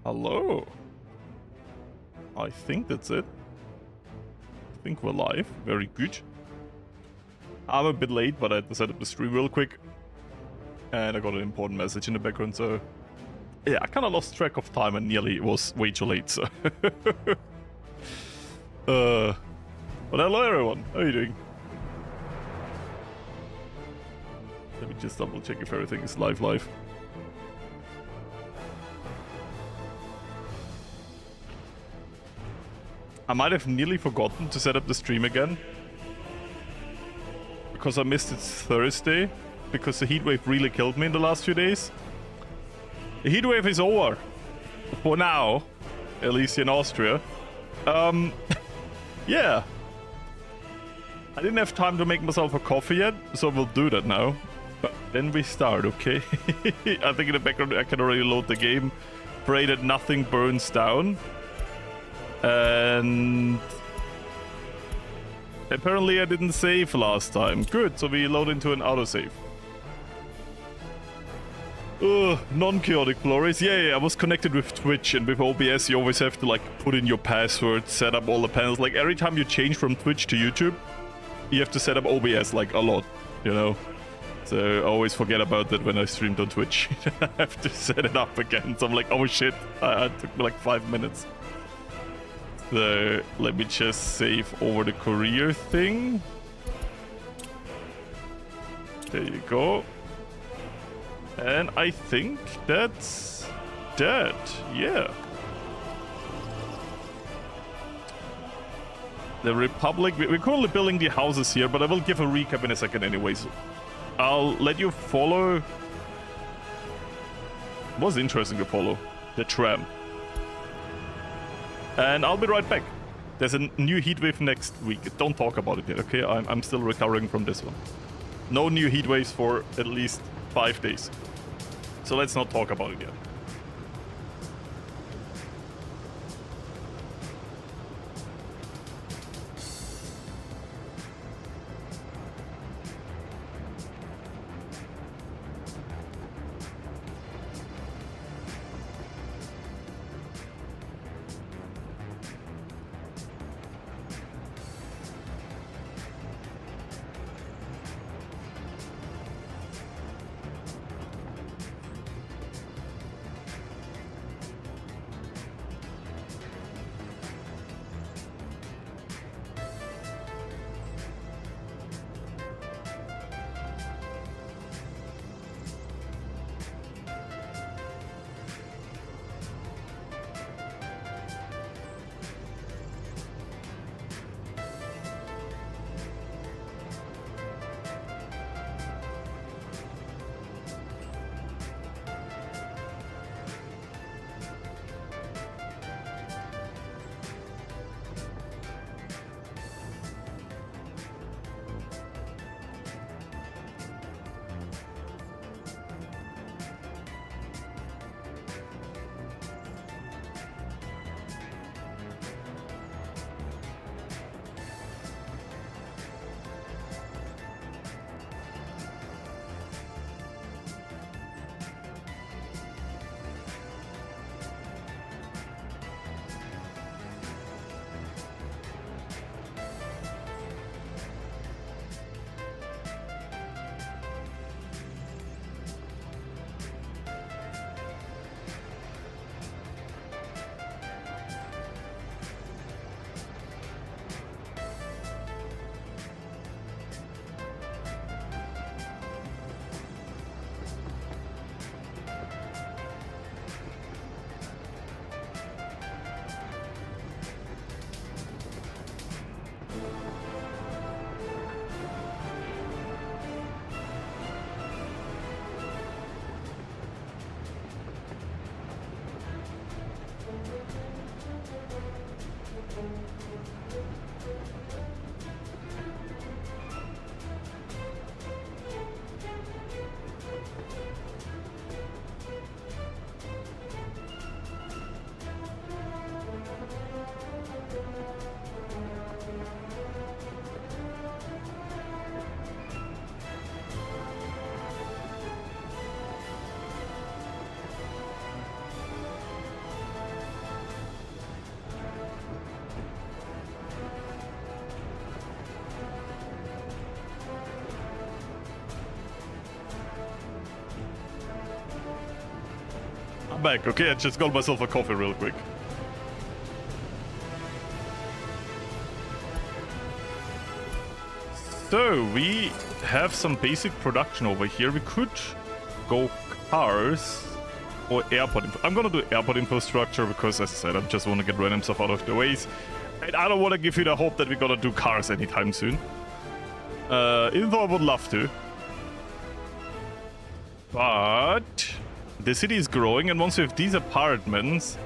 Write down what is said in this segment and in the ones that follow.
Hello. I think that's it. I think we're live. Very good. I'm a bit late, but I had to set up the stream real quick. And I got an important message in the background, so... Yeah, I kind of lost track of time and nearly was way too late, so... But hello everyone, how are you doing? Let me just double check if everything is live. I might have nearly forgotten to set up the stream again. Because I missed it Thursday. Because the heatwave really killed me in the last few days. The heatwave is over. For now. At least in Austria. Yeah. I didn't have time to make myself a coffee yet, so we'll do that now. But then we start, okay? I think in the background I can already load the game. Pray that nothing burns down. And... apparently I didn't save last time. Good, so we load into an autosave. Non-chaotic Florius. Yeah, I was connected with Twitch, and with OBS you always have to like put in your password, set up all the panels. Like every time you change from Twitch to YouTube, you have to set up OBS like a lot, you know? So I always forget about that when I streamed on Twitch. I have to set it up again. So I'm like, oh shit, it took me like 5 minutes. So let me just save over the courier thing. There you go. And I think that's that. Yeah. The Republic, we're currently building the houses here, but I will give a recap in a second anyways. I'll let you follow. It was interesting to follow the tram. And I'll be right back. There's a new heatwave next week. Don't talk about it yet, okay? I'm still recovering from this one. No new heatwaves for at least 5 days. So let's not talk about it yet. I'm back, okay? I just got myself a coffee real quick. So, we have some basic production over here. We could go cars or airport. I'm gonna do airport infrastructure because, as I said, I just want to get random stuff out of the ways. And I don't want to give you the hope that we're gonna do cars anytime soon. Even though I would love to. But the city is growing, and once we have these apartments,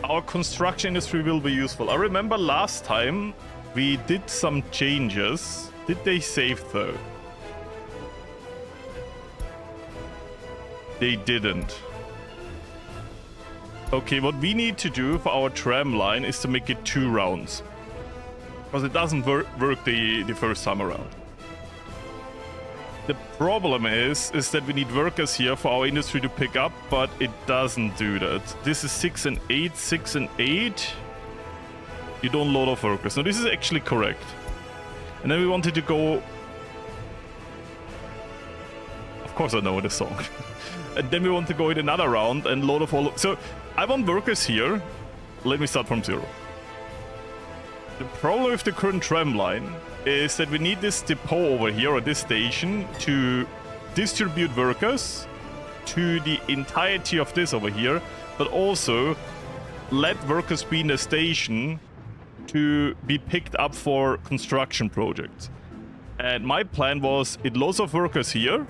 our construction industry will be useful. I remember last time we did some changes. Did they save though? They didn't. Okay, what we need to do for our tram line is to make it 2 rounds. Because it doesn't work the first time around. The problem is that we need workers here for our industry to pick up, but it doesn't do that. This is 6 and 8, 6 and 8. You don't load off workers. Now this is actually correct. And then we wanted to go... Of course I know the song. And then we want to go in another round and load off all... So I want workers here. Let me start from 0. The problem with the current tram line is that we need this depot over here, or this station, to distribute workers to the entirety of this over here, but also let workers be in the station to be picked up for construction projects. And my plan was it loads of workers here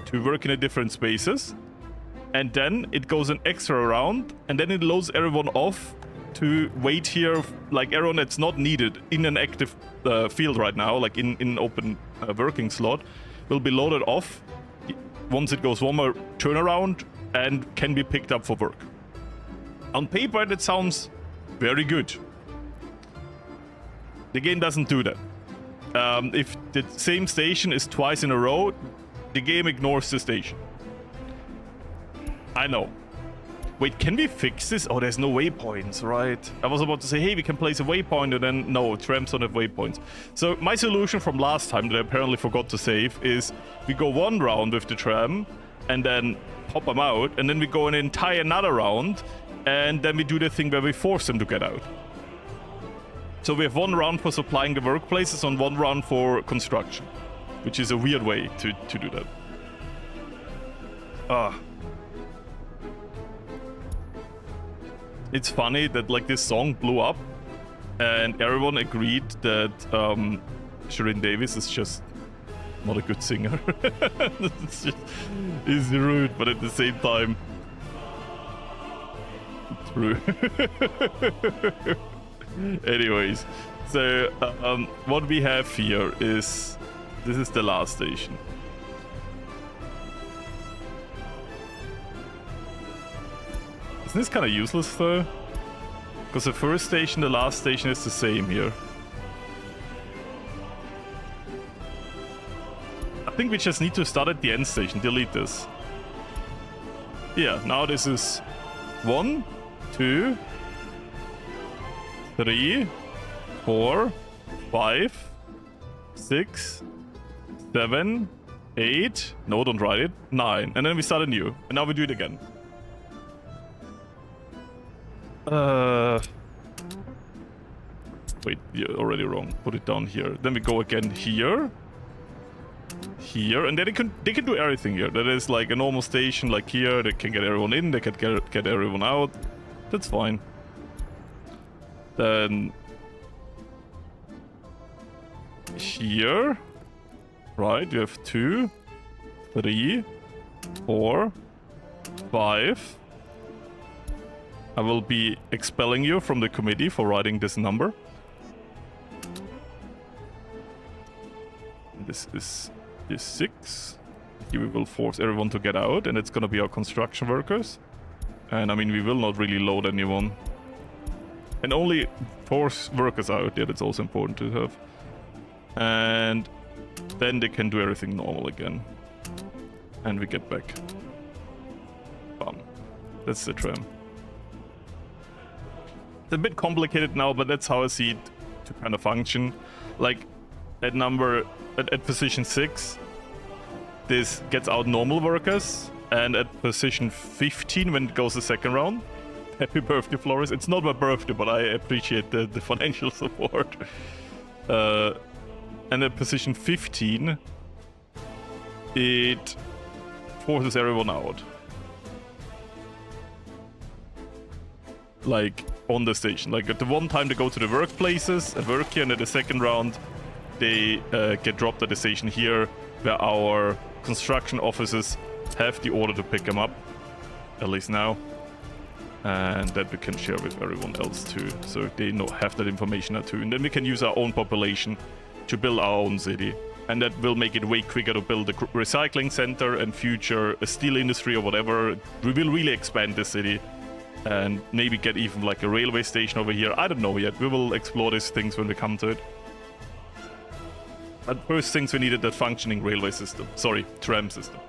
to work in the different spaces, and then it goes an extra round, and then it loads everyone off to wait here, like everyone that's not needed in an active field right now, like in open working slot, will be loaded off once it goes one more turnaround and can be picked up for work. On paper, that sounds very good. The game doesn't do that. If the same station is twice in a row, the game ignores the station. I know. Wait, can we fix this? Oh, there's no waypoints, right? I was about to say, hey, we can place a waypoint, and then no, trams don't have waypoints. So my solution from last time that I apparently forgot to save is we go 1 round with the tram and then pop them out, and then we go an entire another round, and then we do the thing where we force them to get out. So we have 1 round for supplying the workplaces and 1 round for construction, which is a weird way to do that. It's funny that like this song blew up and everyone agreed that Shirin Davis is just not a good singer. It's rude, but at the same time, true. Anyways, so what we have here is, this is the last station. Isn't this kind of useless though? Because the first station, the last station is the same here. I think we just need to start at the end station, delete this. Yeah, now this is 1, 2, 3, 4, 5, 6, 7, 8. No, don't write it. 9. And then we start anew. And now we do it again. Wait, you're already wrong. Put it down here. Then we go again here. Here. And then they can do everything here. That is like a normal station, like here. They can get everyone in. They can get everyone out. That's fine. Then here, right, you have 2, 3, 4, 5. I will be expelling you from the committee for writing this number. This is 6. Here we will force everyone to get out, and it's gonna be our construction workers. And I mean, we will not really load anyone. And only force workers out. Yeah, that's also important to have. And then they can do everything normal again. And we get back. Bam. That's the tram. It's a bit complicated now, but that's how I see it to kind of function. Like, at position 6, this gets out normal workers, And at position 15 when it goes the second round. Happy birthday, Florius. It's not my birthday, but I appreciate the financial support. And at position 15, it forces everyone out. Like, on the station. Like, at the one time they go to the workplaces and work here, and at the second round, they get dropped at the station here, where our construction officers have the order to pick them up. At least now. And that we can share with everyone else too, so they have that information now too. And then we can use our own population to build our own city, and that will make it way quicker to build a recycling center and future a steel industry or whatever. We will really expand the city and maybe get even like a railway station over here. I don't know yet. We will explore these things when we come to it. But first things, we needed that functioning railway system. Sorry, tram system.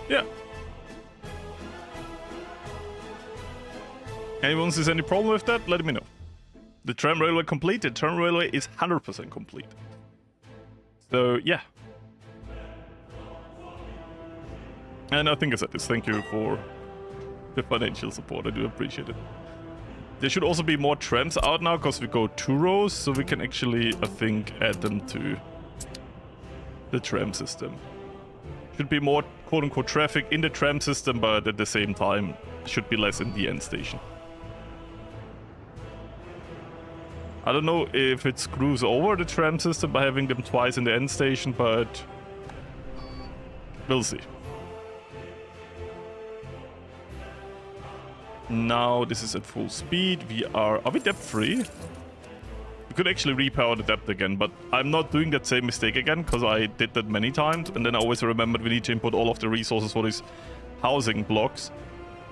Yeah. Anyone sees any problem with that? Let me know. The tram railway completed. Tram railway is 100% complete. So, yeah. And I think I said this. Thank you for the financial support. I do appreciate it. There should also be more trams out now, because we go 2 rows. So we can actually, I think, add them to the tram system. Should be more quote-unquote traffic in the tram system, but at the same time, should be less in the end station. I don't know if it screws over the tram system by having them twice in the end station, but we'll see. Now this is at full speed. Are we depth free? We could actually repower the depth again, but I'm not doing that same mistake again, because I did that many times, and then I always remembered we need to input all of the resources for these housing blocks,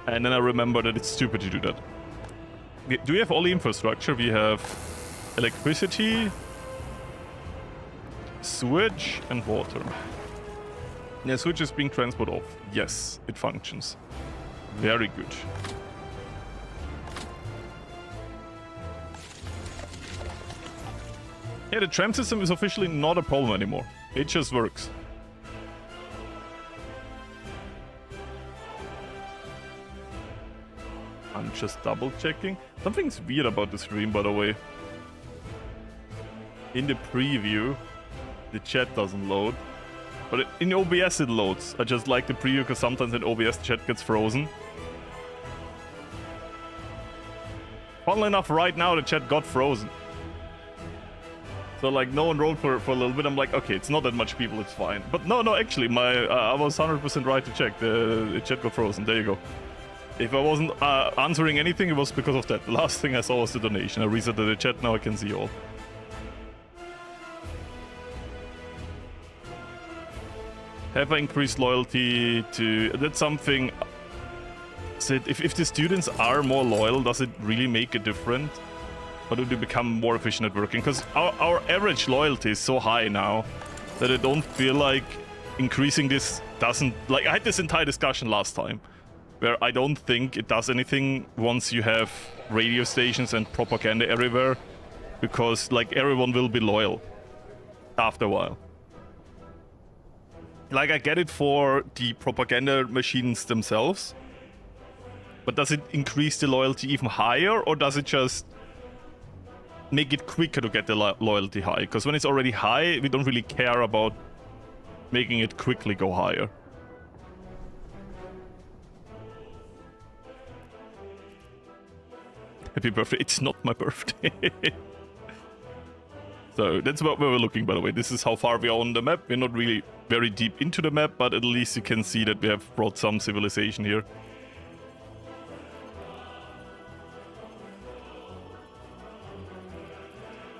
and then I remember that it's stupid to do that. Do we have all the infrastructure? We have electricity, sewage, and water. Yeah, sewage is being transported off. Yes, it functions. Very good. Yeah, the tram system is officially not a problem anymore. It just works. I'm just double checking. Something's weird about the stream, by the way. In the preview, the chat doesn't load. But in OBS it loads. I just like the preview because sometimes in OBS the chat gets frozen. Funnily enough, right now the chat got frozen. So like no one rolled for a little bit. I'm like, okay, it's not that much people, it's fine. But no, actually, I was 100% right to check. The chat got frozen. There you go. If I wasn't answering anything, it was because of that. The last thing I saw was the donation. I reset the chat, now I can see all. Have I increased loyalty to... That's something... If the students are more loyal, does it really make a difference? Or do they become more efficient at working? Because our average loyalty is so high now that I don't feel like increasing this doesn't... Like, I had this entire discussion last time, where I don't think it does anything once you have radio stations and propaganda everywhere, because, like, everyone will be loyal after a while. Like, I get it for the propaganda machines themselves, but does it increase the loyalty even higher, or does it just make it quicker to get the loyalty high? Because when it's already high, we don't really care about making it quickly go higher. Happy birthday. It's not my birthday. So that's what we were looking, by the way. This is how far we are on the map. We're not really very deep into the map, but at least you can see that we have brought some civilization here.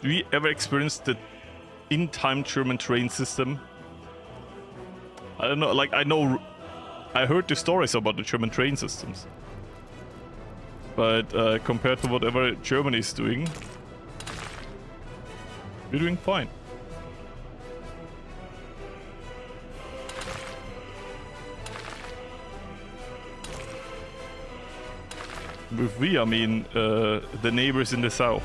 Do we ever experience the in-time German train system? I don't know, like, I heard the stories about the German train systems. But compared to whatever Germany is doing, we're doing fine. With we, I mean the neighbors in the south.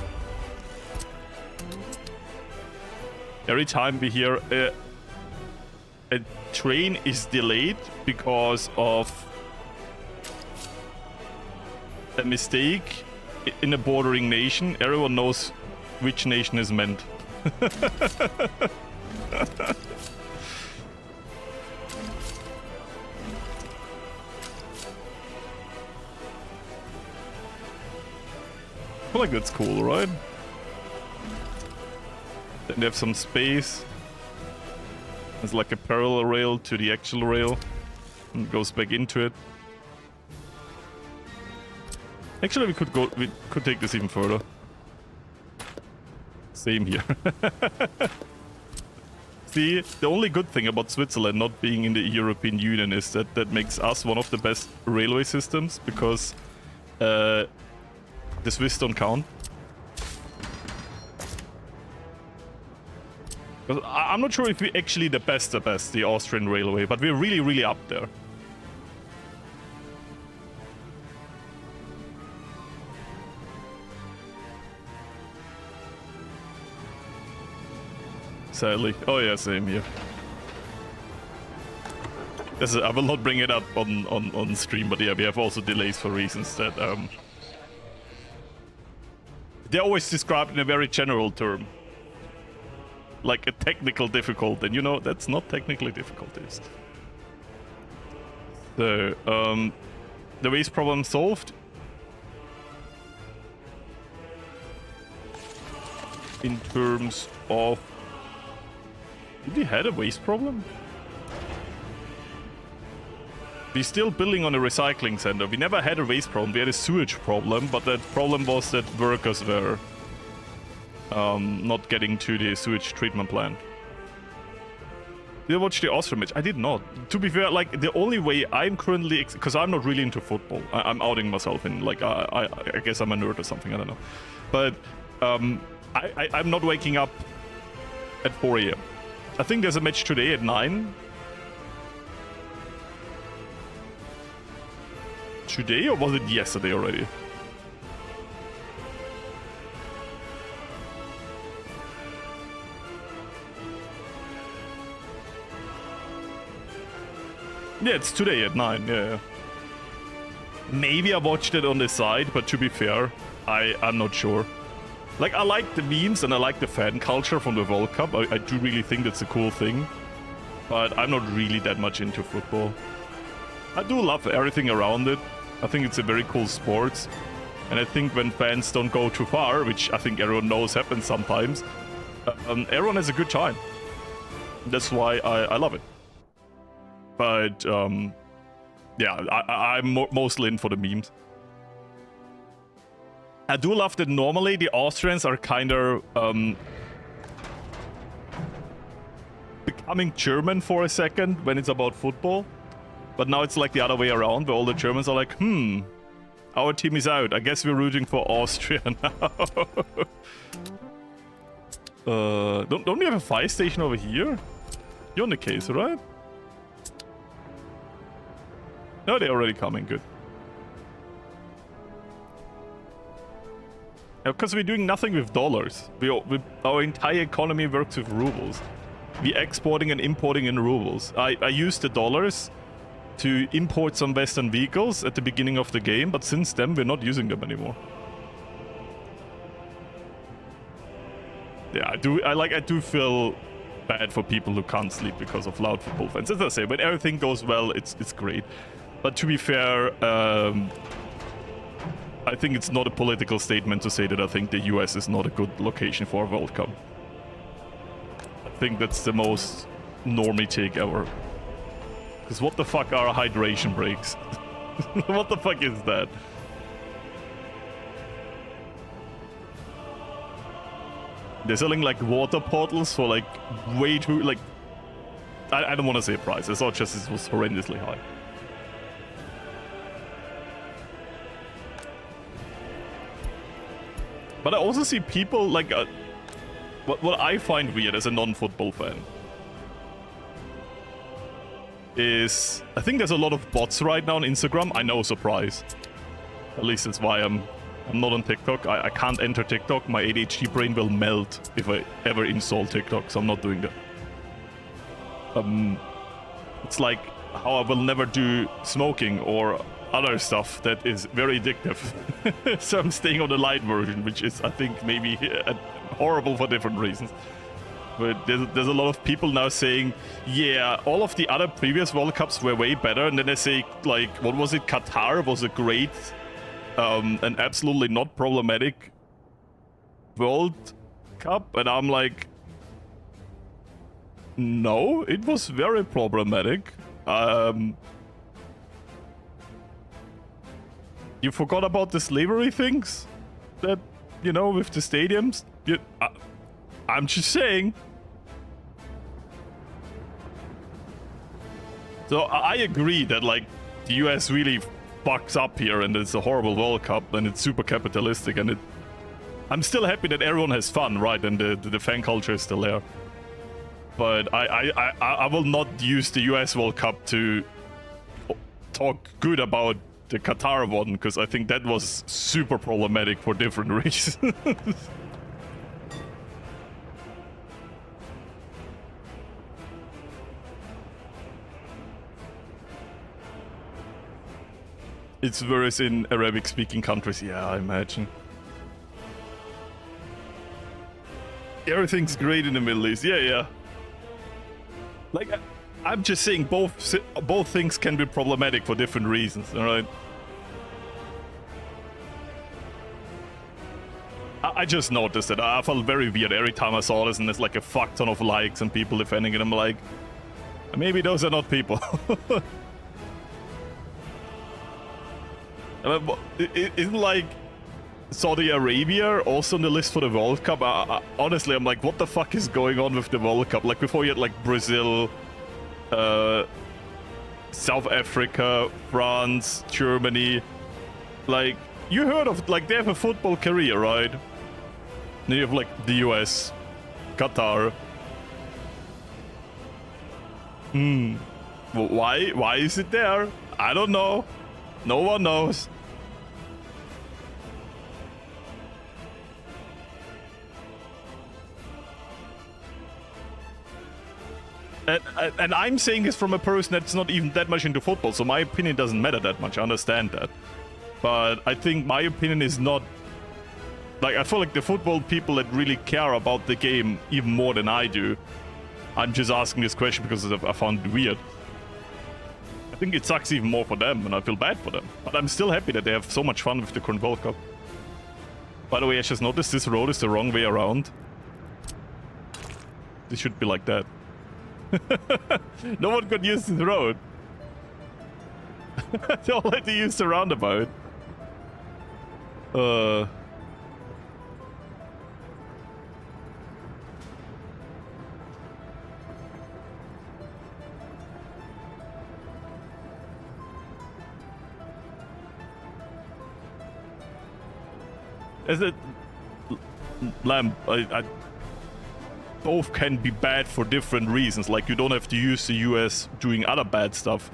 Every time we hear a train is delayed because of a mistake in a bordering nation, everyone knows which nation is meant. I feel like that's cool, right? Then they have some space. There's like a parallel rail to the actual rail. And it goes back into it. Actually, we could take this even further. Same here. See, the only good thing about Switzerland not being in the European Union is that that makes us one of the best railway systems, because the Swiss don't count. I'm not sure if we're actually the best, the Austrian railway, but we're really, really up there. Sadly. Oh yeah, same here. I will not bring it up on stream, but yeah, we have also delays for reasons that they're always described in a very general term. Like a technical difficulty, and you know, that's not technically difficulties. So, the waste problem solved. In terms of... Did we had a waste problem? We're still building on a recycling center. We never had a waste problem, we had a sewage problem, but that problem was that workers were not getting to the sewage treatment plant. Did I watch the Austrian match? I did not. To be fair, like, the only way I'm currently... Because I'm not really into football. I'm outing myself in, like, I guess I'm a nerd or something, I don't know. But I'm not waking up at 4 AM. I think there's a match today at 9. Today, or was it yesterday already? Yeah, it's today at 9, yeah. Maybe I watched it on the side, but to be fair, I'm not sure. Like, I like the memes and I like the fan culture from the World Cup. I do really think that's a cool thing. But I'm not really that much into football. I do love everything around it. I think it's a very cool sport. And I think when fans don't go too far, which I think everyone knows happens sometimes, everyone has a good time. That's why I love it. But, yeah, I'm mostly in for the memes. I do love that normally the Austrians are kind of becoming German for a second when it's about football. But now it's like the other way around, where all the Germans are like, our team is out. I guess we're rooting for Austria now. Don't we have a fire station over here? You're on the case, right? No, they're already coming. Good. Because we're doing nothing with dollars. Our entire economy works with rubles. We're exporting and importing in rubles. I used the dollars to import some Western vehicles at the beginning of the game, but since then we're not using them anymore. Yeah, I do feel bad for people who can't sleep because of loud football fans. As I say, when everything goes well, it's great. But to be fair, I think it's not a political statement to say that I think the US is not a good location for a World Cup. I think that's the most normie take ever. Because what the fuck are hydration breaks? What the fuck is that? They're selling like water bottles for like way too, like... I don't want to say a price, I thought just it was horrendously high. But I also see people like... what I find weird as a non-football fan is... I think there's a lot of bots right now on Instagram. I know, surprise. At least that's why I'm not on TikTok. I can't enter TikTok. My ADHD brain will melt if I ever install TikTok, so I'm not doing that. It's like how I will never do smoking or other stuff that is very addictive. So I'm staying on the light version, which is, I think, maybe horrible for different reasons. But there's a lot of people now saying, yeah, all of the other previous World Cups were way better. And then they say, like, what was it? Qatar was a great and absolutely not problematic World Cup. And I'm like, no, it was very problematic. You forgot about the slavery things? That, you know, with the stadiums? I'm just saying. So I agree that, like, the US really fucks up here and it's a horrible World Cup and it's super capitalistic, and I'm still happy that everyone has fun, right? And the fan culture is still there. But I will not use the US World Cup to talk good about the Qatar one, because I think that was super problematic for different reasons. It's worse in Arabic-speaking countries, yeah, I imagine. Everything's great in the Middle East, yeah. Like, I'm just saying both things can be problematic for different reasons, alright? I just noticed that. I felt very weird every time I saw this, and there's like a fuck ton of likes and people defending it. I'm like, maybe those are not people. Isn't like Saudi Arabia also on the list for the World Cup? Honestly, I'm like, what the fuck is going on with the World Cup? Like, before you had like Brazil, South Africa, France, Germany. Like, you heard of, like, they have a football career, right? Then you have like the US, Qatar. Well, why is it there? I don't know. No one knows. And I'm saying this from a person that's not even that much into football, so my opinion doesn't matter that much. I understand that. But I think my opinion is not... Like, I feel like the football people that really care about the game even more than I do. I'm just asking this question because I found it weird. I think it sucks even more for them, and I feel bad for them. But I'm still happy that they have so much fun with the current World Cup. By the way, I just noticed this road is the wrong way around. This should be like that. No one could use this road. They all had to use the roundabout. Is it... Lamb, both can be bad for different reasons. Like, you don't have to use the US doing other bad stuff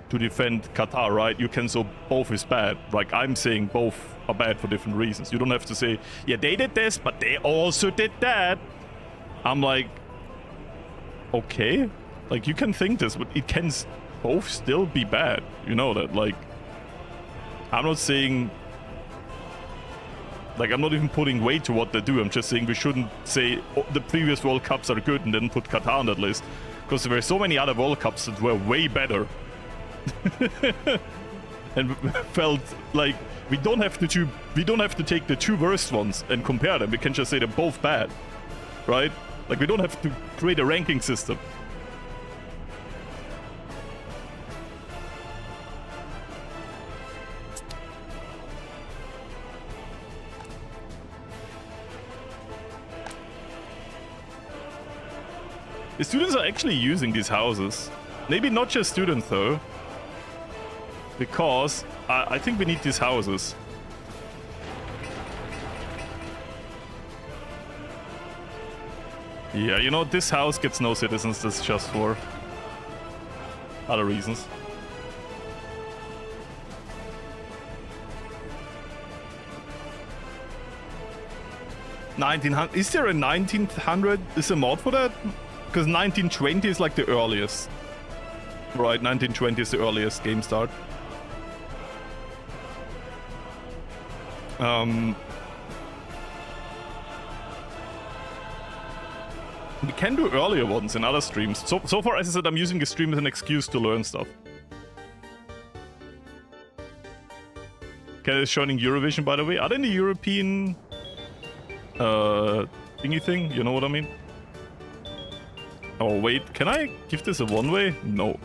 to defend Qatar, right? You can, so both is bad. Like, I'm saying both are bad for different reasons. You don't have to say, yeah, they did this, but they also did that. I'm like, okay. Like, you can think this, but it can both still be bad. You know that, like, I'm not saying... Like, I'm not even putting weight to what they do. I'm just saying we shouldn't say, oh, the previous World Cups are good and then put Qatar on that list. Because there were so many other World Cups that were way better. And felt like we don't have to take the two worst ones and compare them. We can just say they're both bad. Right? Like, we don't have to create a ranking system. The students are actually using these houses. Maybe not just students, though. Because I think we need these houses. Yeah, you know, this house gets no citizens. That's just for other reasons. 1900. Is there a 1900? Is a mod for that? Because 1920 is like the earliest. Right, 1920 is the earliest game start. We can do earlier ones in other streams. So far, as I said, I'm using the stream as an excuse to learn stuff. Okay, it's showing Eurovision, by the way. Are they in the European thingy thing? You know what I mean? Oh, wait. Can I give this a one-way? No.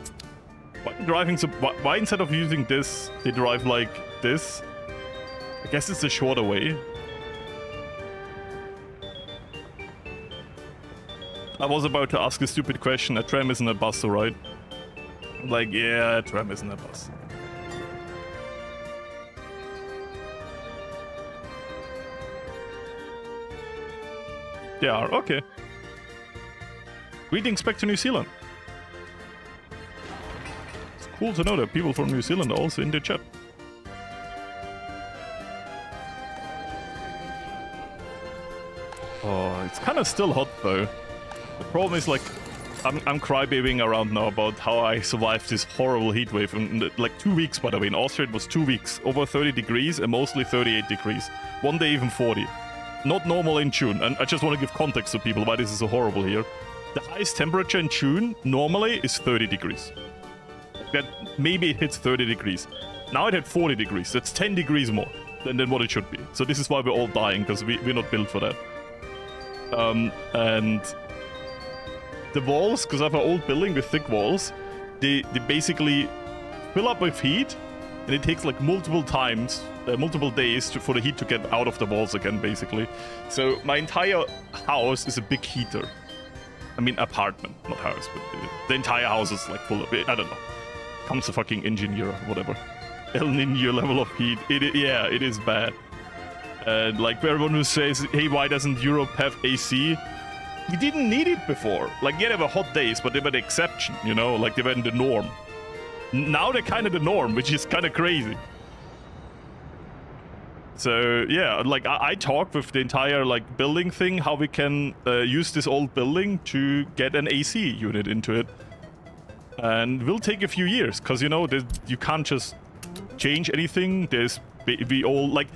Why instead of using this, they drive like this? I guess it's the shorter way. I was about to ask a stupid question. A tram isn't a bus, right? Like, yeah, a tram isn't a bus. They are, okay. Greetings back to New Zealand. It's cool to know that people from New Zealand are also in the chat. Oh, it's kind of still hot though. The problem is, like, I'm crybabying around now about how I survived this horrible heat wave. And like 2 weeks, by the way. In Austria, it was 2 weeks. Over 30 degrees and mostly 38 degrees. One day even 40. Not normal in June. And I just want to give context to people why this is so horrible here. The highest temperature in June normally is 30 degrees. That maybe it hits 30 degrees. Now it had 40 degrees. That's 10 degrees more than what it should be. So this is why we're all dying, because we're not built for that. And the walls, because I have an old building with thick walls, they basically fill up with heat, and it takes like multiple days for the heat to get out of the walls again, basically. So my entire house is a big heater. I mean, apartment, not house, but the entire house is like full of it. I don't know. Comes a fucking engineer or whatever. El Nino level of heat. Yeah, it is bad. And like everyone who says, hey, why doesn't Europe have AC? We didn't need it before. Like, yeah, there were hot days, but they were the exception, you know? Like, they were in the norm. Now they're kind of the norm, which is kind of crazy. So, yeah, like, I talked with the entire, like, building thing, how we can use this old building to get an AC unit into it. And will take a few years, because, you know, you can't just change anything. We all, like...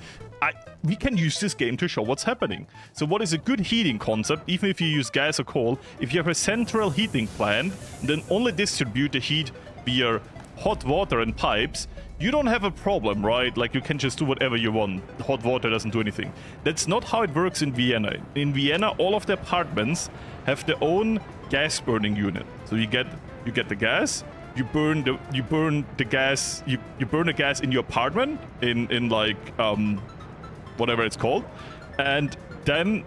we can use this game to show what's happening. So what is a good heating concept, even if you use gas or coal? If you have a central heating plant, then only distribute the heat via hot water and pipes, you don't have a problem, right? Like, you can just do whatever you want. Hot water doesn't do anything. That's not how it works in Vienna. In Vienna, all of the apartments have their own gas burning unit. So you get the gas, you burn the gas in your apartment in like whatever it's called, and then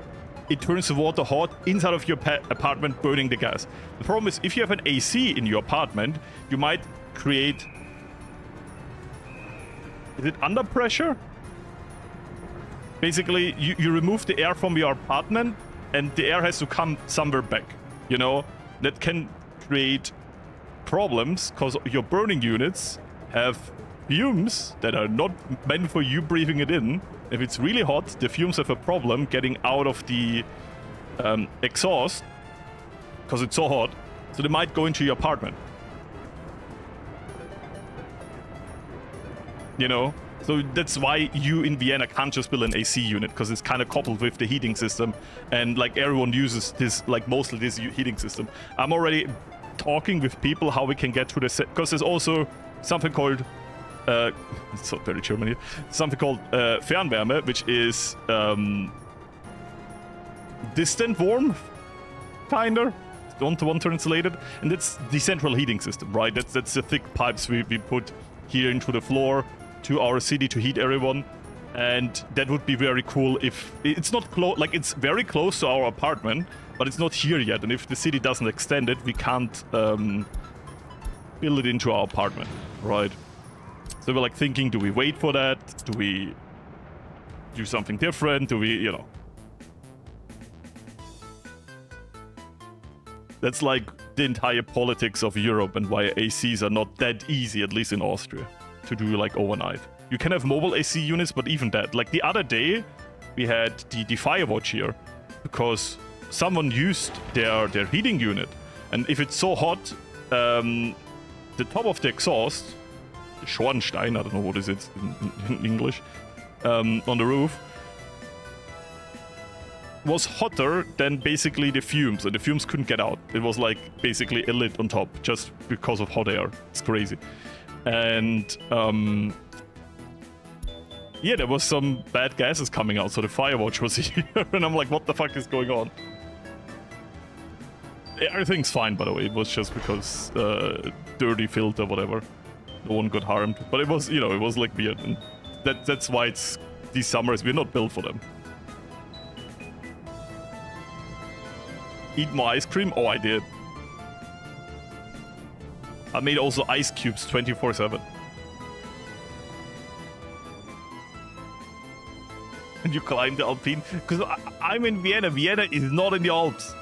it turns the water hot inside of your apartment, burning the gas. The problem is, if you have an AC in your apartment, you might create... Is it under pressure? Basically, you remove the air from your apartment, and the air has to come somewhere back, you know? That can create problems, because your burning units have fumes that are not meant for you breathing it in. If it's really hot, the fumes have a problem getting out of the exhaust, because it's so hot, so they might go into your apartment. You know? So that's why you in Vienna can't just build an AC unit, because it's kind of coupled with the heating system, and like everyone uses this, like mostly this heating system. I'm already talking with people how we can get to the set, because there's also something called it's so very German here. Something called Fernwärme, which is distant warmth, kinda. Don't want to translate it. And that's the central heating system, right? That's the thick pipes we put here into the floor to our city to heat everyone. And that would be very cool if it's not close, like it's very close to our apartment, but it's not here yet. And if the city doesn't extend it, we can't build it into our apartment, right? So we're like thinking, do we wait for that? Do we do something different? Do we, you know? That's like the entire politics of Europe and why ACs are not that easy, at least in Austria, to do like overnight. You can have mobile AC units, but even that. Like the other day, we had the Firewatch here because someone used their heating unit, and if it's so hot, the top of the exhaust, Schornstein, I don't know what is it in English, on the roof, was hotter than basically the fumes, and the fumes couldn't get out. It was like basically a lid on top just because of hot air. It's crazy. And yeah, there was some bad gases coming out, so the Firewatch was here, and I'm like, what the fuck is going on? Everything's fine, by the way. It was just because dirty filter, whatever. No one got harmed, but it was, you know, it was like weird, and that's why it's these summers we're not built for them. Eat more ice cream? Oh, I did. I made also ice cubes 24/7. And you climb the Alpine? Because I'm in Vienna. Vienna is not in the Alps.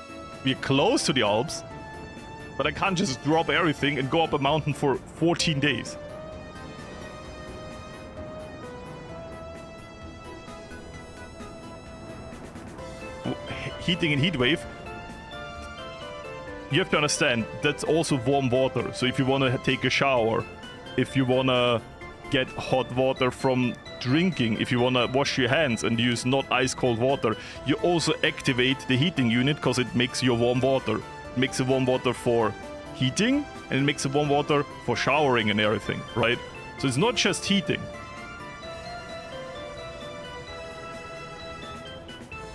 We're close to the Alps, but I can't just drop everything and go up a mountain for 14 days. Heating and heat wave. You have to understand, that's also warm water. So if you want to take a shower, if you want to get hot water from drinking, if you want to wash your hands and use not ice cold water, you also activate the heating unit because it makes your warm water. It makes the warm water for heating, and it makes the warm water for showering and everything, right? So it's not just heating.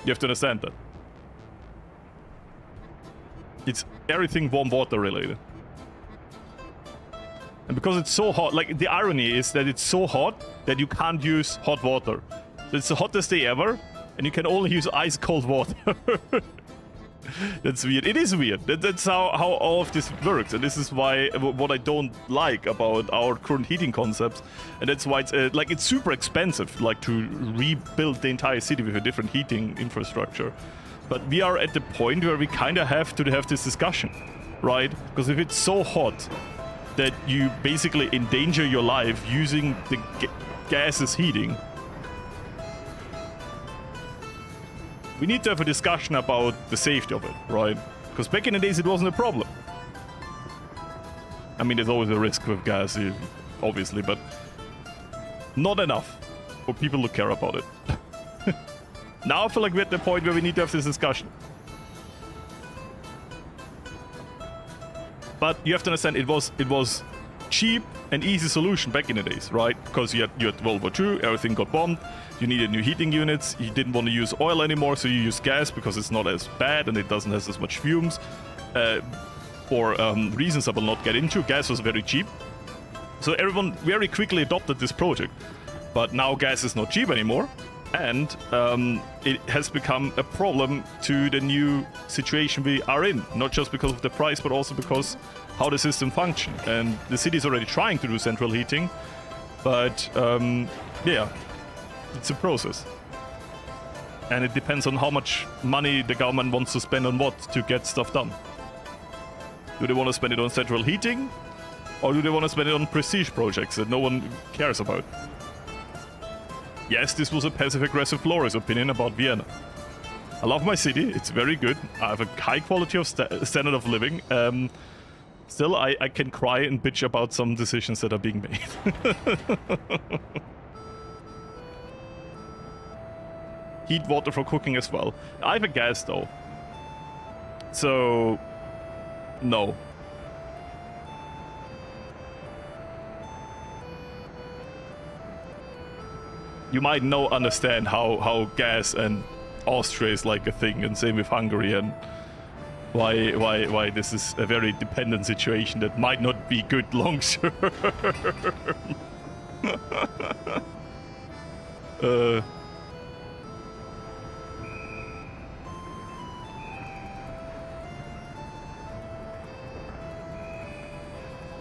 You have to understand that. It's everything warm water related. And because it's so hot, like the irony is that it's so hot that you can't use hot water. So it's the hottest day ever, and you can only use ice cold water. That's weird. It is weird. That's how all of this works, and this is why what I don't like about our current heating concepts, and that's why it's like it's super expensive, like to rebuild the entire city with a different heating infrastructure. But we are at the point where we kind of have to have this discussion, right? Because if it's so hot that you basically endanger your life using the gases heating, we need to have a discussion about the safety of it, right? Because back in the days it wasn't a problem. I mean, there's always a risk with gas, obviously, but not enough for people to care about it. Now I feel like we're at the point where we need to have this discussion. But you have to understand, it was cheap and easy solution back in the days, right? Because you had World War II, everything got bombed, you needed new heating units, you didn't want to use oil anymore, so you use gas because it's not as bad and it doesn't have as much fumes. For reasons I will not get into, gas was very cheap. So everyone very quickly adopted this project. But now gas is not cheap anymore. And it has become a problem to the new situation we are in. Not just because of the price, but also because how the system functions. And the city is already trying to do central heating. But yeah, it's a process. And it depends on how much money the government wants to spend on what to get stuff done. Do they want to spend it on central heating? Or do they want to spend it on prestige projects that no one cares about? Yes, this was a passive-aggressive Florius opinion about Vienna. I love my city, it's very good. I have a high quality of standard of living. Still, I can cry and bitch about some decisions that are being made. Heat water for cooking as well. I have a gas though. So, no. You might understand how gas and Austria is like a thing, and same with Hungary, and why this is a very dependent situation that might not be good long term.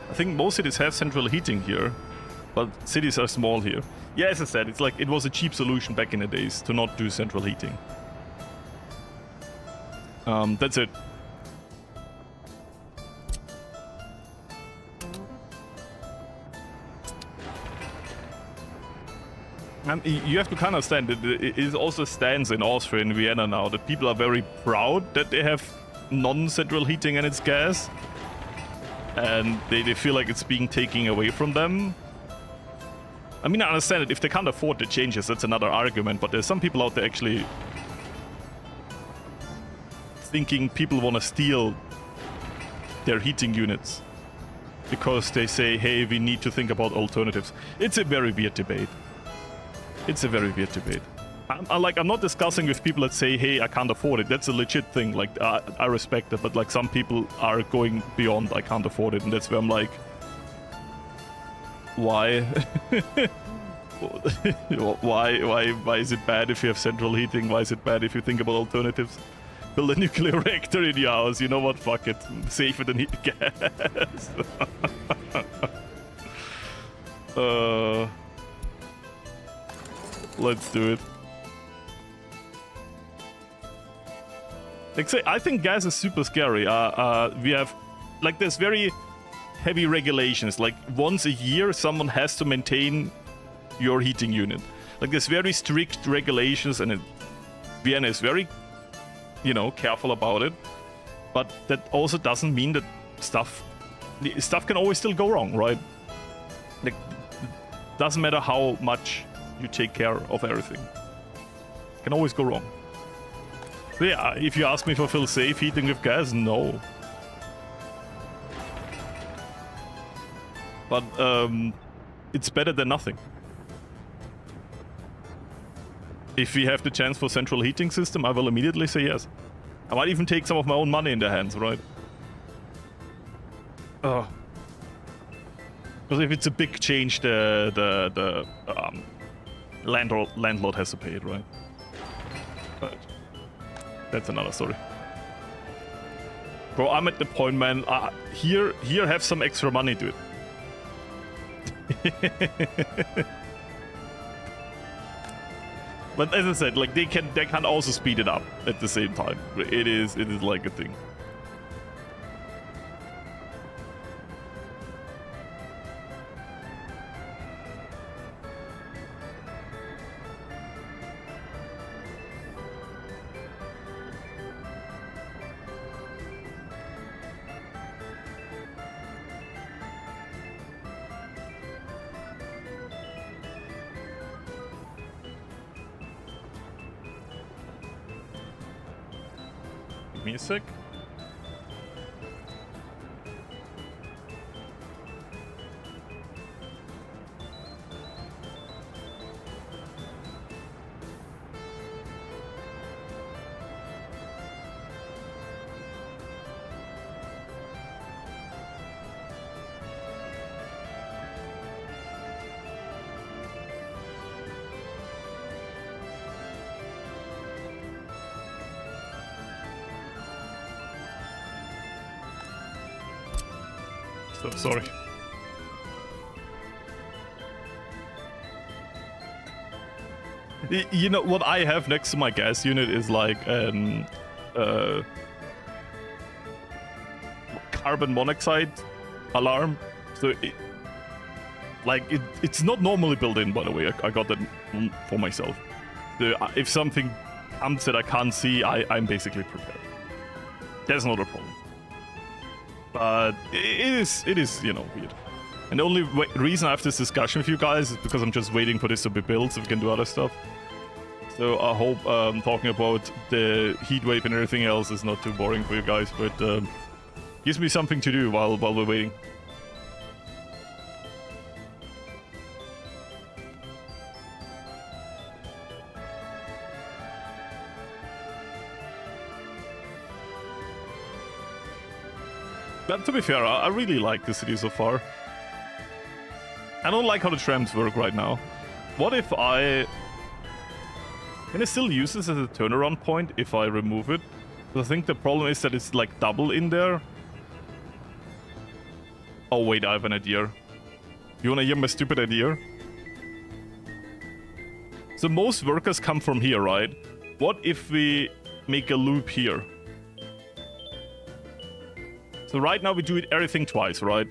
I think most cities have central heating here, but cities are small here. Yeah, as I said, it's like it was a cheap solution back in the days to not do central heating. That's it. You have to kind of understand that it is also stands in Austria and Vienna now that people are very proud that they have non-central heating and it's gas, and they feel like it's being taken away from them. I mean, I understand it. If they can't afford the changes, that's another argument, but there's some people out there actually thinking people want to steal their heating units because they say, hey, we need to think about alternatives. It's a very weird debate. It's a very weird debate. I'm not discussing with people that say, hey, I can't afford it. That's a legit thing. Like, I respect it, but like some people are going beyond I can't afford it, and that's where I'm like, why? why is it bad if you have central heating? Why is it bad if you think about alternatives? Build a nuclear reactor in your house. You know what? Fuck it. Safer than heat gas. Let's do it. Like, say, I think gas is super scary. We have, like, there's very heavy regulations. Like, once a year, someone has to maintain your heating unit. Like, there's very strict regulations, and Vienna is very, you know, careful about it. But that also doesn't mean that stuff can always still go wrong, right? Like, it doesn't matter how much you take care of everything. It can always go wrong. So yeah, if you ask me if I feel safe heating with gas, no. But it's better than nothing. If we have the chance for central heating system, I will immediately say yes. I might even take some of my own money in their hands, right? Because if it's a big change, the landlord has to pay it, right? But that's another story. Bro, I'm at the point, man. Here, have some extra money, dude. But as I said, like they can also speed it up at the same time. It is like a thing. Music. So sorry. You know what I have next to my gas unit is like carbon monoxide alarm. So it's not normally built in, by the way. I got that for myself. So if something comes that I can't see, I'm basically prepared. That's not a problem. But it is, you know, weird. And the only reason I have this discussion with you guys is because I'm just waiting for this to be built so we can do other stuff. So I hope talking about the heat wave and everything else is not too boring for you guys, but gives me something to do while we're waiting. But to be fair, I really like the city so far. I don't like how the trams work right now. What if can I still use this as a turnaround point if I remove it? Because I think the problem is that it's like double in there. Oh wait, I have an idea. You wanna hear my stupid idea? So most workers come from here, right? What if we make a loop here? So right now we do everything twice, right?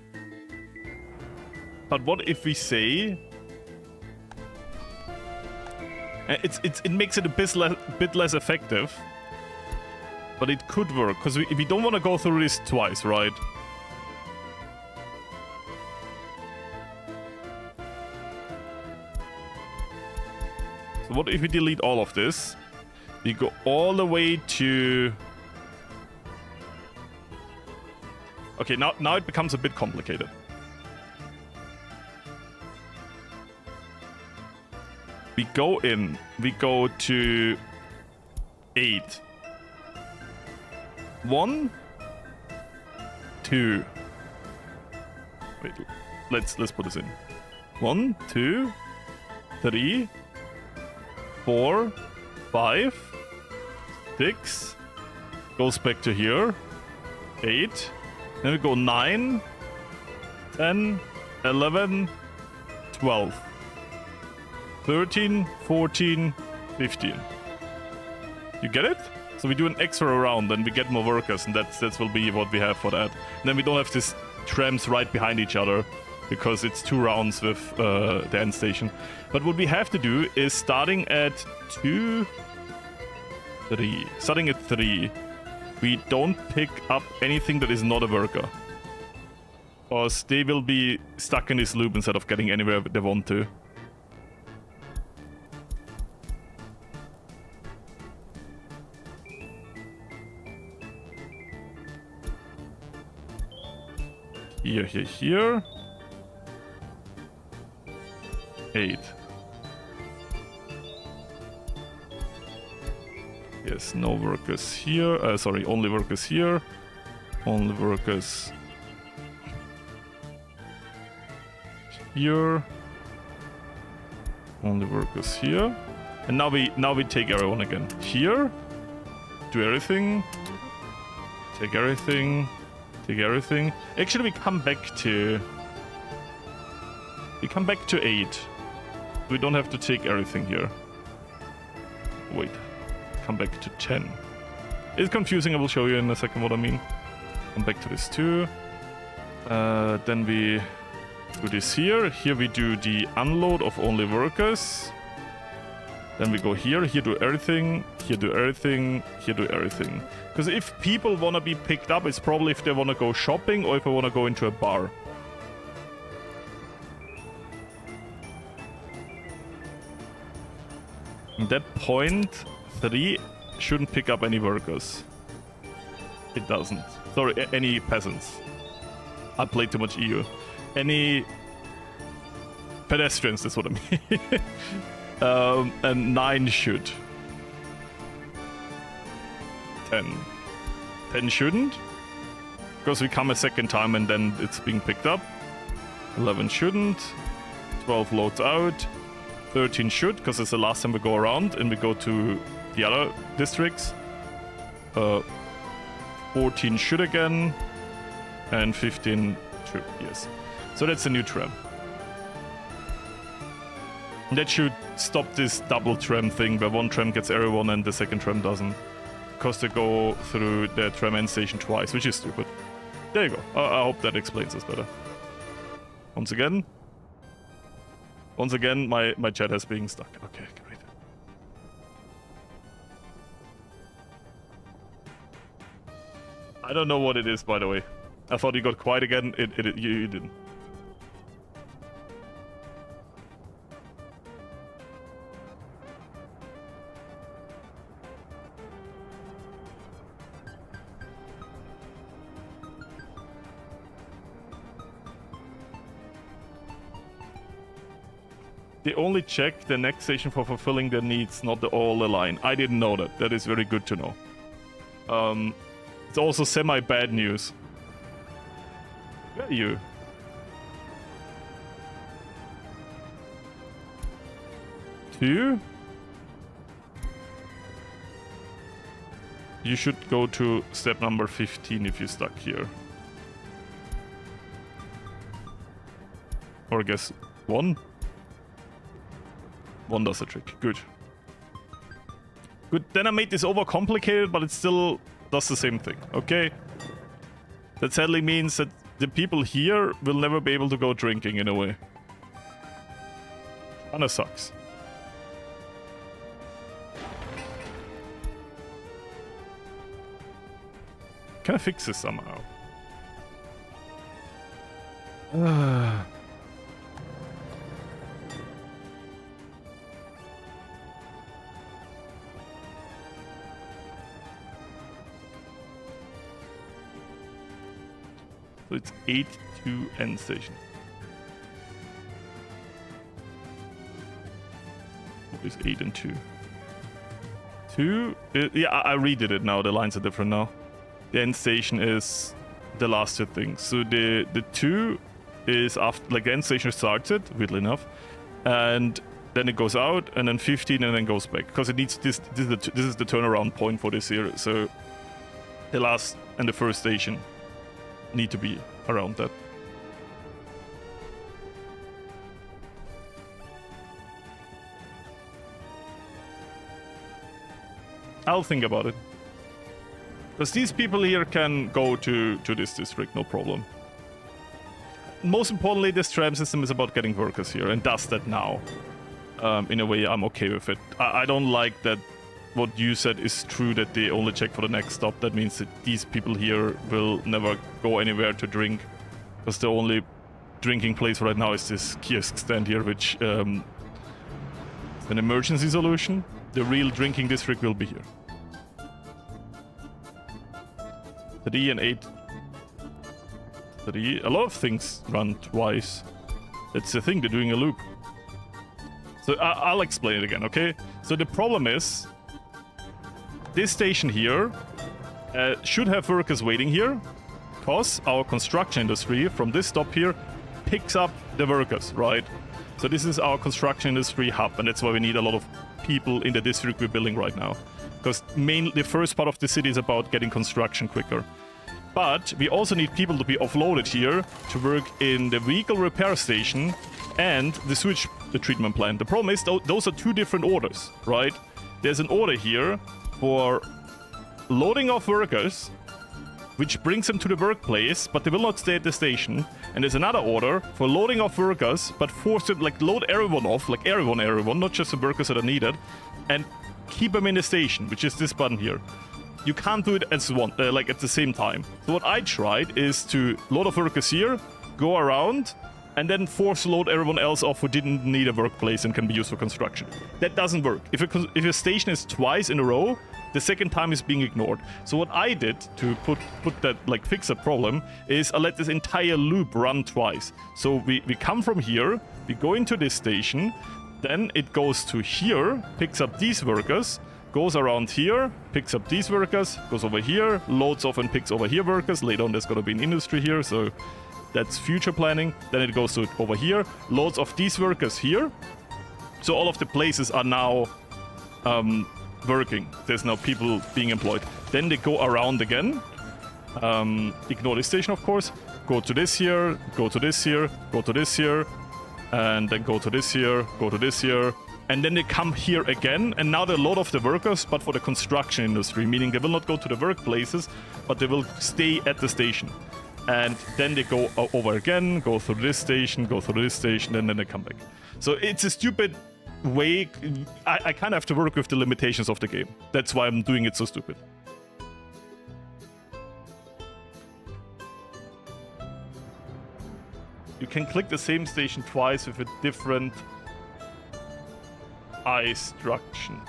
But what if we say It makes it a bit less effective. But it could work, because we don't want to go through this twice, right? So what if we delete all of this? We go all the way to... Okay, now it becomes a bit complicated. We go in, we go to 8. 1, 2. Wait, let's put this in. 1, 2, 3, 4, 5, 6. Goes back to here. 8. Then we go 9, 10, 11, 12, 13, 14, 15. You get it? So we do an extra round, and we get more workers, and that will be what we have for that. And then we don't have these trams right behind each other, because it's 2 rounds with the end station. But what we have to do is starting at 2, 3. Starting at 3, we don't pick up anything that is not a worker. Or they will be stuck in this loop instead of getting anywhere they want to. Here, here, here. 8. Yes, no workers here. Sorry, only workers here. Only workers here. Only workers here. And now we take everyone again. Here. Do everything. Take everything. Take everything. Actually, we come back to 8. We don't have to take everything here. Wait. Come back to 10. It's confusing. I will show you in a second what I mean. Come back to this too. Then we do this here. Here we do the unload of only workers. Then we go here. Here do everything. Here do everything. Here do everything. Because if people want to be picked up, it's probably if they want to go shopping or if they want to go into a bar. At that point, 3 shouldn't pick up any workers. It doesn't. Sorry, any peasants. I played too much EU. Any pedestrians, that's what I mean. And 9 should. 10. 10 shouldn't. Because we come a second time and then it's being picked up. 11 shouldn't. 12 loads out. 13 should, because it's the last time we go around and we go to the other districts. 14 should again. And 15 should, yes. So that's a new tram. That should stop this double tram thing where one tram gets everyone and the second tram doesn't. Because they go through the tram end station twice, which is stupid. There you go. I hope that explains this better. Once again, my chat has been stuck. Okay, great. I don't know what it is, by the way. I thought you got quiet again. You didn't. They only check the next station for fulfilling their needs, not the all align. I didn't know that. That is very good to know. It's also semi-bad news. Where are you? Two? You should go to step number 15 if you're stuck here. Or I guess 1? 1 does the trick. Good. Good. Then I made this overcomplicated, but it still does the same thing. Okay? That sadly means that the people here will never be able to go drinking in a way. Kinda sucks. Can I fix this somehow? So it's 8 to end station. What is 8 and 2? 2? Yeah, I redid it now. The lines are different now. The end station is the last two things. So the 2 is after, like, the end station starts it, weirdly enough, and then it goes out, and then 15, and then goes back because it needs this. This is the turnaround point for this here. So the last and the first station need to be around that. I'll think about it. Because these people here can go to this district, no problem. Most importantly, this tram system is about getting workers here, and does that now. In a way, I'm okay with it. I don't like that what you said is true, that they only check for the next stop. That means that these people here will never go anywhere to drink, because the only drinking place right now is this kiosk stand here, which is an emergency solution. The real drinking district will be here. 3 and 8. 3. A lot of things run twice. That's the thing, they're doing a loop. So I'll explain it again, okay? So the problem is, this station here should have workers waiting here, because our construction industry from this stop here picks up the workers, right? So this is our construction industry hub, and that's why we need a lot of people in the district we're building right now. Because mainly the first part of the city is about getting construction quicker. But we also need people to be offloaded here to work in the vehicle repair station and the sewage treatment plant. The problem is those are two different orders, right? There's an order here for loading off workers, which brings them to the workplace, but they will not stay at the station. And there's another order for loading off workers, but force them, like, load everyone off, like everyone, not just the workers that are needed, and keep them in the station, which is this button here. You can't do it as one, like at the same time. So what I tried is to load off workers here, go around, and then force load everyone else off who didn't need a workplace and can be used for construction. That doesn't work. If a station is twice in a row, the second time is being ignored. So what I did to put that, like, fix that problem, is I let this entire loop run twice. So we come from here, we go into this station, then it goes to here, picks up these workers, goes around here, picks up these workers, goes over here, loads off and picks over here workers. Later on there's going to be an industry here, so that's future planning. Then it goes to over here, loads of these workers here. So all of the places are now working. There's now people being employed. Then they go around again. Ignore this station, of course. Go to this here, go to this here, go to this here, and then go to this here, go to this here. And then they come here again, and now they load off the workers, but for the construction industry, meaning they will not go to the workplaces, but they will stay at the station. And then they go over again, go through this station, go through this station, and then they come back. So it's a stupid way. I kind of have to work with the limitations of the game. That's why I'm doing it so stupid. You can click the same station twice with a different instruction.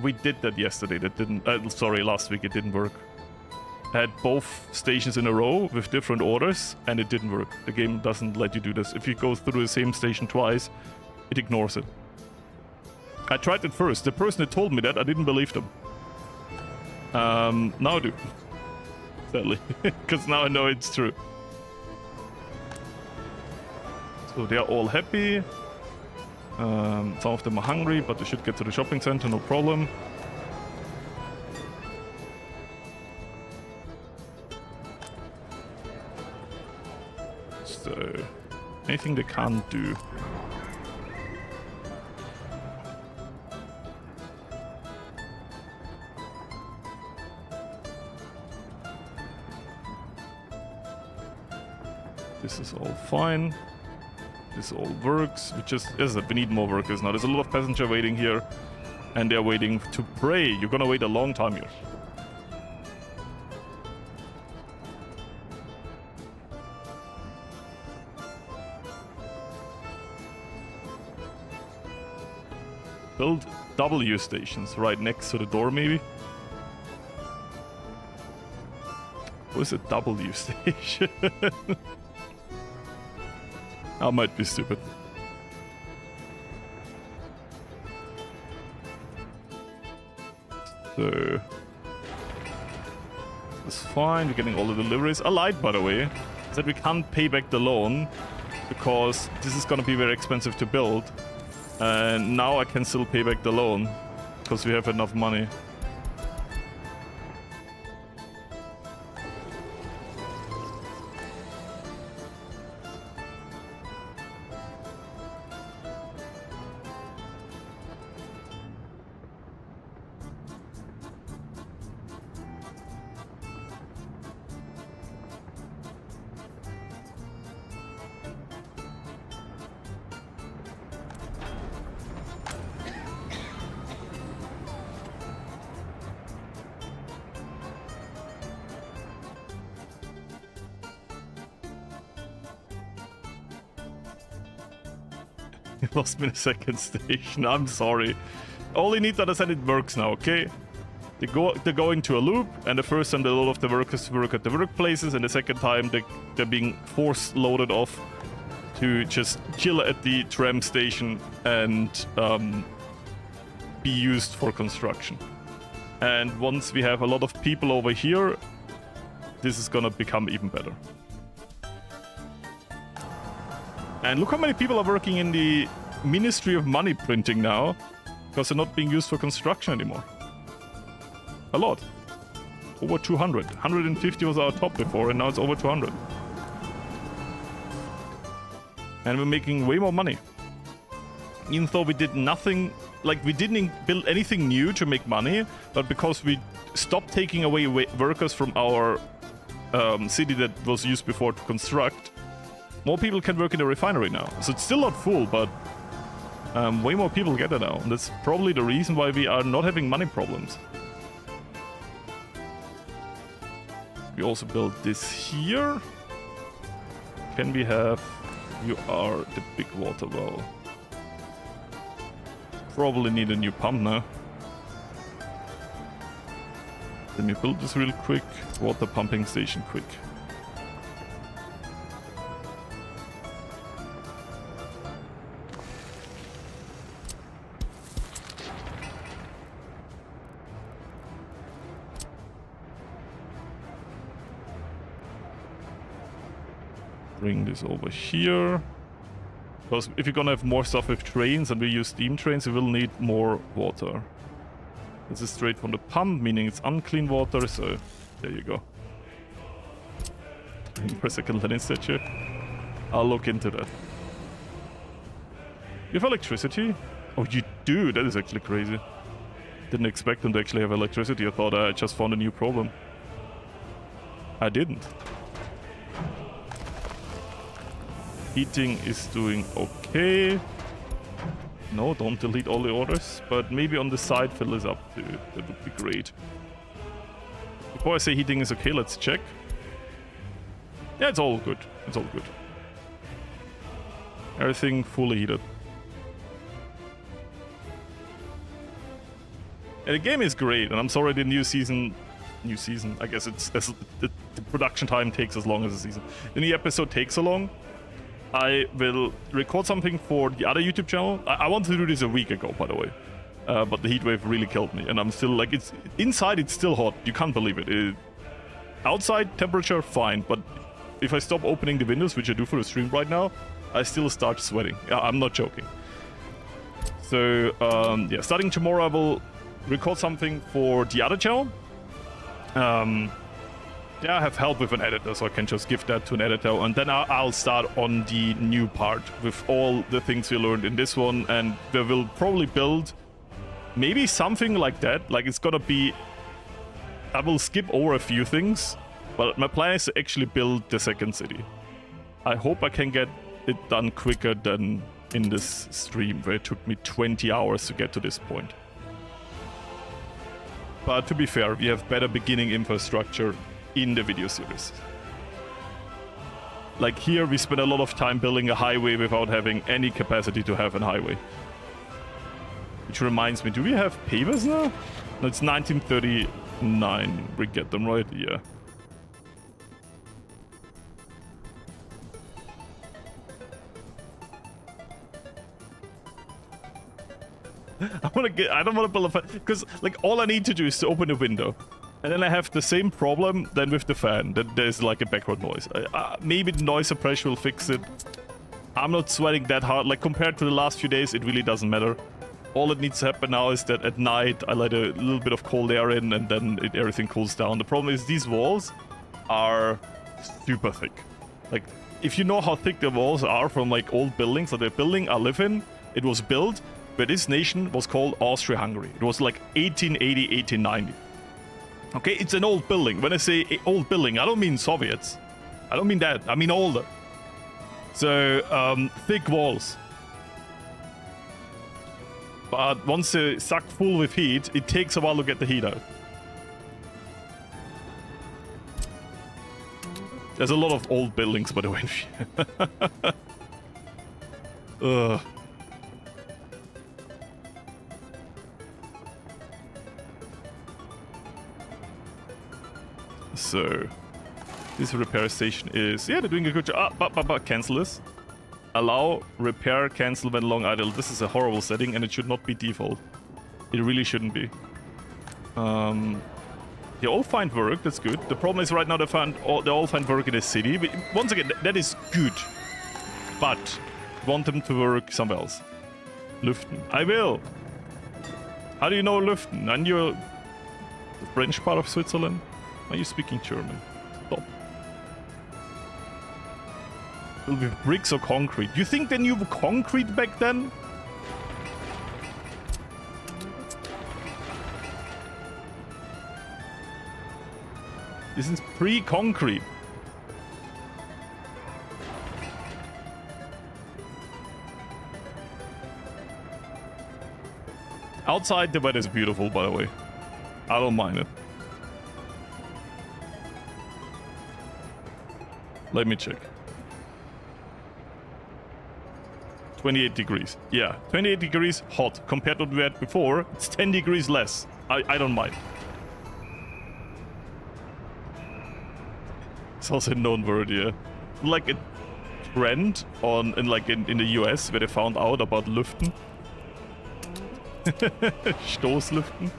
We did that yesterday. That didn't. Sorry, last week it didn't work. I had both stations in a row with different orders, and it didn't work. The game doesn't let you do this. If you go through the same station twice, it ignores it. I tried it first. The person that told me that, I didn't believe them. Now I do. Sadly, because now I know it's true. So they are all happy. Some of them are hungry, but they should get to the shopping center, no problem. So, anything they can't do. This is all fine. This all works. We just, as I said, we need more workers now. There's a lot of passenger waiting here, and they're waiting to pray. You're gonna wait a long time here. Build W stations right next to the door, maybe. What is a W station? I might be stupid. So it's fine. We're getting all the deliveries. I lied, by the way, that we can't pay back the loan because this is gonna be very expensive to build. And now I can still pay back the loan because we have enough money. You lost me in the second station. I'm sorry. Only need to understand it works now, okay? They're going to a loop, and the first time a lot of the workers work at the workplaces, and the second time they're being force loaded off to just chill at the tram station and be used for construction. And once we have a lot of people over here, this is gonna become even better. And look how many people are working in the Ministry of Money Printing now, because they're not being used for construction anymore. A lot. Over 200. 150 was our top before, and now it's over 200. And we're making way more money. Even though we did nothing, like we didn't build anything new to make money, but because we stopped taking away workers from our city that was used before to construct, more people can work in the refinery now. So it's still not full, but way more people get it now. And that's probably the reason why we are not having money problems. We also built this here. Can we have... You are the big water well. Probably need a new pump now. Let me build this real quick. Water pumping station quick. Bring this over here. Because if you're gonna have more stuff with trains and we use steam trains, we will need more water. This is straight from the pump, meaning it's unclean water, so there you go. Per second Lenin statue. I'll look into that. You have electricity? Oh, you do? That is actually crazy. Didn't expect them to actually have electricity. I thought I just found a new problem. I didn't. Heating is doing okay. No, don't delete all the orders, but maybe on the side fill this up too. That would be great. Before I say heating is okay, let's check. Yeah, it's all good. It's all good. Everything fully heated. And the game is great, and I'm sorry the new season, I guess it's the production time takes as long as the season. The new episode takes so long. I will record something for the other YouTube channel. I wanted to do this a week ago, by the way. But the heat wave really killed me. And I'm still like, it's inside, it's still hot. You can't believe it. Outside temperature, fine. But if I stop opening the windows, which I do for the stream right now, I still start sweating. Yeah, I'm not joking. So, yeah, starting tomorrow, I will record something for the other channel. Yeah, I have help with an editor, so I can just give that to an editor, and then I'll start on the new part with all the things we learned in this one, and we will probably build maybe something like that. Like, it's gonna be... I will skip over a few things, but my plan is to actually build the second city. I hope I can get it done quicker than in this stream, where it took me 20 hours to get to this point. But to be fair, we have better beginning infrastructure in the video series. Like here, we spent a lot of time building a highway without having any capacity to have a highway. Which reminds me, do we have pavers now? No, it's 1939. We get them, right? Yeah. I don't want to build a fan, because like all I need to do is to open a window. And then I have the same problem then with the fan, that there's like a background noise. Maybe the noise suppression will fix it. I'm not sweating that hard, like compared to the last few days, it really doesn't matter. All that needs to happen now is that at night I let a little bit of cold air in and then everything cools down. The problem is these walls are super thick. Like, if you know how thick the walls are from like old buildings, so the building I live in, it was built where this nation was called Austria-Hungary. It was like 1880, 1890. Okay, it's an old building. When I say old building, I don't mean Soviets. I don't mean that. I mean older. So, thick walls. But once they're sucked full with heat, it takes a while to get the heat out. There's a lot of old buildings, by the way. Ugh. So, this repair station is... Yeah, they're doing a good job. But cancel this. Allow repair cancel when long idle. This is a horrible setting and it should not be default. It really shouldn't be. They all find work, that's good. The problem is right now they all find work in the city. But once again, that is good. But want them to work somewhere else. Lüften. I will. How do you know Lüften? And you're the French part of Switzerland? Are you speaking German? Stop. Will be bricks or concrete? You think they knew concrete back then? This is pre-concrete. Outside the weather is beautiful, by the way. I don't mind it. Let me check. 28 degrees. Yeah, 28 degrees hot. Compared to what we had before, it's 10 degrees less. I don't mind. It's also a known word, yeah. Like a trend in the US where they found out about Lüften. Stoßlüften.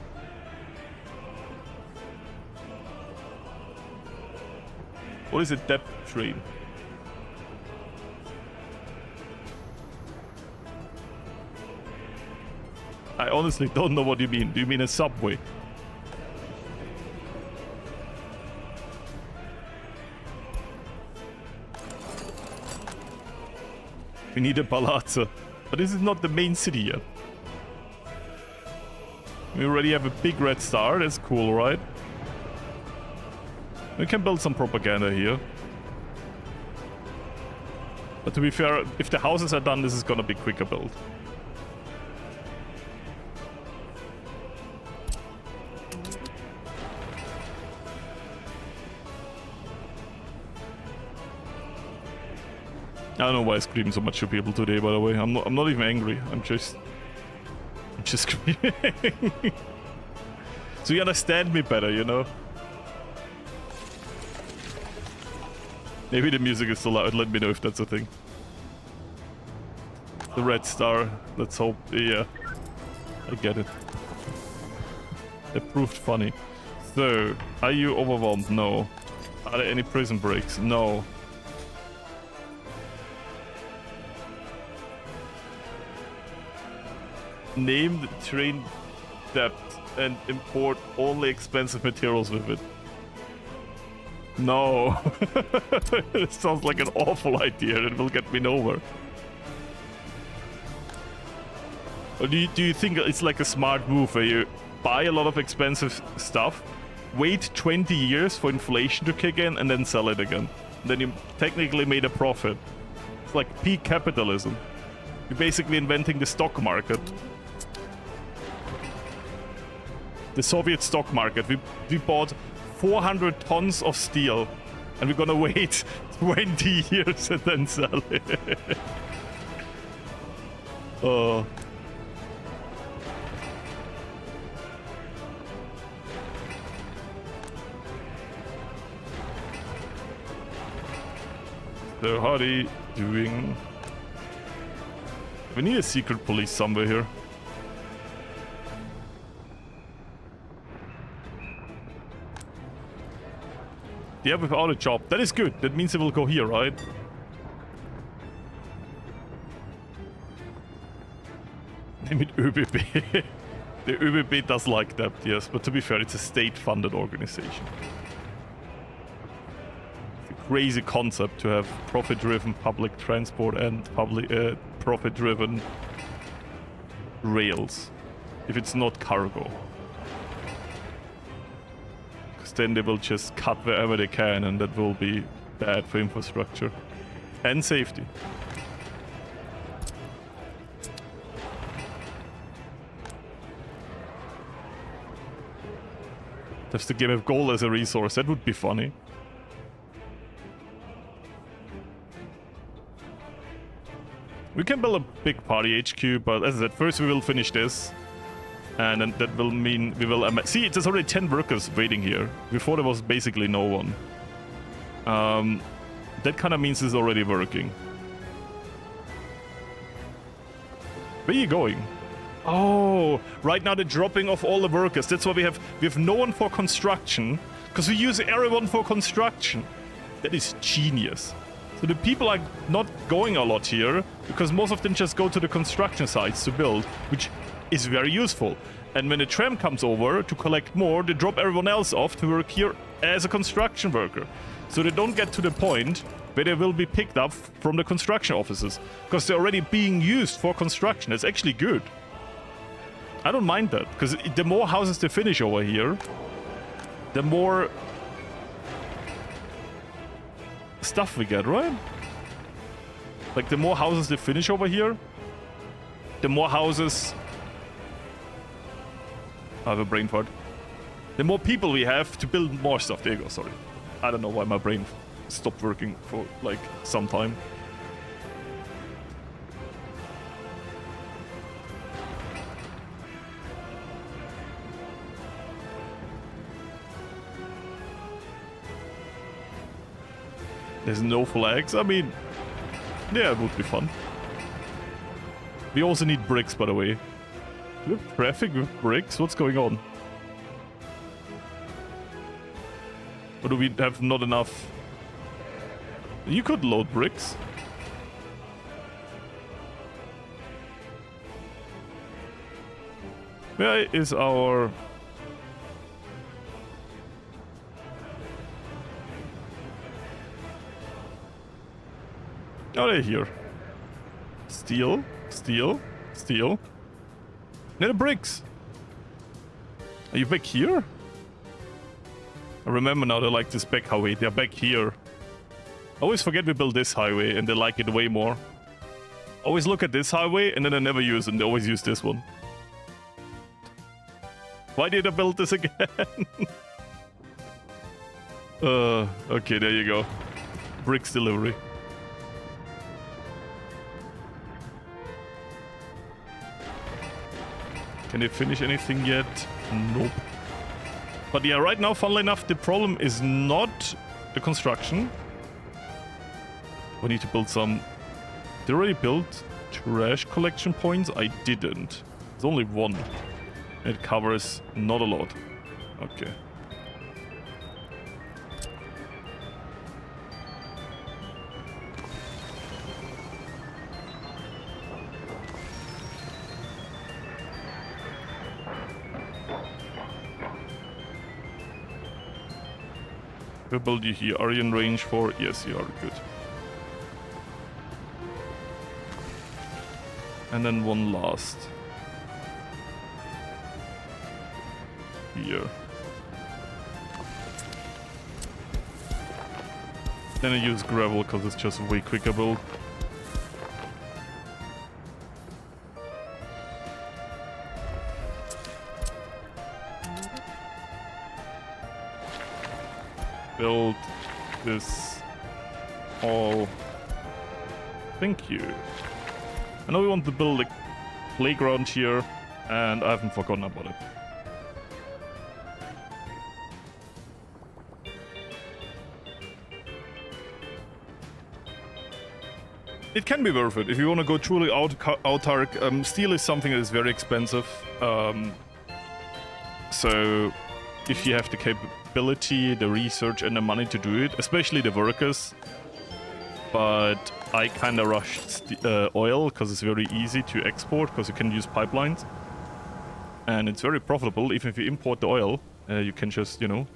What is a depth train? I honestly don't know what you mean. Do you mean a subway? We need a palazzo. But this is not the main city yet. We already have a big red star. That's cool, right? We can build some propaganda here. But to be fair, if the houses are done, this is gonna be quicker build. I don't know why I scream so much to people today, by the way. I'm not even angry. I'm just screaming. So you understand me better, you know? Maybe the music is so loud. Let me know if that's a thing. The red star. Let's hope. Yeah. I get it. It proved funny. So, are you overwhelmed? No. Are there any prison breaks? No. Name the train depth and import only expensive materials with it. No. It sounds like an awful idea. It will get me nowhere. Or do you think it's like a smart move where you buy a lot of expensive stuff, wait 20 years for inflation to kick in, and then sell it again? Then you technically made a profit. It's like peak capitalism. You're basically inventing the stock market. The Soviet stock market. We bought 400 tons of steel and we're gonna wait 20 years and then sell it. So how are they doing? We need a secret police somewhere here. Yeah, without a job. That is good. That means it will go here, right? Name it ÖBB. The ÖBB does like that, yes. But to be fair, it's a state-funded organization. It's a crazy concept to have profit-driven public transport and profit-driven rails. If it's not cargo. Because then they will just cut wherever they can, and that will be bad for infrastructure. And safety. That's the game of gold as a resource. That would be funny. We can build a big party HQ, but as I said, first we will finish this. And then that will mean we will... see, there's already 10 workers waiting here. Before there was basically no one. That kind of means it's already working. Where are you going? Oh, right now they're dropping off all the workers. That's why we have no one for construction, because we use everyone for construction. That is genius. So the people are not going a lot here, because most of them just go to the construction sites to build, which is very useful. And when the tram comes over to collect more, they drop everyone else off to work here as a construction worker. So they don't get to the point where they will be picked up from the construction offices, because they're already being used for construction. That's actually good. I don't mind that, because the more houses they finish over here, the more stuff we get, right? Like, the more houses they finish over here, the more houses... I have a brain fart. The more people we have to build more stuff. There you go, sorry. I don't know why my brain stopped working for, like, some time. There's no flags. I mean, yeah, it would be fun. We also need bricks, by the way. Do we have traffic with bricks? What's going on? Or do we have not enough? You could load bricks. Where is our... Oh, they're here. Steel, steel, steel. No, the bricks. Are you back here? I remember now they like this back highway. They're back here. I always forget we built this highway and they like it way more. Always look at this highway and then I never use it. And they always use this one. Why did I build this again? Okay, there you go. Bricks delivery. Can they finish anything yet? Nope. But yeah, right now, funnily enough, the problem is not the construction. We need to build some... They already built trash collection points? I didn't. There's only one. It covers not a lot. Okay. We'll build you here. Are you in range for... Yes, you are. Good. And then one last. Here. Then I use gravel because it's just a way quicker build. Build this all. Thank you. I know we want to build a playground here, and I haven't forgotten about it. It can be worth it if you want to go truly autark. Steel is something that is very expensive. So if you have the capability, the research, and the money to do it, especially the workers. But I kind of rushed oil because it's very easy to export because you can use pipelines. And it's very profitable. Even if you import the oil, you can just, you know,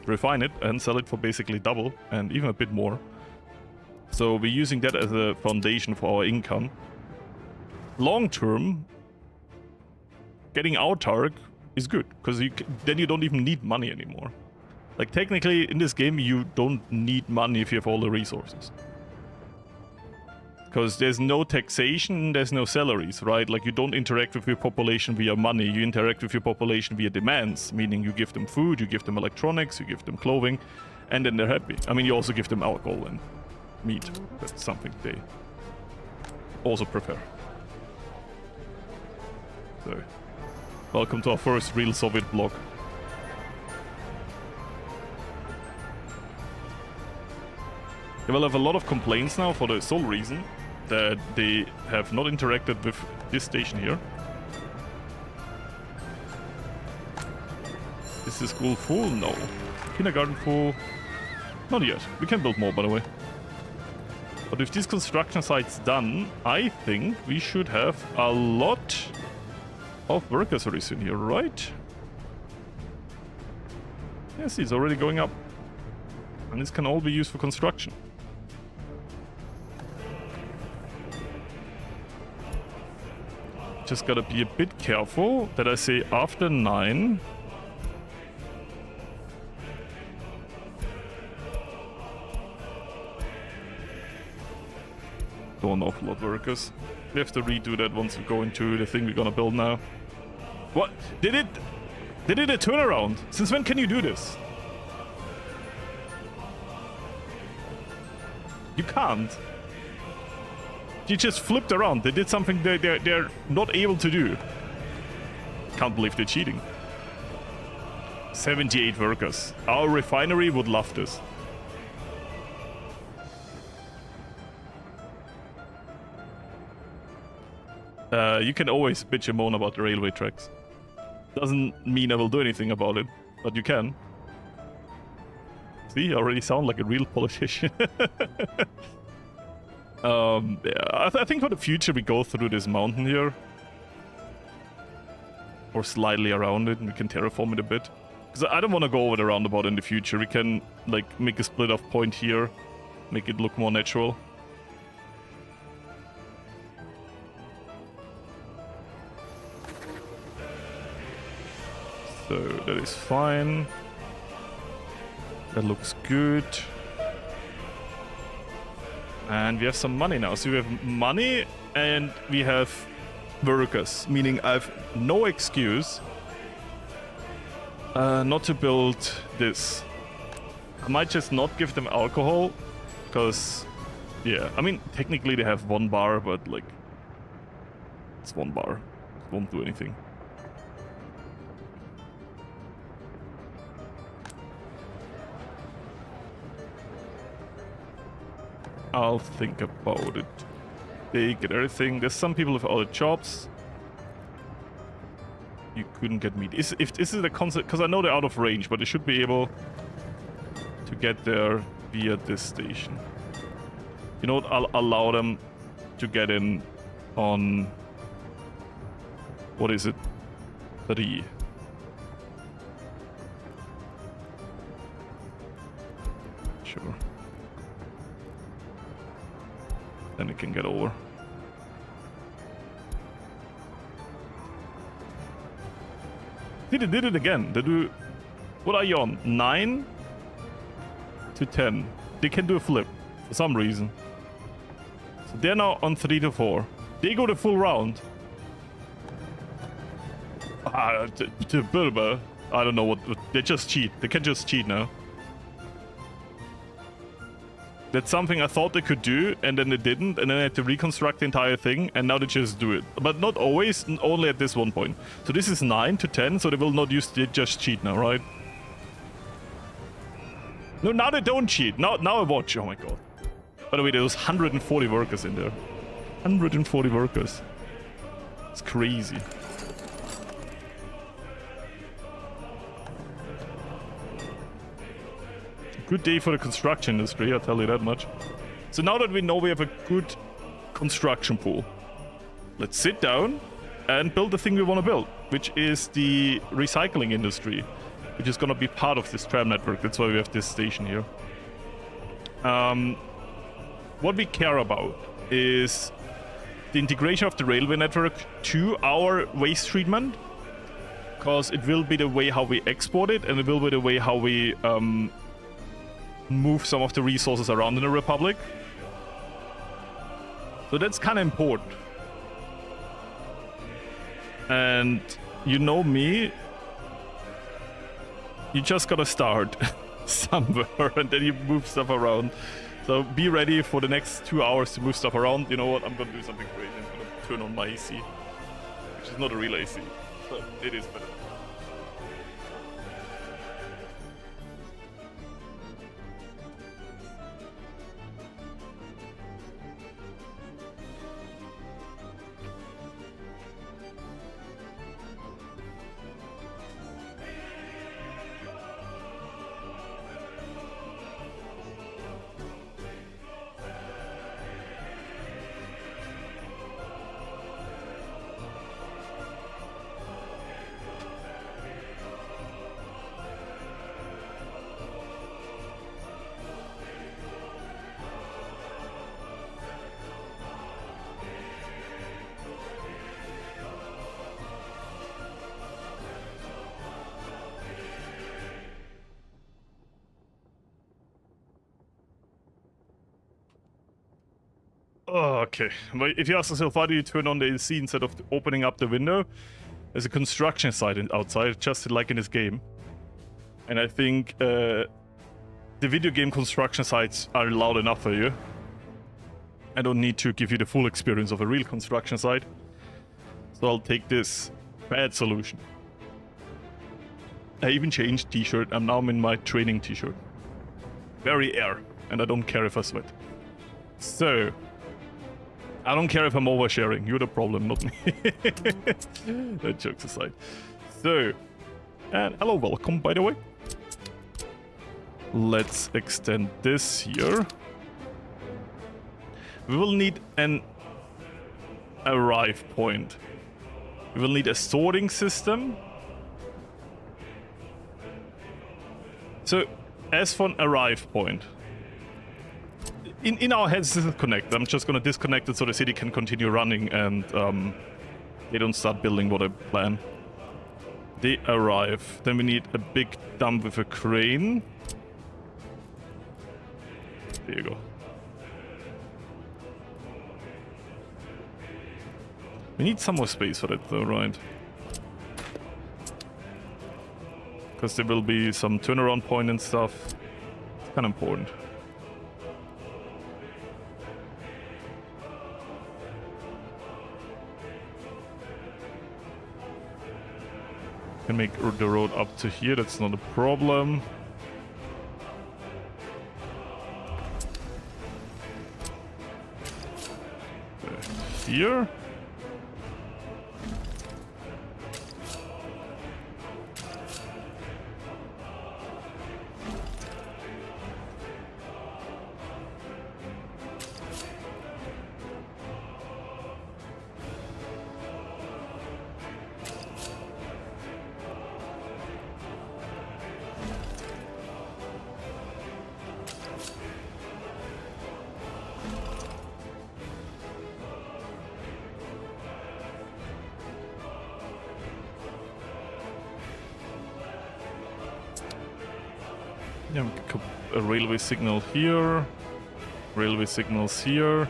refine it and sell it for basically double and even a bit more. So we're using that as a foundation for our income. Long term, getting autark is good because then you don't even need money anymore. Like technically in this game you don't need money if you have all the resources. Because there's no taxation, there's no salaries, right? Like you don't interact with your population via money, you interact with your population via demands, meaning you give them food, you give them electronics, you give them clothing, and then they're happy. I mean, you also give them alcohol and meat. That's something they also prefer. So, welcome to our first real Soviet bloc. They will have a lot of complaints now for the sole reason that they have not interacted with this station here. Is the school full? No. Kindergarten full? Not yet. We can build more, by the way. But with these construction sites done, I think we should have a lot of workers very soon here, right? Yes, it's already going up. And this can all be used for construction. Just gotta be a bit careful that I say after 9. Don't offload workers. We have to redo that once we go into the thing we're gonna build now. What? Did it a turnaround? Since when can you do this? You can't. You just flipped around. They did something they're not able to do. Can't believe they're cheating. 78 workers. Our refinery would love this. You can always bitch and moan about the railway tracks. Doesn't mean I will do anything about it, but you can. See, I already sound like a real politician. Yeah, I think for the future we go through this mountain here. Or slightly around it, and we can terraform it a bit. Because I don't want to go over the roundabout in the future. We can, like, make a split-off point here. Make it look more natural. So, that is fine. That looks good. And we have some money now. So we have money and we have workers. Meaning I have no excuse not to build this. I might just not give them alcohol. Because, yeah. I mean, technically they have 1 bar, but like... It's 1 bar. It won't do anything. I'll think about it. They get everything. There's some people with other jobs. You couldn't get meat. If this is the concept, because I know they're out of range, but they should be able to get there via this station. You know what? I'll allow them to get in on... What is it? 3. Sure. Then it can get over. See, they did it again. They do... What are you on? 9 to 10. They can do a flip for some reason. So they're now on 3 to 4. They go the full round. To Bilbo. I don't know what... They just cheat. They can just cheat now. That's something I thought they could do, and then they didn't, and then I had to reconstruct the entire thing, and now they just do it. But not always, only at this one point. So this is 9 to 10, so they will not use they just cheat now, right? No, now they don't cheat. Now I watch. Oh my god. By the way, there was 140 workers in there. 140 workers. It's crazy. Good day for the construction industry, I'll tell you that much. So now that we know we have a good construction pool, let's sit down and build the thing we want to build, which is the recycling industry, which is going to be part of this tram network. That's why we have this station here. What we care about is the integration of the railway network to our waste treatment, because it will be the way how we export it, and it will be the way how we move some of the resources around in the Republic. So that's kind of important. And you know me, you just gotta start somewhere and then you move stuff around. So be ready for the next 2 hours to move stuff around. You know what, I'm gonna do something crazy. I'm gonna turn on my AC, which is not a real AC, so it is better. Okay, but if you ask yourself, why do you turn on the AC instead of opening up the window? There's a construction site outside, just like in this game. And I think the video game construction sites are loud enough for you. I don't need to give you the full experience of a real construction site. So I'll take this bad solution. I even changed t-shirt. I'm now in my training t-shirt. Very air, and I don't care if I sweat. So, I don't care if I'm oversharing. You're the problem, not me. That jokes aside. So, and hello, welcome, by the way. Let's extend this here. We will need an arrive point. We will need a sorting system. So, as for an arrive point, in our heads this is connected. I'm just gonna disconnect it so the city can continue running and they don't start building what I plan. They arrive. Then we need a big dump with a crane. There you go. We need some more space for that though, right? Because there will be some turnaround point and stuff. It's kind of important. Can make the road up to here, that's not a problem. Here. Yeah, we could put a railway signal here. Railway signals here.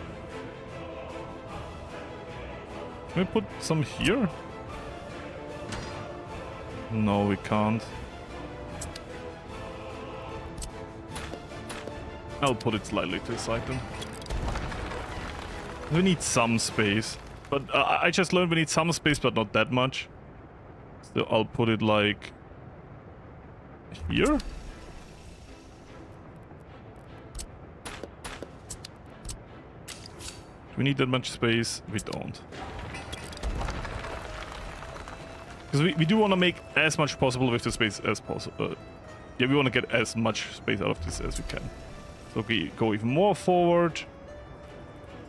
Can we put some here? No, we can't. I'll put it slightly to the side then. We need some space. But I just learned we need some space, but not that much. So I'll put it like here. we need that much space? We don't. Because we do want to make as much possible with the space as possible. Yeah, we want to get as much space out of this as we can. So we go even more forward.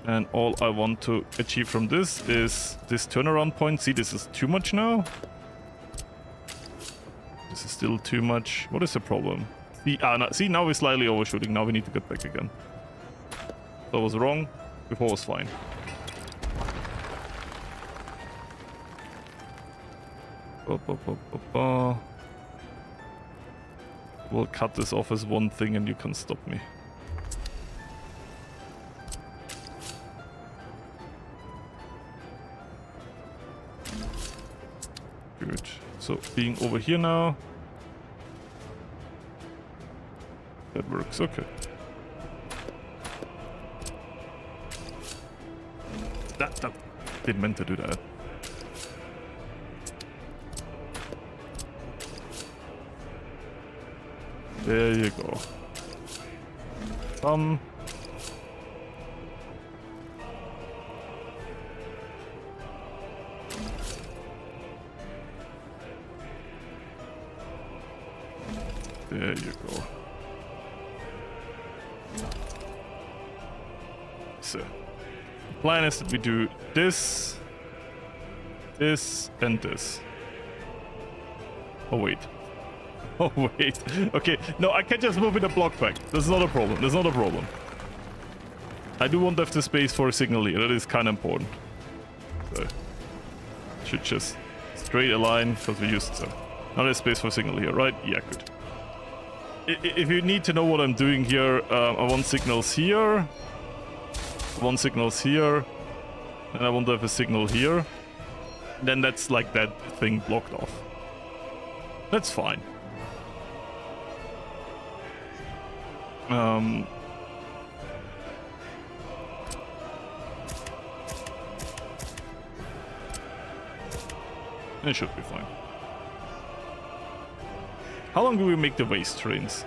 And all I want to achieve from this is this turnaround point. See, this is too much now. This is still too much. What is the problem? See, no, see, now we're slightly overshooting. Now we need to get back again. That was wrong. Before was fine. We'll cut this off as one thing and you can stop me. Good. So being over here now. That works, okay. That didn't meant to do that. There you go. There you go. So, the plan is that we do this, this, and this. Oh wait. Oh wait. Okay, no, I can just move in a block back. That's not a problem. That's not a problem. I do want to have the space for a signal here. That is kind of important. So, should just straight align because we used so. Now there's space for a signal here, right? Yeah, good. If you need to know what I'm doing here, I want signals here. I want signals here. And I want to have a signal here. Then that's like that thing blocked off. That's fine. It should be fine. How long do we make the waste trains?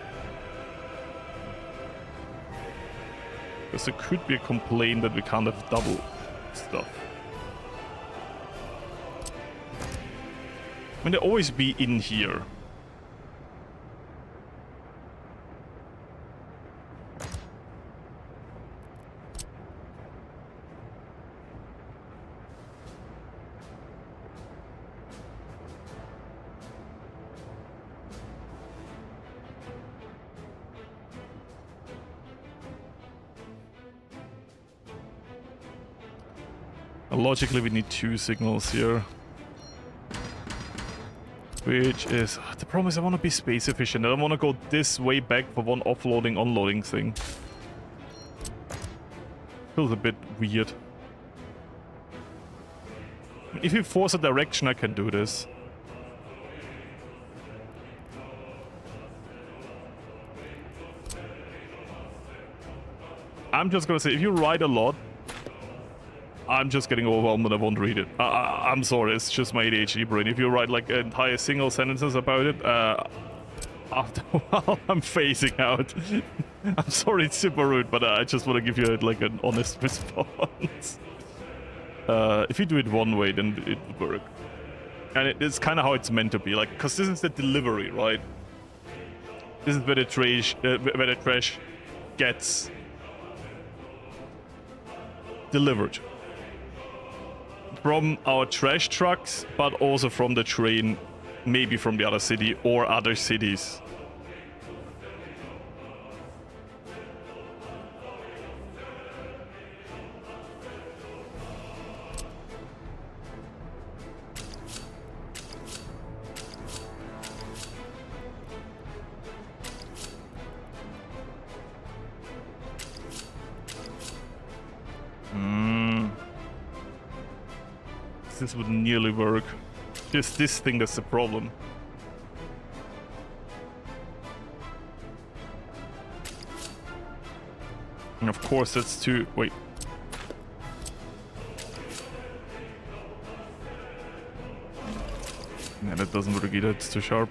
Because there could be a complaint that we can't have double stuff. I mean, they always be in here. Logically, we need two signals here. Which is... the problem is I want to be space efficient. I don't want to go this way back for one offloading, unloading thing. Feels a bit weird. If you force a direction, I can do this. I'm just gonna say, if you write a lot, I'm just getting overwhelmed and I won't read it. I'm sorry, it's just my ADHD brain. If you write like entire single sentences about it, after a while I'm phasing out. I'm sorry, it's super rude, but I just want to give you like an honest response. If you do it one way, then it would work. And it's kind of how it's meant to be, like, because this is the delivery, right? This is where the trash gets delivered. From our trash trucks, but also from the train, maybe from the other city or other cities. This would nearly work. Just this thing that's the problem. And of course that's too... wait. Yeah, that doesn't work either, it's too sharp.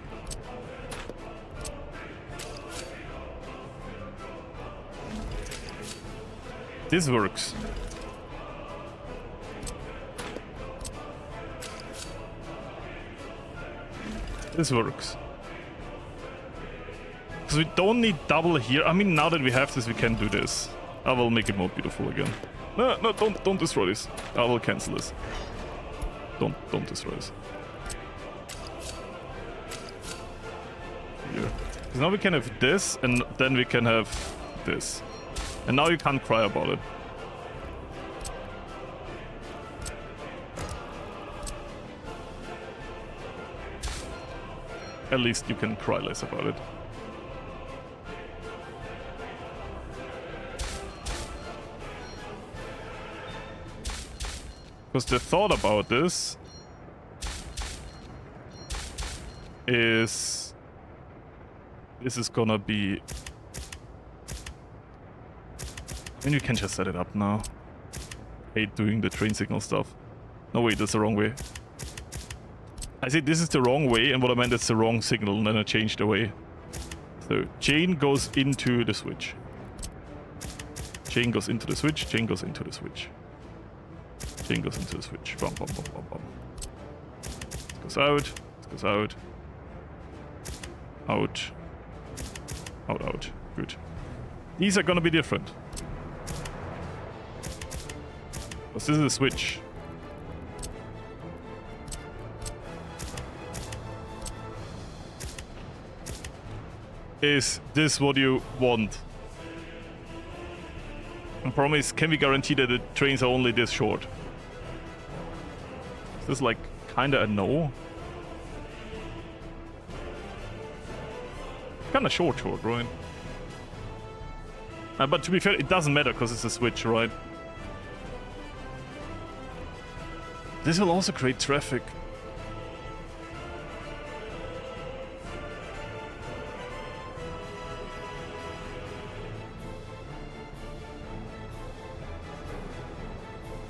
This works. This works. Because we don't need double here. I mean, now that we have this, we can do this. I will make it more beautiful again. No, no, don't destroy this. I will cancel this. Don't destroy this. Here. Because now we can have this, and then we can have this. And now you can't cry about it. At least you can cry less about it. Because the thought about this is this is gonna be... And you can just set it up now. Hate doing the train signal stuff. No, wait, that's the wrong way. I said this is the wrong way, and what I meant is the wrong signal, and then I changed the way. So chain goes into the switch. Chain goes into the switch, chain goes into the switch. Chain goes into the switch. Bum, bum, bum, bum, bum. It goes out. It goes out. Out. Out, out. Good. These are gonna be different. Because this is a switch. Is this what you want? And problem is, can we guarantee that the trains are only this short? Is this like kinda a no? Kinda short, right? But to be fair, it doesn't matter because it's a switch, right? This will also create traffic.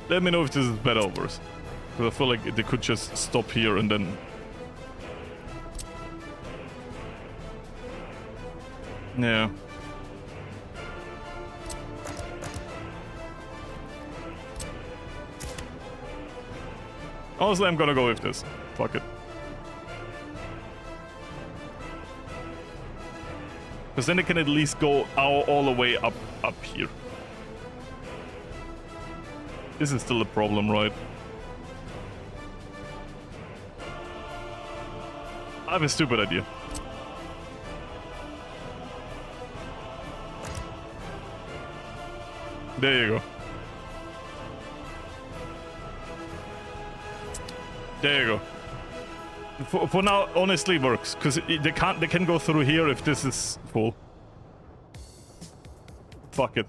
Let me know if this is better or worse. Because I feel like they could just stop here and then... Yeah. Honestly, I'm gonna go with this. Fuck it. Because then it can at least go all the way up here. This is still a problem, right? I have a stupid idea. There you go. There you go. For now, honestly, works because they can go through here if this is full. Fuck it.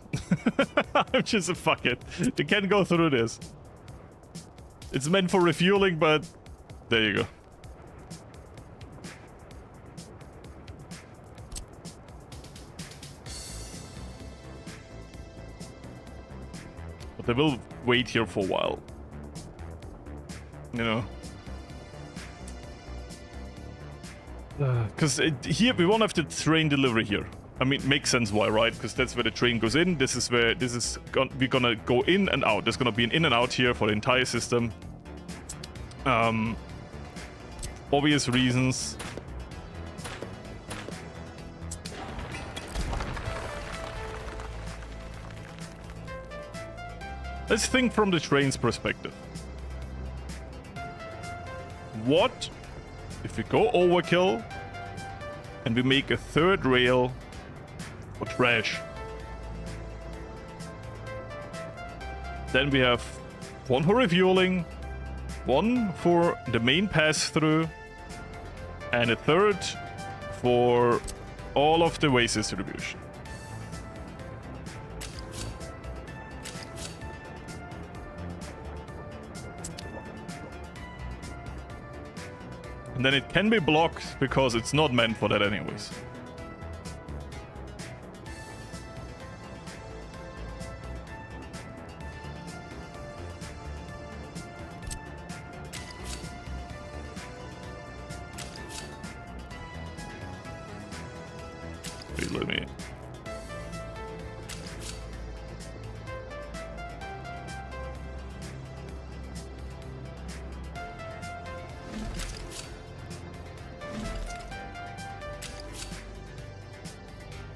I'm just a fuck it. They can go through this. It's meant for refueling, but there you go. But they will wait here for a while. You know. Because here we won't have the train delivery here. I mean, makes sense why, right? Because that's where the train goes in. This is where we're gonna go in and out. There's gonna be an in and out here for the entire system. Obvious reasons. Let's think from the train's perspective. What if we go overkill and we make a third rail for trash? Then we have one for refueling, one for the main pass-through, and a third for all of the waste distribution. And then it can be blocked because it's not meant for that anyways. Wait, let me...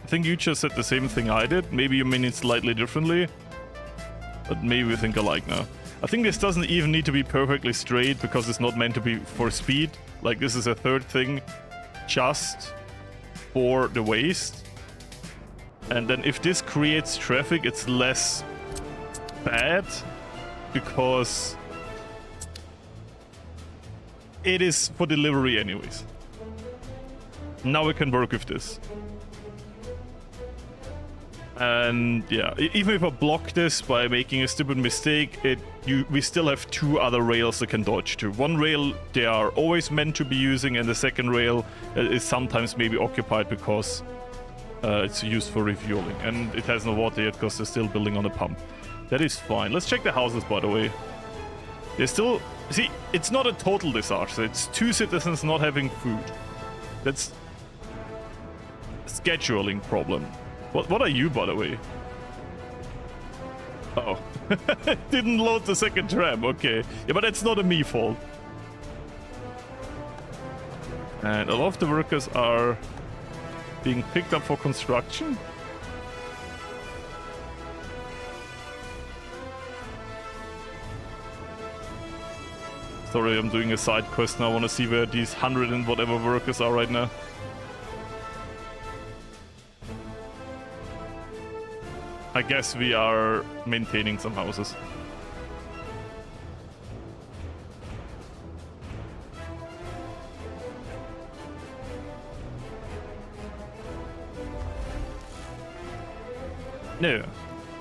think you just said the same thing I did. Maybe you mean it slightly differently. But maybe we think alike now. I think this doesn't even need to be perfectly straight because it's not meant to be for speed. Like, this is a third thing just for the waste. And then if this creates traffic, it's less bad because it is for delivery anyways. Now we can work with this. And yeah, even if I block this by making a stupid mistake, we still have two other rails that can dodge to. One rail they are always meant to be using, and the second rail is sometimes maybe occupied because it's used for refueling. And it has no water yet because they're still building on a pump. That is fine. Let's check the houses, by the way. They're still... See, it's not a total disaster. It's 2 citizens not having food. That's a scheduling problem. What are you, by the way? Oh. Didn't load the second tram. Okay. Yeah, but that's not a me fault. And a lot of the workers are being picked up for construction. Sorry, I'm doing a side quest now. I want to see where these 100 and whatever workers are right now. I guess we are maintaining some houses. Yeah.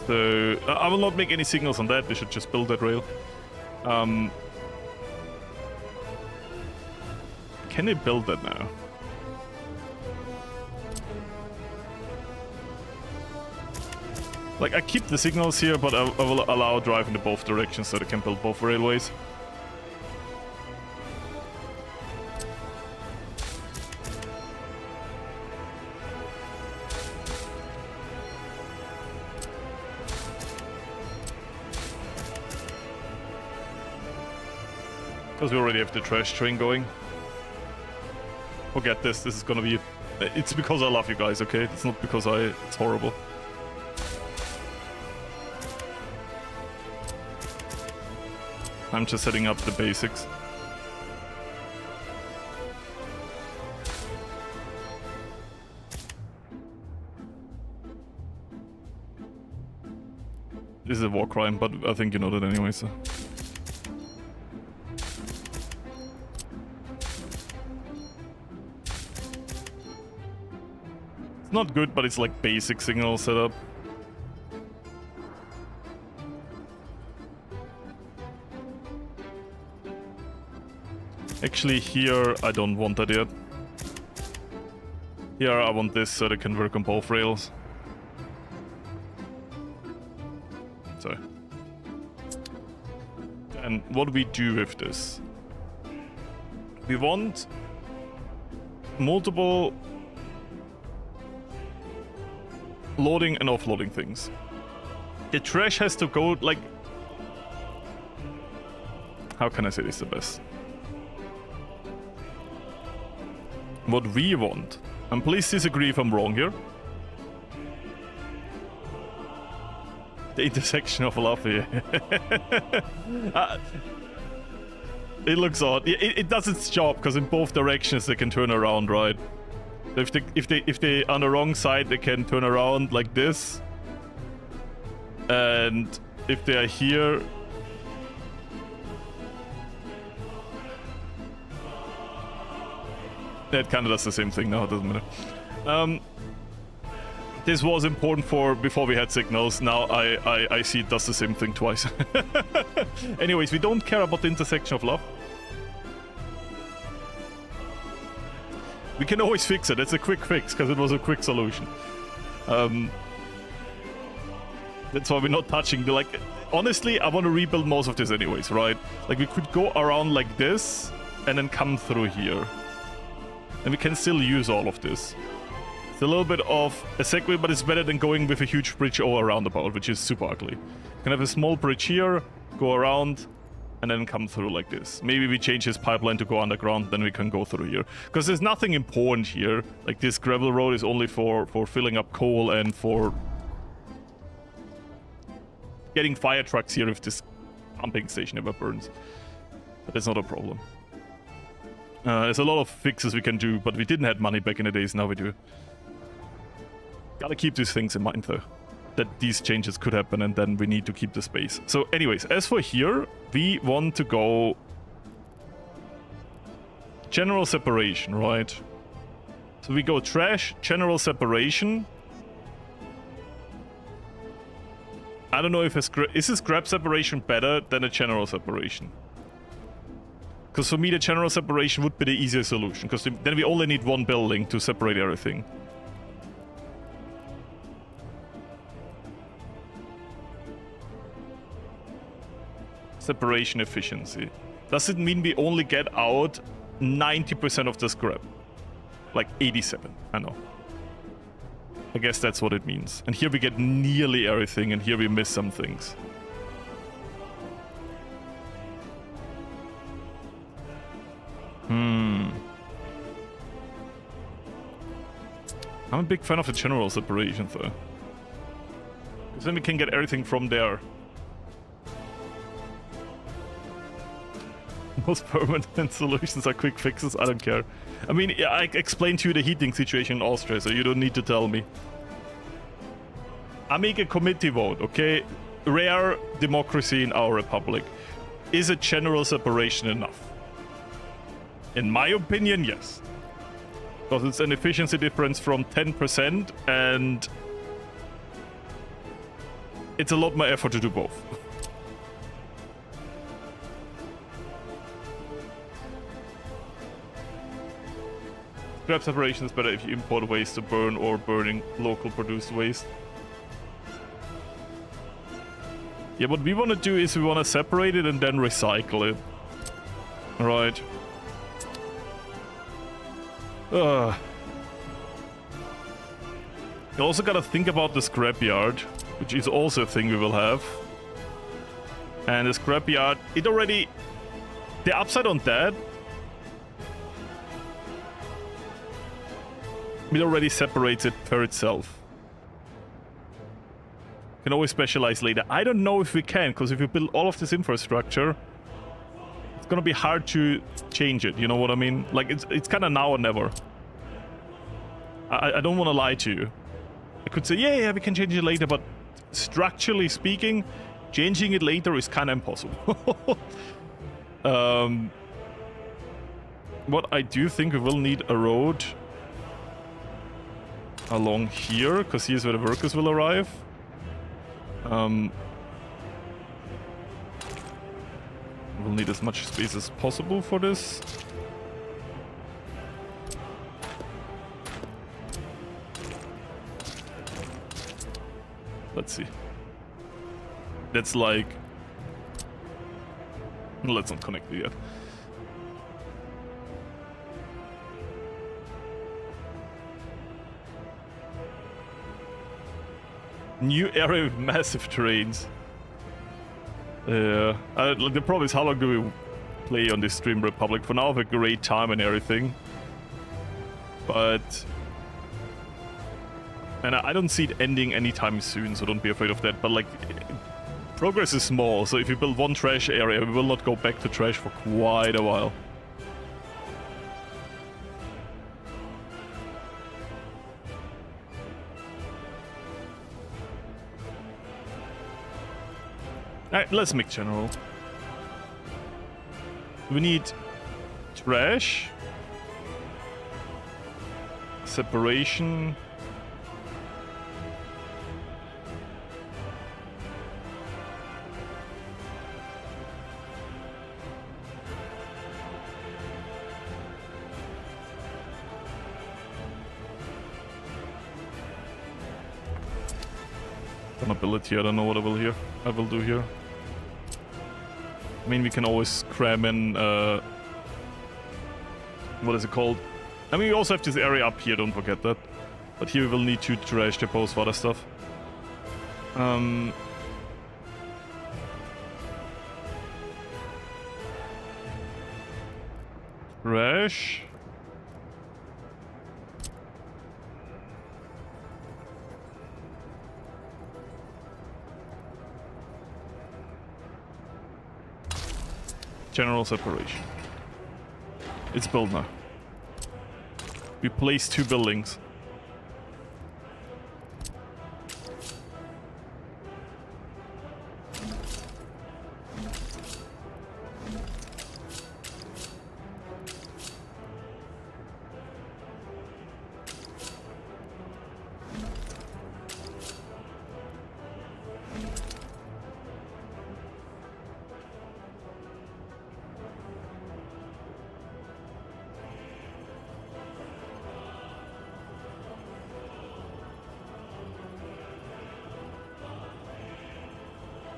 So I will not make any signals on that. They should just build that rail. Can they build that now? Like, I keep the signals here, but I will allow drive in both directions so they can build both railways. Because we already have the trash train going. Forget this is gonna be... It's because I love you guys, okay? It's not because it's horrible. I'm just setting up the basics. This is a war crime, but I think you know that anyway, so... It's not good, but it's like basic signal setup. Actually, here I don't want that yet. Here I want this so they can work on both rails. So. And what do we do with this? We want multiple loading and offloading things. The trash has to go like... How can I say this the best? What we want, and please disagree if I'm wrong here. The intersection of love here. It looks odd. It does its job because in both directions they can turn around, right? So if they on the wrong side, they can turn around like this, and if they are here. That kind of does the same thing now, it doesn't matter. This was important for before we had signals. Now I see it does the same thing twice. Anyways, we don't care about the intersection of love. We can always fix it. It's a quick fix because it was a quick solution. That's why we're not touching the, like, honestly, I want to rebuild most of this anyways, right? Like, we could go around like this and then come through here. And we can still use all of this. It's a little bit of a segue, but it's better than going with a huge bridge over a roundabout, which is super ugly. You can have a small bridge here, go around, and then come through like this. Maybe we change his pipeline to go underground, then we can go through here. Because there's nothing important here. Like this gravel road is only for filling up coal and for getting fire trucks here if this pumping station ever burns. But that's not a problem. There's a lot of fixes we can do, but we didn't have money back in the days, now we do. Gotta keep these things in mind though. That these changes could happen and then we need to keep the space. So anyways, as for here, we want to go general separation, right? So we go trash, general separation. I don't know if is this scrap separation better than a general separation? Because for me the general separation would be the easier solution, because then we only need one building to separate everything. Separation efficiency. Does it mean we only get out 90% of the scrap? Like 87, I know. I guess that's what it means. And here we get nearly everything, and here we miss some things. I'm a big fan of the general separation though. Because then we can get everything from there. Most permanent solutions are quick fixes, I don't care. I mean, I explained to you the heating situation in Austria, so you don't need to tell me. I make a committee vote, okay? Rare democracy in our republic. Is a general separation enough? In my opinion, yes. Because it's an efficiency difference from 10% and it's a lot more effort to do both. Scrap separation is better if you import waste to burn or burning local produced waste. Yeah, what we want to do is we want to separate it and then recycle it. Right. You also gotta think about the scrapyard, which is also a thing we will have. And the scrapyard, it already... The upside on that... It already separates it per itself. You can always specialize later. I don't know if we can, because if you build all of this infrastructure, it's gonna be hard to change it, you know what I mean? Like, it's kind of now or never. I don't want to lie to you. I could say, yeah, we can change it later, but structurally speaking, changing it later is kind of impossible. What I do think we will need a road along here, because here's where the workers will arrive. We'll need as much space as possible for this. Let's see. That's like... Let's not connect it yet. New area with massive trains. The problem is, how long do we play on this Stream Republic? For now, I have a great time and everything. But... And I don't see it ending anytime soon, so don't be afraid of that. But like, progress is small, so if you build one trash area, we will not go back to trash for quite a while. Alright, let's make general. We need trash, separation, ability. I don't know what I will do here. I mean, we can always cram in what is it called? I mean, we also have this area up here, don't forget that. But here we will need to trash depots for other stuff. Trash. General separation. It's built now. We placed 2 buildings.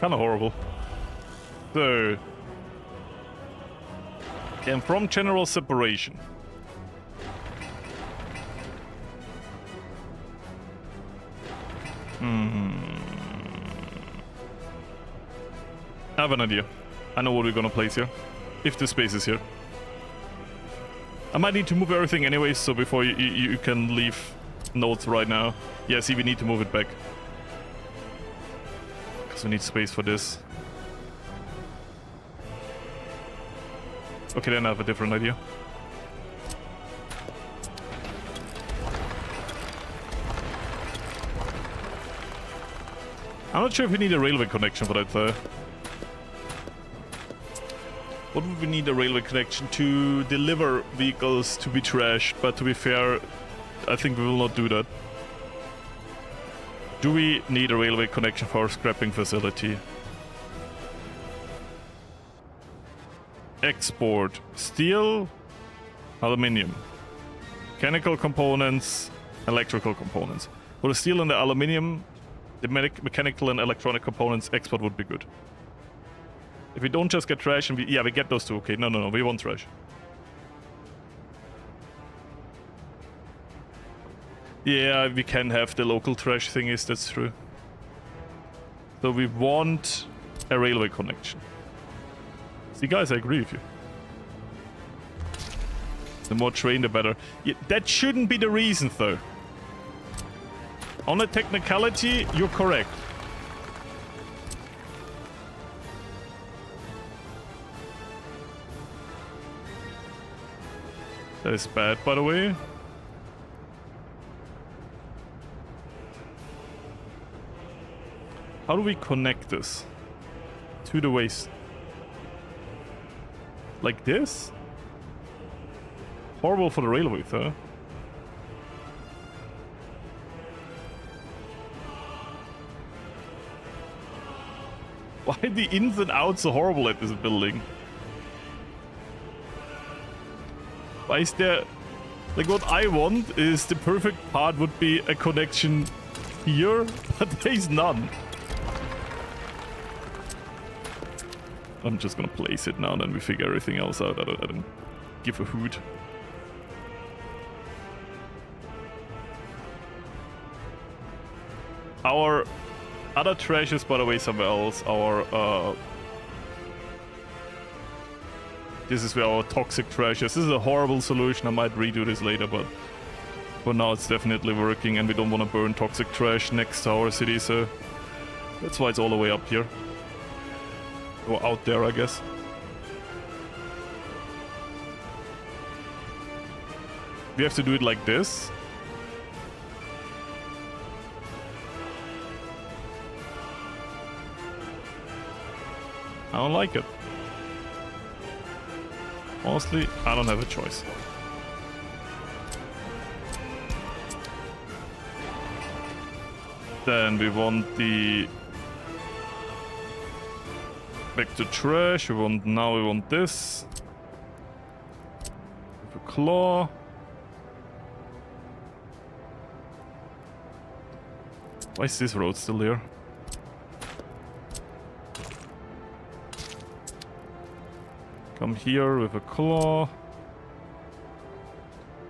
Kind of horrible. So, and from general separation. I have an idea. I know what we're gonna place here. If the space is here. I might need to move everything anyways, so before you can leave notes right now. Yeah, see, we need to move it back. We need space for this. Okay, then I have a different idea. I'm not sure if we need a railway connection for that though. What would we need a railway connection to deliver vehicles to be trashed? But to be fair, I think we will not do that. Do we need a railway connection for our scrapping facility? Export steel, aluminium, mechanical components, electrical components. For the steel and the aluminium, the mechanical and electronic components export would be good. If we don't just get trash and we get those 2. Okay, no, we want trash. Yeah, we can have the local trash thingies, that's true. So we want a railway connection. See guys, I agree with you. The more train, the better. Yeah, that shouldn't be the reason though. On a technicality, you're correct. That is bad, by the way. How do we connect this to the waste? Like this? Horrible for the railway, though. Why are the ins and outs so horrible at this building? Why is there... Like, what I want is the perfect part would be a connection here, but there is none. I'm just gonna place it now, and then we figure everything else out. I don't give a hoot. Our other trash is, by the way, somewhere else. Our this is where our toxic trash is. This is a horrible solution. I might redo this later, but for now it's definitely working, and we don't want to burn toxic trash next to our city, so that's why it's all the way up here. Or out there, I guess. We have to do it like this. I don't like it. Honestly, I don't have a choice. Then we want the... back to trash. Now we want this. With a claw. Why is this road still here? Come here with a claw.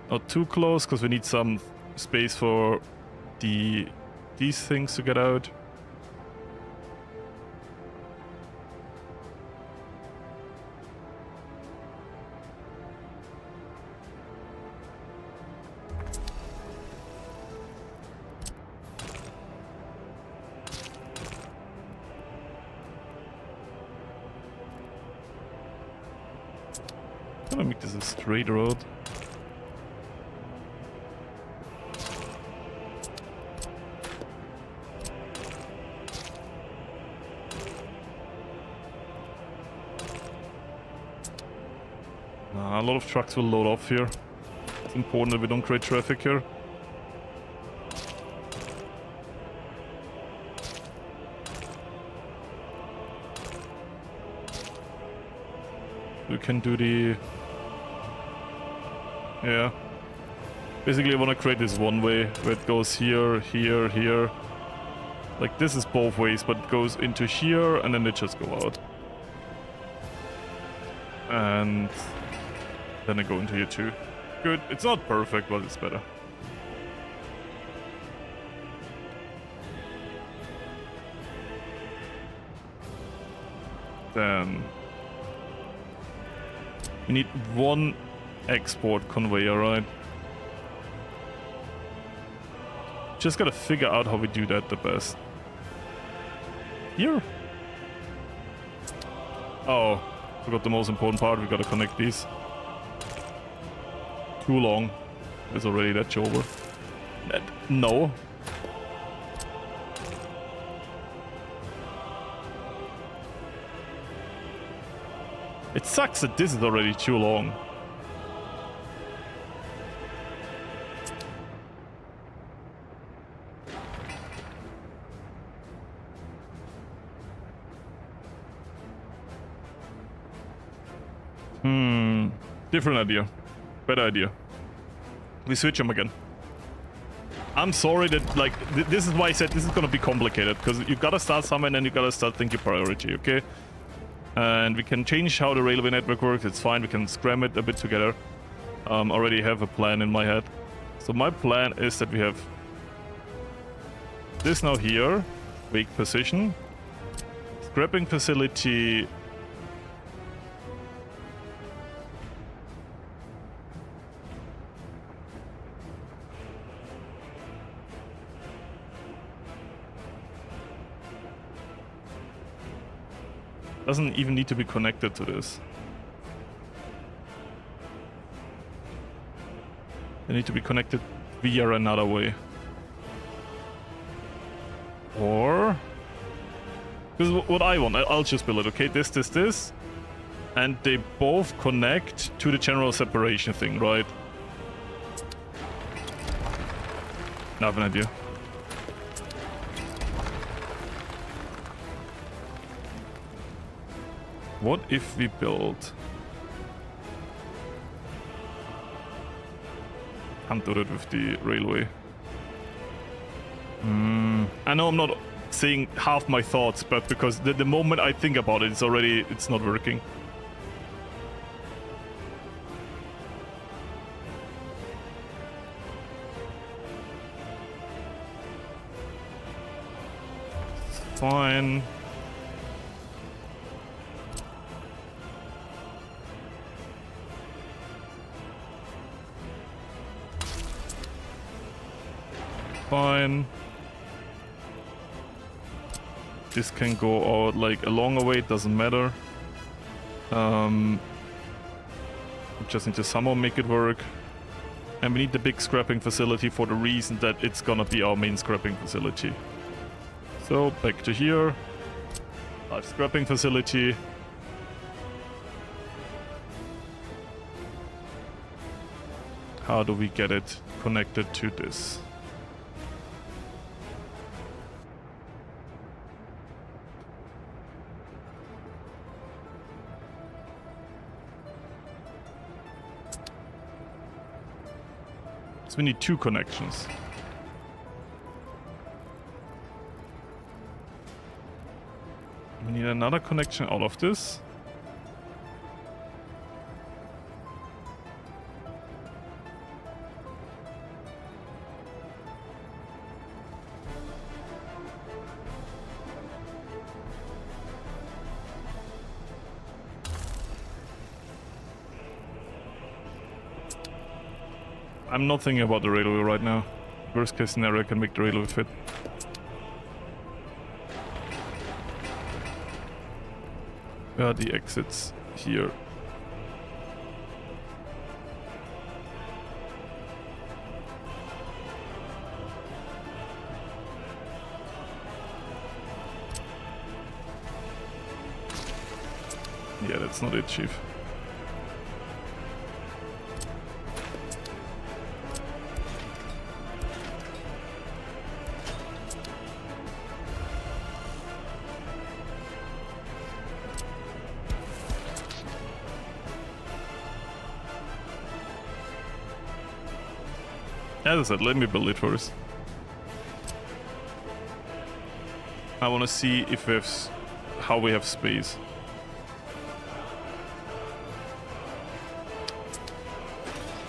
Not too close, because we need some space for these things to get out. gonna make this a straight road. A lot of trucks will load off here. It's important that we don't create traffic here. We can do the... Yeah. Basically I want to create this one way where it goes here, here, here. Like this is both ways, but it goes into here and then they just go out. And then I go into here too. Good. It's not perfect, but it's better. Then we need one export conveyor, right? Just gotta figure out how we do that the best. Here? Oh, forgot the most important part. We gotta connect these. Too long. There's already that over. No. It sucks that this is already too long. Different idea. Better idea. We switch them again. I'm sorry that, like, this is why I said this is gonna be complicated, because you gotta start somewhere and then you gotta start thinking priority, okay? And we can change how the railway network works, it's fine, we can scram it a bit together. Already have a plan in my head. So my plan is that we have this now here, wake position, scrapping facility. Doesn't even need to be connected to this. They need to be connected via another way. Or... this is what I want. I'll just build it, okay? This. And they both connect to the general separation thing, right? I have an idea. What if we build... Can't do it with the railway. I know I'm not saying half my thoughts, but because the moment I think about it, it's not working. It's fine. Fine. This can go out like a longer way, it doesn't matter. We just need to somehow make it work. And we need the big scrapping facility for the reason that it's gonna be our main scrapping facility. So back to here. Live scrapping facility. How do we get it connected to this? So we need two connections. We need another connection out of this. I'm not thinking about the railway right now. Worst case scenario, I can make the railway fit. Where are the exits? Here. Yeah, that's not it, Chief. As I said, let me build it first. I want to see if we have how we have space.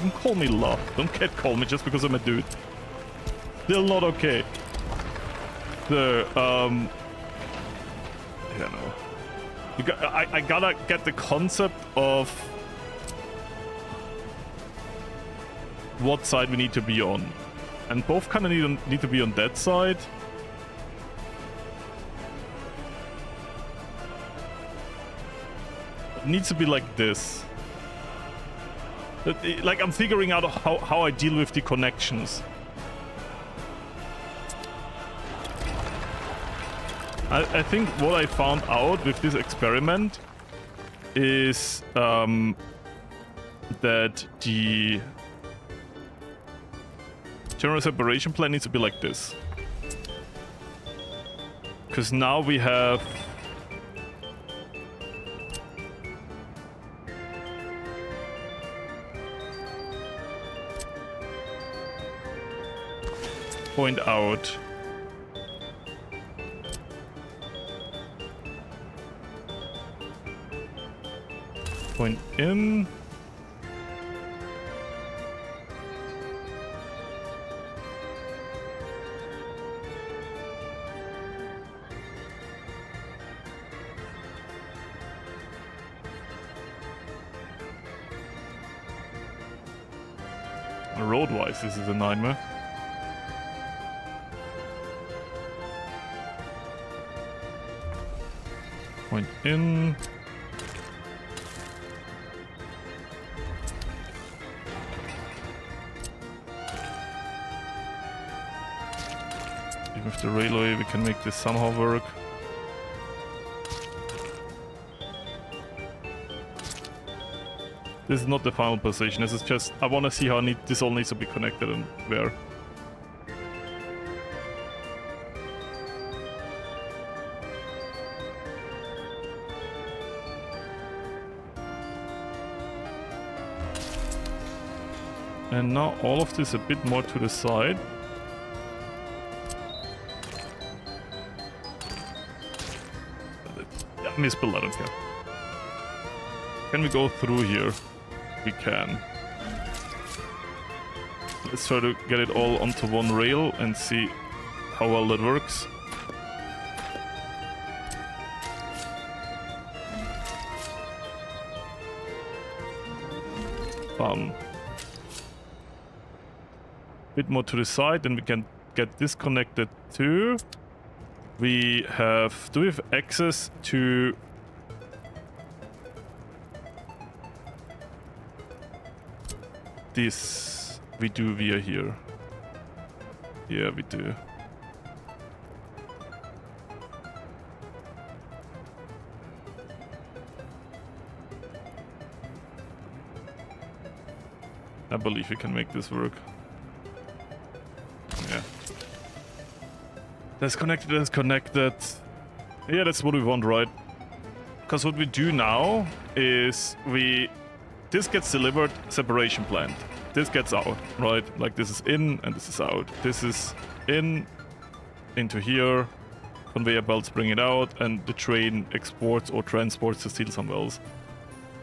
Don't call me love. Don't catcall me just because I'm a dude. Still not okay. So, yeah, no. I gotta get the concept of what side we need to be on. And both kind of need to be on that side. It needs to be like this. Like, I'm figuring out how I deal with the connections. I think what I found out with this experiment is that the general separation plan needs to be like this. Because now we have point out. Point in. Road-wise, this is a nightmare. Point in. Even with the railway, we can make this somehow work. This is not the final position. This is just, I want to see how this all needs to be connected and where. And now all of this a bit more to the side. Yeah, misbuild, I don't care. Can we go through here? We can. Let's try to get it all onto one rail and see how well that works. Bit more to the side, then we can get this connected too. We have, do we have access to this? We do via here. Yeah, we do. I believe we can make this work. Yeah. That's connected, that's connected. Yeah, that's what we want, right? Because what we do now is this gets delivered, separation plant. This gets out, right? Like this is in and this is out. This is in, into here. Conveyor belts bring it out and the train exports or transports the steel somewhere else.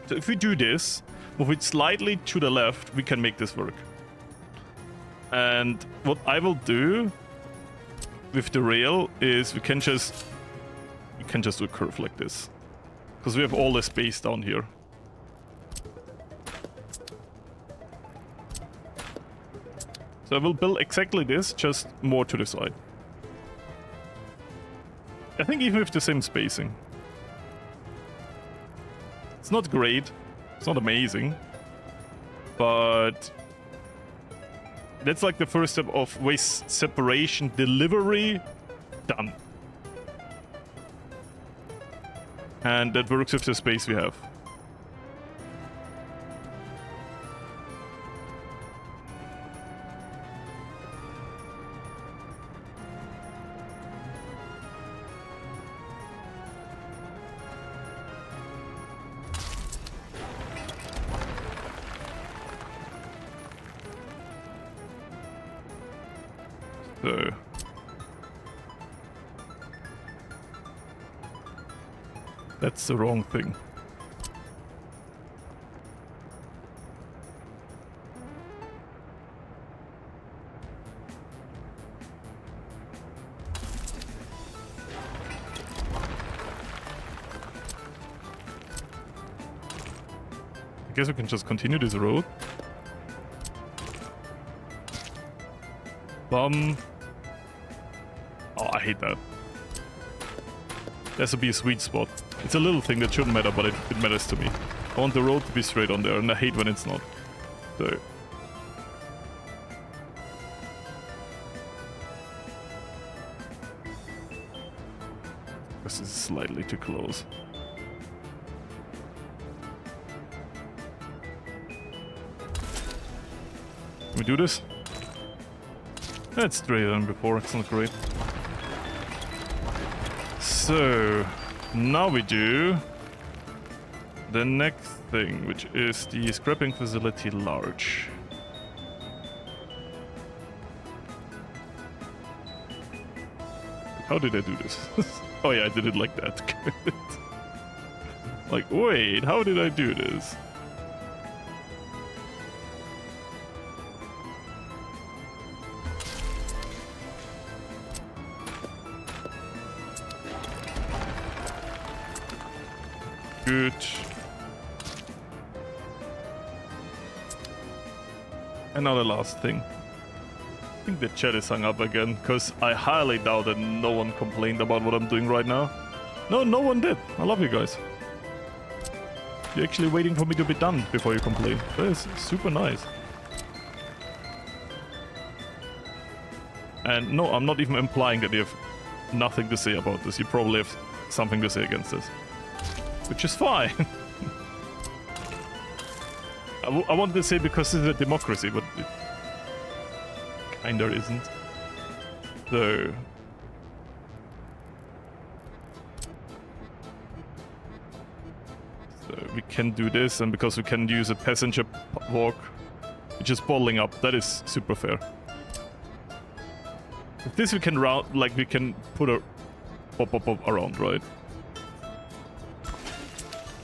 So if we do this, move it slightly to the left, we can make this work. And what I will do with the rail is we can just do a curve like this. Because we have all the space down here. So I will build exactly this, just more to the side. I think even with the same spacing. It's not great, it's not amazing, but that's like the first step of waste separation delivery done. And that works with the space we have. So that's the wrong thing. I guess we can just continue this road. Oh, I hate that. There has to be a sweet spot. It's a little thing that shouldn't matter, but it matters to me. I want the road to be straight on there, and I hate when it's not. So... this is slightly too close. Can we do this? It's straighter than before, it's not great. So, now we do the next thing, which is the scrapping facility large. How did I do this? Oh yeah, I did it like that. Like, wait, how did I do this? Good. And now the last thing. I think the chat is hung up again, because I highly doubt that no one complained about what I'm doing right now. No, no one did. I love you guys. You're actually waiting for me to be done before you complain. That is super nice. And no, I'm not even implying that you have nothing to say about this. You probably have something to say against this. Which is fine. I wanted to say because this is a democracy, but it kinda isn't. So... we can do this, and because we can use a passenger walk, which is bottling up, that is super fair. With this we can route, like we can put a pop around, right?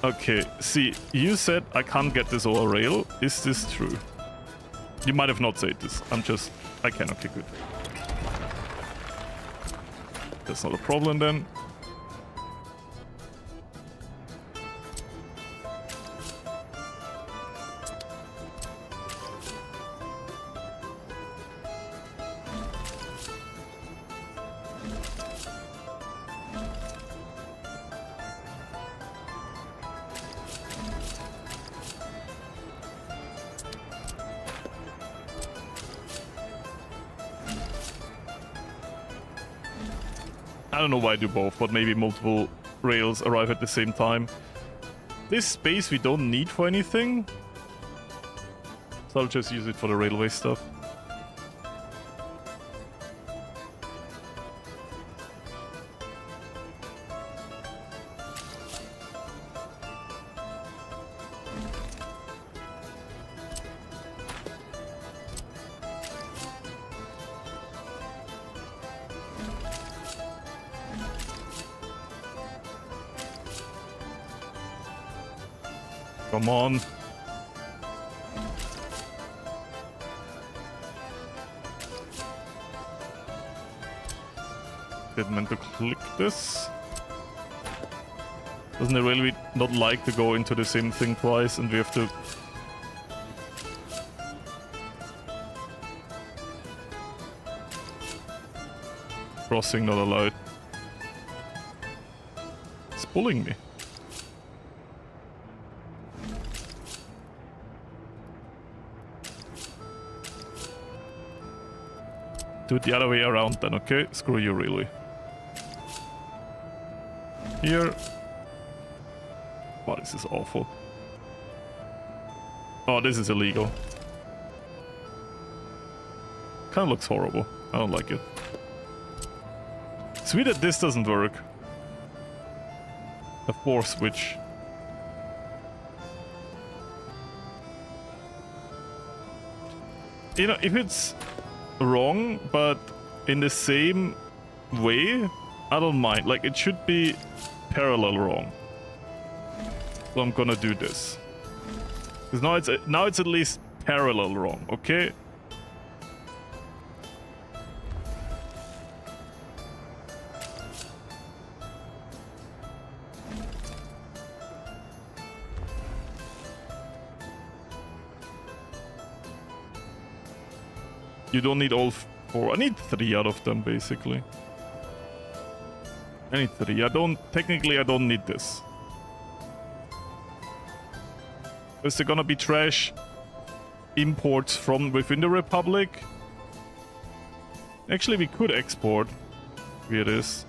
Okay, see, you said I can't get this over rail. Is this true? You might have not said this. I can, okay, good. That's not a problem then. I don't know why I do both, but maybe multiple rails arrive at the same time. This space we don't need for anything, so I'll just use it for the railway stuff. Come on. Didn't meant to click this. Doesn't it really not like to go into the same thing twice, and we have to... Crossing not allowed. It's pulling me. Do it the other way around then, okay? Screw you, really. Here. Wow, this is awful. Oh, this is illegal. Kind of looks horrible. I don't like it. Sweet that this doesn't work. A 4 switch. You know, if it's wrong, but in the same way, I don't mind. Like, it should be parallel wrong. So I'm gonna do this. Because now it's at least parallel wrong, okay? You don't need all 4. I need 3 out of them, basically. I need 3. Technically, I don't need this. Is there gonna be trash imports from within the Republic? Actually, we could export via this.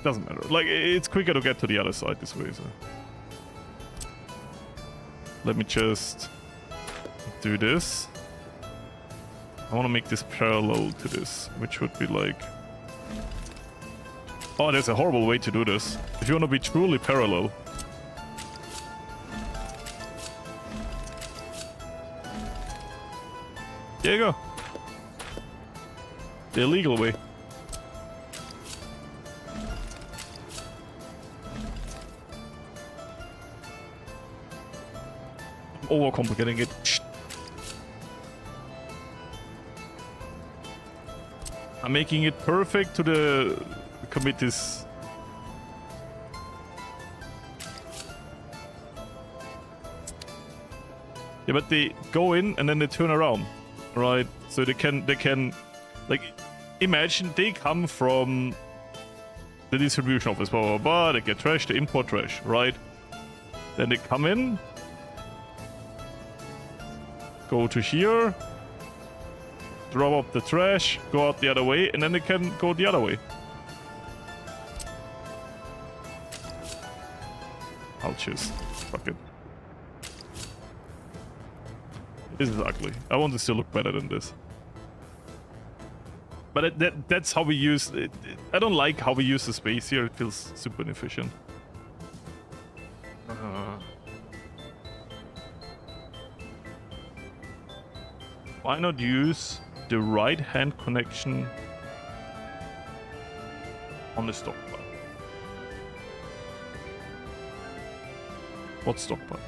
Doesn't matter. Like, it's quicker to get to the other side this way, so. Let me just do this. I want to make this parallel to this, which would be like... Oh, there's a horrible way to do this. If you want to be truly parallel. There you go. The illegal way. I'm overcomplicating it. I'm making it perfect to the committees. Yeah, but they go in and then they turn around, right? So they can, like, imagine they come from the distribution office, blah, blah, blah, they get trash, they import trash, right? Then they come in, go to here, drop up the trash, go out the other way, and then they can go the other way. I'll choose. Fuck it. This is ugly. I want this to look better than this. But that's how we use it. I don't like how we use the space here. It feels super inefficient. Why not use the right-hand connection on the stockpile? What stockpile?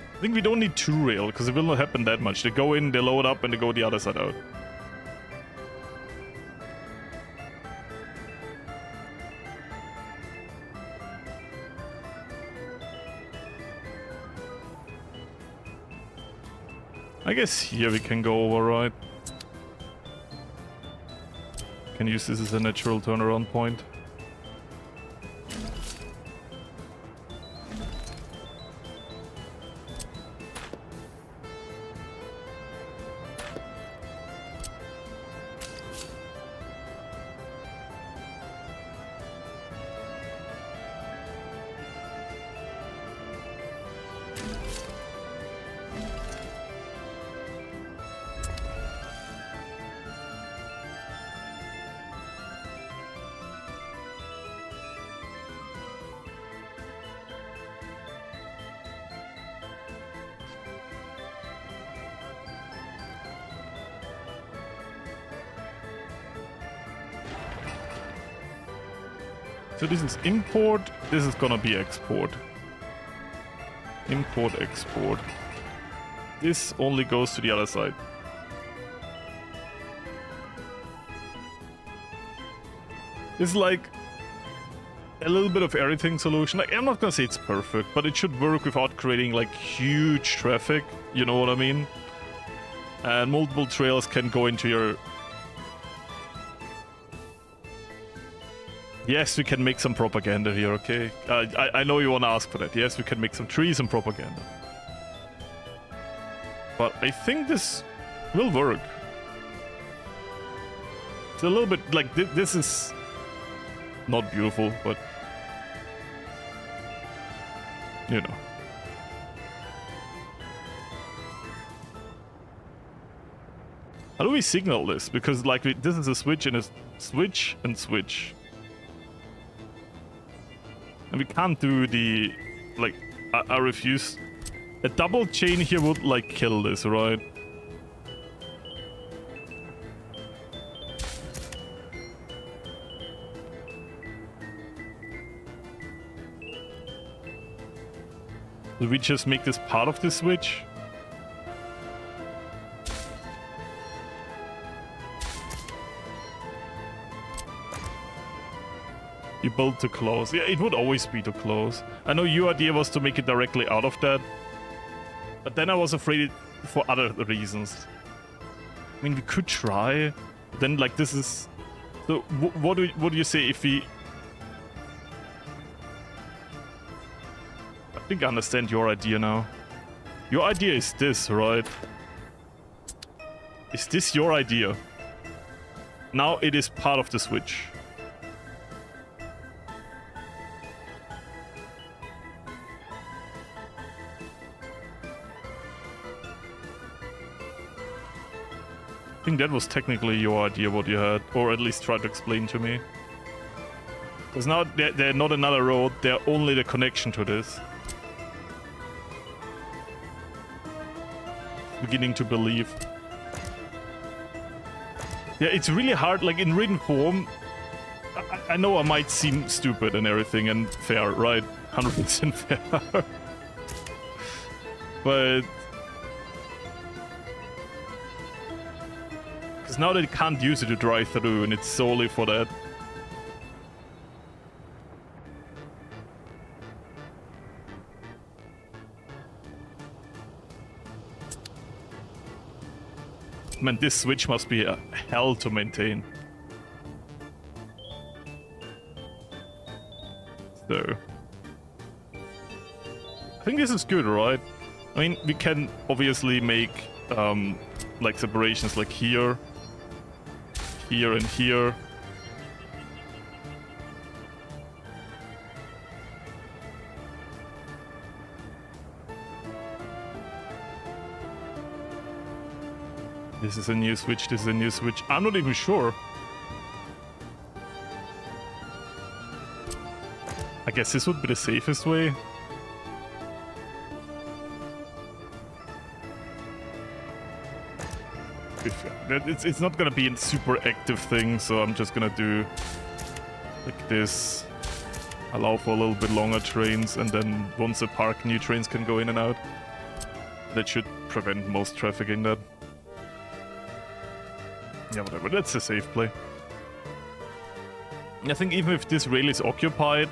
I think we don't need 2 rail, because it will not happen that much. They go in, they load up, and they go the other side out. I guess here we can go over, right? Can use this as a natural turnaround point. So this is import, this is gonna be export. Import, export. This only goes to the other side. It's like a little bit of everything solution. Like, I'm not gonna say it's perfect, but it should work without creating like huge traffic, you know what I mean? And multiple trails can go into your Yes, we can make some propaganda here, okay? I know you want to ask for that. Yes, we can make some trees and propaganda. But I think this will work. It's a little bit like this is not beautiful, but you know. How do we signal this? Because like this is a switch and a switch and switch. And we can't do the like I refuse. A double chain here would like kill this, right? Do we just make this part of the switch? You build to close. Yeah, it would always be to close. I know your idea was to make it directly out of that. But then I was afraid for other reasons. I mean, we could try. Then, like, this is... So, what do you say if we... I think I understand your idea now. Your idea is this, right? Is this your idea? Now it is part of the switch. I think that was technically your idea, what you had, or at least try to explain to me. Because now they're not another road, they're only the connection to this. Beginning to believe. Yeah, it's really hard, like in written form. I know I might seem stupid and everything and fair, right? 100% fair. But... because now they can't use it to drive through and it's solely for that. Man, this switch must be a hell to maintain. So... I think this is good, right? I mean, we can obviously make, like, separations like here, here and here. This is a new switch, this is a new switch. I'm not even sure. I guess this would be the safest way. It's not gonna be a super active thing, so I'm just gonna do like this. Allow for a little bit longer trains, and then once they park, new trains can go in and out. That should prevent most traffic in that. Yeah, whatever, that's a safe play. I think even if this rail is occupied,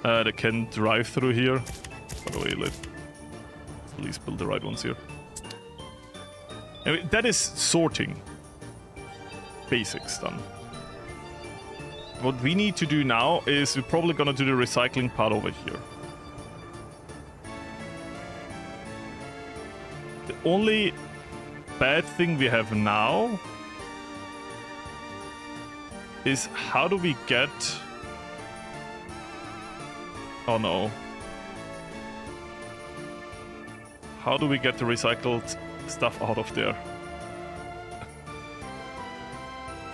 they can drive through here. By the way, let's at least build the right ones here. Anyway, that is sorting. Basics done. What we need to do now is we're probably gonna do the recycling part over here. The only bad thing we have now is how do we get... oh no. How do we get the recycled stuff out of there?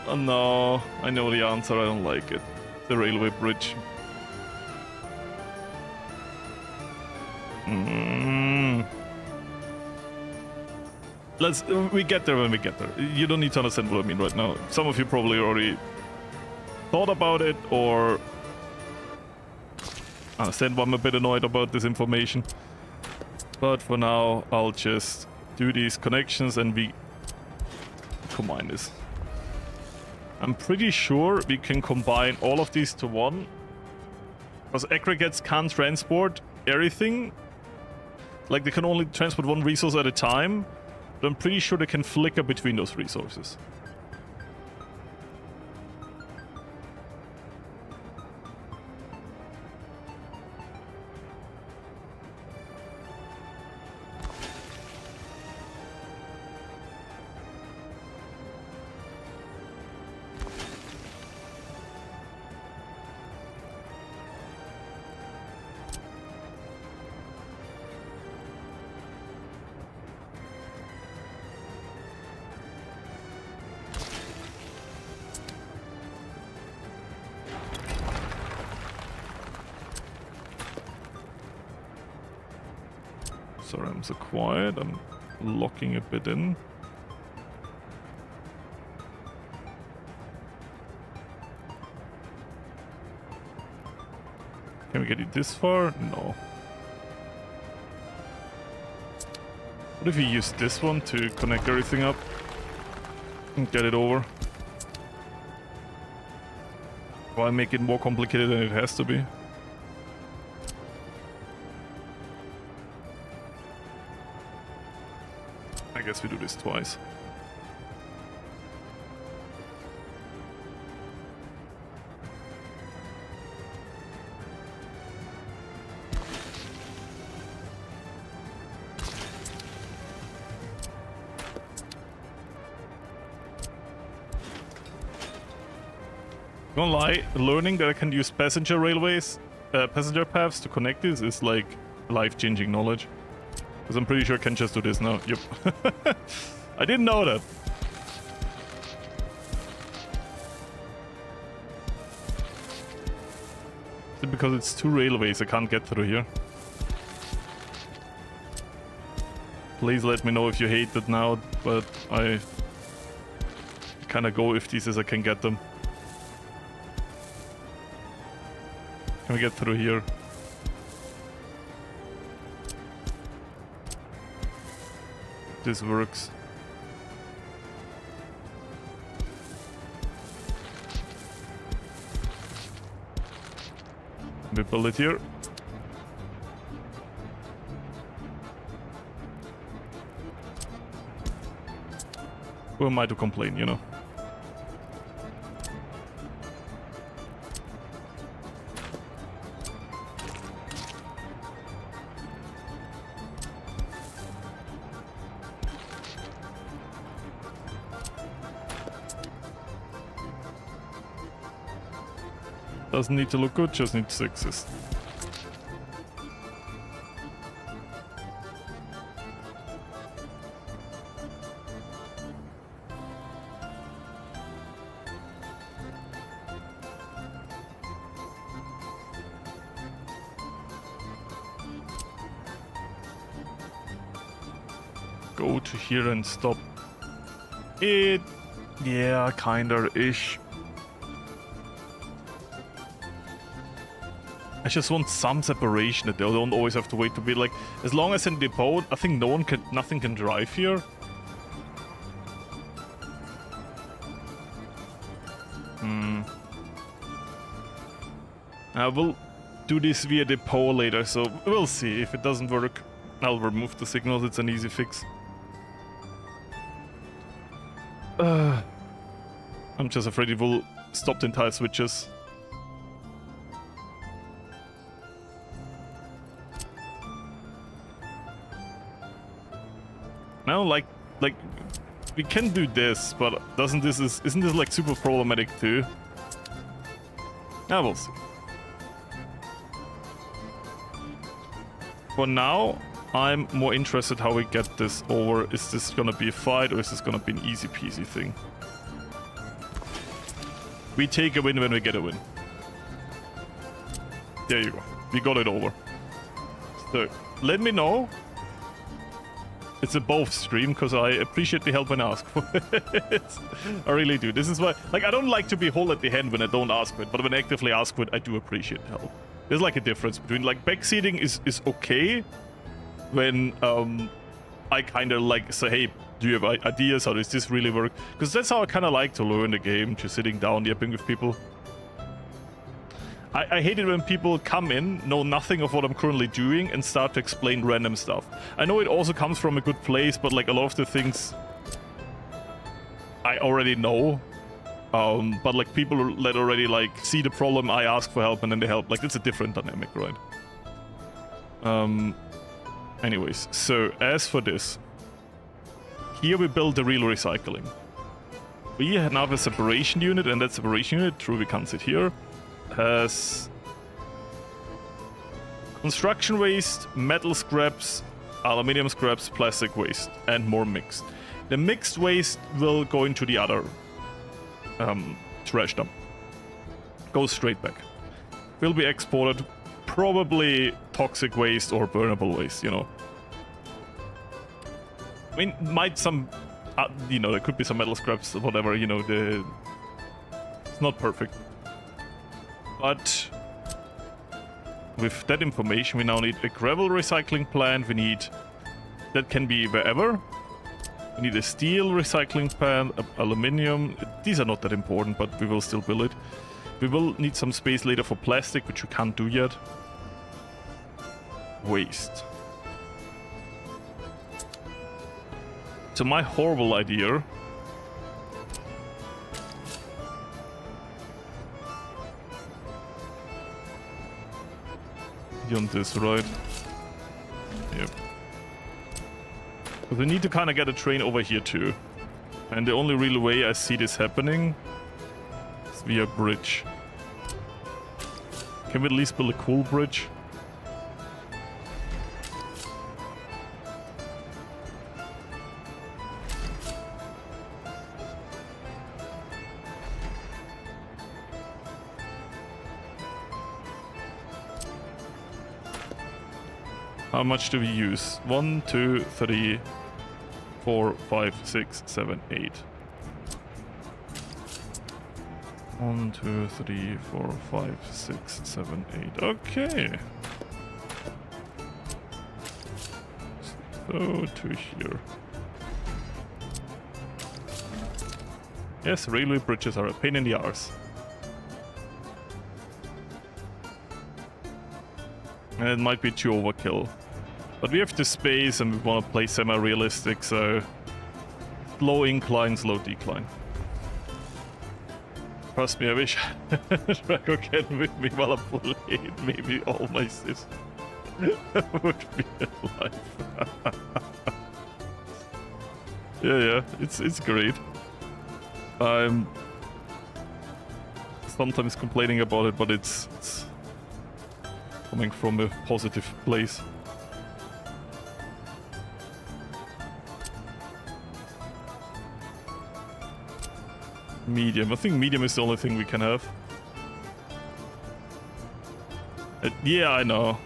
Oh no, I know the answer, I don't like it. The railway bridge. We get there when we get there. You don't need to understand what I mean right now. Some of you probably already thought about it, or understand why I'm a bit annoyed about this information. But for now, I'll just do these connections and we combine this. I'm pretty sure we can combine all of these to one, because aggregates can't transport everything. Like, they can only transport one resource at a time, but I'm pretty sure they can flicker between those resources. Sorry, I'm so quiet. I'm locking a bit in. Can we get it this far? No. What if we use this one to connect everything up and get it over? Why make it more complicated than it has to be? I guess we do this twice. Don't lie, learning that I can use passenger railways, passenger paths to connect this is like life-changing knowledge. Because I'm pretty sure I can just do this now. Yep. I didn't know that. Is it because it's two railways I can't get through here? Please let me know if you hate it now, but I kind of go if these as I can get them. Can we get through here? This works. We build it here. Who am I to complain, you know? Doesn't need to look good, just needs to exist. Go to here and stop it. Yeah, kinda-ish. I just want some separation that they don't always have to wait to be like, as long as in the depot, I think nothing can drive here. I will do this via depot later, so we'll see. If it doesn't work, I'll remove the signals. It's an easy fix. I'm just afraid it will stop the entire switches. Now, like we can do this, but isn't this like super problematic too? Yeah, we'll see. For now, I'm more interested how we get this over. Is this gonna be a fight or is this gonna be an easy peasy thing? We take a win when we get a win. There you go. We got it over. So, let me know. It's a both stream, because I appreciate the help when I ask for it. I really do. This is why, like, I don't like to be whole at the hand when I don't ask for it, but when I actively ask for it, I do appreciate help. There's like a difference between, like, backseating is okay when I kind of like say, hey, do you have ideas? How does this really work? Because that's how I kind of like to learn the game, just sitting down, yapping with people. I hate it when people come in, know nothing of what I'm currently doing, and start to explain random stuff. I know it also comes from a good place, but like a lot of the things I already know. But like people that already like see the problem, I ask for help and then they help. Like it's a different dynamic, right? Anyways, so as for this, here we build the real recycling. We now have a separation unit, and that separation unit, true, we can't sit here, has construction waste, metal scraps, aluminium scraps, plastic waste, and more mixed. The mixed waste will go into the other trash dump. Goes straight back. Will be exported, probably toxic waste or burnable waste, you know. mean, might some, you know, there could be some metal scraps or whatever, you know, it's not perfect. But with that information, we now need a gravel recycling plant. We need, that can be wherever. We need a steel recycling plant, aluminium. These are not that important, but we will still build it. We will need some space later for plastic, which we can't do yet. Waste. So my horrible idea... Beyond this, right? Yep. But we need to kind of get a train over here too. And the only real way I see this happening is via bridge. Can we at least build a cool bridge? How much do we use? 1, 2, 3, 4, 5, 6, 7, 8. 1, 2, 3, 4, 5, 6, 7, 8. Okay. So to here. Yes, railway bridges are a pain in the arse. And it might be too overkill. But we have the space and we want to play semi-realistic, so... Slow incline, slow decline. Trust me, I wish Draco can with me while I'm playing. Maybe all my sis would be alive. yeah, it's great. I'm sometimes complaining about it, but it's coming from a positive place. Medium. I think medium is the only thing we can have. Yeah, I know.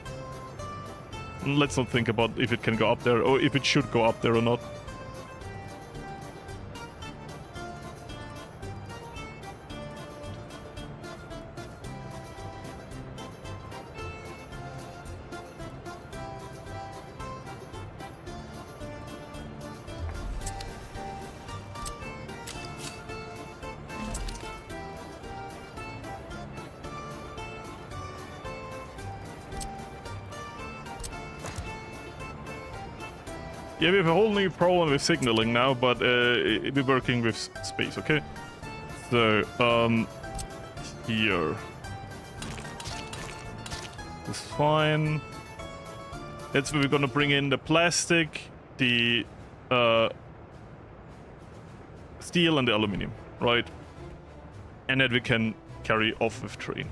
Let's not think about if it can go up there or if it should go up there or not. Yeah, we have a whole new problem with signaling now, but we're working with space, okay? So, here. That's fine. That's where we're gonna bring in the plastic, the steel and the aluminum, right? And that we can carry off with train.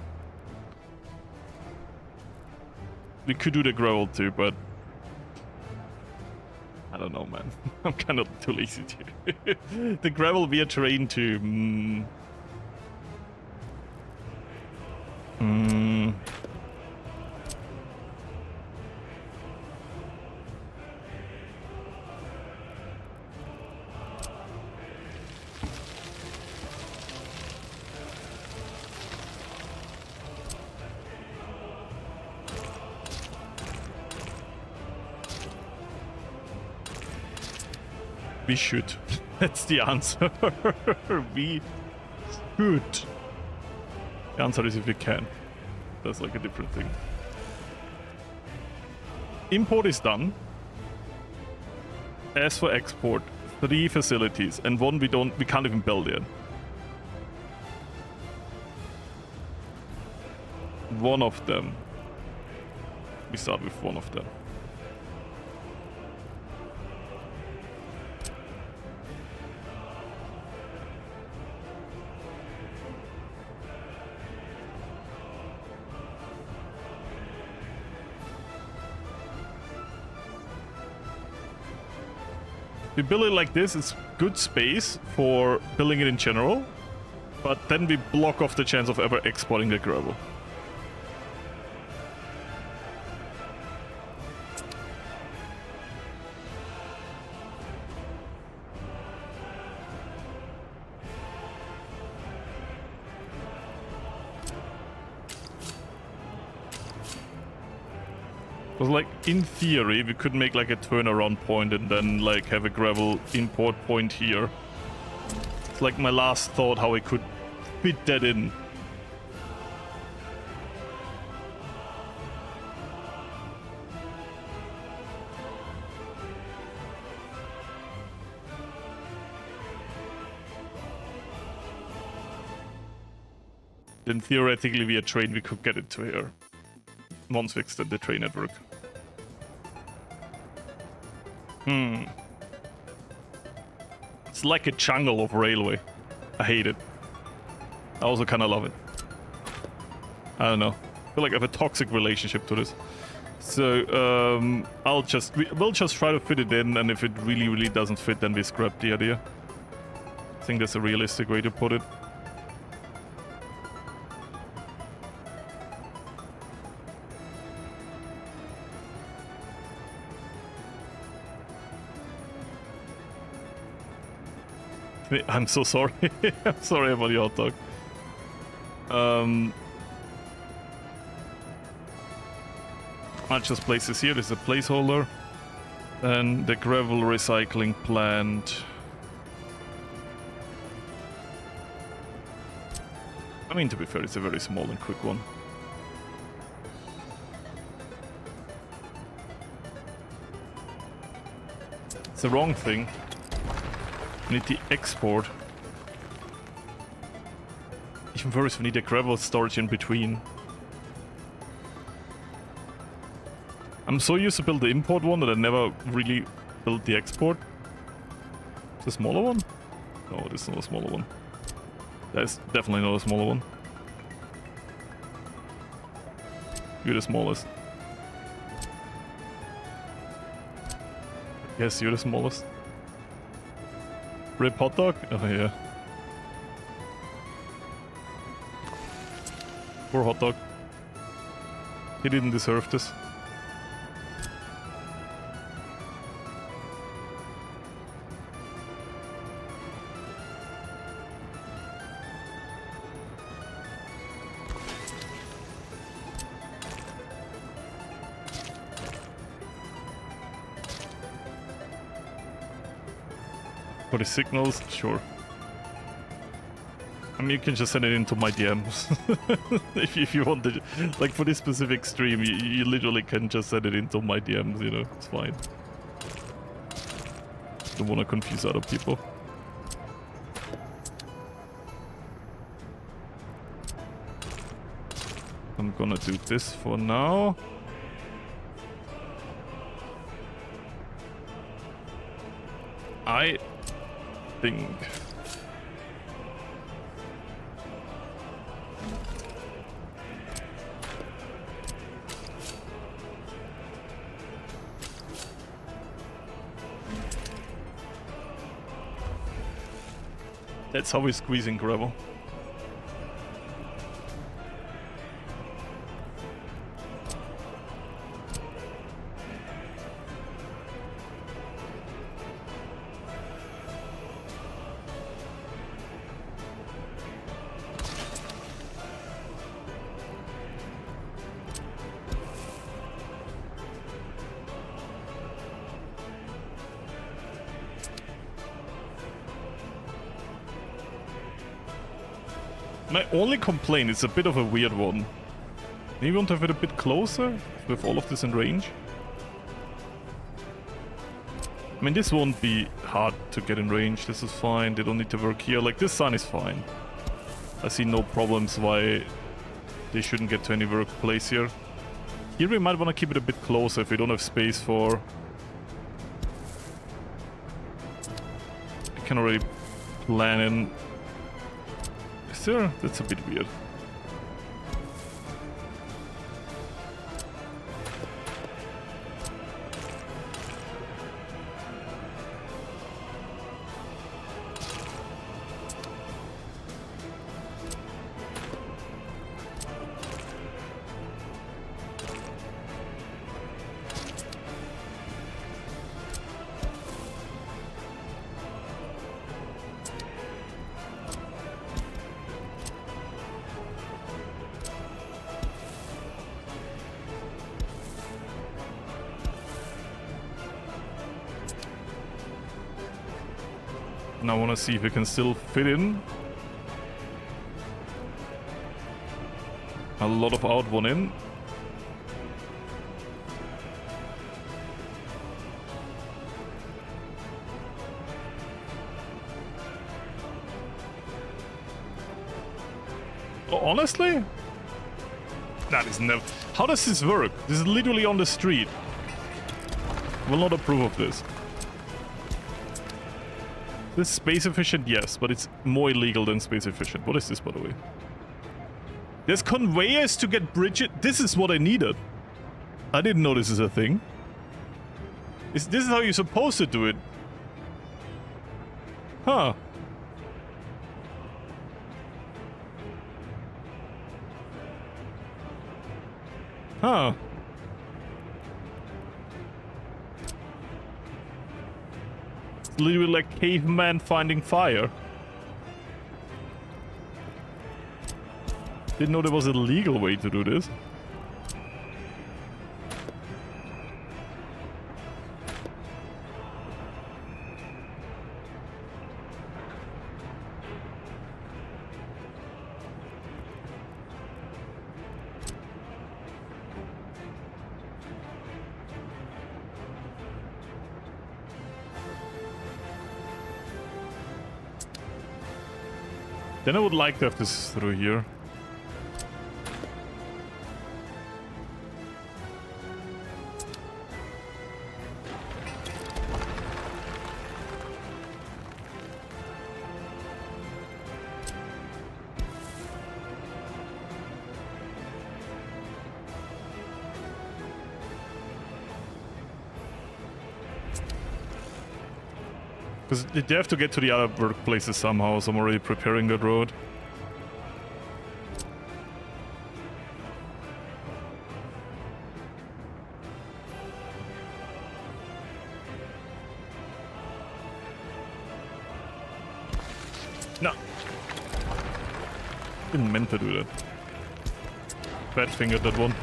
We could do the gravel too, but I don't know, man. I'm kind of too lazy to. The gravel via train to... We should. That's the answer. We should. The answer is if we can. That's like a different thing. Import is done. As for export, 3 facilities and one we can't even build yet. One of them. We start with one of them. We build it like this, it's good space for building it in general, but then we block off the chance of ever exporting the gravel. Because, like, in theory, we could make, like, a turnaround point and then, like, have a gravel import point here. It's, like, my last thought how I could fit that in. Then theoretically via train we could get it to here. Once we extend the train network. It's like a jungle of railway. I hate it. I also kind of love it. I don't know. I feel like I have a toxic relationship to this. So, we'll just try to fit it in, and if it really doesn't fit, then we scrap the idea. I think that's a realistic way to put it. I'm so sorry. I'm sorry about the hot dog. I'll just place this here. This is a placeholder. And the gravel recycling plant. I mean, to be fair, it's a very small and quick one. It's the wrong thing. We need the export. Even worse, we need a gravel storage in between. I'm so used to build the import one that I never really built the export. Is the smaller one? No, this is not a smaller one. That's definitely not a smaller one. You're the smallest. Yes, you're the smallest. Rip hot dog? Oh yeah. Poor hot dog. He didn't deserve this. For the signals, sure. I mean, you can just send it into my DMs. if you want to, like for this specific stream, you literally can just send it into my DMs, you know, it's fine. Don't want to confuse other people. I'm gonna do this for now. I think that's how we're squeezing gravel. My only complaint is a bit of a weird one. Maybe want to have it a bit closer with all of this in range. I mean, this won't be hard to get in range. This is fine. They don't need to work here. Like, this sun is fine. I see no problems why they shouldn't get to any workplace here. Here we might want to keep it a bit closer if we don't have space for... I can already plan in... Sure, that's a bit weird. and I want to see if we can still fit in. A lot of out, one in. Oh, honestly? That is never... How does this work? This is literally on the street. Will not approve of this. This is space efficient, yes, but it's more illegal than space efficient. What is this, by the way? There's conveyors to get bridges. This is what I needed. I didn't know this is a thing. This is how you're supposed to do it. Huh. Huh. It's literally like caveman finding fire. Didn't know there was a legal way to do this. Then I would like to have this through here. Because they have to get to the other workplaces somehow, so I'm already preparing that road. No. Didn't meant to do that. Bad fingered that one.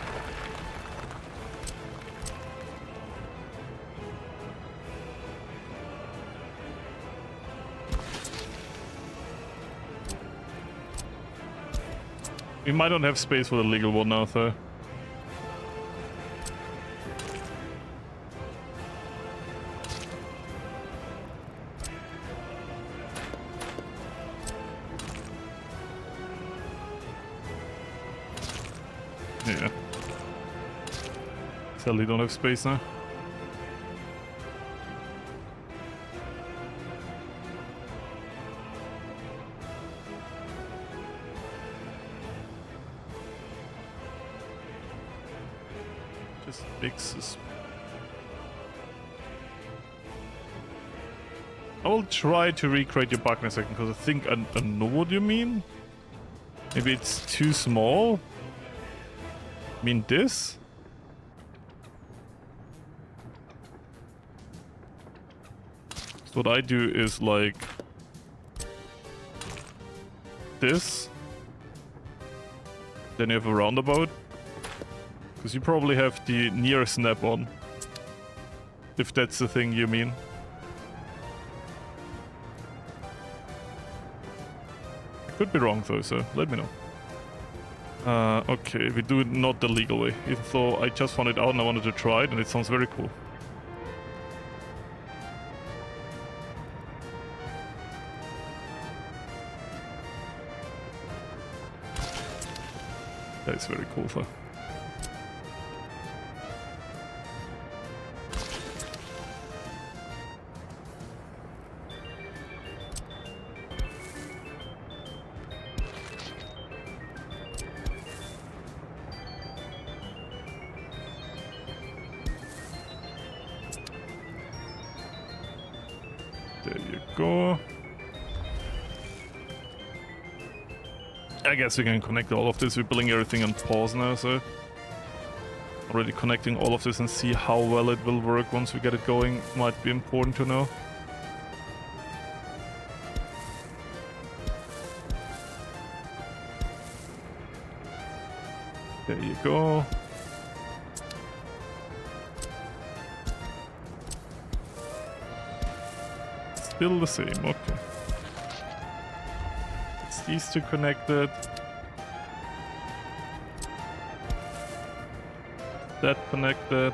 We might not have space for the legal one now, though. Yeah. Sadly don't have space now. Just fixes. I will try to recreate your bug in a second, because I think I know what you mean. Maybe it's too small. I mean this? So what I do is like this. Then you have a roundabout. Because you probably have the near snap on. If that's the thing you mean. I could be wrong though, so let me know. Okay, we do it not the legal way. Even though I just found it out and I wanted to try it, and it sounds very cool. That is very cool though. There you go. I guess we can connect all of this. We're building everything on pause now, so already connecting all of this and see how well it will work once we get it going might be important to know. There you go. Still the same, okay. These two connected. That connected.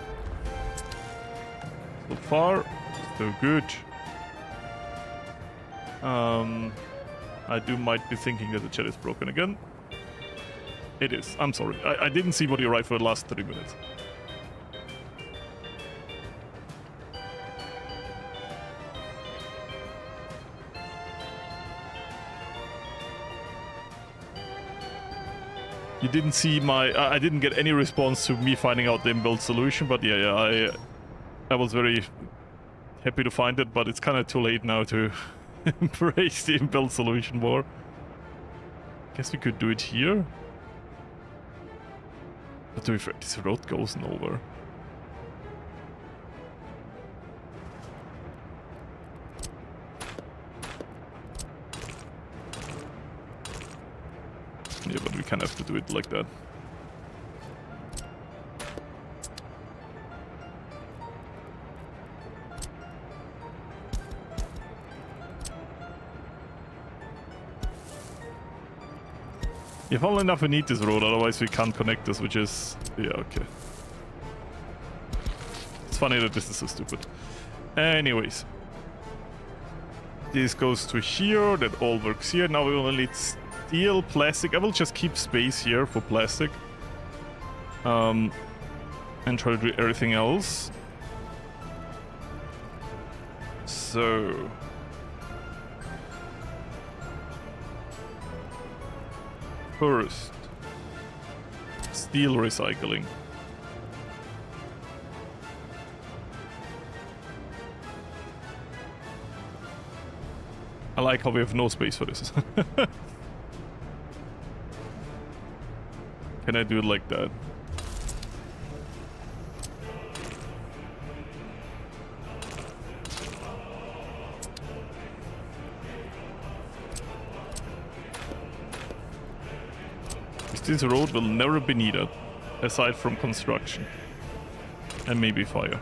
So far, so good. I might be thinking that the chat is broken again. It is. I'm sorry. I didn't see what you write for the last 30 minutes. You didn't see my... I didn't get any response to me finding out the inbuilt solution, but yeah, I was very happy to find it, but it's kind of too late now to embrace the inbuilt solution more. Guess we could do it here. But to be fair, this road goes nowhere. Yeah, but we kind of have to do it like that. Yeah, funnily enough, we need this road, otherwise we can't connect this, which is... yeah, okay. It's funny that this is so stupid. Anyways. This goes to here, that all works here. Now we will need steel, plastic. I will just keep space here for plastic. And try to do everything else. So... first, steel recycling. I like how we have no space for this. Can I do it like that? This road will never be needed, aside from construction. And maybe fire.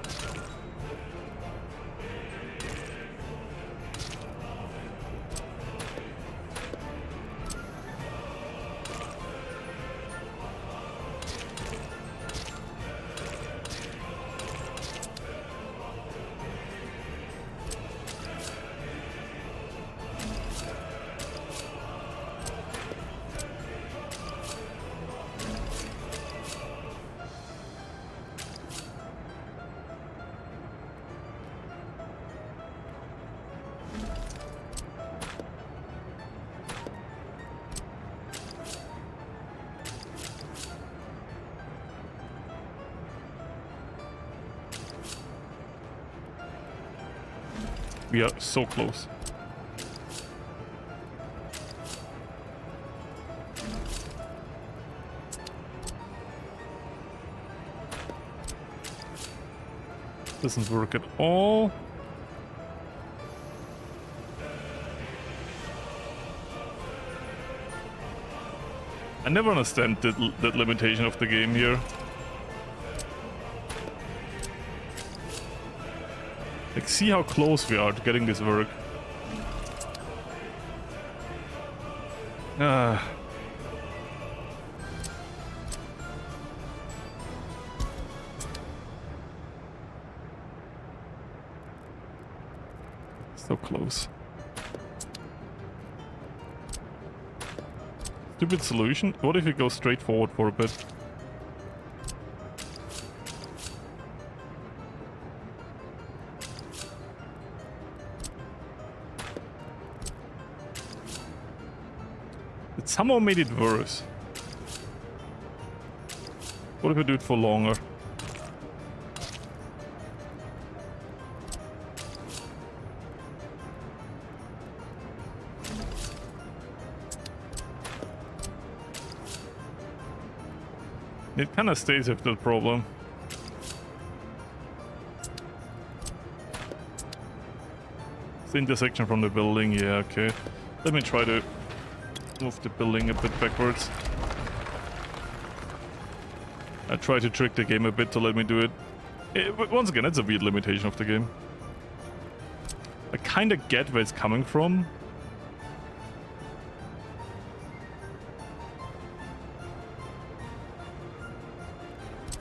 We are so close. Doesn't work at all. I never understand that limitation of the game here. Like, see how close we are to getting this work. So close. Stupid solution. What if we go straight forward for a bit? It somehow made it worse. What if we do it for longer? It kind of stays with the problem. It's the intersection from the building, yeah, okay. Let me try to move the building a bit backwards. I try to trick the game a bit to let me do it. Once again, it's a weird limitation of the game. I kind of get where it's coming from.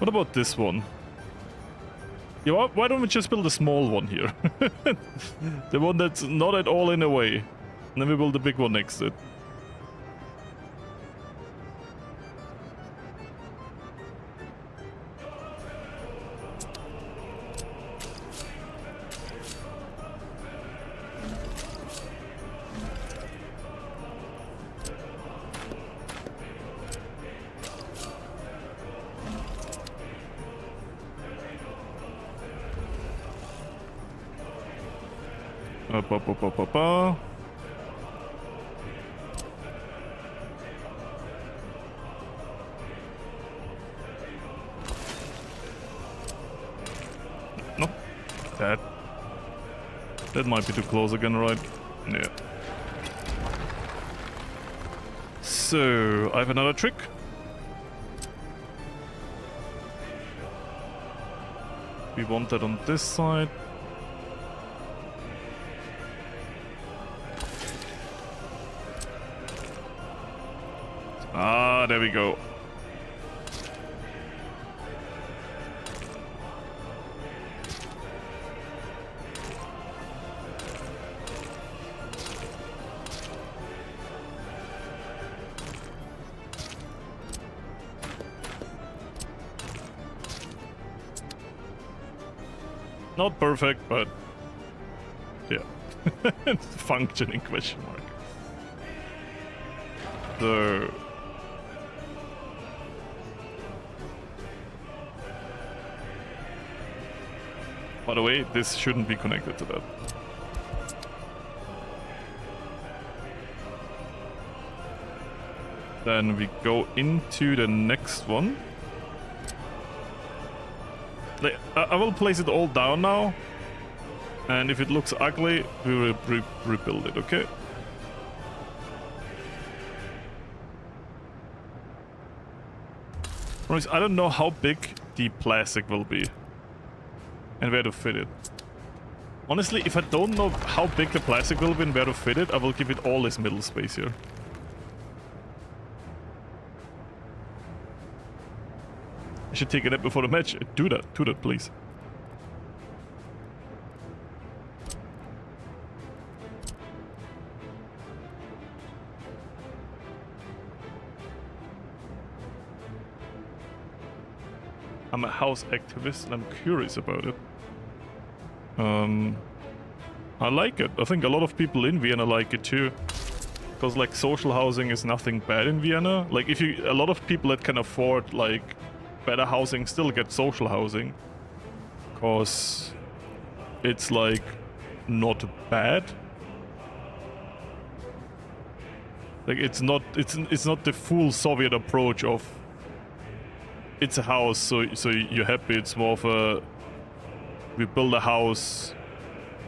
What about this one? Yeah, why don't we just build a small one here? The one that's not at all in the way. And then we build the big one next to it. No, that might be too close again, right? Yeah. So I have another trick. We want that on this side. Ah, there we go. Not perfect, but yeah. Functioning question mark. So by the way, this shouldn't be connected to that. Then we go into the next one. I will place it all down now. And if it looks ugly, we will rebuild it, okay? I don't know how big the plastic will be. And where to fit it. Honestly, if I don't know how big the plastic will be and where to fit it, I will give it all this middle space here. I should take a nap before the match. Do that, please. I'm a house activist and I'm curious about it. I like it. I think a lot of people in Vienna like it too. Because like social housing is nothing bad in Vienna. Like a lot of people that can afford like better housing still get social housing. Because it's like not bad. Like it's not the full Soviet approach of it's a house, so you're happy. It's more of a we build a house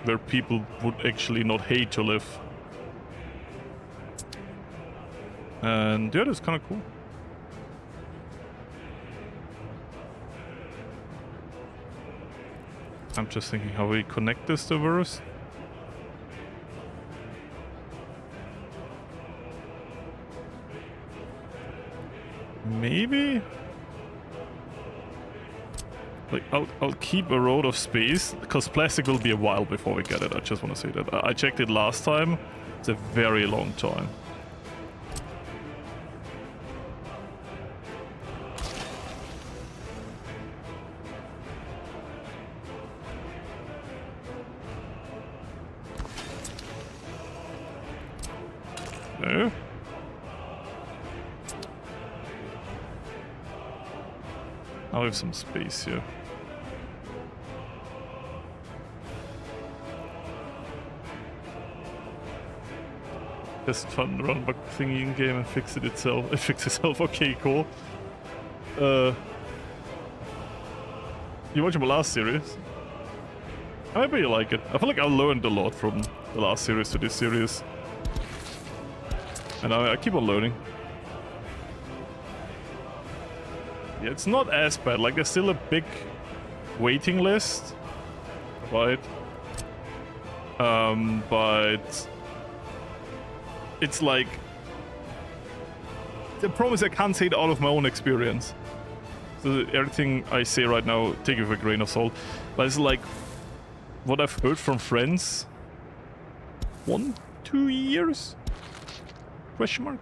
where people would actually not hate to live. And yeah, that's kind of cool. I'm just thinking how we connect this to Verus. Maybe? Like, I'll keep a road of space, because plastic will be a while before we get it. I just want to say that. I checked it last time. It's a very long time. No. Now we have some space here. Just fun run bug thingy in game and fix it itself. It fixed itself. Okay, cool. You watched my last series? Maybe you like it. I feel like I learned a lot from the last series to this series. And I keep on learning. Yeah, it's not as bad. Like, there's still a big waiting list. Right? But it's like, the problem is I can't say it out of my own experience. So everything I say right now, take it with a grain of salt. But it's like what I've heard from friends. 1-2 years? Question mark?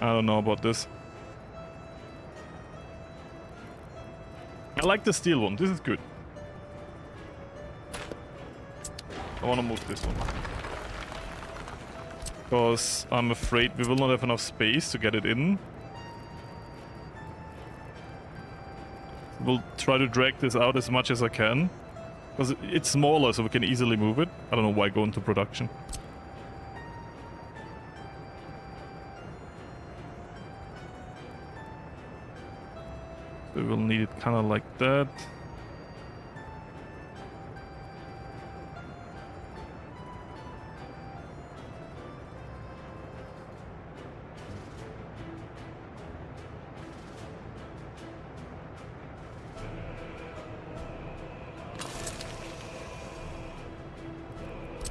I don't know about this. I like the steel one. This is good. I want to move this one. Because I'm afraid we will not have enough space to get it in. We'll try to drag this out as much as I can. Because it's smaller, so we can easily move it. I don't know why go into production. So we'll need it kind of like that.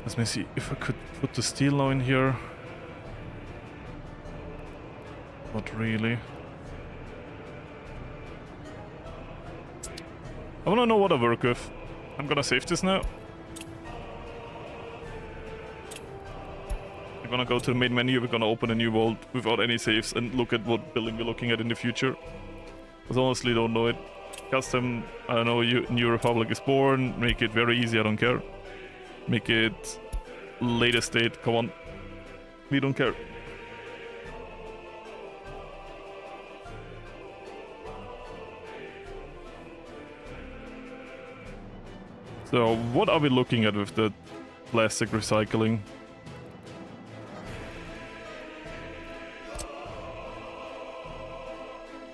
Let me see if I could put the steel now in here. Not really. I wanna know what I work with. I'm gonna save this now. We're gonna go to the main menu, we're gonna open a new world without any saves and look at what building we're looking at in the future. Because honestly don't know it. Custom, I don't know, New Republic is born, make it very easy, I don't care. Make it later state, come on. We don't care. So what are we looking at with the plastic recycling?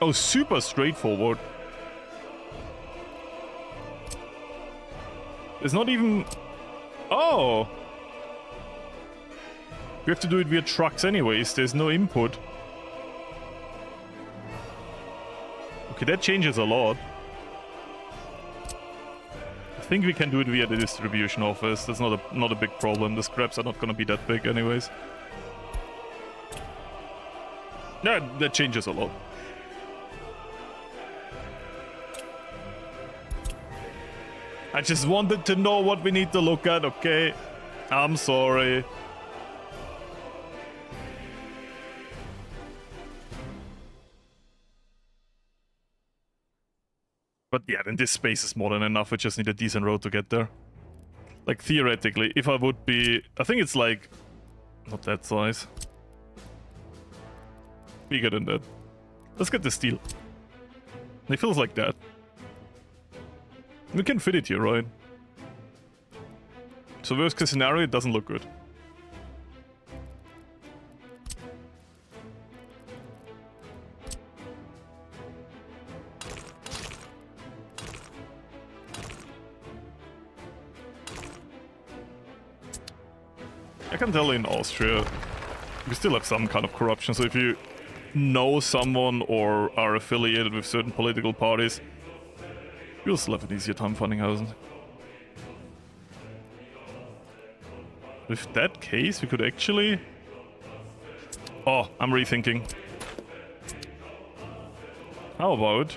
Oh, super straightforward. It's not even... Oh! We have to do it via trucks anyways, there's no input. Okay, that changes a lot. I think we can do it via the distribution office. That's not a big problem. The scraps are not gonna be that big anyways. Yeah, that changes a lot. I just wanted to know what we need to look at, okay? I'm sorry. But yeah, then this space is more than enough. We just need a decent road to get there. Like, theoretically, if I would be... I think it's like... not that size. Bigger than that. Let's get the steel. It feels like that. We can fit it here, right? So worst case scenario, it doesn't look good. I can tell in Austria, we still have some kind of corruption, so if you know someone or are affiliated with certain political parties, you'll still have an easier time finding housing. With that case, we could actually... Oh, I'm rethinking. How about...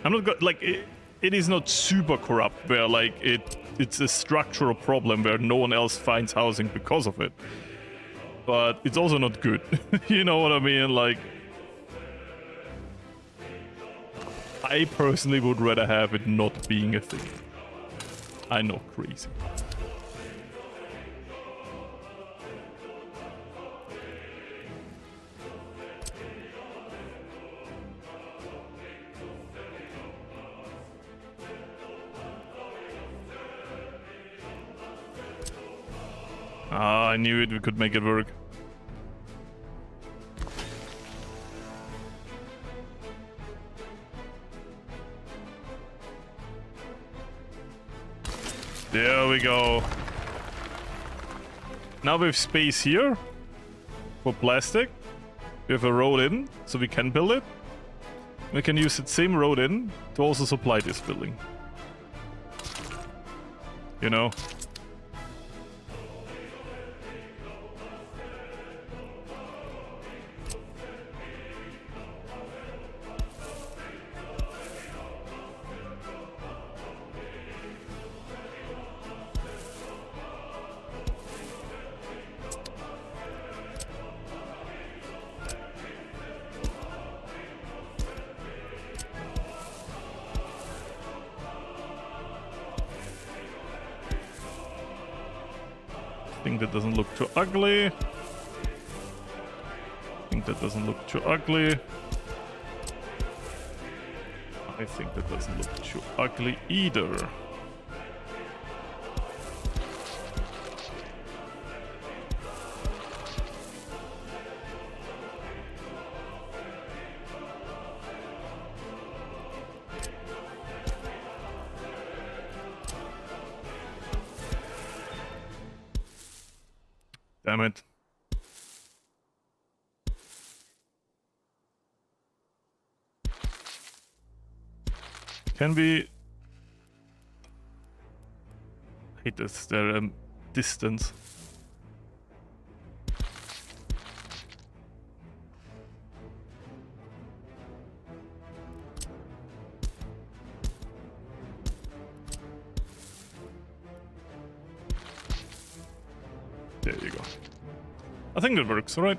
I'm not like, it is not super corrupt, where like it's a structural problem where no one else finds housing because of it. But it's also not good. You know what I mean? Like... I personally would rather have it not being a thing. I know, crazy. Ah, I knew it, we could make it work. There we go. Now we have space here for plastic. We have a road in, so we can build it. We can use that same road in to also supply this building. You know? I think that doesn't look too ugly. I think that doesn't look too ugly. I think that doesn't look too ugly either. Damn it. Can we... I hate this, their distance. There you go. I think that works, alright.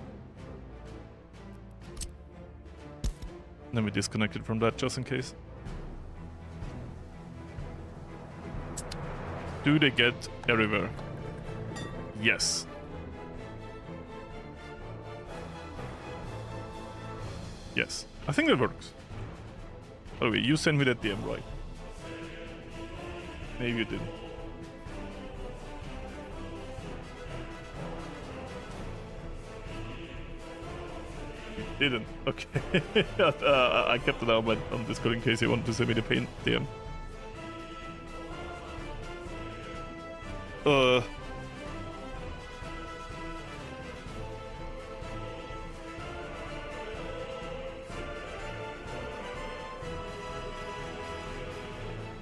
Let me disconnect it from that just in case. Do they get everywhere? Yes. Yes. I think that works. By the way, you sent me that DM, right? Maybe you didn't. Didn't. Okay. I kept it out on Discord in case you wanted to send me the pain DM.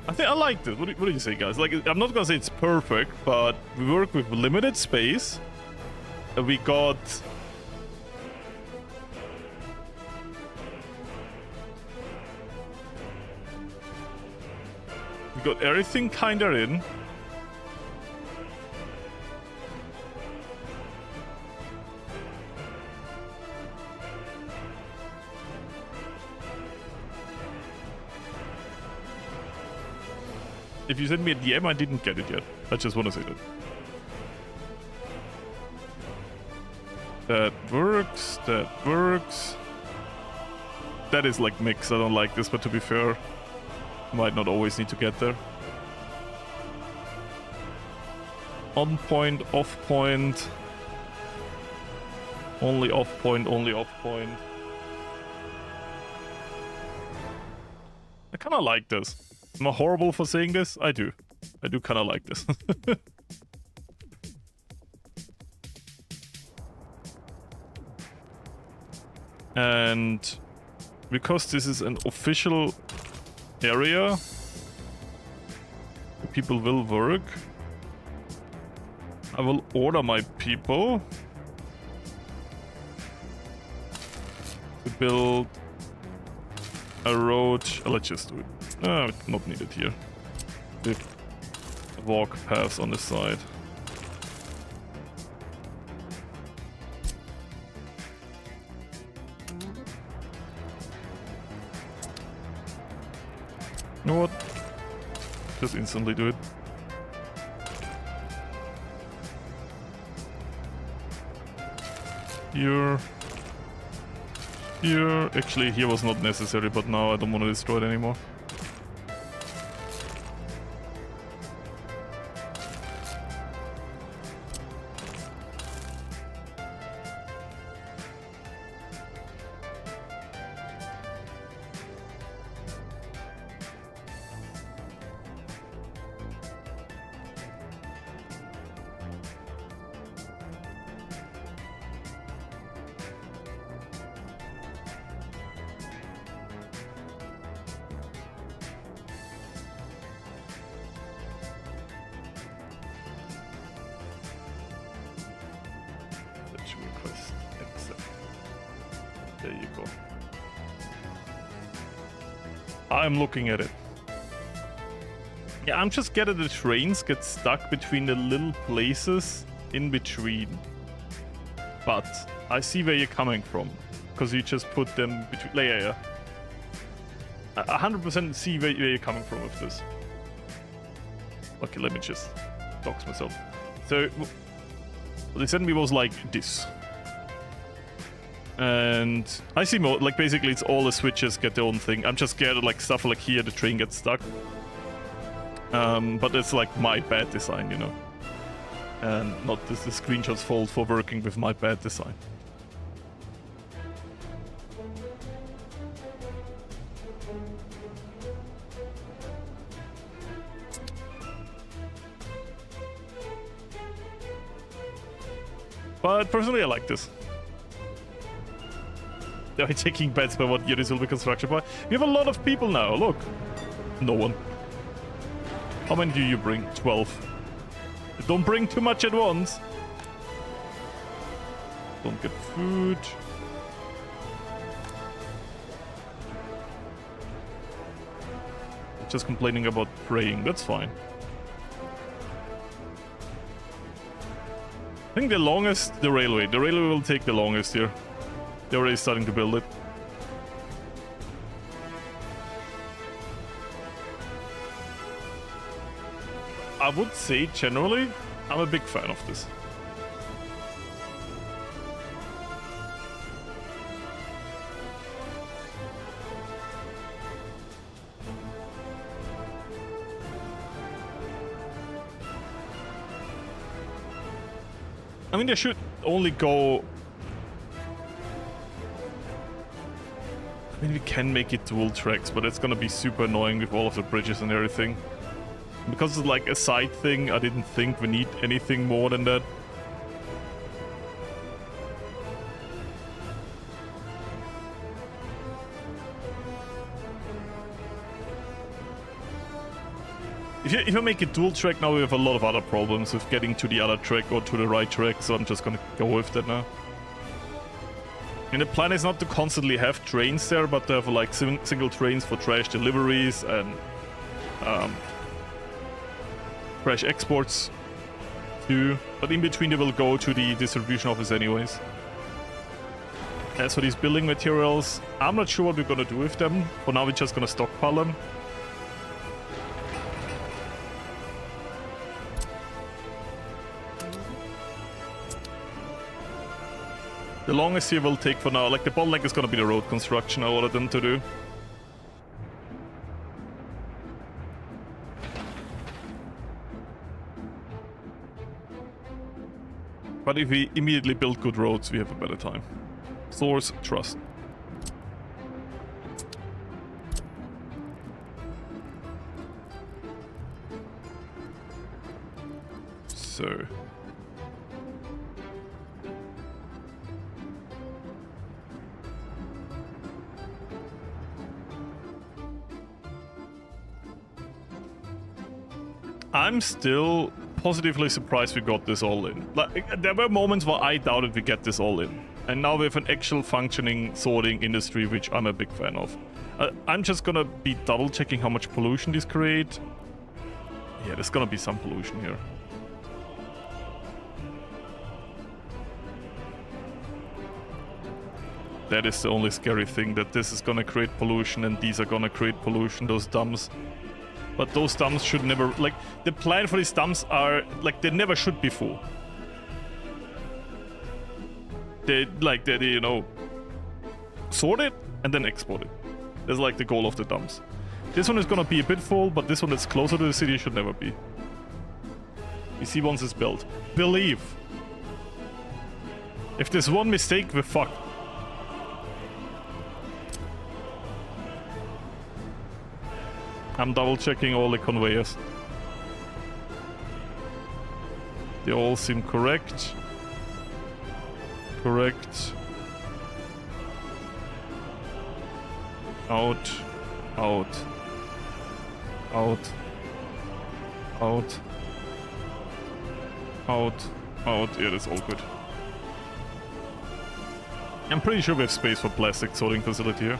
I think I like this. What do you say, guys? Like, I'm not gonna say it's perfect, but we work with limited space. We got... We got everything kinda in. If you send me a DM, I didn't get it yet. I just want to say that. That works, that works. That is like mix, I don't like this, but to be fair, might not always need to get there. On point, off point. Only off point, only off point. I kinda like this. Am I horrible for saying this? I do. I do kinda like this. And because this is an official area, people will work. I will order my people to build a road. Let's just do it. Not needed here. With walk paths on the side. You know what? Just instantly do it. Here. Here. Actually, here was not necessary, but now I don't want to destroy it anymore. There you go. I'm looking at it. Yeah, I'm just scared the trains get stuck between the little places in between. But I see where you're coming from. Because you just put them between... Yeah. 100% see where you're coming from with this. Okay, let me just dox myself. So, what they sent me was like this. And I see more, like basically it's all the switches get their own thing. I'm just scared of like stuff like here, the train gets stuck. But it's like my bad design, you know. And not the screenshot's fault for working with my bad design. But personally, I like this. They're taking bets by what units will be constructed by. We have a lot of people now, look. No one. How many do you bring? 12. Don't bring too much at once. Don't get food. Just complaining about praying, that's fine. I think the longest, the railway. The railway will take the longest here. They're already starting to build it. I would say, generally, I'm a big fan of this. I mean, they should only go... I mean, we can make it dual tracks, but it's gonna be super annoying with all of the bridges and everything. Because it's like a side thing, I didn't think we need anything more than that. If you make it dual track now, we have a lot of other problems with getting to the other track or to the right track, so I'm just gonna go with that now. And the plan is not to constantly have trains there, but to have like single trains for trash deliveries and trash exports too. But in between they will go to the distribution office anyways. As for these building materials, I'm not sure what we're gonna do with them. For now we're just gonna stockpile them. The longest here will take for now, like the bottleneck is gonna be the road construction I ordered them to do. But if we immediately build good roads, we have a better time. Source, trust. So... I'm still positively surprised we got this all in. Like, there were moments where I doubted we get this all in. And now we have an actual functioning sorting industry, which I'm a big fan of. I'm just gonna be double checking how much pollution these create. Yeah, there's gonna be some pollution here. That is the only scary thing, that this is gonna create pollution and these are gonna create pollution, those dumps. But those dumps should never, like, the plan for these dumps are, like, they never should be full. They, you know, sort it and then export it. That's like the goal of the dumps. This one is gonna be a bit full, but this one that's closer to the city should never be. You see, once it's built. Believe. If there's one mistake, we're fucked. I'm double checking all the conveyors. They all seem correct. Correct. Out. Out. Out. Out. Out. Out. Yeah, that's all good. I'm pretty sure we have space for plastic sorting facility here.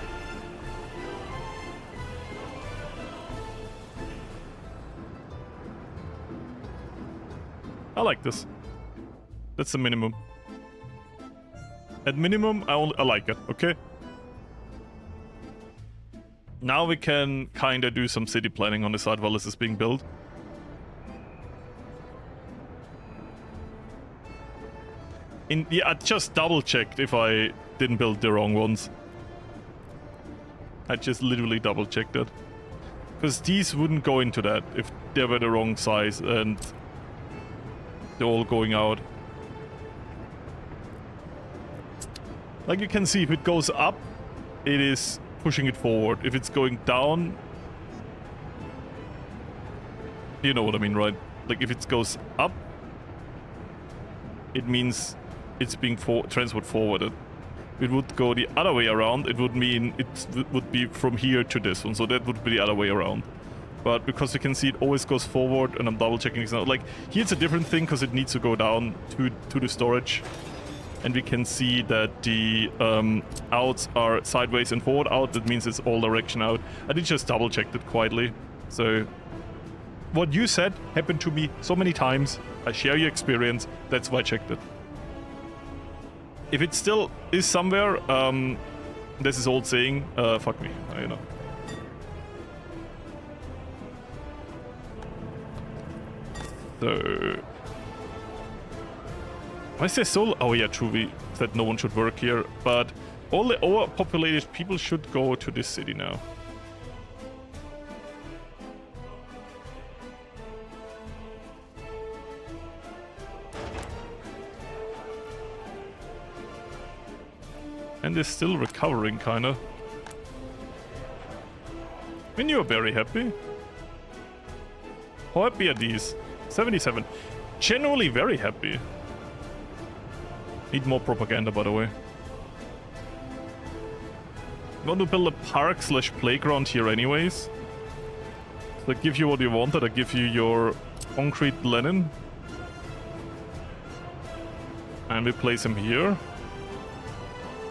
I like this. That's the minimum. At minimum, I like it, okay? Now we can kinda do some city planning on the side while this is being built. Yeah, I just double checked if I didn't build the wrong ones. I just literally double checked it. Because these wouldn't go into that if they were the wrong size and they're all going out. Like you can see, if it goes up, it is pushing it forward. If it's going down, you know what I mean, right? Like if it goes up, it means it's being transferred forwarded. If it would go the other way around, it would mean it would be from here to this one, so that would be the other way around. But because you can see it always goes forward, and I'm double checking it now. Like here it's a different thing because it needs to go down to the storage. And we can see that the outs are sideways and forward out. That means it's all direction out. I did just double check it quietly. So what you said happened to me so many times. I share your experience. That's why I checked it. If it still is somewhere, this is old saying, fuck me, you know. So why is there so... Oh yeah, true, we said no one should work here, but all the overpopulated people should go to this city now. And they're still recovering, kinda. And you're very happy. How happy are these? 77. Generally very happy. Need more propaganda, by the way. I want to build a park / playground here anyways. So I give you what you wanted. I give you your concrete Lenin. And we place him here.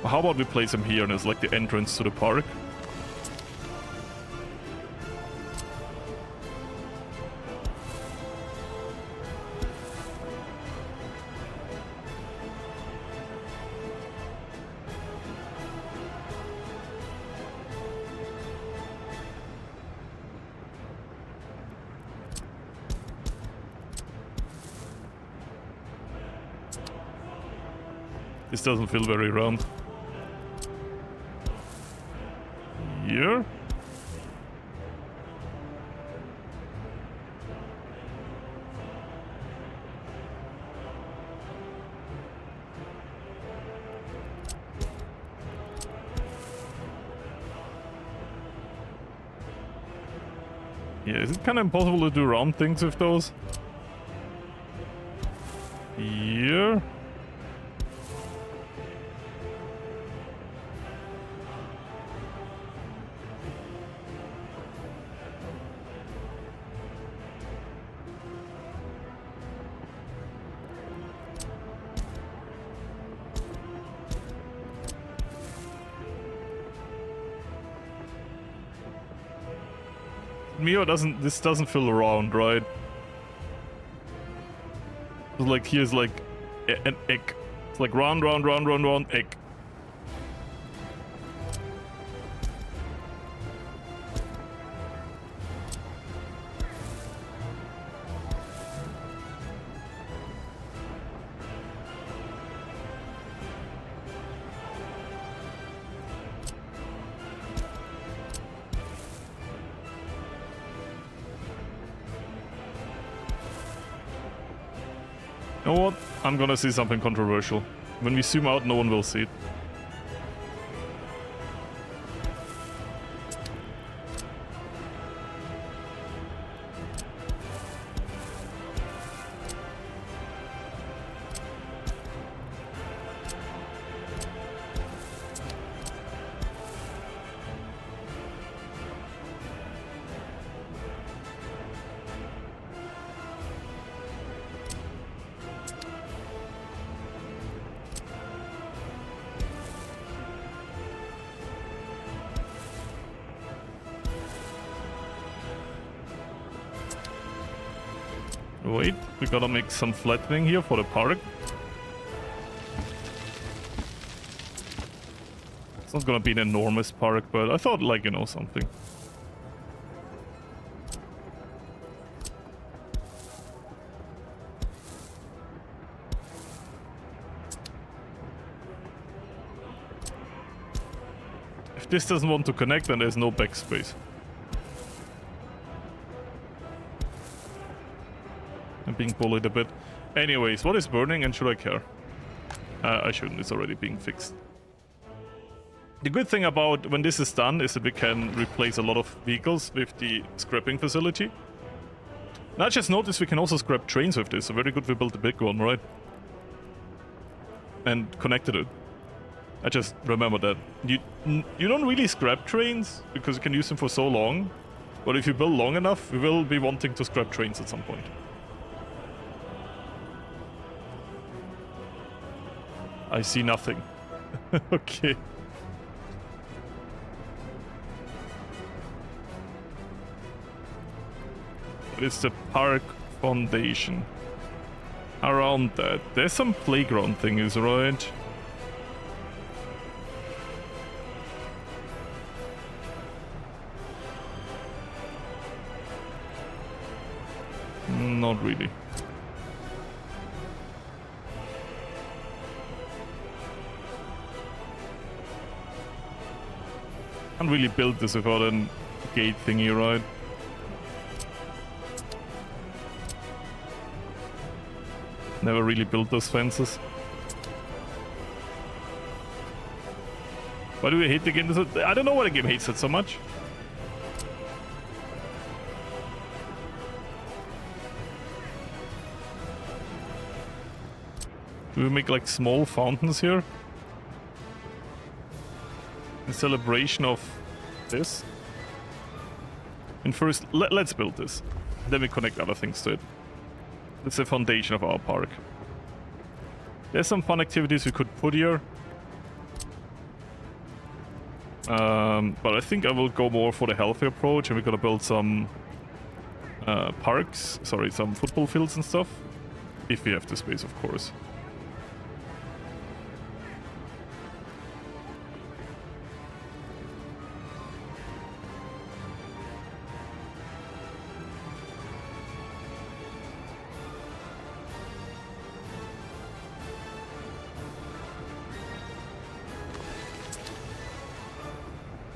Well, how about we place him here and it's like the entrance to the park? This doesn't feel very round. Here? Yeah, is it kind of impossible to do round things with those? Here? Mio this doesn't feel round, right? Like here's like an egg. It's like round, egg. You know what? I'm gonna see something controversial. When we zoom out, no one will see it. Wait, we gotta make some flattening here for the park. It's not gonna be an enormous park, but I thought, like, you know, something. If this doesn't want to connect, then there's no backspace. I'm being bullied a bit. Anyways, what is burning and should I care? I shouldn't, it's already being fixed. The good thing about when this is done is that we can replace a lot of vehicles with the scrapping facility. Now I just noticed we can also scrap trains with this, so very good we built a big one, right? And connected it. I just remember that. You don't really scrap trains, because you can use them for so long. But if you build long enough, we will be wanting to scrap trains at some point. I see nothing. Okay. It's the park foundation. Around that. There's some playground thingies, right? Not really. Can't really build this without a gate thingy, right? Never really built those fences. Why do we hate the game? I don't know why the game hates it so much. Do we make like small fountains here? In celebration of this? And first, let's build this. Then we connect other things to it. It's the foundation of our park. There's some fun activities we could put here. But I think I will go more for the healthy approach, and we're gonna build some some football fields and stuff. If we have the space, of course.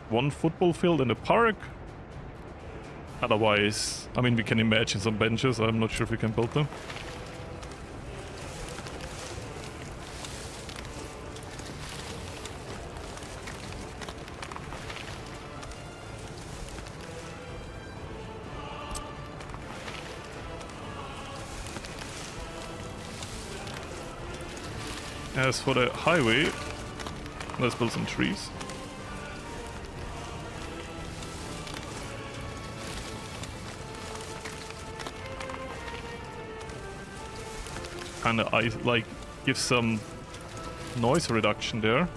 One football field in the park. Otherwise, I mean, we can imagine some benches. I'm not sure if we can build them. As for the highway, let's build some trees. Kind of like give some noise reduction there.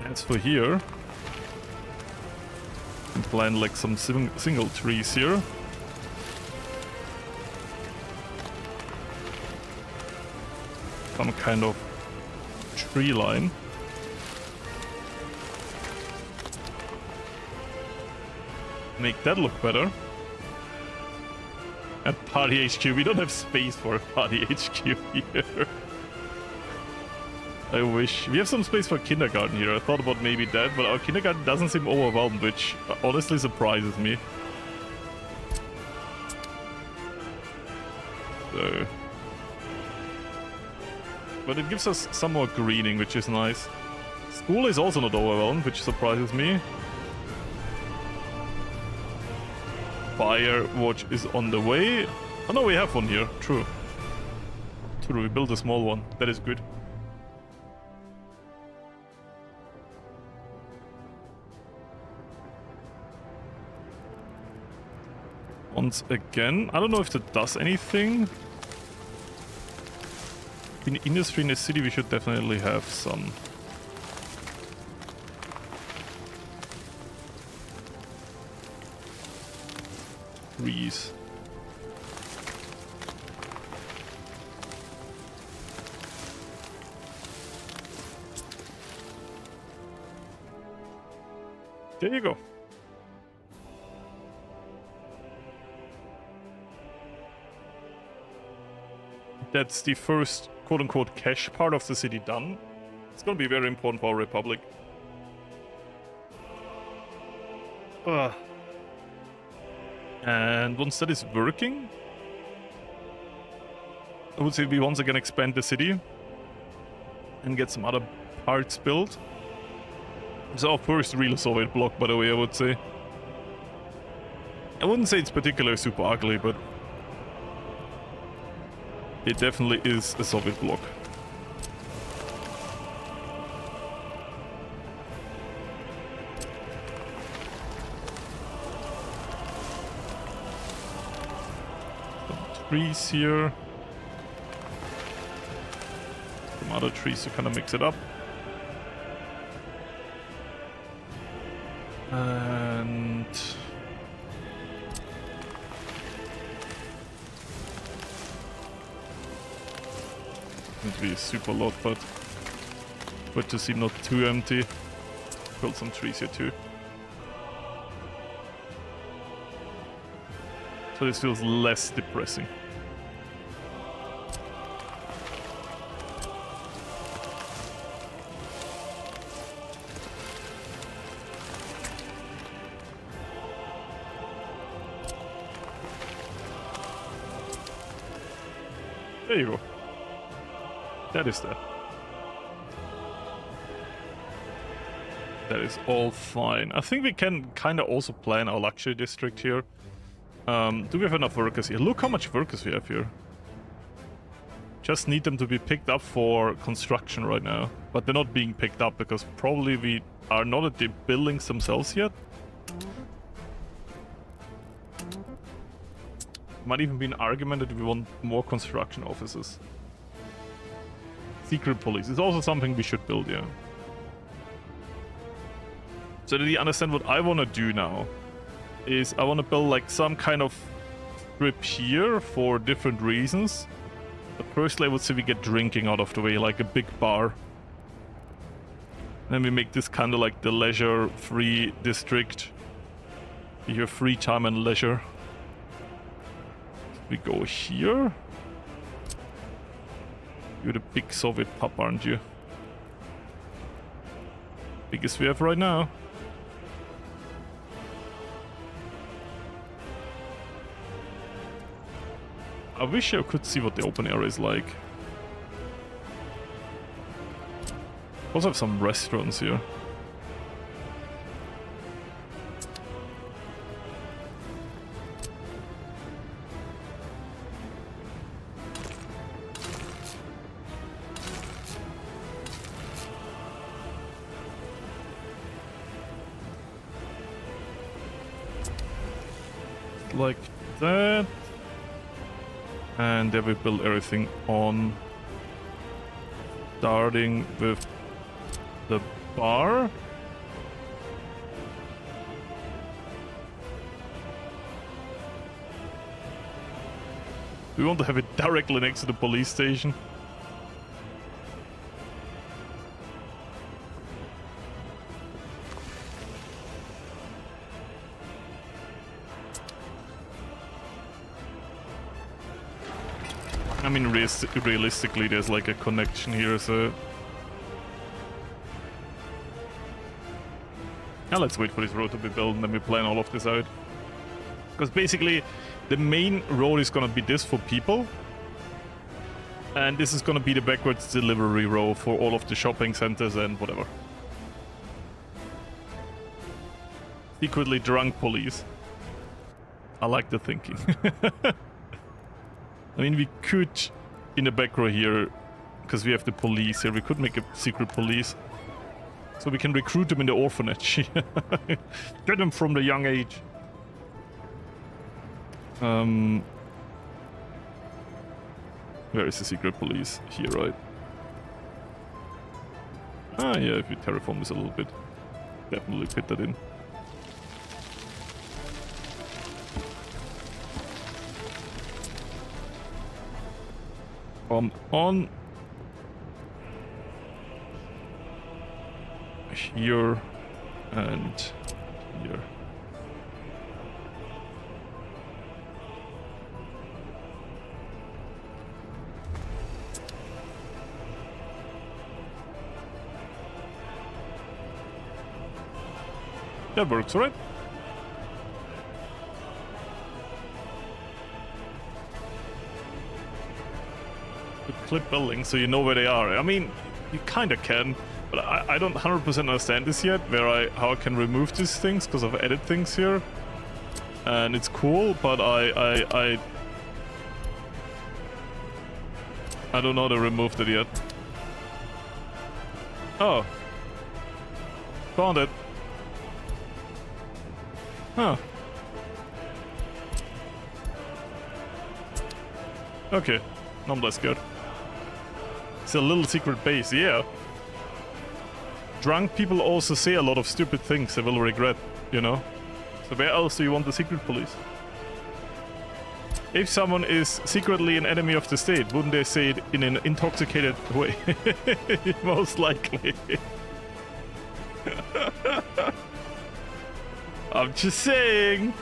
As for here, we plant like some single trees here. Some kind of tree line. Make that look better. At Party HQ, we don't have space for a Party HQ here. I wish. We have some space for kindergarten here. I thought about maybe that, but our kindergarten doesn't seem overwhelmed, which honestly surprises me. So. But it gives us some more greening, which is nice. School is also not overwhelmed, which surprises me. Firewatch is on the way. Oh no, we have one here. True. True, we built a small one. That is good. Once again, I don't know if that does anything. In industry in the city, we should definitely have some. Trees. There you go. That's the first quote-unquote cash part of the city done. It's gonna be very important for our Republic. And once that is working, I would say we once again expand the city and get some other parts built. It's our first real Soviet bloc, by the way, I would say. I wouldn't say it's particularly super ugly, but it definitely is a Soviet bloc. Some trees here. Some other trees to kind of mix it up. And going to be a super lot, but good to see not too empty. Build some trees here too. So this feels less depressing. There you go. That is that. That is all fine. I think we can kind of also plan our luxury district here. Do we have enough workers here? Look how much workers we have here. Just need them to be picked up for construction right now. But they're not being picked up because probably we are not at the buildings themselves yet. Might even be an argument that we want more construction offices. Secret police is also something we should build, yeah. So that you understand what I want to do now is I want to build like some kind of strip here for different reasons. But firstly I would say we get drinking out of the way, like a big bar. Then we make this kind of like the leisure free district. You have free time and leisure. We go here. You're the big Soviet pub, aren't you? Biggest we have right now. I wish I could see what the open area is like. Also have some restaurants here. Like that. And there we build everything on. Starting with the bar. We want to have it directly next to the police station. I mean, realistically, there's like a connection here, so... Now let's wait for this road to be built and then we plan all of this out. Because basically, the main road is gonna be this for people. And this is gonna be the backwards delivery road for all of the shopping centers and whatever. Secretly drunk police. I like the thinking. I mean, we could, in the back row here, because we have the police here, we could make a secret police. So we can recruit them in the orphanage. Get them from the young age. Where is the secret police? Here, right? Ah, yeah, if you terraform this a little bit. Definitely fit that in. On here and here. That works, right? Clip buildings so you know where they are. I mean, you kind of can, but I don't 100% understand this yet, how I can remove these things, because I've added things here. And it's cool, but I don't know how to remove it yet. Oh. Found it. Huh. Okay. I'm less good. It's a little secret base, yeah. Drunk people also say a lot of stupid things they will regret, you know? So where else do you want the secret police? If someone is secretly an enemy of the state, wouldn't they say it in an intoxicated way? Most likely. I'm just saying.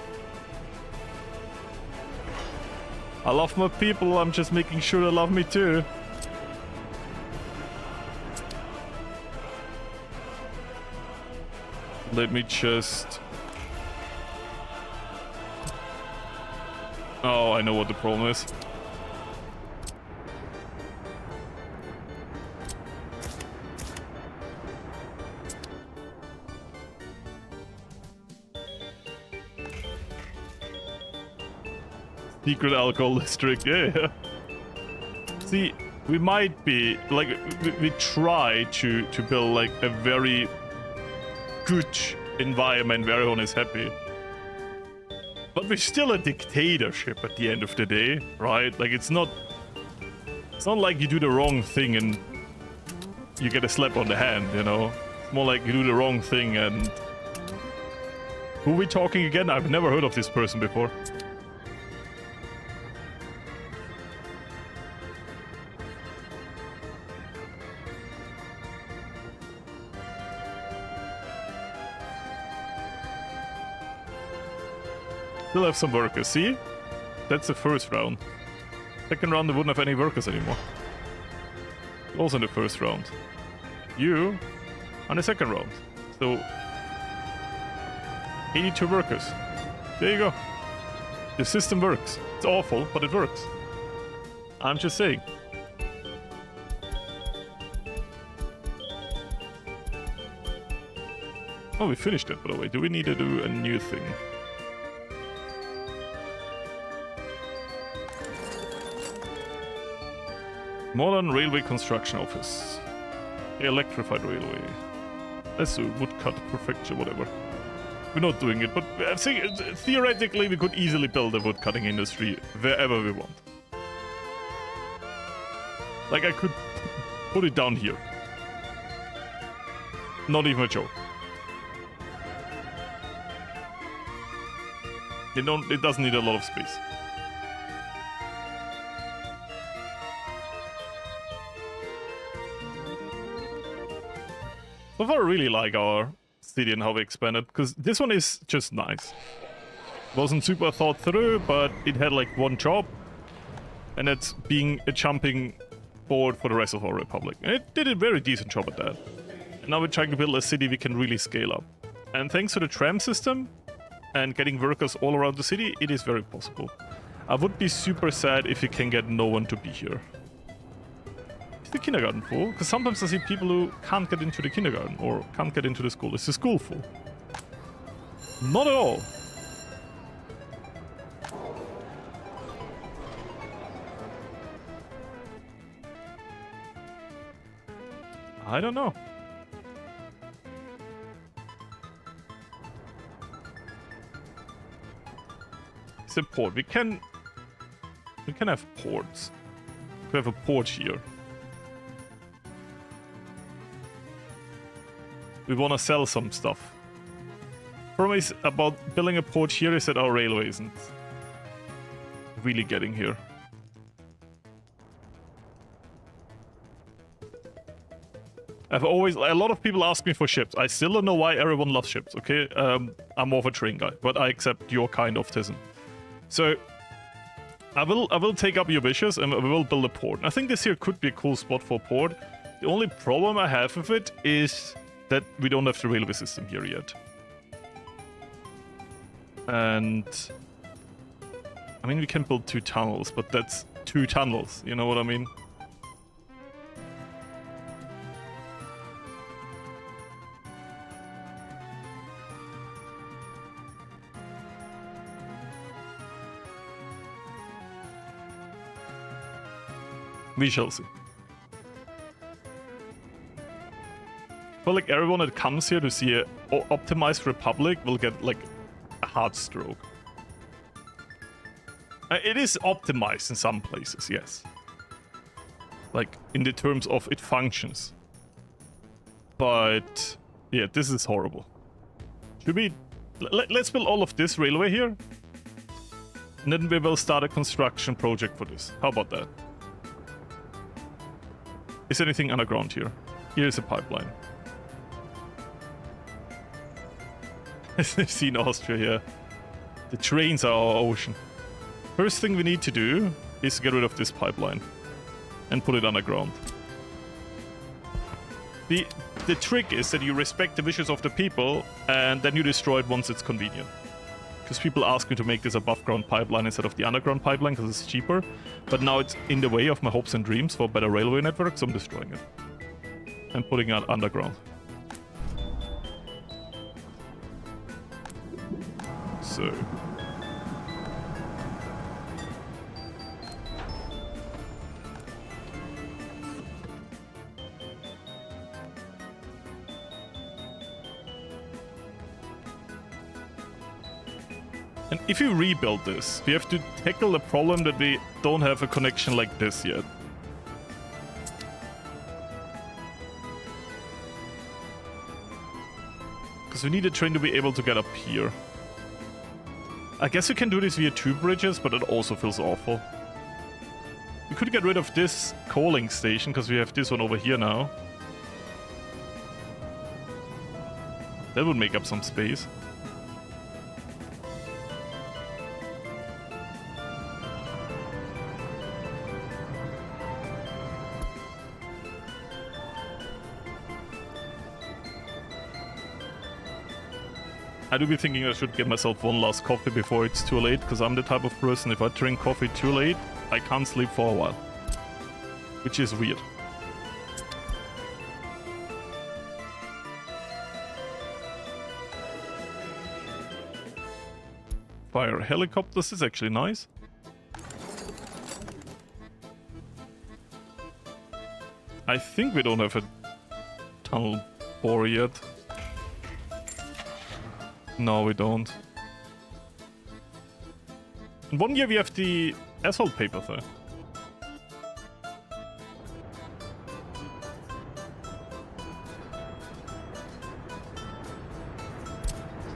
I love my people, I'm just making sure they love me too. Let me just... Oh, I know what the problem is. Secret alcohol district, yeah. See, we might be, like, we try to build, like, a very good environment where everyone is happy. But we're still a dictatorship at the end of the day, right? Like, it's not like you do the wrong thing and you get a slap on the hand, you know? It's more like you do the wrong thing and... Who are we talking again? I've never heard of this person before. Still have some workers, see? That's the first round. Second round, they wouldn't have any workers anymore. Also in the first round. You on the second round. So 82 workers. There you go. The system works. It's awful, but it works. I'm just saying. Oh, we finished it, by the way. Do we need to do a new thing? Modern railway construction office. Electrified railway. That's a woodcut prefecture, whatever. We're not doing it, but I think theoretically we could easily build a woodcutting industry wherever we want. Like, I could put it down here. Not even a joke. It doesn't need a lot of space. So far I really like our city and how we expanded, because this one is just nice. Wasn't super thought through, but it had like one job, and it's being a jumping board for the rest of our republic. And it did a very decent job at that. And now we're trying to build a city we can really scale up. And thanks to the tram system and getting workers all around the city, it is very possible. I would be super sad if you can get no one to be here. Is the kindergarten full? Because sometimes I see people who can't get into the kindergarten or can't get into the school. Is the school full? Not at all. I don't know. It's a port. We can have ports. We have a port here. We want to sell some stuff. Problem is about building a port here is that our railway isn't really getting here. A lot of people ask me for ships. I still don't know why everyone loves ships, okay? I'm more of a train guy, but I accept your kind of tism. So, I will take up your wishes and we will build a port. I think this here could be a cool spot for a port. The only problem I have with it is that we don't have the railway system here yet. And... I mean, we can build 2 tunnels, but that's 2 tunnels, you know what I mean? We shall see. But like everyone that comes here to see a optimized republic will get like a heart stroke. It is optimized in some places, yes. Like in the terms of it functions. But yeah, this is horrible. Should we... Let's build all of this railway here. And then we will start a construction project for this. How about that? Is anything underground here? Here's a pipeline. I've seen Austria here. The trains are our ocean. First thing we need to do is get rid of this pipeline and put it underground. The trick is that you respect the wishes of the people and then you destroy it once it's convenient. Because people ask me to make this above ground pipeline instead of the underground pipeline because it's cheaper. But now it's in the way of my hopes and dreams for a better railway network, so I'm destroying it. And putting it underground. So... And if you rebuild this, we have to tackle the problem that we don't have a connection like this yet. Because we need a train to be able to get up here. I guess we can do this via 2 bridges, but it also feels awful. We could get rid of this coaling station, because we have this one over here now. That would make up some space. I do be thinking I should get myself one last coffee before it's too late, because I'm the type of person, if I drink coffee too late, I can't sleep for a while. Which is weird. Fire helicopters is actually nice. I think we don't have a tunnel bore yet. No, we don't. In 1 year we have the asphalt paper though.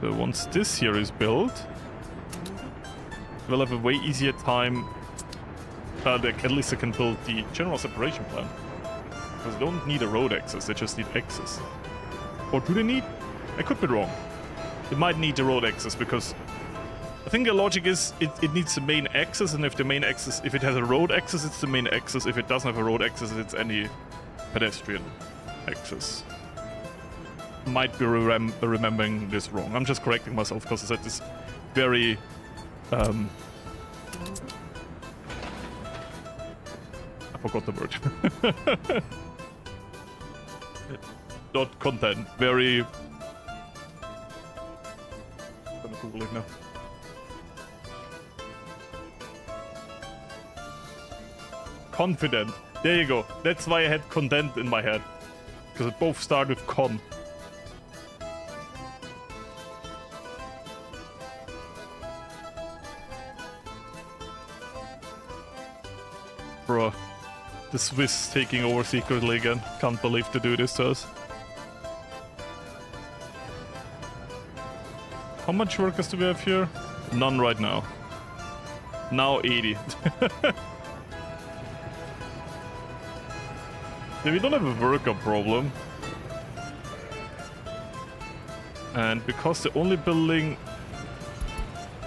So once this here is built, we'll have a way easier time. At least I can build the general separation plan. Because they don't need a road access, they just need access. Or do they need? I could be wrong. It might need the road access because I think the logic is it needs the main access, and if the main access, if it has a road access, it's the main access. If it doesn't have a road access, it's any pedestrian access. Might be remembering this wrong. I'm just correcting myself because I said this very I forgot the word. Not content. Very. I'm gonna Google it now. Confident. There you go. That's why I had content in my head. Because it both start with con. Bruh. The Swiss taking over secretly again. Can't believe they do this to us. How much workers do we have here? None right now. Now 80. We don't have a worker problem. And because they're only building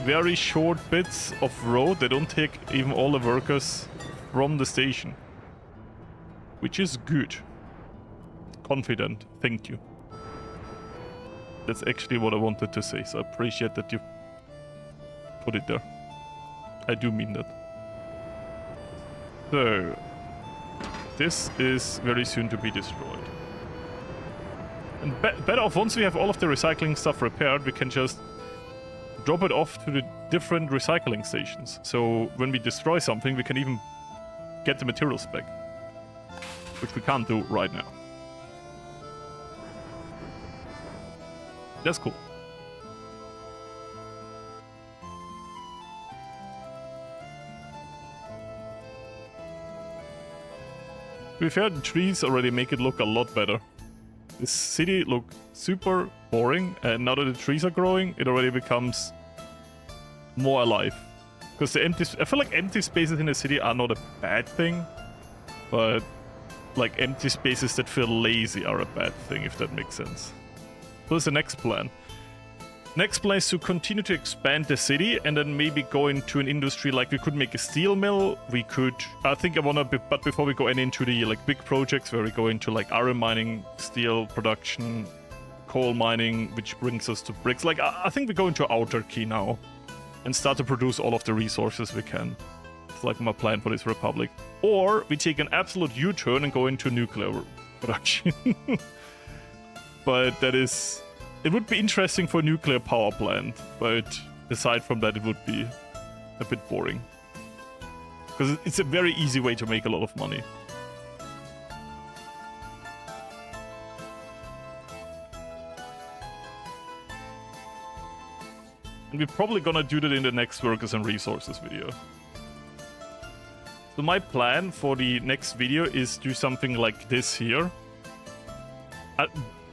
very short bits of road, they don't take even all the workers from the station. Which is good. Confident. Thank you. That's actually what I wanted to say, so I appreciate that you put it there. I do mean that. So, this is very soon to be destroyed. And better off, once we have all of the recycling stuff repaired, we can just drop it off to the different recycling stations. So when we destroy something, we can even get the materials back. Which we can't do right now. That's cool. To be fair, the trees already make it look a lot better. This city looked super boring, and now that the trees are growing, it already becomes more alive. Because I feel like empty spaces in the city are not a bad thing, but like empty spaces that feel lazy are a bad thing, if that makes sense. So that's the next plan. Next plan is to continue to expand the city and then maybe go into an industry, like we could make a steel mill. We could, I think I want to, but before we go into the like big projects where we go into like iron mining, steel production, coal mining, which brings us to bricks. Like I think we go into autarky now and start to produce all of the resources we can. It's like my plan for this republic. Or we take an absolute U-turn and go into nuclear production. But that is... It would be interesting for a nuclear power plant, but aside from that, it would be a bit boring. Because it's a very easy way to make a lot of money. And we're probably gonna do that in the next Workers and Resources video. So my plan for the next video is do something like this here.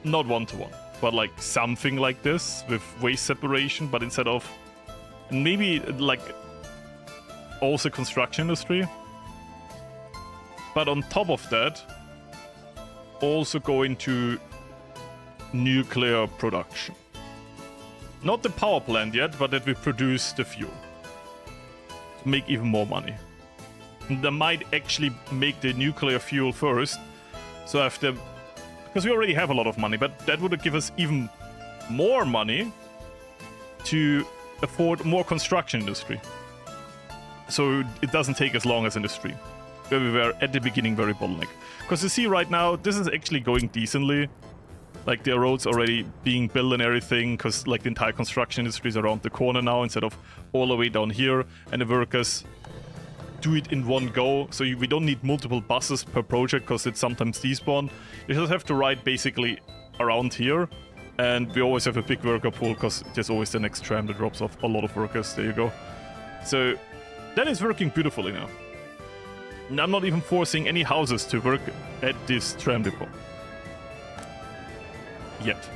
Not one-to-one. But like something like this with waste separation, but instead of, and maybe like also construction industry, but on top of that also go into nuclear production. Not the power plant yet, but that we produce the fuel to make even more money. And I might actually make the nuclear fuel first, so after. Because we already have a lot of money, but that would give us even more money to afford more construction industry. So it doesn't take as long as industry, where we were at the beginning very bottleneck. Because you see right now, this is actually going decently. Like the roads already being built and everything, because like the entire construction industry is around the corner now instead of all the way down here, and the workers do it in one go, so we don't need multiple buses per project because it sometimes despawn. You just have to ride basically around here, and we always have a big worker pool because there's always the next tram that drops off a lot of workers. There you go. So that is working beautifully now. And I'm not even forcing any houses to work at this tram depot. Yet.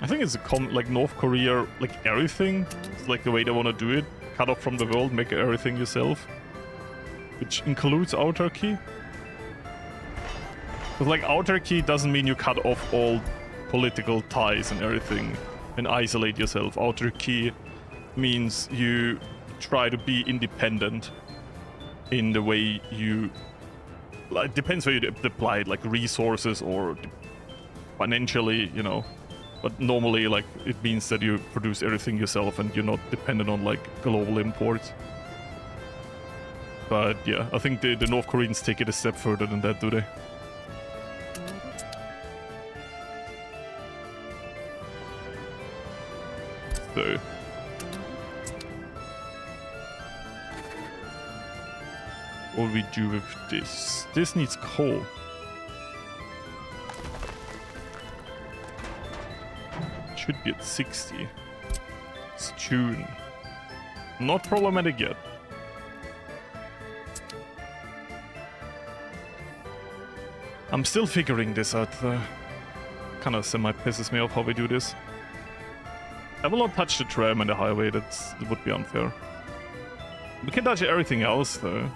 I think it's like North Korea, like everything. It's like the way they want to do it. Cut off from the world, make everything yourself. Which includes autarky. But like autarky doesn't mean you cut off all political ties and everything and isolate yourself. Autarky means you try to be independent in the way you... Like, depends where you apply it, like resources or financially, you know. But normally, like, it means that you produce everything yourself and you're not dependent on, like, global imports. But, yeah, I think the North Koreans take it a step further than that, do they? So... what do we do with this? This needs coal. Should be at 60. It's June. Not problematic yet. I'm still figuring this out. Kind of semi pisses me off how we do this. I will not touch the tram and the highway, that would be unfair. We can touch everything else though.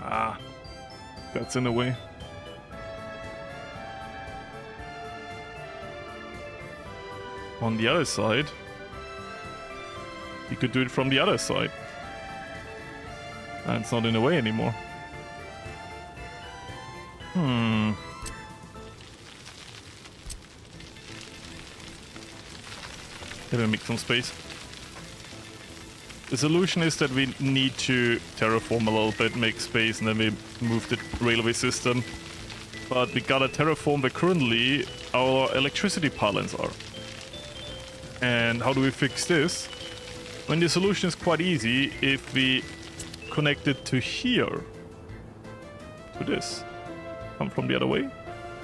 Ah, that's in the way. On the other side, you could do it from the other side. And it's not in the way anymore. Let me make some space. The solution is that we need to terraform a little bit, make space, and then we move the railway system. But we gotta terraform where currently our electricity pylons are. And how do we fix this? When the solution is quite easy if we connect it to here. To this. Come from the other way,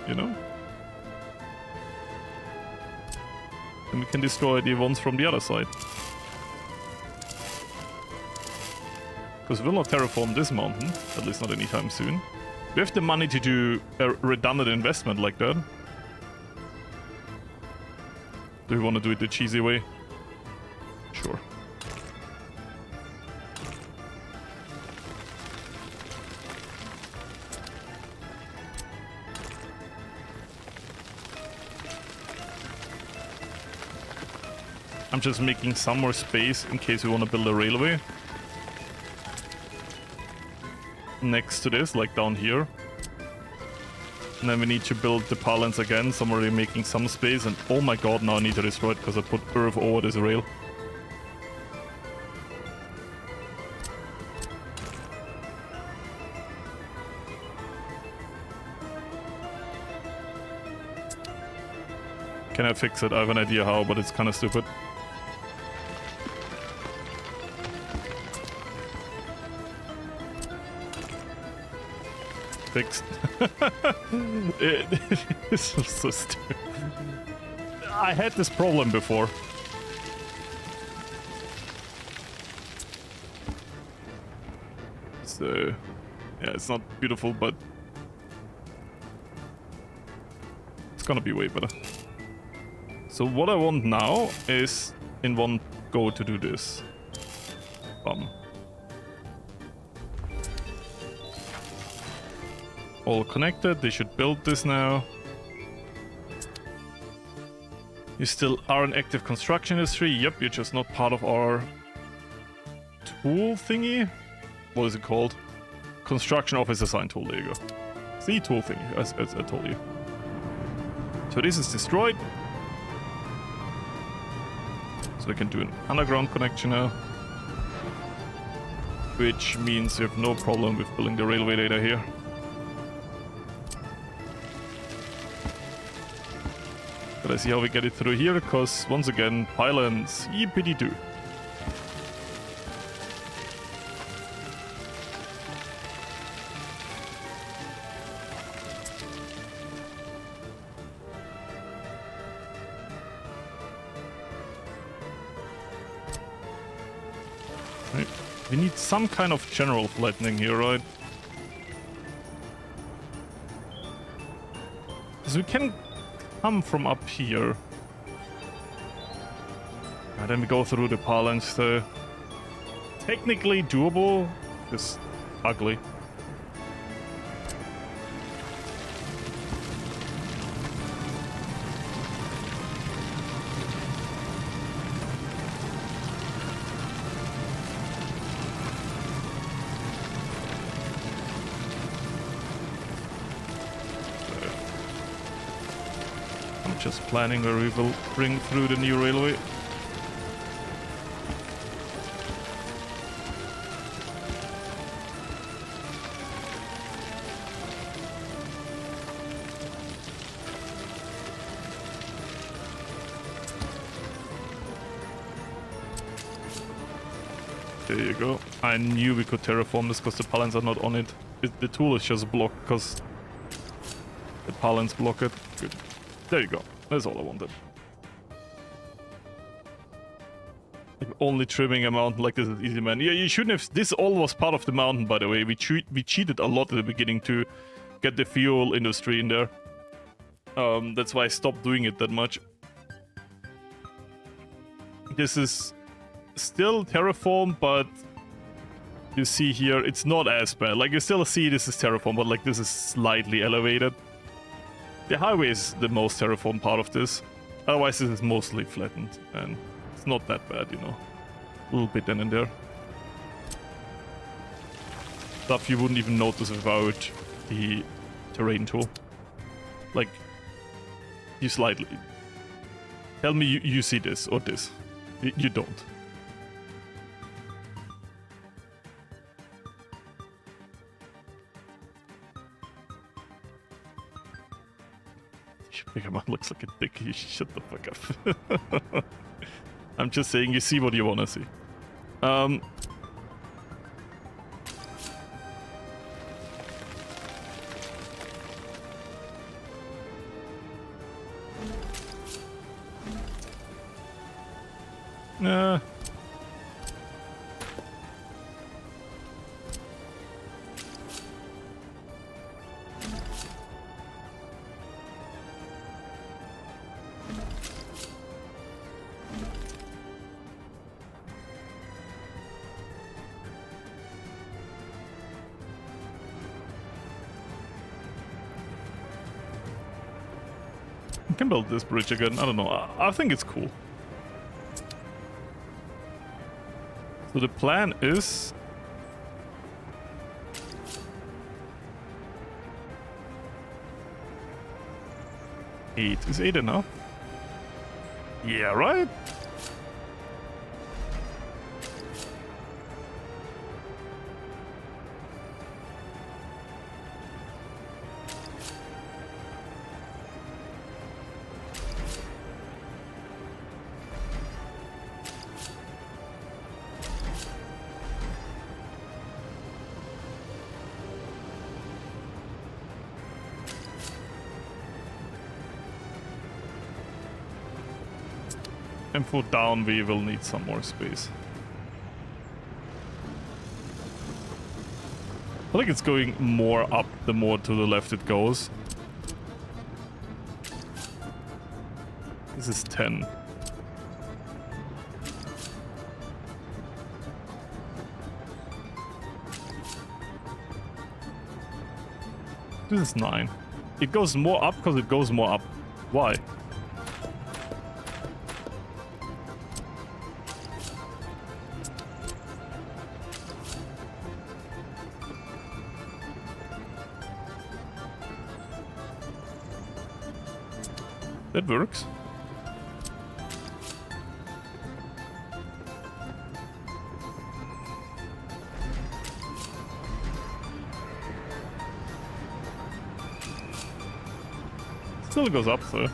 you know? And we can destroy the ones from the other side. Because we'll not terraform this mountain, at least not anytime soon. We have the money to do a redundant investment like that. Do we want to do it the cheesy way? Sure. I'm just making some more space in case we want to build a railway. Next to this, like down here. And then we need to build the pylons again, so I'm already making some space, and oh my god, now I need to destroy it because I put earth over this rail. Can I fix it? I have an idea how, but it's kind of stupid. Fixed. This was so stupid. I had this problem before. So, yeah, it's not beautiful, but it's gonna be way better. So what I want now is in one go to do this. All connected, they should build this now. You still are an active construction industry. Yep, you're just not part of our tool thingy. What is it called? Construction office assigned tool, there you go. See, tool thingy, as I told you. So this is destroyed. So we can do an underground connection now. Which means we have no problem with building the railway data here. But I see how we get it through here, because once again, pylons, yippity-doo. Right. We need some kind of general flattening here, right? Because we can come from up here. And then we go through the pylons, so technically doable, just ugly. Just planning where we will bring through the new railway. There you go. I knew we could terraform this because the pylons are not on it. The tool is just blocked because Palans block it. Good. There you go. That's all I wanted. Like only trimming a mountain like this is easy, man. Yeah, you shouldn't have... This all was part of the mountain, by the way. We cheated a lot at the beginning to get the fuel industry in there. That's why I stopped doing it that much. This is still terraform, but you see here, it's not as bad. Like, you still see this is terraform, but like this is slightly elevated. The highway is the most terraform part of this. Otherwise, this is mostly flattened, and it's not that bad, you know. A little bit then and there. Stuff you wouldn't even notice without the terrain tool. Like, you slightly... Tell me you see this or this. You don't. Bigger man looks like a dick. You shut the fuck up. I'm just saying, you see what you want to see. I can build this bridge again. I don't know. I think it's cool. So the plan is... Eight. Is 8 enough? Yeah, right? And for down, we will need some more space. I think it's going more up the more to the left it goes. This is 10. This is 9. It goes more up because it goes more up. Why? That works. Still goes up though.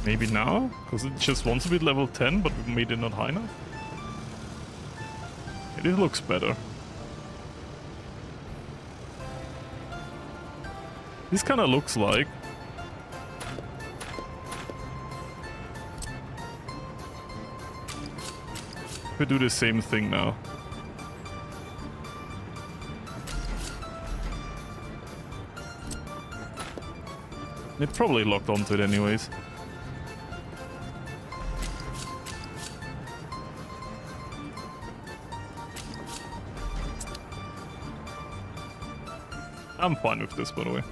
Maybe now? Because it just wants to be level 10, but we made it not high enough. It looks better. This kind of looks like... We do the same thing now. It probably locked onto it anyways. I'm fine with this, by the way.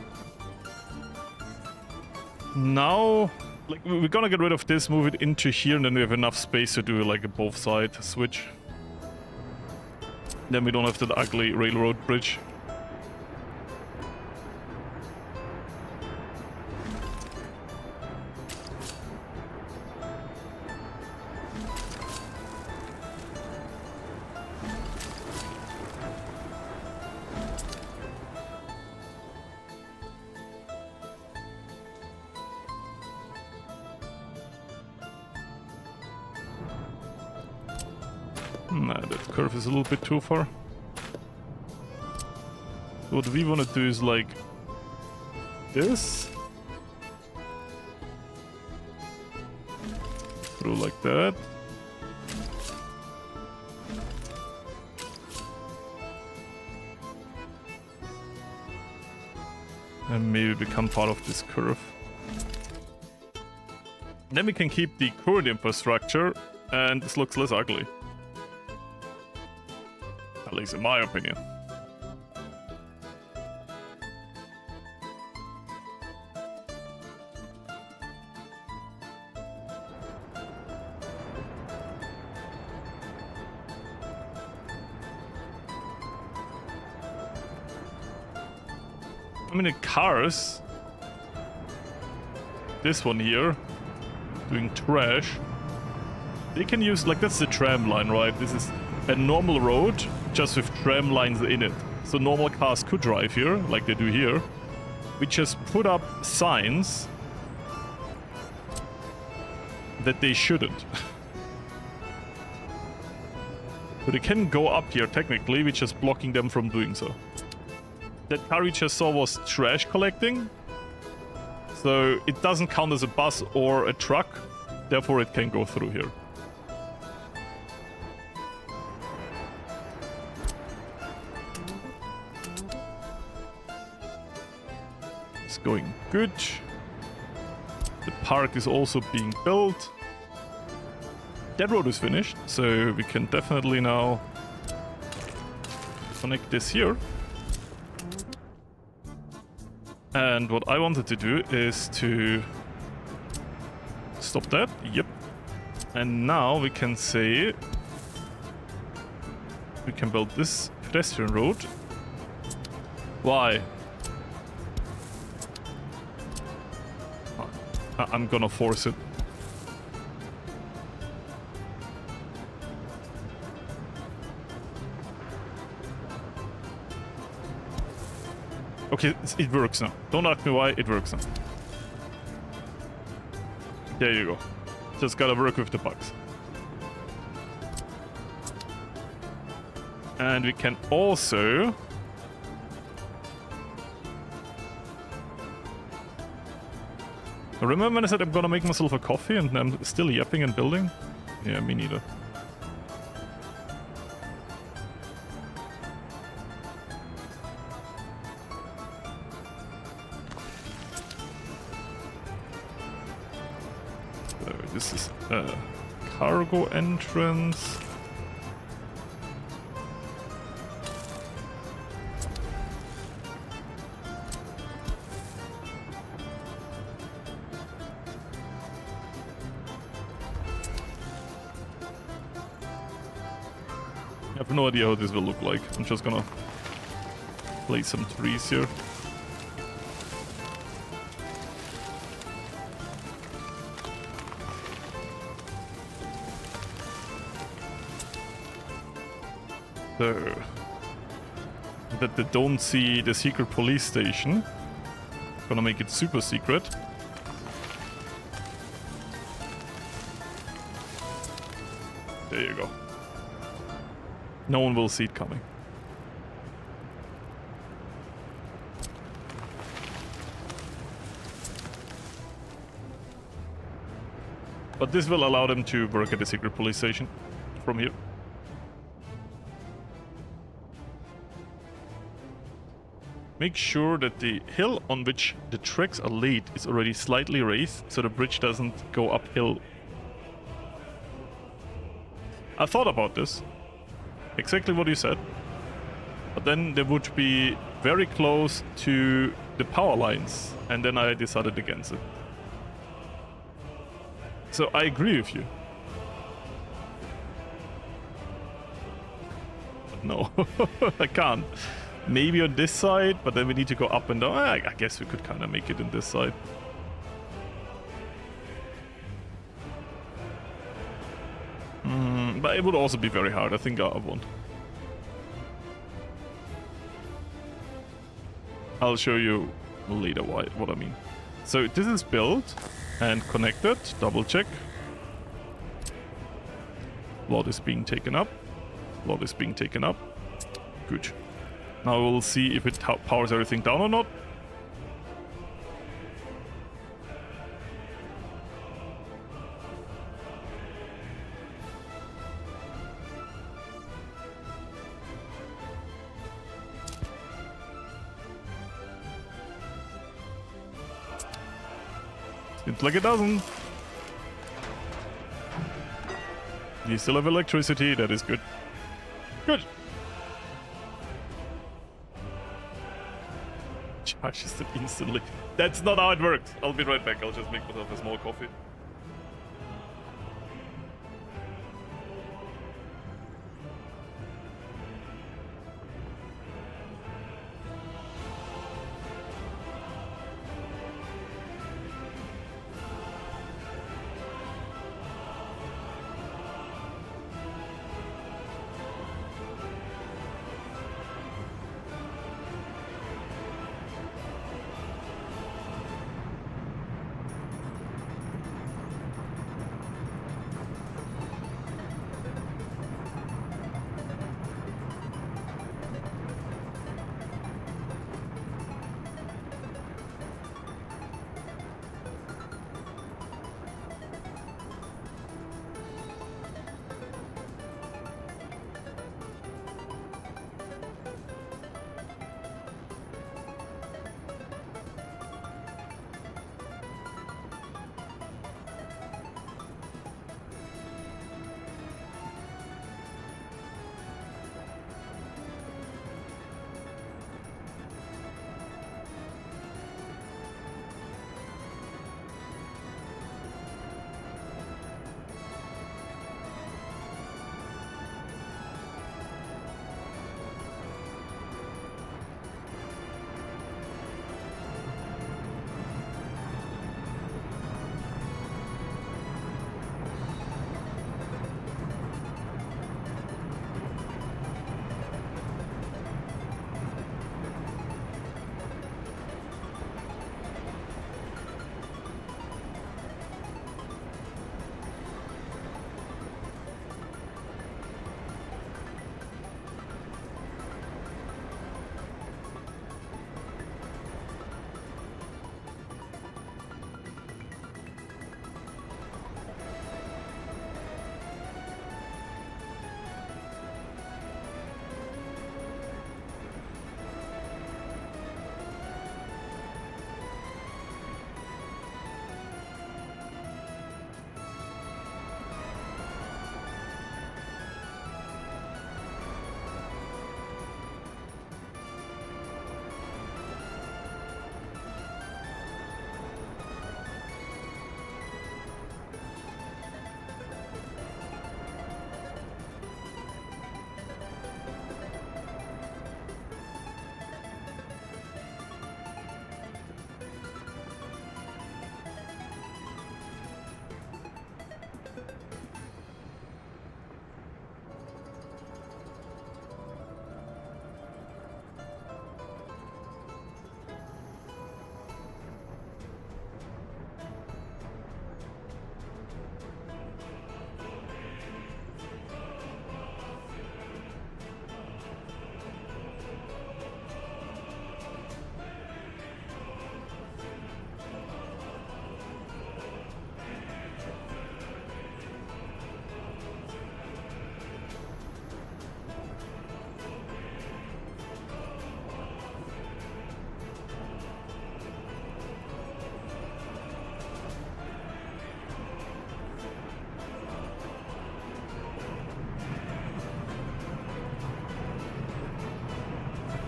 Now, like, we're gonna get rid of this, move it into here, and then we have enough space to do like a both side switch. Then we don't have that ugly railroad bridge. Nah, that curve is a little bit too far. What we want to do is like this. Through like that. And maybe become part of this curve. Then we can keep the current infrastructure and this looks less ugly. At least in my opinion. I mean, the cars, this one here, doing trash, they can use, like, that's the tram line, right? This is a normal road, just with tram lines in it. So normal cars could drive here, like they do here. We just put up signs that they shouldn't. So they can go up here, technically, we're just blocking them from doing so. That car we just saw was trash collecting, so it doesn't count as a bus or a truck, therefore it can go through here. It's going good. The park is also being built. That road is finished, so we can definitely now connect this here. And what I wanted to do is to stop that. Yep. And now we can say we can build this pedestrian road. Why? I'm gonna force it. Okay, it works now. Don't ask me why, it works now. There you go. Just gotta work with the bugs. And we can also... Remember when I said I'm gonna make myself a coffee and I'm still yapping and building? Yeah, me neither. This is a cargo entrance. I have no idea how this will look like. I'm just gonna place some trees here. So that they don't see the secret police station. Gonna make it super secret. There you go. No one will see it coming. But this will allow them to work at the secret police station from here. Make sure that the hill on which the tracks are laid is already slightly raised, so the bridge doesn't go uphill. I thought about this. Exactly what you said. But then they would be very close to the power lines, and then I decided against it. So I agree with you. No, I can't. Maybe on this side, but then we need to go up and down. I guess we could kind of make it in this side. But it would also be very hard. I think I won't. I'll show you later what I mean. So this is built and connected. Double check. Lot is being taken up. Lot is being taken up. Good. Now we'll see if it powers everything down or not. Seems like it doesn't. You still have electricity, that is good. Good. Charges it instantly. That's not how it works. I'll be right back. I'll just make myself a small coffee.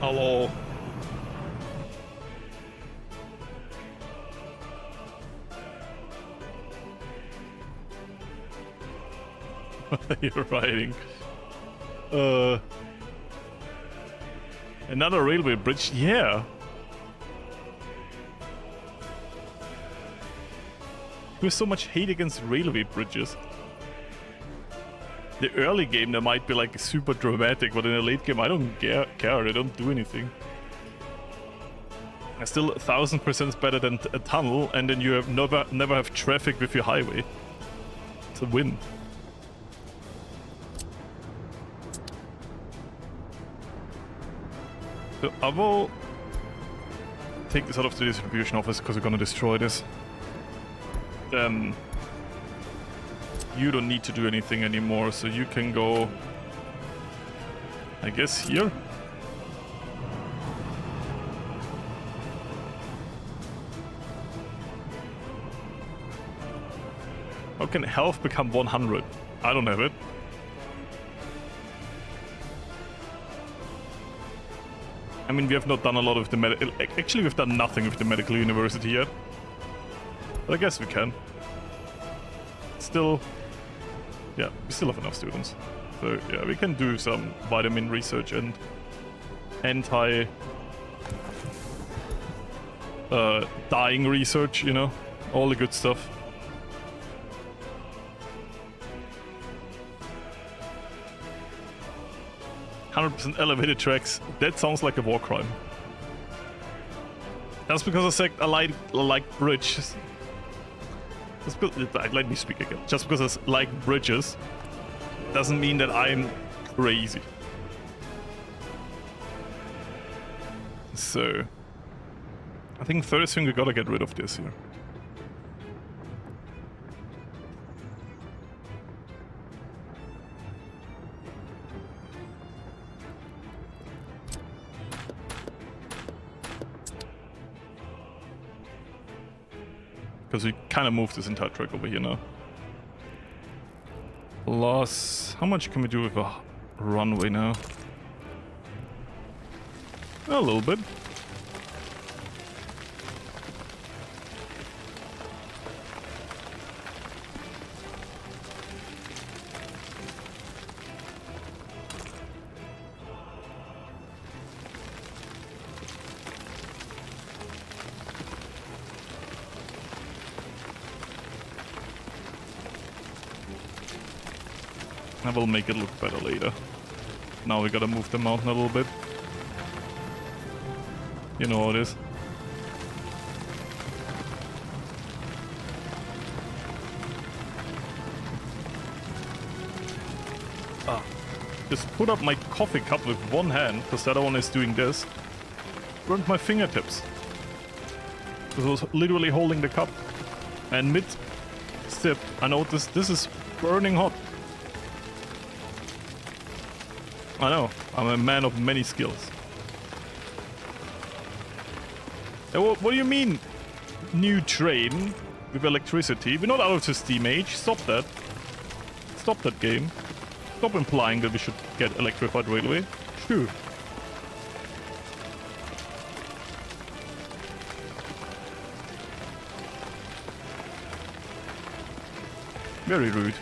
Hello. You're writing. Another railway bridge, yeah. There's so much hate against railway bridges. The early game, they might be like super dramatic, but in the late game, I don't care. They don't do anything. It's still 1000% better than a tunnel, and then you have never have traffic with your highway. It's a win. So I will take this out of the distribution office because we're gonna destroy this. You don't need to do anything anymore, so you can go, I guess, here. How can health become 100? I don't have it. I mean, we have not done a lot of the actually, we've done nothing with the medical university yet. But I guess we can. Still, yeah, we still have enough students. So yeah, we can do some vitamin research and dying research, you know, all the good stuff. "100% elevated tracks." That sounds like a war crime. That's because I said I like bridges. Let me speak again. Just because I like bridges doesn't mean that I'm crazy. So I think first thing we gotta get rid of this here. Because we kind of moved this entire track over here now. Plus, how much can we do with a runway now? A little bit. I will make it look better later. Now we gotta move the mountain a little bit. You know how it is. Just put up my coffee cup with one hand, because the other one is doing this. Burned my fingertips. Because I was literally holding the cup. And mid-sip, I noticed this is burning hot. I know, I'm a man of many skills. What do you mean, new train with electricity? We're not out of the steam age. Stop that. Stop that game. Stop implying that we should get electrified railway. Sure. Very rude.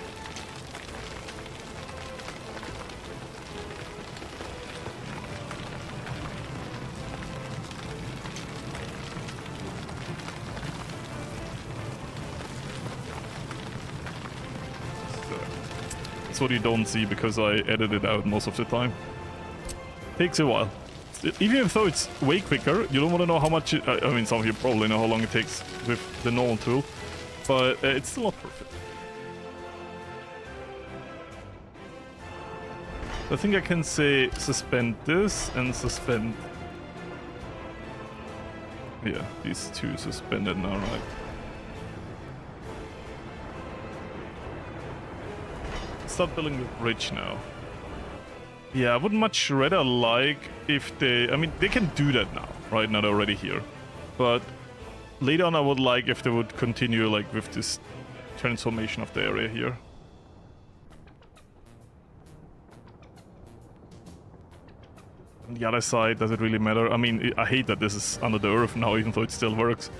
What you don't see because I edit it out most of the time. Takes a while. Even though it's way quicker, you don't want to know how much I mean, some of you probably know how long it takes with the normal tool, but it's still not perfect. I think I can say suspend this and suspend. Yeah, these two suspended now, right? Start building the bridge now. Yeah, I would much rather like if they... I mean, they can do that now, right? Now they're already here. But later on I would like if they would continue like with this transformation of the area here. On the other side, does it really matter? I mean, I hate that this is under the earth now, even though it still works.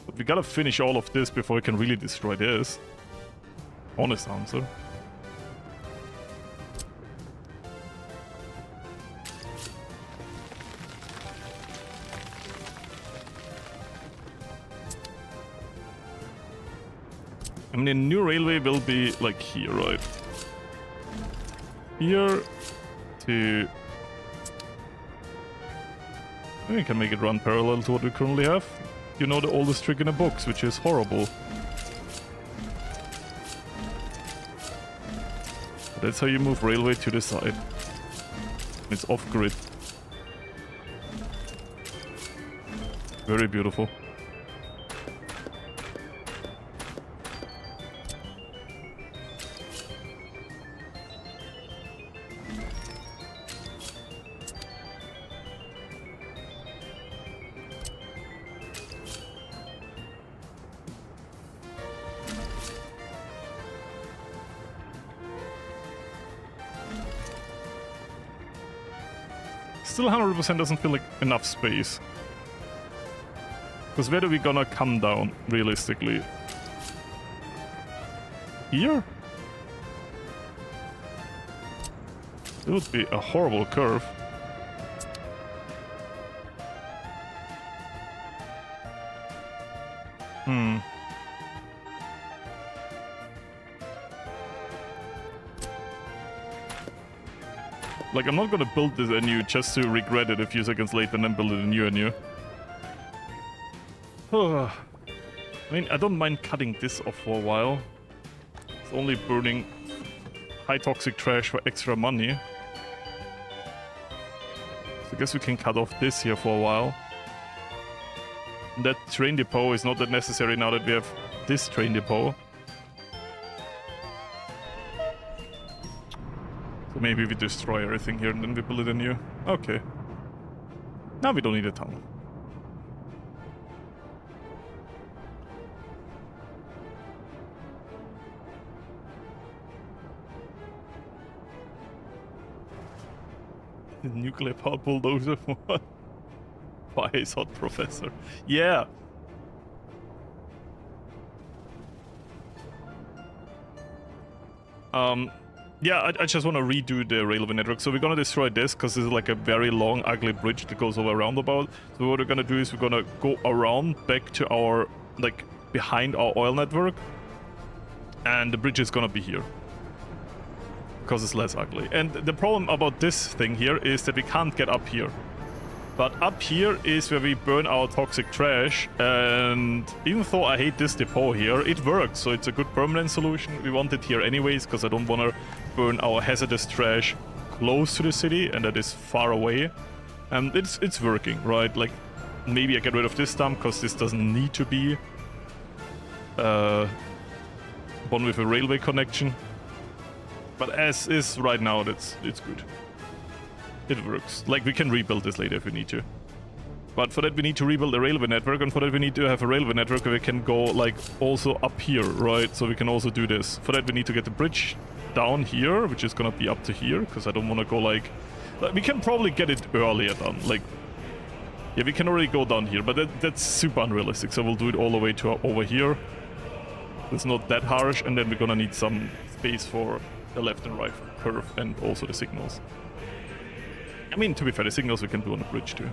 But we gotta finish all of this before we can really destroy this. Honest answer. I mean, a new railway will be like here, right? Here to... We can make it run parallel to what we currently have. You know, the oldest trick in the box, which is horrible. That's how you move railway to the side. It's off-grid. Very beautiful. Still 100% doesn't feel like enough space. Because where are we gonna come down, realistically? Here? It would be a horrible curve. Like, I'm not gonna build this anew just to regret it a few seconds later and then build it anew. I mean, I don't mind cutting this off for a while. It's only burning high toxic trash for extra money. So I guess we can cut off this here for a while. And that train depot is not that necessary now that we have this train depot. So maybe we destroy everything here and then we build it anew. Okay. Now we don't need a tunnel. The nuclear powered bulldozer. Why is hot, Professor? Yeah. Yeah, I just want to redo the railway network. So we're gonna destroy this because this is like a very long, ugly bridge that goes over a roundabout. So what we're gonna do is we're gonna go around back to our, like, behind our oil network. And the bridge is gonna be here. Because it's less ugly. And the problem about this thing here is that we can't get up here. But up here is where we burn our toxic trash, and even though I hate this depot here, it works, so it's a good permanent solution. We want it here anyways, because I don't want to burn our hazardous trash close to the city, and that is far away. And it's working, right? Like, maybe I get rid of this dump, because this doesn't need to be one with a railway connection. But as is right now, it's good. It works. Like, we can rebuild this later if we need to. But for that we need to rebuild a railway network, and for that we need to have a railway network where we can go, like, also up here, right? So we can also do this. For that we need to get the bridge down here, which is gonna be up to here, because I don't want to go, like... We can probably get it earlier done, like... Yeah, we can already go down here, but that's super unrealistic, so we'll do it all the way to over here. It's not that harsh, and then we're gonna need some space for the left and right curve, and also the signals. I mean, to be fair, the signals we can do on the bridge too.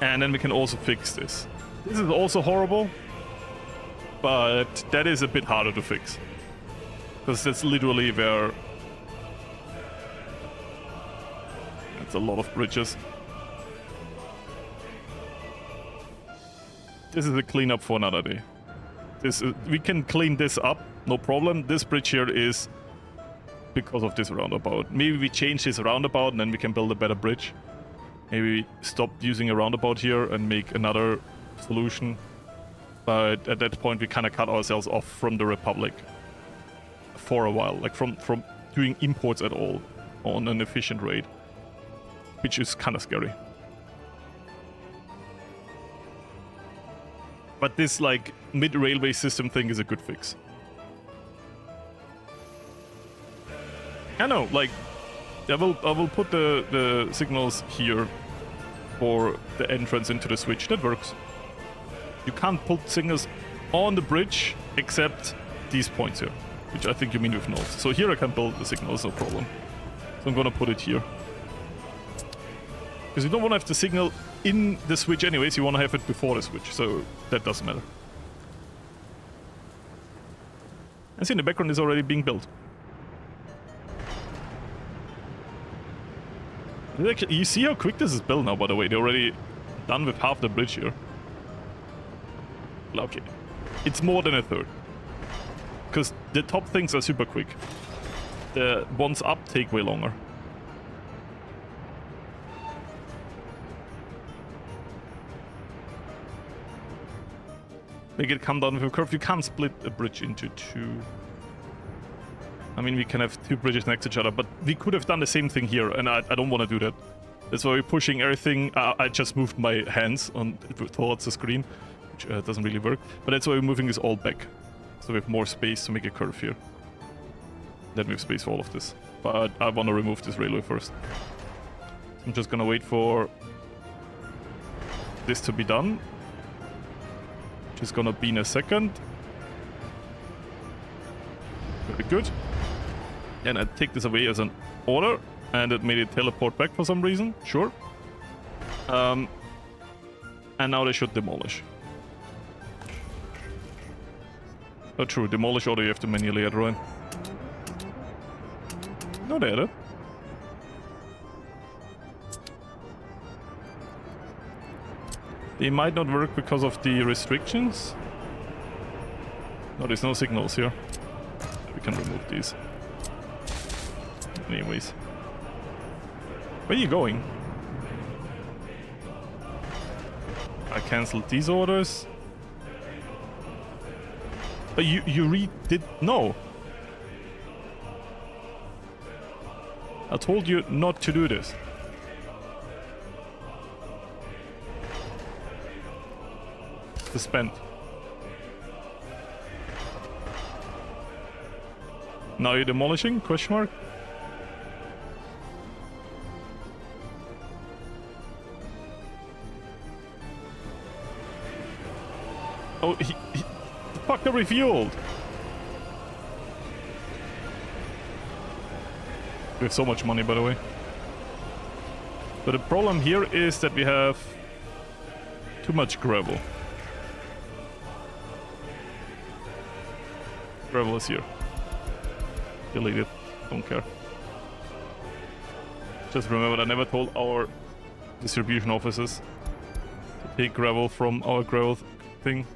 And then we can also fix this. This is also horrible, but that is a bit harder to fix. Because that's literally where... That's a lot of bridges. This is a cleanup for another day. We can clean this up, no problem. This bridge here is because of this roundabout. Maybe we change this roundabout and then we can build a better bridge. Maybe we stop using a roundabout here and make another solution. But at that point we kind of cut ourselves off from the Republic for a while. Like from doing imports at all on an efficient rate. Which is kind of scary. But this, like, mid-railway system thing is a good fix. I know, like, I will put the signals here for the entrance into the switch. That works. You can't put signals on the bridge except these points here, which I think you mean with nodes. So here I can build the signals, no problem. So I'm gonna put it here. Because you don't want to have the signal in the switch anyways, you want to have it before the switch, so that doesn't matter. And see, in the background is already being built. Actually, you see how quick this is built now, by the way. They're already done with half the bridge here. Okay. It's more than a third. Because the top things are super quick. The ones up take way longer. Make it come down with a curve. You can't split a bridge into two. I mean, we can have two bridges next to each other, but we could have done the same thing here, and I don't want to do that. That's why we're pushing everything. I just moved my hands towards the screen, which doesn't really work. But that's why we're moving this all back. So we have more space to make a curve here. Then we have space for all of this. But I want to remove this railway first. I'm just gonna wait for this to be done. Which is gonna be in a second. Very good. And I take this away as an order, and it made it teleport back for some reason. Sure. And now they should demolish. Oh, true. Demolish order you have to manually add in. No, they added. They might not work because of the restrictions. No, there's no signals here. We can remove these. Anyways. Where are you going? I cancelled these orders. But you did no. I told you not to do this. Suspend. Now you're demolishing? Question mark? Oh, he fucker refueled. We have so much money, by the way. But the problem here is that we have too much gravel. Gravel is here. Delete it. Don't care. Just remember, I never told our distribution offices to take gravel from our gravel thing.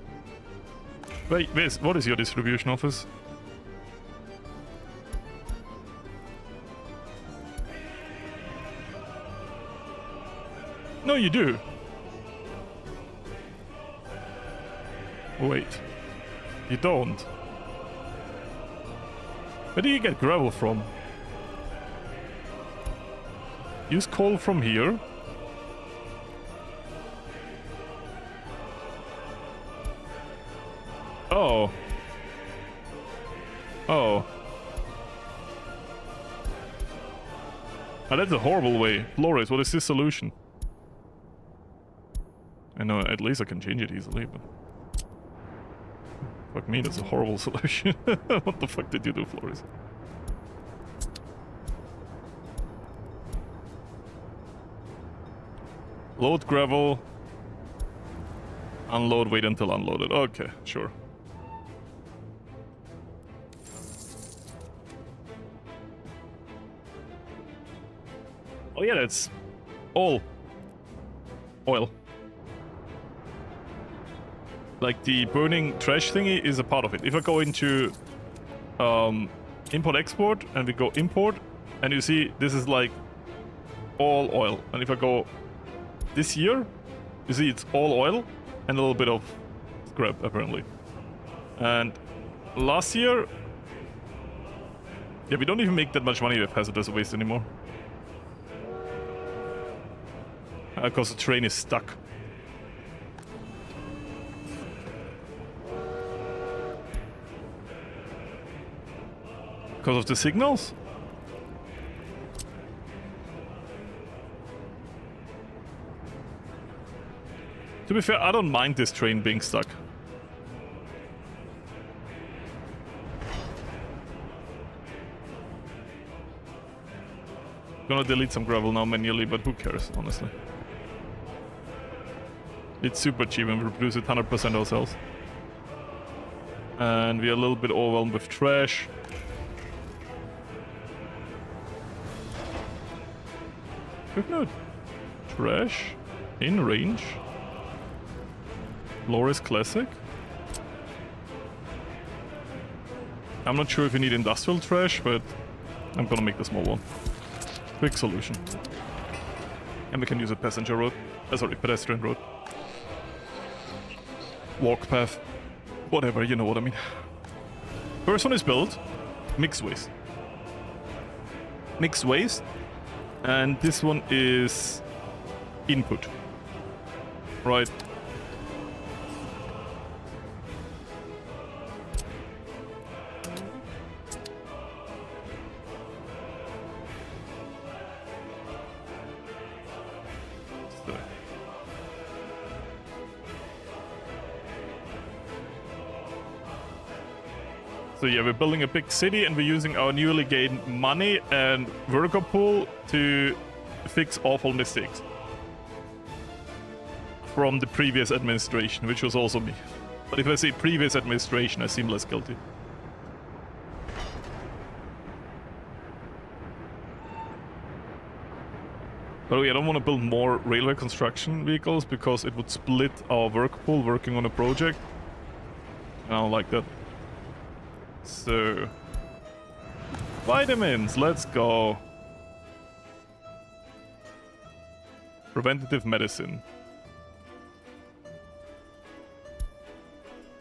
Wait, what is your distribution office? No, you do. Wait. You don't. Where do you get gravel from? Use coal from here. Oh. Oh. Oh, that's a horrible way. Florius, what is this solution? I know, at least I can change it easily, but... Fuck me, that's a horrible solution. What the fuck did you do, Florius? Load gravel. Unload, wait until unloaded. Okay, sure. Oh yeah, that's all oil. Like the burning trash thingy is a part of it. If I go into import export and we go import, and you see this is like all oil. And if I go this here, you see it's all oil and a little bit of scrap apparently. And last year, yeah, we don't even make that much money with hazardous waste anymore. Because the train is stuck. Because of the signals? To be fair, I don't mind this train being stuck. Gonna delete some gravel now manually, but who cares, honestly. It's super cheap and we produce it 100% ourselves. And we are a little bit overwhelmed with trash. We've no trash in range. Florius Classic. I'm not sure if you need industrial trash, but I'm gonna make the small one. Quick solution. And we can use a passenger road. Sorry, pedestrian road. Walk path. Whatever, you know what I mean. First one is built. Mixed waste. Mixed waste. And this one is input. Right. So yeah, we're building a big city and we're using our newly gained money and worker pool to fix awful mistakes from the previous administration, which was also me. But if I say previous administration, I seem less guilty. By the way, I don't want to build more railway construction vehicles because it would split our work pool working on a project. And I don't like that. So, vitamins, let's go. Preventative medicine.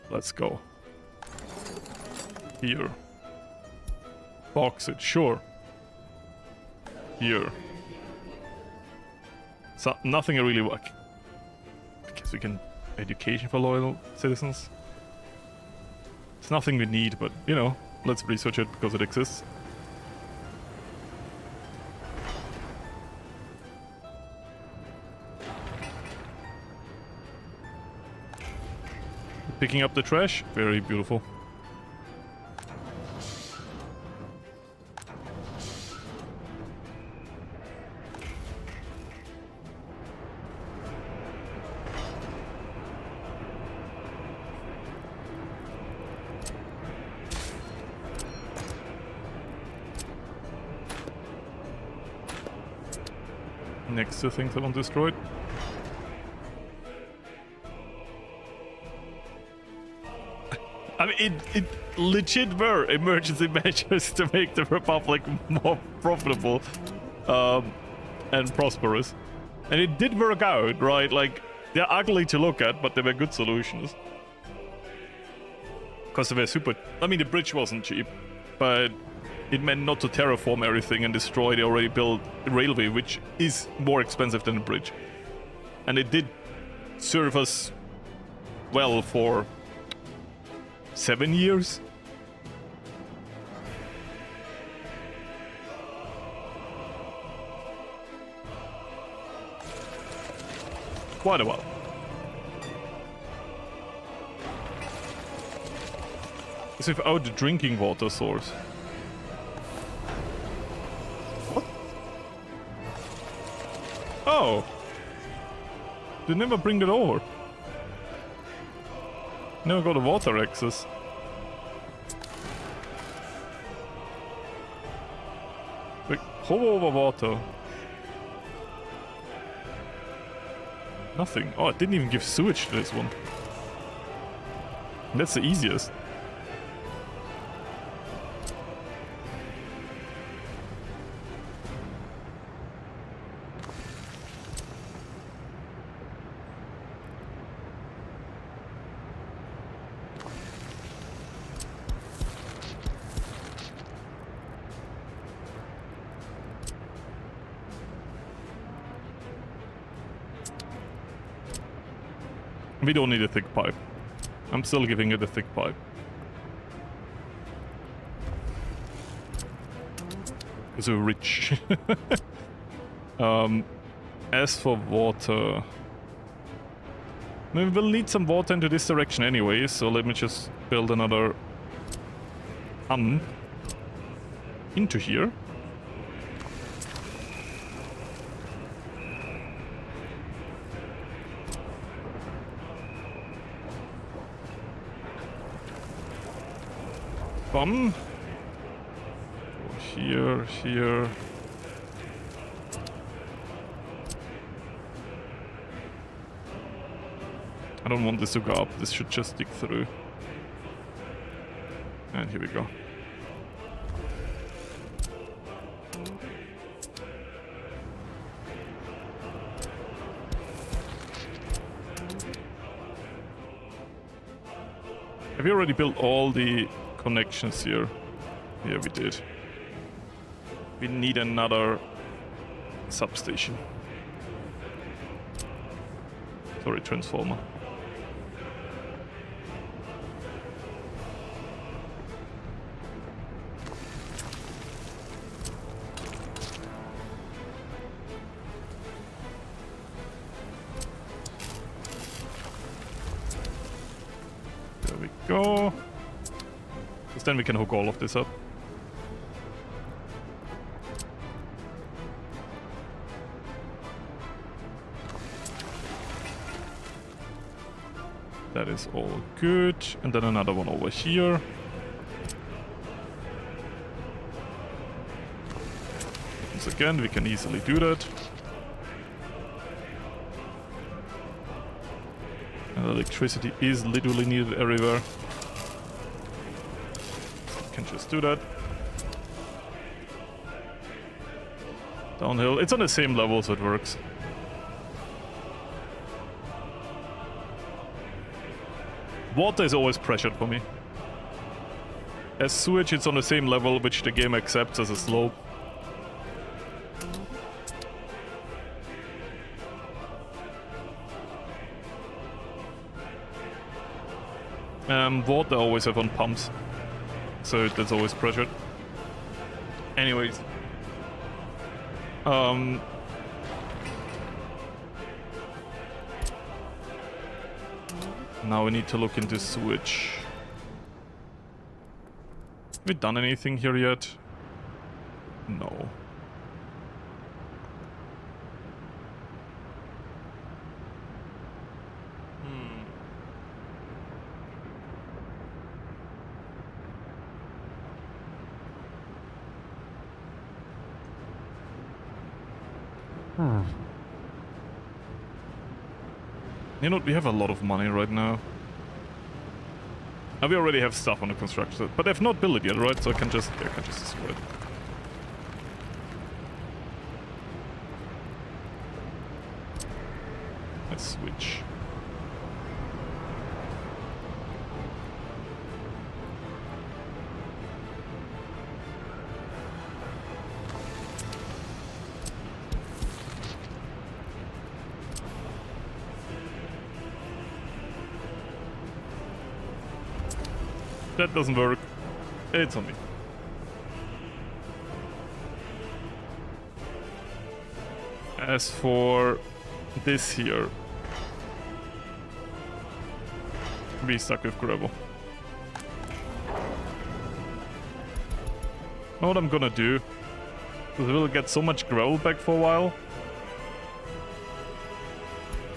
Let's go. Here. Bauxite, sure. Here. So, nothing I really like. I guess we can... Education for loyal citizens. It's nothing we need, but, you know, let's research it because it exists. Picking up the trash, very beautiful. Next to things I want destroyed. I mean, it legit were emergency measures to make the Republic more profitable and prosperous. And it did work out, right? Like, they're ugly to look at, but they were good solutions. Because they were super... I mean, the bridge wasn't cheap, but it meant not to terraform everything and destroy the already built railway, which is more expensive than a bridge. And it did serve us well for 7 years. Quite a while. As without the drinking water source. What? Oh. They never bring that over. Never got a water access. Like, hover over water. Nothing. Oh, it didn't even give sewage to this one. That's the easiest. We don't need a thick pipe. I'm still giving it a thick pipe. Because we're rich. As for water... I mean, we'll need some water into this direction anyway, so let me just build another... into here. Bomb. Here, here. I don't want this to go up. This should just stick through. And here we go. Have you already built all the connections here? Yeah, we did. We need another substation. Sorry, transformer. There we go. Because then we can hook all of this up. That is all good. And then another one over here. Once again, we can easily do that. And electricity is literally needed everywhere. So we can just do that. Downhill. It's on the same level, so it works. Water is always pressured for me. As sewage, it's on the same level, which the game accepts as a slope. Water I always have on pumps, so that's always pressured. Anyways. Now we need to look into sewage. Have we done anything here yet? No. You know, we have a lot of money right now. And we already have stuff on the construction, but I've not built it yet, right? So I can just destroy it. Let's switch. That doesn't work. It's on me. As for this here, we stuck with gravel. Know what I'm gonna do? Because we'll get so much gravel back for a while.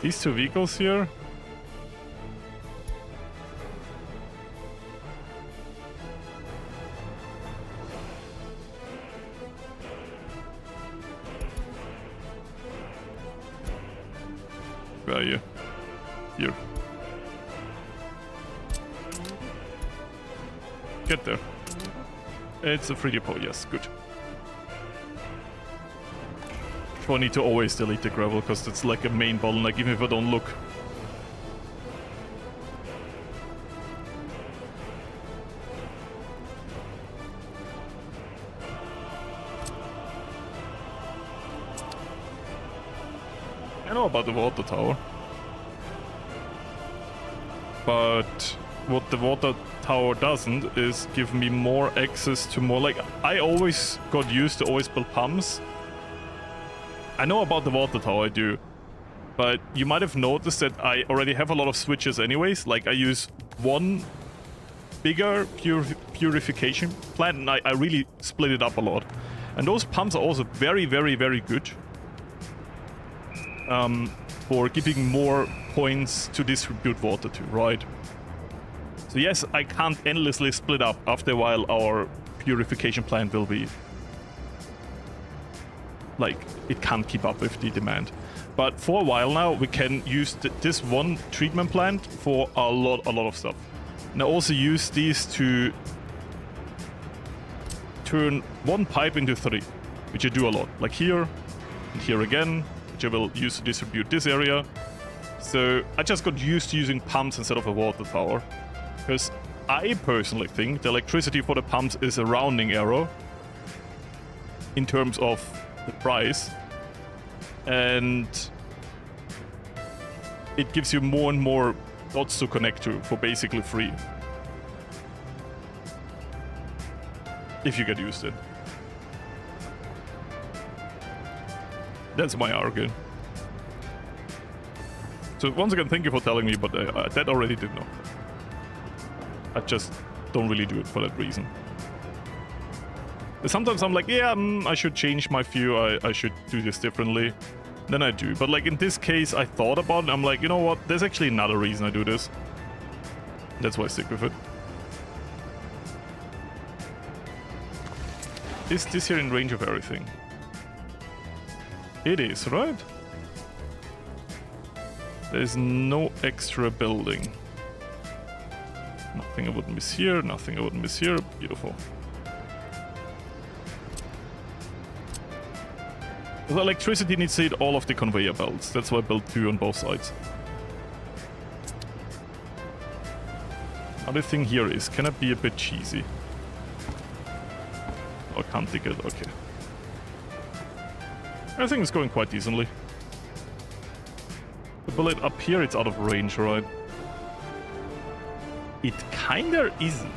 These two vehicles here. Where are you? Here. Get there. It's a free depot, yes, good. So I need to always delete the gravel because it's like a main bottleneck, even if I don't look. I know about the water tower. But what the water tower doesn't is give me more access to more, like, I always got used to always build pumps. I know about the water tower, I do. But you might have noticed that I already have a lot of switches anyways. Like, I use one bigger purification plant and I really split it up a lot. And those pumps are also very, very, very good. For giving more points to distribute water to, right? So So yes, I can't endlessly split up. After a while, our purification plant will be... like, it can't keep up with the demand. But for a while now, we can use this one treatment plant for a lot of stuff. And I also use these to turn one pipe into 3, which I do a lot. Like here, and here again, which I will use to distribute this area. So I just got used to using pumps instead of a water tower. Because I personally think the electricity for the pumps is a rounding error in terms of the price. And it gives you more and more dots to connect to for basically free. If you get used to it. That's my argument. So once again, thank you for telling me, but that already did know. I just don't really do it for that reason. Sometimes I'm like, yeah, I should change my view, I should do this differently. Then I do. But like in this case, I thought about it, I'm like, you know what, there's actually another reason I do this. That's why I stick with it. Is this here in range of everything? It is, right? There's no extra building. Nothing I wouldn't miss here, nothing I wouldn't miss here. Beautiful. The electricity needs to hit all of the conveyor belts. That's why I built 2 on both sides. Other thing here is, can I be a bit cheesy? Oh, I can't dig it, okay. I think it's going quite decently. The bullet up here, it's out of range, right? It kinda isn't.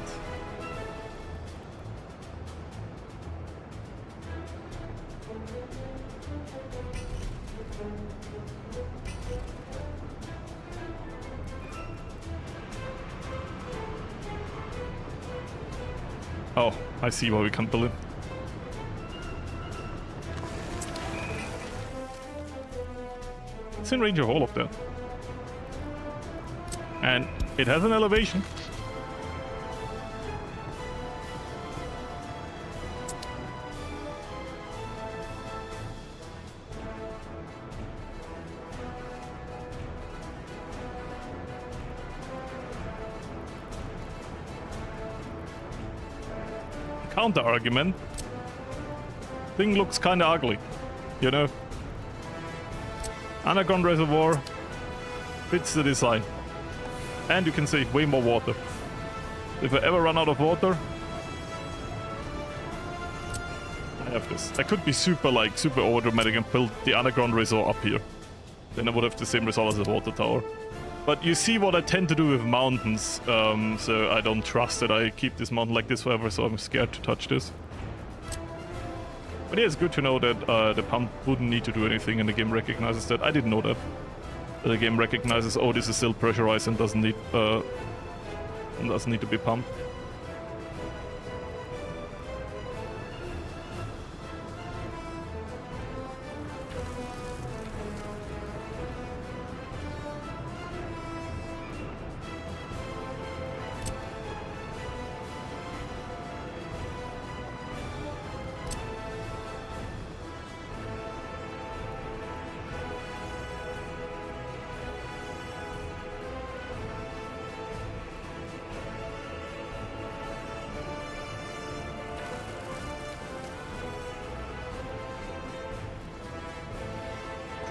Oh, I see why we can't build it. It's in range of all of that. And it has an elevation. Counter argument. Thing looks kinda ugly, you know? Underground reservoir fits the design. And you can save way more water. If I ever run out of water, I have this. I could be super overdramatic and build the underground reservoir up here. Then I would have the same result as a water tower. But you see what I tend to do with mountains, so I don't trust that I keep this mountain like this forever, so I'm scared to touch this. But yeah, it's good to know that the pump wouldn't need to do anything and the game recognizes that. I didn't know that. The game recognizes, oh, this is still pressurized and doesn't need to be pumped.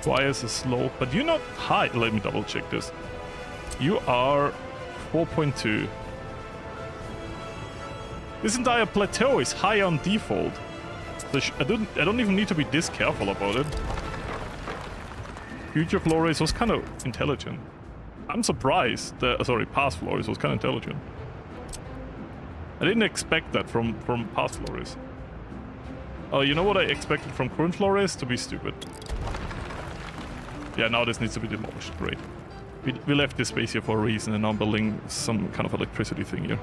Florius is slow, but you're not high. Let me double check this. You are 4.2. This entire plateau is high on default. So I don't even need to be this careful about it. Future Florius was kind of intelligent. I'm surprised that, sorry, past Florius was kind of intelligent. I didn't expect that from past Florius. Oh, you know what I expected from current Florius? To be stupid. Yeah, now this needs to be demolished. Great. We left this space here for a reason, and now I'm building some kind of electricity thing here.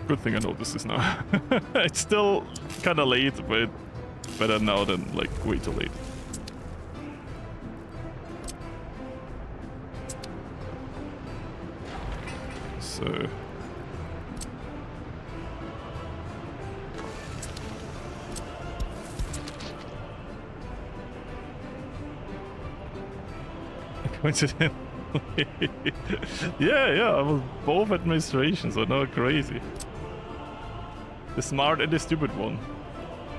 Good thing I noticed this now. It's still kind of late, but better now than like way too late. So... Coincidentally. yeah, I was both administrations, so not crazy. The smart and the stupid one.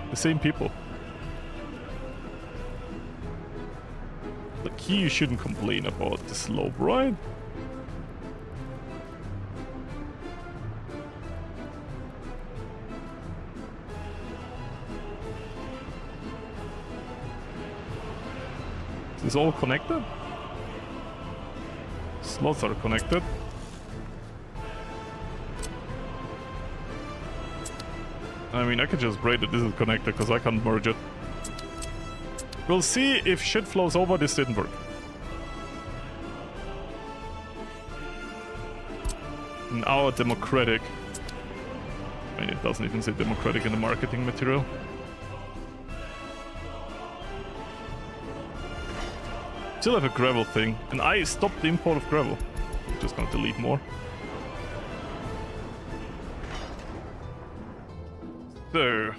The same people. Like, you shouldn't complain about the slope, right? Is this all connected? Slots are connected. I mean, I could just break that this is connected because I can't merge it. We'll see if shit flows over. This didn't work. Now democratic. I mean, it doesn't even say democratic in the marketing material. Still have a gravel thing, and I stopped the import of gravel. I'm just gonna delete more. So...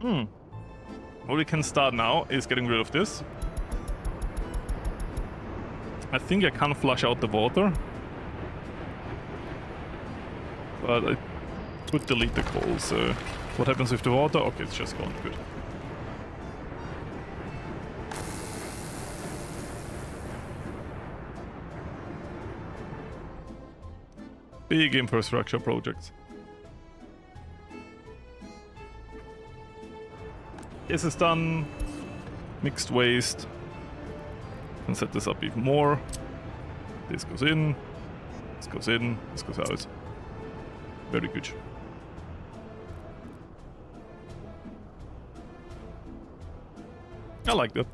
What we can start now is getting rid of this. I think I can't flush out the water. But I could delete the coal, so... What happens with the water? Okay, it's just gone. Good. Big infrastructure projects. This is done. Mixed waste. Can set this up even more. This goes in. This goes in. This goes out. Very good. I like that.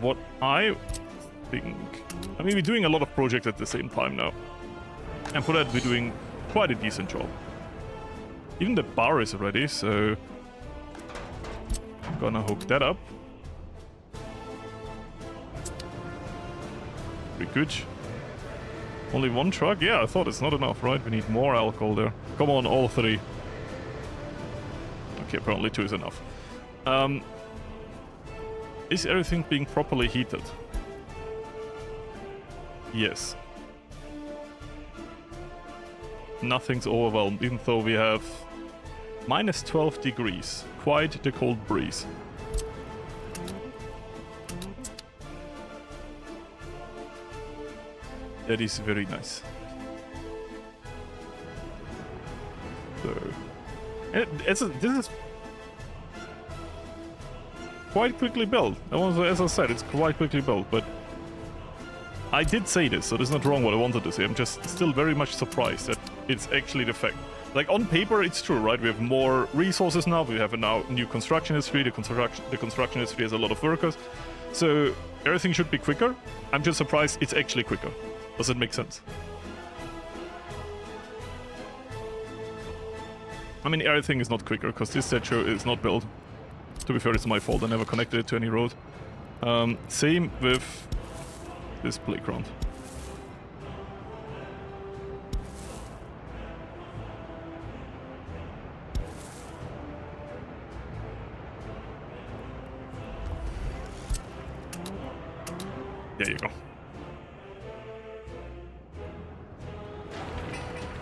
What I think... I mean, we're doing a lot of projects at the same time now. And for that, we're doing quite a decent job. Even the bar is ready, so... I'm gonna hook that up. Pretty good. Only one truck? Yeah, I thought it's not enough, right? We need more alcohol there. Come on, all three. Okay, apparently 2 is enough. Is everything being properly heated? Yes. Nothing's overwhelmed, even though we have minus 12 degrees. Quite the cold breeze. That is very nice. So... this is quite quickly built. As I said, it's quite quickly built, but I did say this, so there's not wrong what I wanted to say. I'm just still very much surprised that it's actually the fact. Like, on paper, it's true, right? We have more resources now. We have a now new construction industry. The construction industry has a lot of workers. So everything should be quicker. I'm just surprised it's actually quicker. Does it make sense? I mean, everything is not quicker, because this statue is not built. To be fair, it's my fault. I never connected it to any road. Same with this playground. There you go.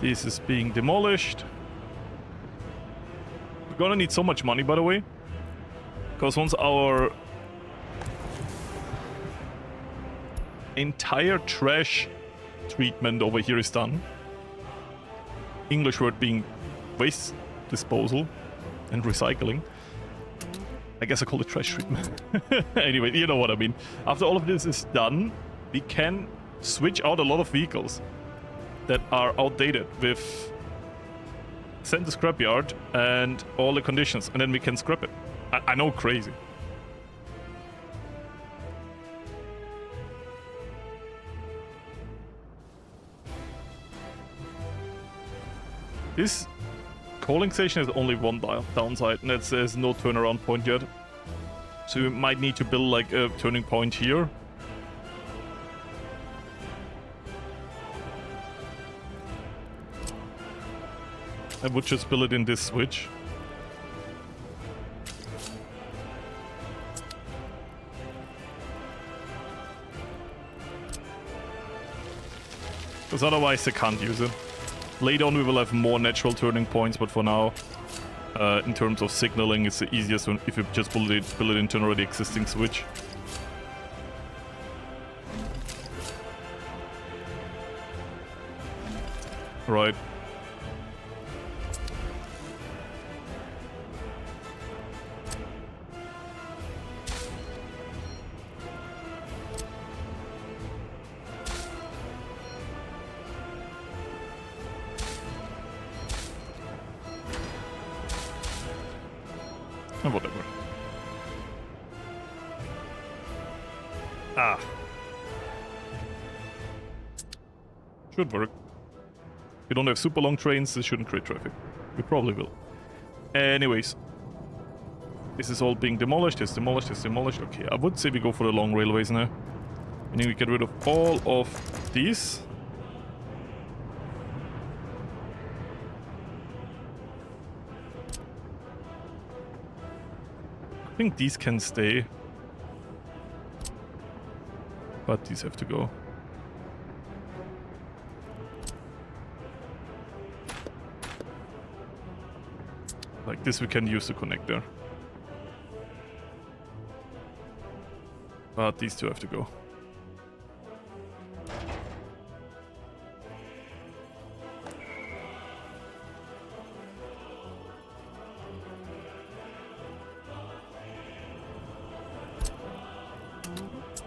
This is being demolished. We're gonna need so much money, by the way. Because once our entire trash treatment over here is done, English word being waste disposal and recycling, I guess I call it trash treatment. Anyway, you know what I mean. After all of this is done, we can switch out a lot of vehicles that are outdated with send to scrapyard and all the conditions, and then we can scrap it. I know, crazy. This coaling station has only one downside, and that's there's no turnaround point yet. So we might need to build like a turning point here. I would just build it in this switch. Because otherwise I can't use it. Later on we will have more natural turning points, but for now, in terms of signaling, it's the easiest if you just build it into an already existing switch. Right. Whatever. Ah. Should work. We don't have super long trains, this shouldn't create traffic. We probably will. Anyways. This is all being demolished, it's demolished, it's demolished. Okay, I would say we go for the long railways now. Meaning we get rid of all of these. I think these can stay, but these have to go. Like this we can use to connect there. But these two have to go.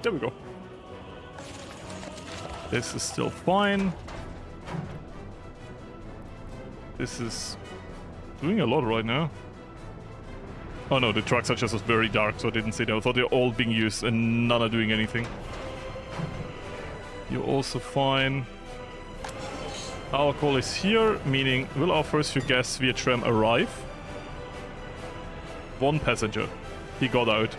There we go. This is still fine. This is doing a lot right now. Oh no, the trucks are just very dark, so I didn't see them. I thought they're all being used and none are doing anything. You're also fine. Our call is here, meaning will our first few guests via tram arrive? One passenger. He got out.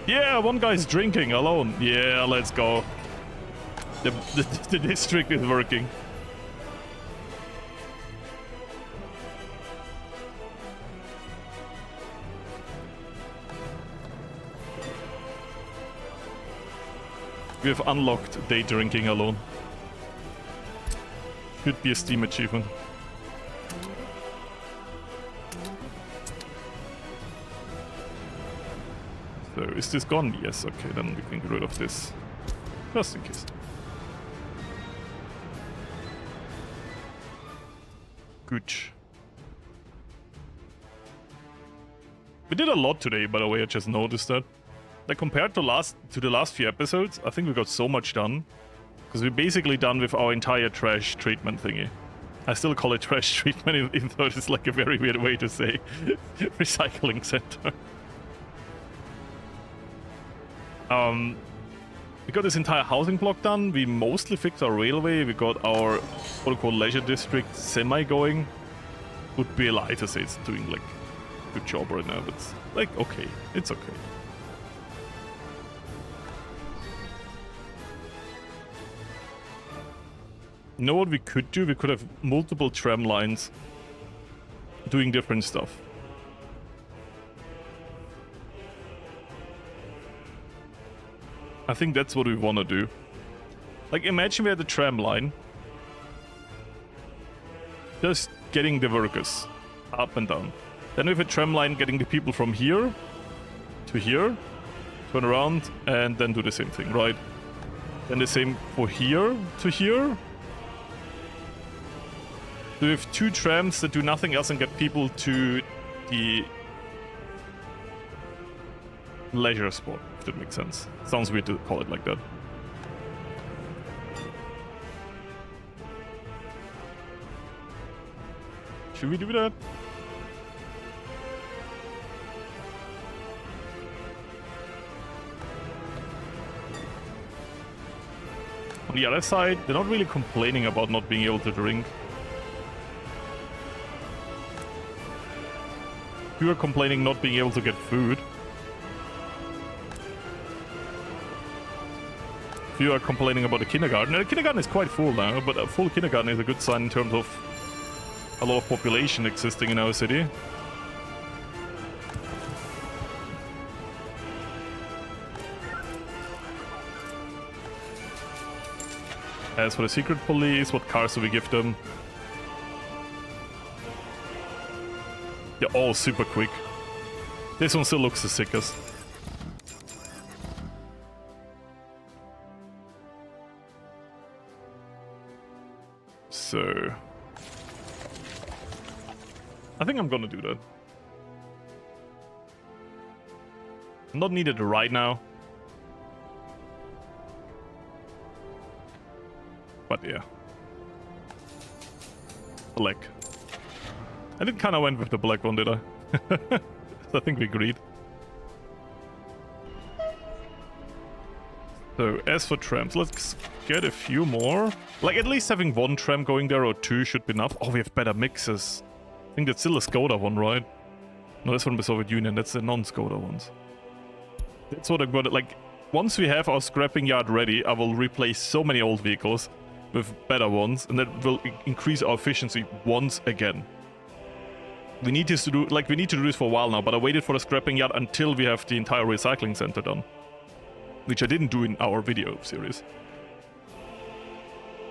Yeah, one guy's drinking alone. Yeah, let's go. The district is working. We have unlocked day drinking alone. Could be a Steam achievement. So, is this gone? Yes, okay, then we can get rid of this. Just in case. Good. We did a lot today, by the way, I just noticed that. Like, compared to the last few episodes, I think we got so much done. Because we're basically done with our entire trash treatment thingy. I still call it trash treatment, even though it's like a very weird way to say recycling center. We got this entire housing block done. We mostly fixed our railway. We got our quote-unquote leisure district semi-going. Would be a lie to say it's doing like a good job right now, but it's like okay. It's okay. You know what we could do? We could have multiple tram lines doing different stuff. I think that's what we want to do. Like, imagine we had a tram line. Just getting the workers up and down. Then we have a tram line getting the people from here to here, turn around, and then do the same thing, right? Then the same for here to here. So we have two trams that do nothing else and get people to the leisure spot, if that makes sense. Sounds weird to call it like that. Should we do that? On the other side, they're not really complaining about not being able to drink. You are complaining not being able to get food. You are complaining about the kindergarten. The kindergarten is quite full now, but a full kindergarten is a good sign in terms of a lot of population existing in our city. As for the secret police, what cars do we give them? They're all super quick. This one still looks the sickest. So... I think I'm gonna do that. Not needed right now. But yeah. Black. I did kind of went with the black one, did I? So I think we agreed. So, as for trams, let's get a few more. Like, at least having one tram going there or two should be enough. Oh, we have better mixes. I think that's still a Skoda one, right? No, that's from the Soviet Union. That's the non-Skoda ones. That's what I'm gonna... Like, once we have our scrapping yard ready, I will replace so many old vehicles with better ones, and that will increase our efficiency once again. We need this to do... Like, we need to do this for a while now, but I waited for the scrapping yard until we have the entire recycling center done. Which I didn't do in our video series.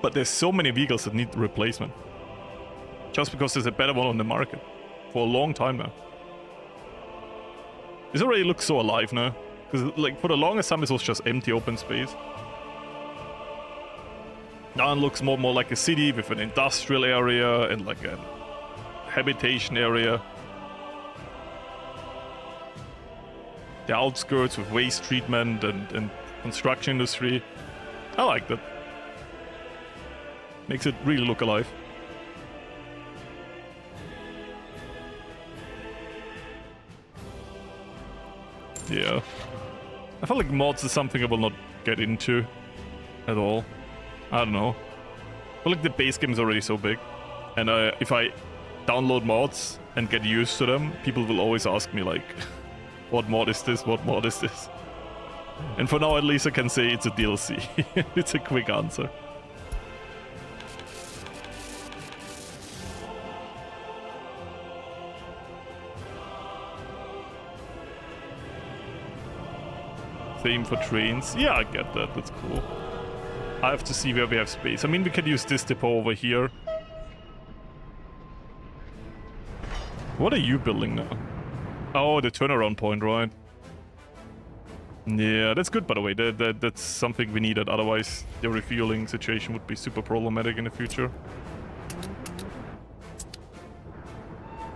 But there's so many vehicles that need replacement. Just because there's a better one on the market. For a long time now. This already looks so alive now. Because, like, for the longest time, this was just empty open space. Now it looks more and more like a city with an industrial area and, like, a habitation area. The outskirts with waste treatment and construction industry. I like that. Makes it really look alive. Yeah. I feel like mods is something I will not get into at all. I don't know. I feel like the base game is already so big. And if I download mods and get used to them, people will always ask me like, what mod is this? What mod is this? And for now at least I can say it's a DLC. It's a quick answer. Same for trains. Yeah, I get that. That's cool. I have to see where we have space. I mean, we could use this depot over here. What are you building now? Oh, the turnaround point, right? Yeah, that's good, by the way. That's something we needed. Otherwise, the refueling situation would be super problematic in the future.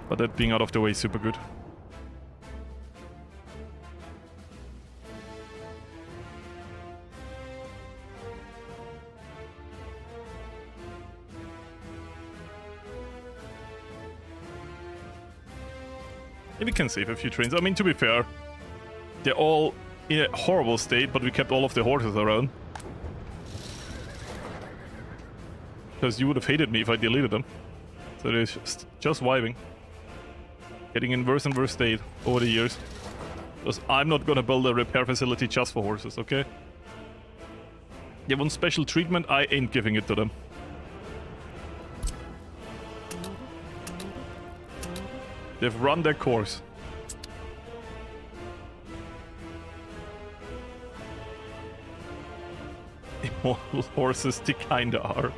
But that being out of the way is super good. We can save a few trains. I mean, to be fair, they're all in a horrible state, but we kept all of the horses around. Because you would have hated me if I deleted them. So they're just vibing. Getting in worse and worse state over the years. Because I'm not gonna build a repair facility just for horses, okay? They want special treatment, I ain't giving it to them. They've run their course. Immortal horses, they kinda are.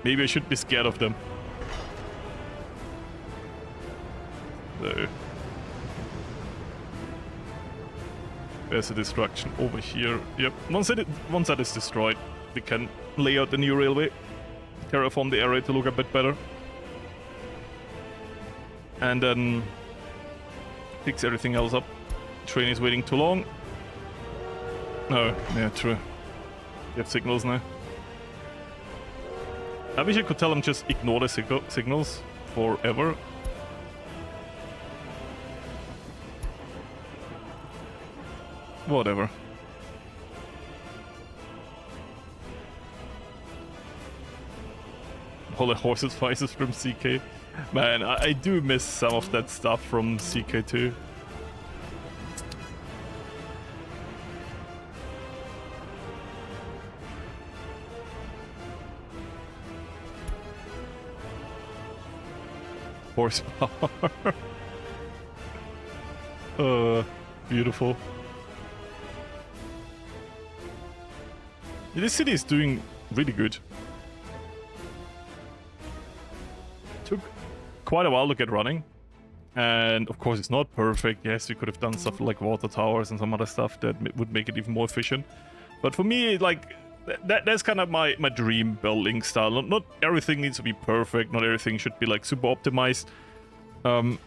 Maybe I should be scared of them. So. There's a destruction over here. Yep, once that is destroyed, we can lay out the new railway. Terraform the area to look a bit better. and then fix everything else up. Train is waiting too long. No, yeah, true. You have signals now. I wish I could tell them just ignore the signals forever. Whatever. All the horses prices from CK. Man, I do miss some of that stuff from CK2. Horsepower. Beautiful. This city is doing really good. Took quite a while to get running. And of course it's not perfect. Yes, we could have done stuff like water towers and some other stuff that would make it even more efficient. But for me, like, that's kind of my dream building style. Not everything needs to be perfect. Not everything should be like super optimized. I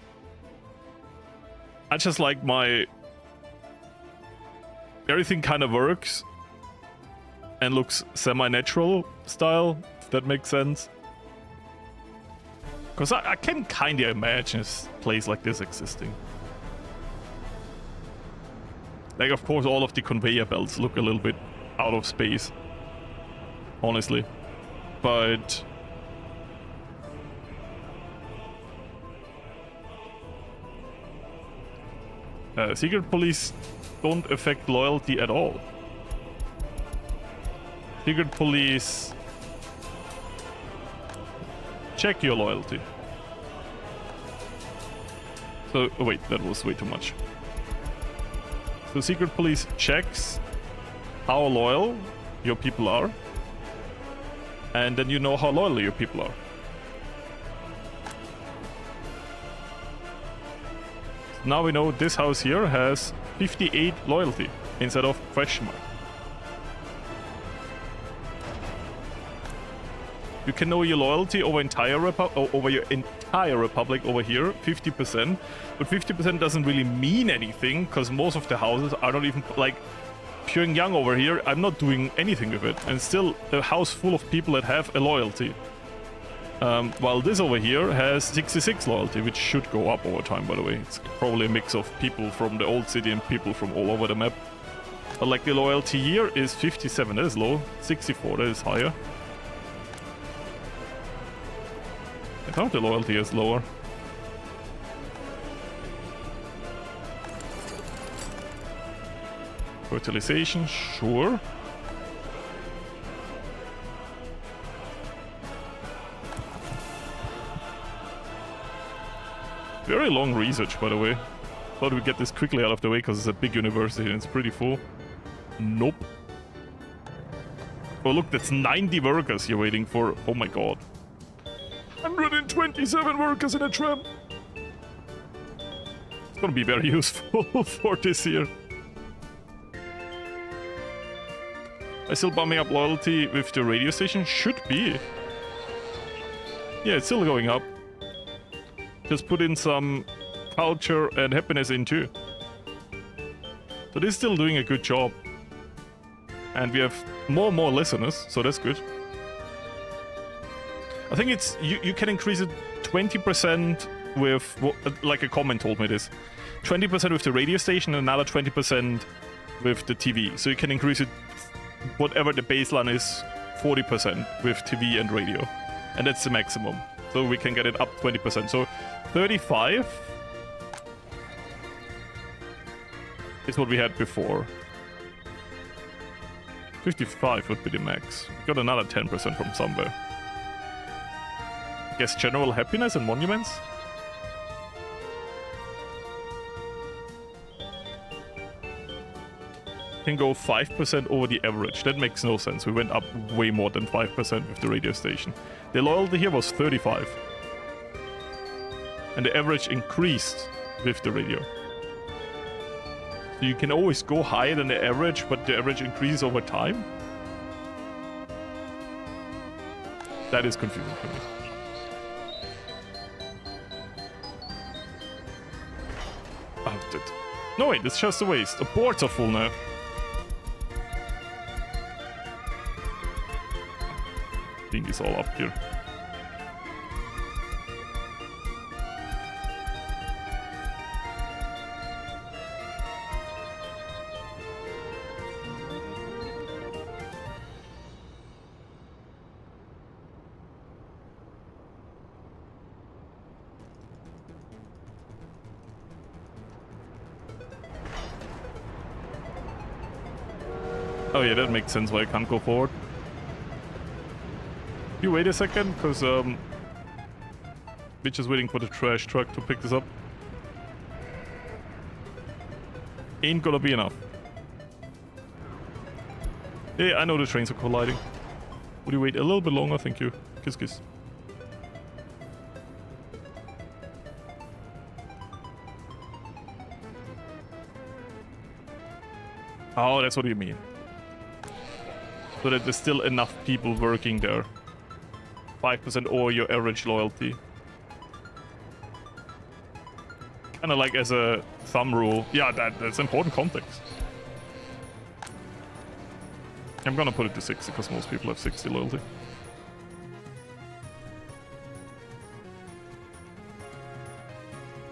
just like my... Everything kind of works and looks semi-natural style, if that makes sense. Because I can kind of imagine a place like this existing. Like, of course, all of the conveyor belts look a little bit out of space. Honestly. But... secret police don't affect loyalty at all. Secret police... check your loyalty. So, oh wait, that was way too much. So secret police checks how loyal your people are. And then you know how loyal your people are. Now we know this house here has 58 loyalty instead of question mark. You can know your loyalty over your entire republic over here, 50%. But 50% doesn't really mean anything because most of the houses are not even like Pyongyang over here. I'm not doing anything with it, and still a house full of people that have a loyalty. While this over here has 66 loyalty, which should go up over time, by the way. It's probably a mix of people from the old city and people from all over the map. But like the loyalty here is 57, that is low. 64, that is higher. I thought the loyalty is lower. Fertilization, sure. Very long research, by the way. Thought we'd get this quickly out of the way because it's a big university and it's pretty full. Nope. Oh look, that's 90 workers you're waiting for. Oh my god. 127 workers in a tram. It's gonna be very useful for this year. I still bumming up loyalty with the radio station? Should be. Yeah, it's still going up. Just put in some culture and happiness in too. So this is still doing a good job. And we have more and more listeners, so that's good. I think it's you can increase it 20% with, like a comment told me this, 20% with the radio station and another 20% with the TV. So you can increase it whatever the baseline is, 40% with TV and radio, and that's the maximum. So we can get it up 20%. So 35 is what we had before. 55 would be the max. We got another 10% from somewhere. Guess general happiness and monuments? Can go 5% over the average. That makes no sense. We went up way more than 5% with the radio station. The loyalty here was 35. And the average increased with the radio. So you can always go higher than the average, but the average increases over time? That is confusing for me. dumped it. No, wait, it's just a waste. The boards are full now. Clean this all up here. Oh yeah, that makes sense why I can't go forward. You wait a second, because we're just waiting for the trash truck to pick this up. Ain't gonna be enough. Yeah, I know the trains are colliding. Would you wait a little bit longer? Thank you. Kiss kiss. Oh, that's what you mean. So that there's still enough people working there. 5% or your average loyalty. Kinda like as a thumb rule. Yeah, that's important context. I'm gonna put it to 60 because most people have 60 loyalty.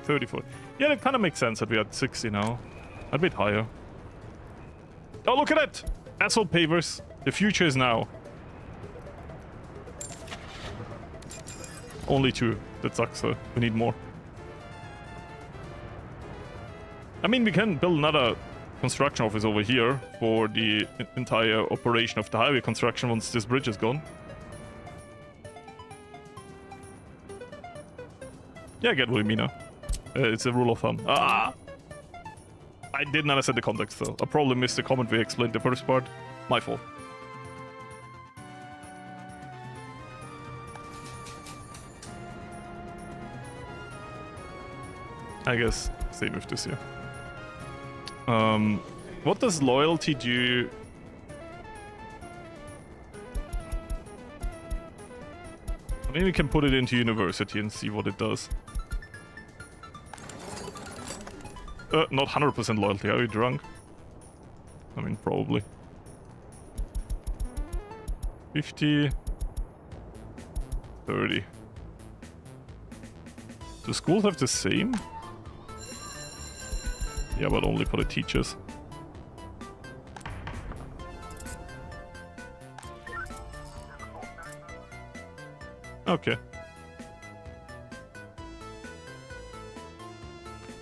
$34. Yeah, that kind of makes sense that we're at 60 now. A bit higher. Oh, look at that! Asphalt pavers. The future is now. Only 2. That sucks, so we need more. I mean, we can build another construction office over here for the entire operation of the highway construction once this bridge is gone. Yeah, I get what you mean now. It's a rule of thumb. Ah! I didn't understand the context though. I probably missed the comment we explained the first part. My fault. I guess stay with this here. What does loyalty do? Maybe we can put it into university and see what it does. Not 100% loyalty. Are you drunk? I mean, probably. 50. 30. Do schools have the same? Yeah, but only for the teachers. Okay.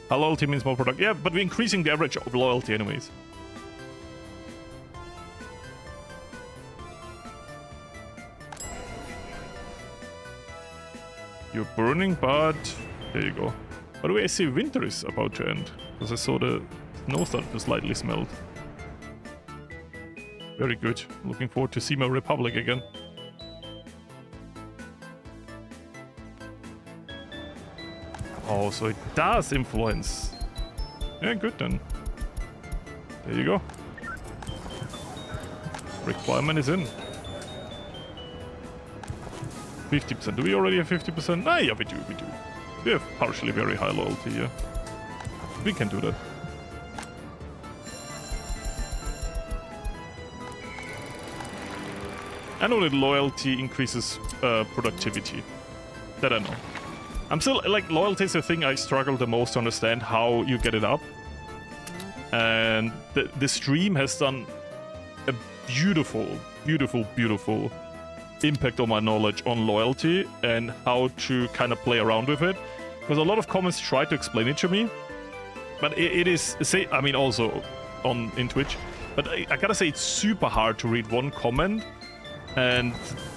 Our loyalty means more product. Yeah, but we're increasing the average of loyalty anyways. You're burning, but... There you go. By the way, I see winter is about to end. Because I saw the snow start to slightly smelt. Very good. Looking forward to see my Republic again. Oh, so it does influence. Yeah, good then. There you go. Requirement is in. 50%. Do we already have 50%? Ah, yeah, we do. We have partially very high loyalty here. We can do that. I know that loyalty increases productivity. That I know. I'm still, like, loyalty is the thing I struggle the most to understand how you get it up. And the stream has done a beautiful impact on my knowledge on loyalty and how to kind of play around with it. Because a lot of comments try to explain it to me. But it is, say, I mean, also in Twitch. But I gotta say, it's super hard to read one comment. And,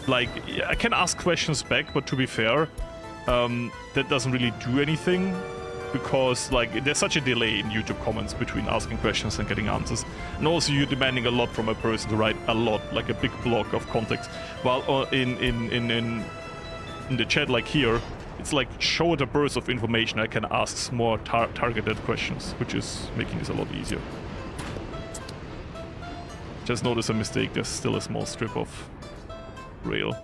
like, I can ask questions back, but to be fair, that doesn't really do anything. Because, like, there's such a delay in YouTube comments between asking questions and getting answers. And also, you're demanding a lot from a person to write a lot, like a big block of context. While in the chat, like here, it's like show it a burst of information. I can ask more targeted questions, which is making this a lot easier. Just notice a mistake. There's still a small strip of rail.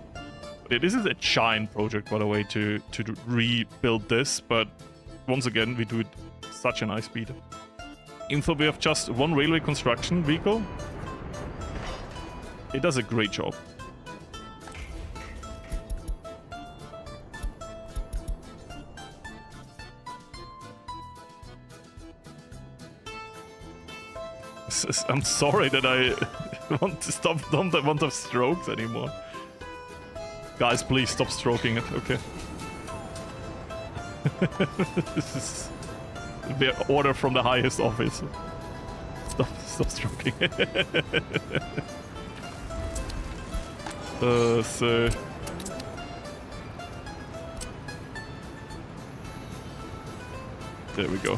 This is a giant project, by the way, to rebuild this, but once again, we do it such a nice speed. Even though we have just one railway construction vehicle, it does a great job. I'm sorry that I want to stop. Don't want to have strokes anymore. Guys, please stop stroking it. Okay. This is the order from the highest office. Stop stroking. So there we go.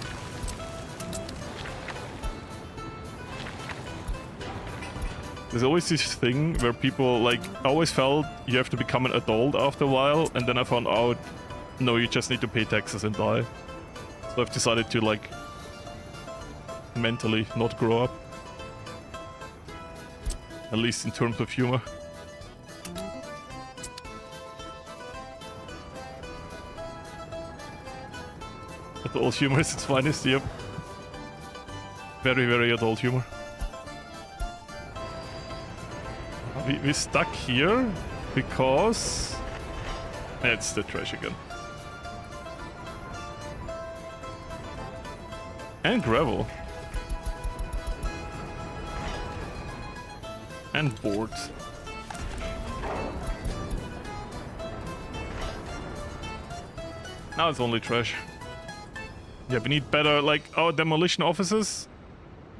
There's always this thing where people, like, I always felt you have to become an adult after a while, and then I found out, no, you just need to pay taxes and die. So I've decided to, like, mentally not grow up. At least in terms of humor. Adult humor is its finest, yep. Very, very adult humor. We stuck here because it's the trash again. And gravel. And boards. Now it's only trash. Yeah, we need better, like, our demolition offices.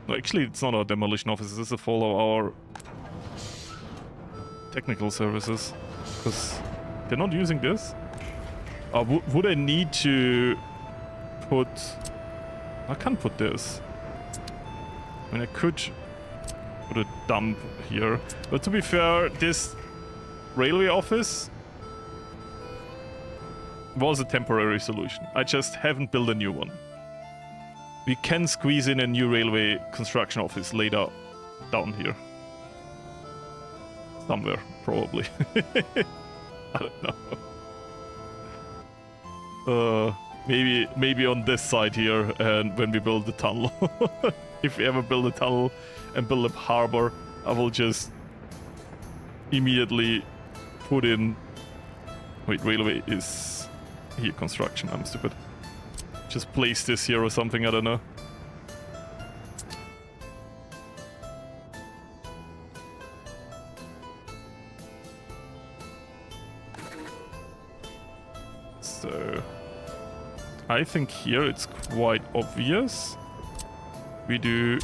No, actually, it's not our demolition offices, it's a follow our technical services, because they're not using this. Would I need to put... I can't put this. I mean, I could put a dump here, but to be fair, this railway office was a temporary solution. I just haven't built a new one. We can squeeze in a new railway construction office later down here. Somewhere, probably. I don't know. Maybe on this side here, and when we build the tunnel. If we ever build a tunnel and build a harbor, I will just immediately put in... Wait, railway is here, construction, I'm stupid. Just place this here or something, I don't know. So I think here it's quite obvious. We do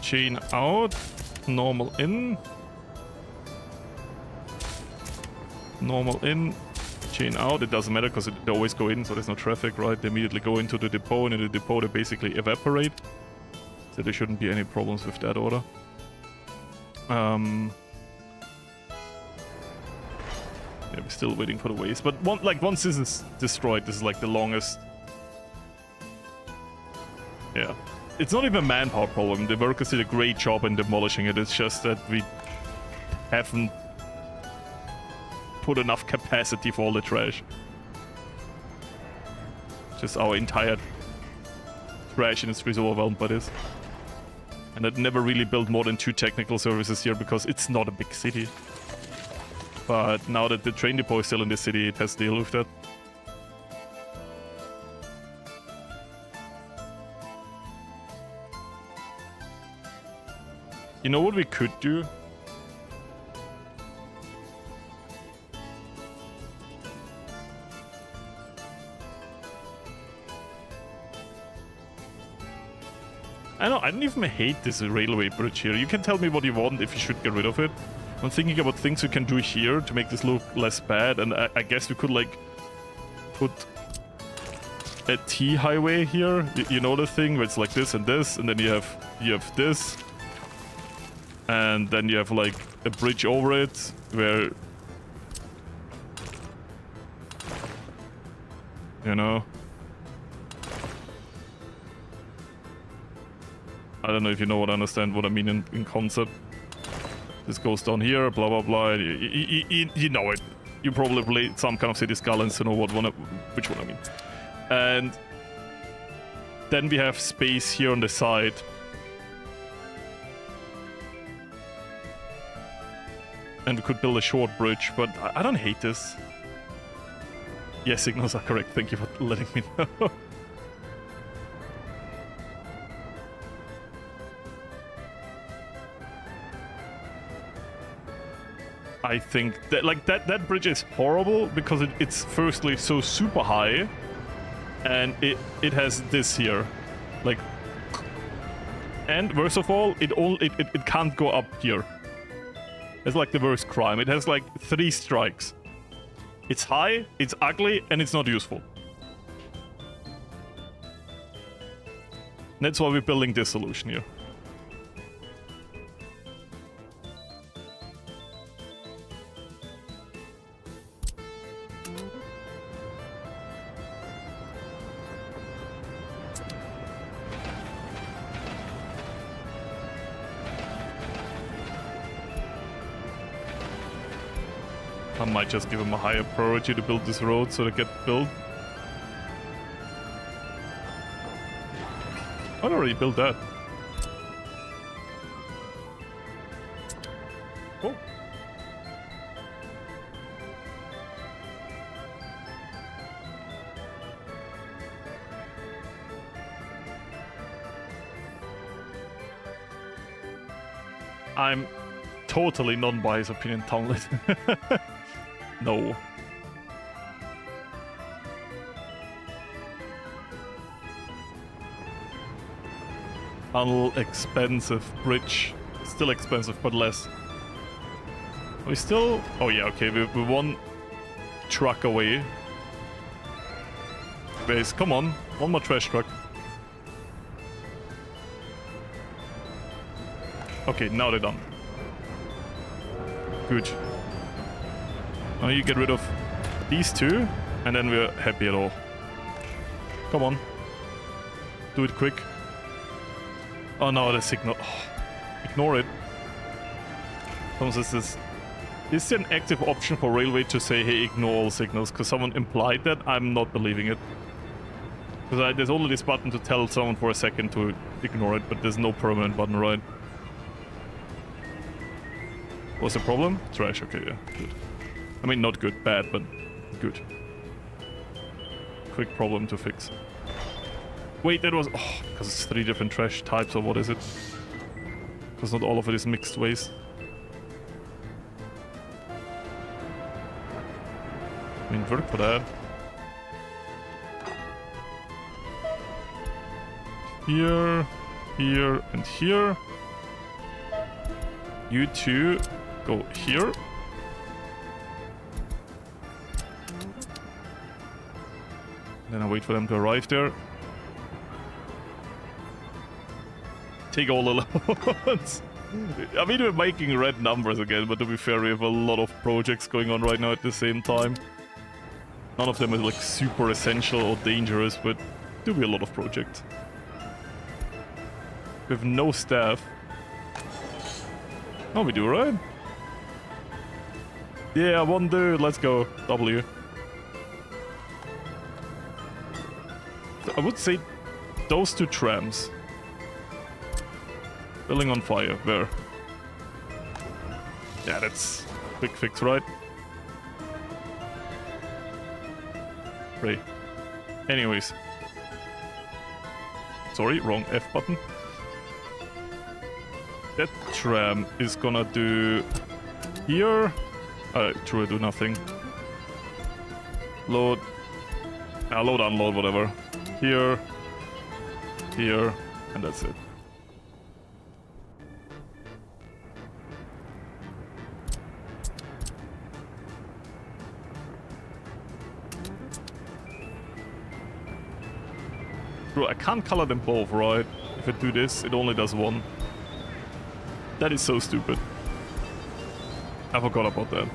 chain out, normal in, normal in, chain out. It doesn't matter because they always go in, so there's no traffic, right? They immediately go into the depot, and in the depot they basically evaporate. So there shouldn't be any problems with that order. Yeah, we're still waiting for the waste. But once this is destroyed, this is like the longest. Yeah. It's not even a manpower problem. The workers did a great job in demolishing it. It's just that we haven't put enough capacity for all the trash. Just our entire trash industry is overwhelmed by this. And I'd never really built more than 2 technical services here because it's not a big city. But now that the train depot is still in the city, it has to deal with that. You know what we could do? I don't even hate this railway bridge here. You can tell me what you want if you should get rid of it. I'm thinking about things we can do here to make this look less bad, and I guess we could, like, put a T highway here. You know the thing where it's like this, and then you have this, and then you have like a bridge over it where, you know. I don't know if you know what I understand what I mean in concept. This goes down here, blah blah blah. You know it. You probably played some kind of City Skylines to know which one I mean. And then we have space here on the side. And we could build a short bridge, but I don't hate this. Yes, signals are correct. Thank you for letting me know. I think that like that bridge is horrible because it's firstly so super high, and it has this here, like, and worst of all, it can't go up here. It's like the worst crime. It has like 3 strikes. It's high, it's ugly, and it's not useful. That's why we're building this solution here. I might just give him a higher priority to build this road so they get built. I'd already built that. Oh. I'm totally non-biased opinion, Townlet. No. Expensive bridge. Still expensive, but less. We still... Oh yeah, okay, we're 1 truck away. Base, come on. 1 more trash truck. Okay, now they're done. Good. Now you get rid of these 2, and then we're happy at all. Come on. Do it quick. Oh no, the signal. Oh, ignore it. Is this an active option for Railway to say, hey, ignore all signals? Because someone implied that. I'm not believing it. Because there's only this button to tell someone for a second to ignore it, but there's no permanent button, right? What's the problem? Trash, okay, yeah, good. I mean, not good, bad, but good. Quick problem to fix. Wait, that was... Oh, because it's 3 different trash types, or what is it? Because not all of it is mixed waste. I mean, work for that. Here, here, and here. You 2 go here. Then I wait for them to arrive there. Take all the loans. I mean, we're making red numbers again, but to be fair, we have a lot of projects going on right now at the same time. None of them is like super essential or dangerous, but do be a lot of projects. We have no staff. Oh, we do, right? Yeah, 1 dude, let's go. W. I would say those 2 trams. Building on fire, where? Yeah, that's quick fix, right? Great. Anyways. Sorry, wrong F button. That tram is gonna do here. True, do nothing. Load. Load, unload, whatever. Here. Here. And that's it. Bro, I can't color them both, right? If I do this, it only does 1. That is so stupid. I forgot about that.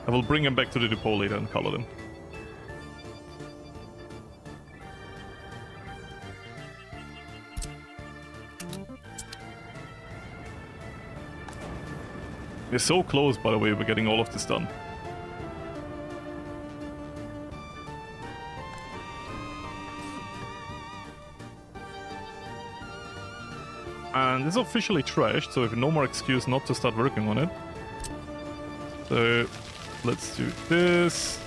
I will bring them back to the depot later and color them. We're so close, by the way, we're getting all of this done. And this is officially trashed, so we have no more excuse not to start working on it. So let's do this.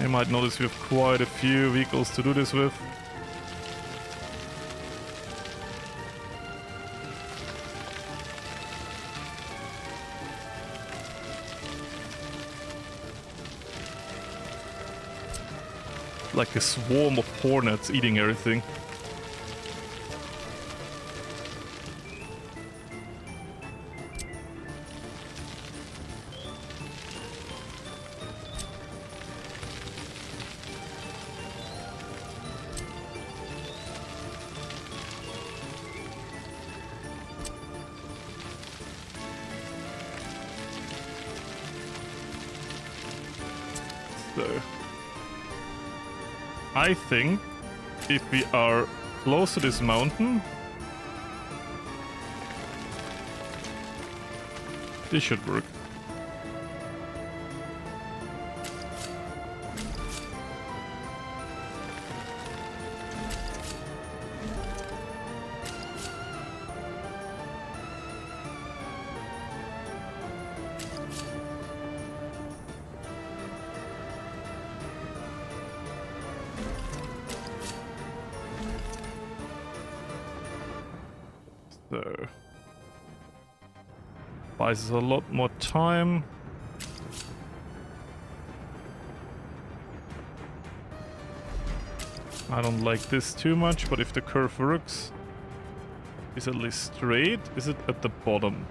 You might notice we have quite a few vehicles to do this with. Like a swarm of hornets eating everything. So I think if we are close to this mountain, this should work. So buys us a lot more time. I don't like this too much, but if the curve works, is it at least straight? Is it at the bottom?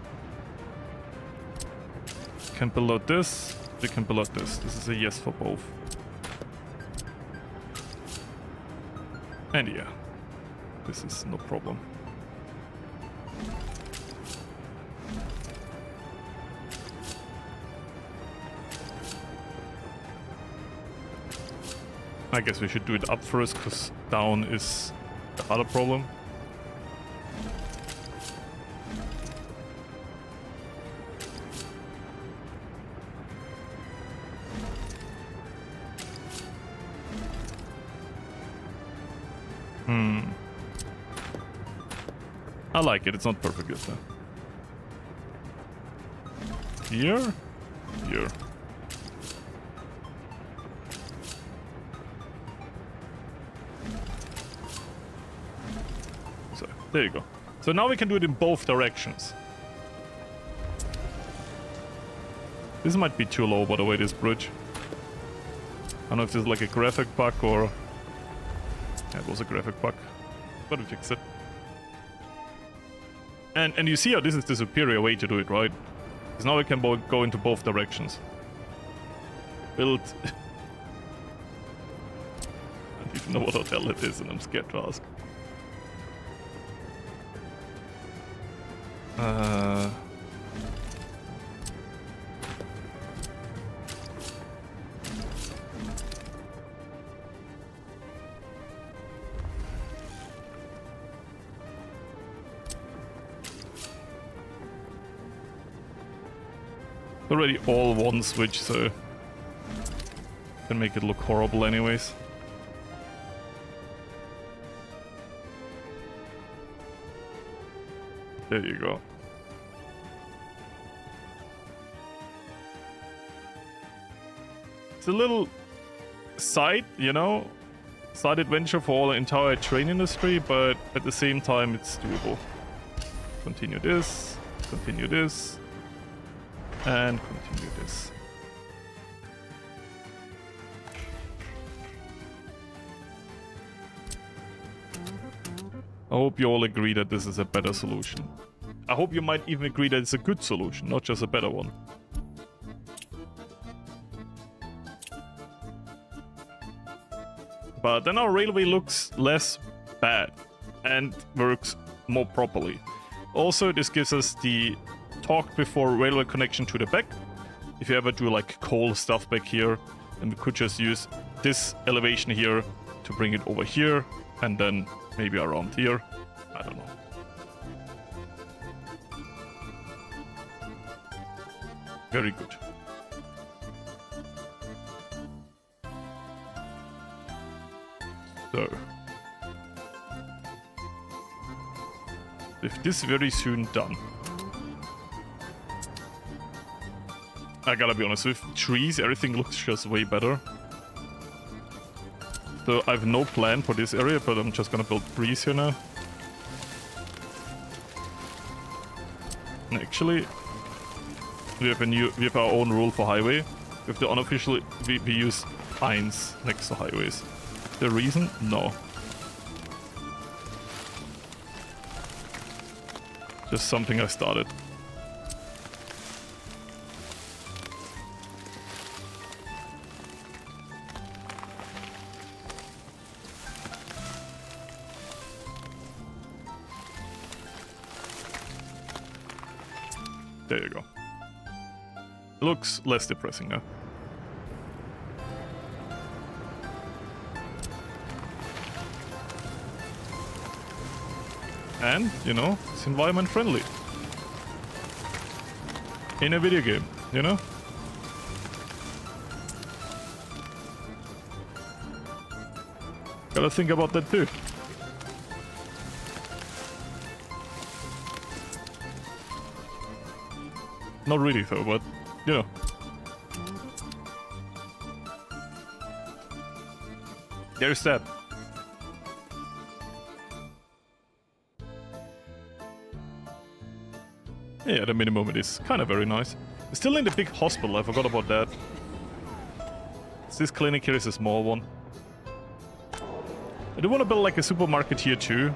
Can pilote this, we can pilote this. This is a yes for both. And yeah, this is no problem. I guess we should do it up first, because down is the other problem. I like it, it's not perfect this time. Here? Here. So, there you go. So now we can do it in both directions. This might be too low, by the way, this bridge. I don't know if this is like a graphic bug or... Yeah, it was a graphic bug. But we fixed it. And you see how this is the superior way to do it, right? Because now we can go into both directions. Build... I don't even know what hotel it is, and I'm scared to ask. Already all one switch, so can make it look horrible anyways. There you go. It's a little side, you know, side adventure for the entire train industry, but at the same time it's doable. Continue this, and continue this. I hope you all agree that this is a better solution. I hope you might even agree that it's a good solution, not just a better one. But then our railway looks less bad and works more properly. Also, this gives us the talked before railway connection to the back. If you ever do like coal stuff back here, then we could just use this elevation here to bring it over here and then maybe around here. I don't know. Very good. So With this very soon done. I gotta be honest, with trees, everything looks just way better. So I have no plan for this area, but I'm just gonna build trees here now. And actually, we have our own rule for highway. With the unofficial, we use pines next to highways. The reason? No. Just something I started. There you go. Looks less depressing now. And, you know, it's environment friendly. In a video game, you know? Gotta think about that too. Not really though, but, you know. There's that. Yeah, the minimum it is kind of very nice. Still in the big hospital, I forgot about that. This clinic here is a small one. I do want to build like a supermarket here too.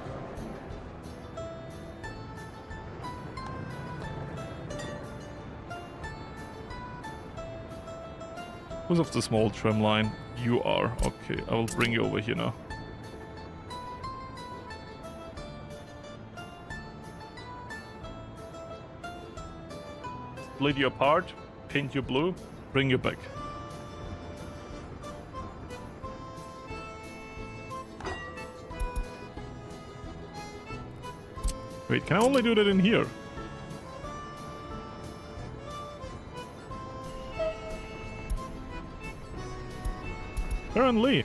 Who's off the small tram line? You are. Okay, I will bring you over here now. Split you apart, paint you blue, bring you back. Wait, can I only do that in here? Apparently.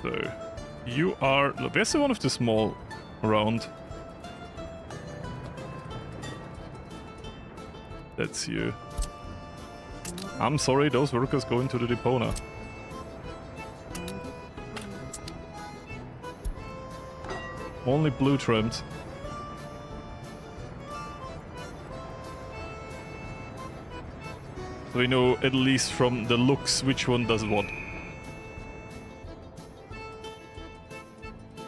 So, you are... Look, there's one of the small around. That's you. I'm sorry, those workers go into the depot now. Only blue trams. So we know at least from the looks which one does what.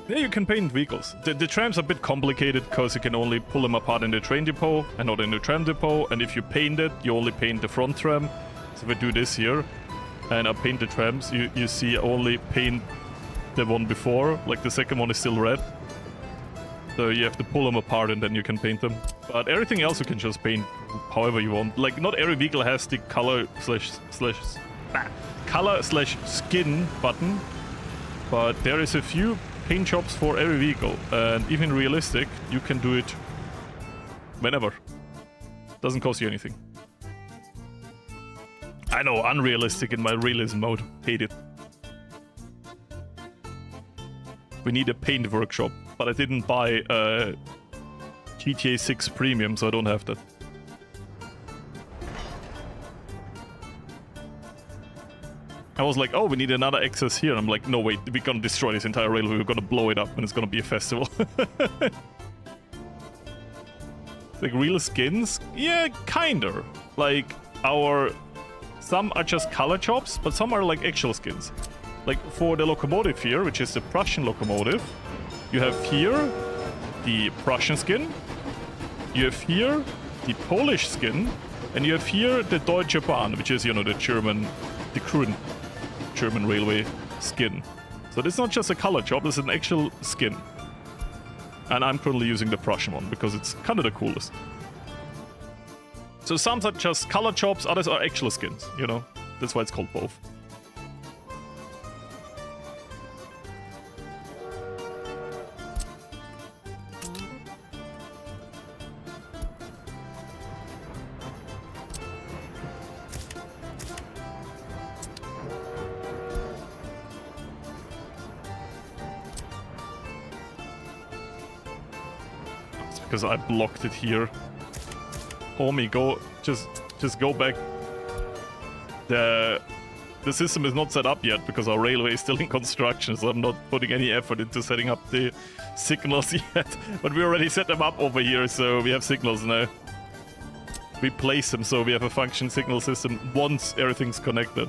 Yeah, you can paint vehicles. The trams are a bit complicated because you can only pull them apart in the train depot and not in the tram depot. And if you paint it, you only paint the front tram. So if I do this here and I paint the trams, you see I only paint the one before. Like the second one is still red. So you have to pull them apart and then you can paint them. But everything else you can just paint however you want. Like not every vehicle has the color slash skin button. But there is a few paint jobs for every vehicle, and even realistic, you can do it whenever. Doesn't cost you anything. I know, unrealistic in my realism mode. Hate it. We need a paint workshop, but I didn't buy GTA 6 Premium, so I don't have that. I was like, oh, we need another access here. I'm like, no, wait, we're gonna destroy this entire railway. We're gonna blow it up and it's gonna be a festival. Like real skins? Yeah, kinda. Like some are just color chops, but some are like actual skins. Like for the locomotive here, which is the Prussian locomotive, you have here the Prussian skin, you have here the Polish skin, and you have here the Deutsche Bahn, which is, you know, the current German railway skin. So this is not just a color job, this is an actual skin. And I'm currently using the Prussian one because it's kind of the coolest. So some are just color chops, others are actual skins, you know? That's why it's called both. It's because I blocked it here. Homie, go, just go back. The system is not set up yet because our railway is still in construction, so I'm not putting any effort into setting up the signals yet. But we already set them up over here, so we have signals now. We place them so we have a function signal system once everything's connected.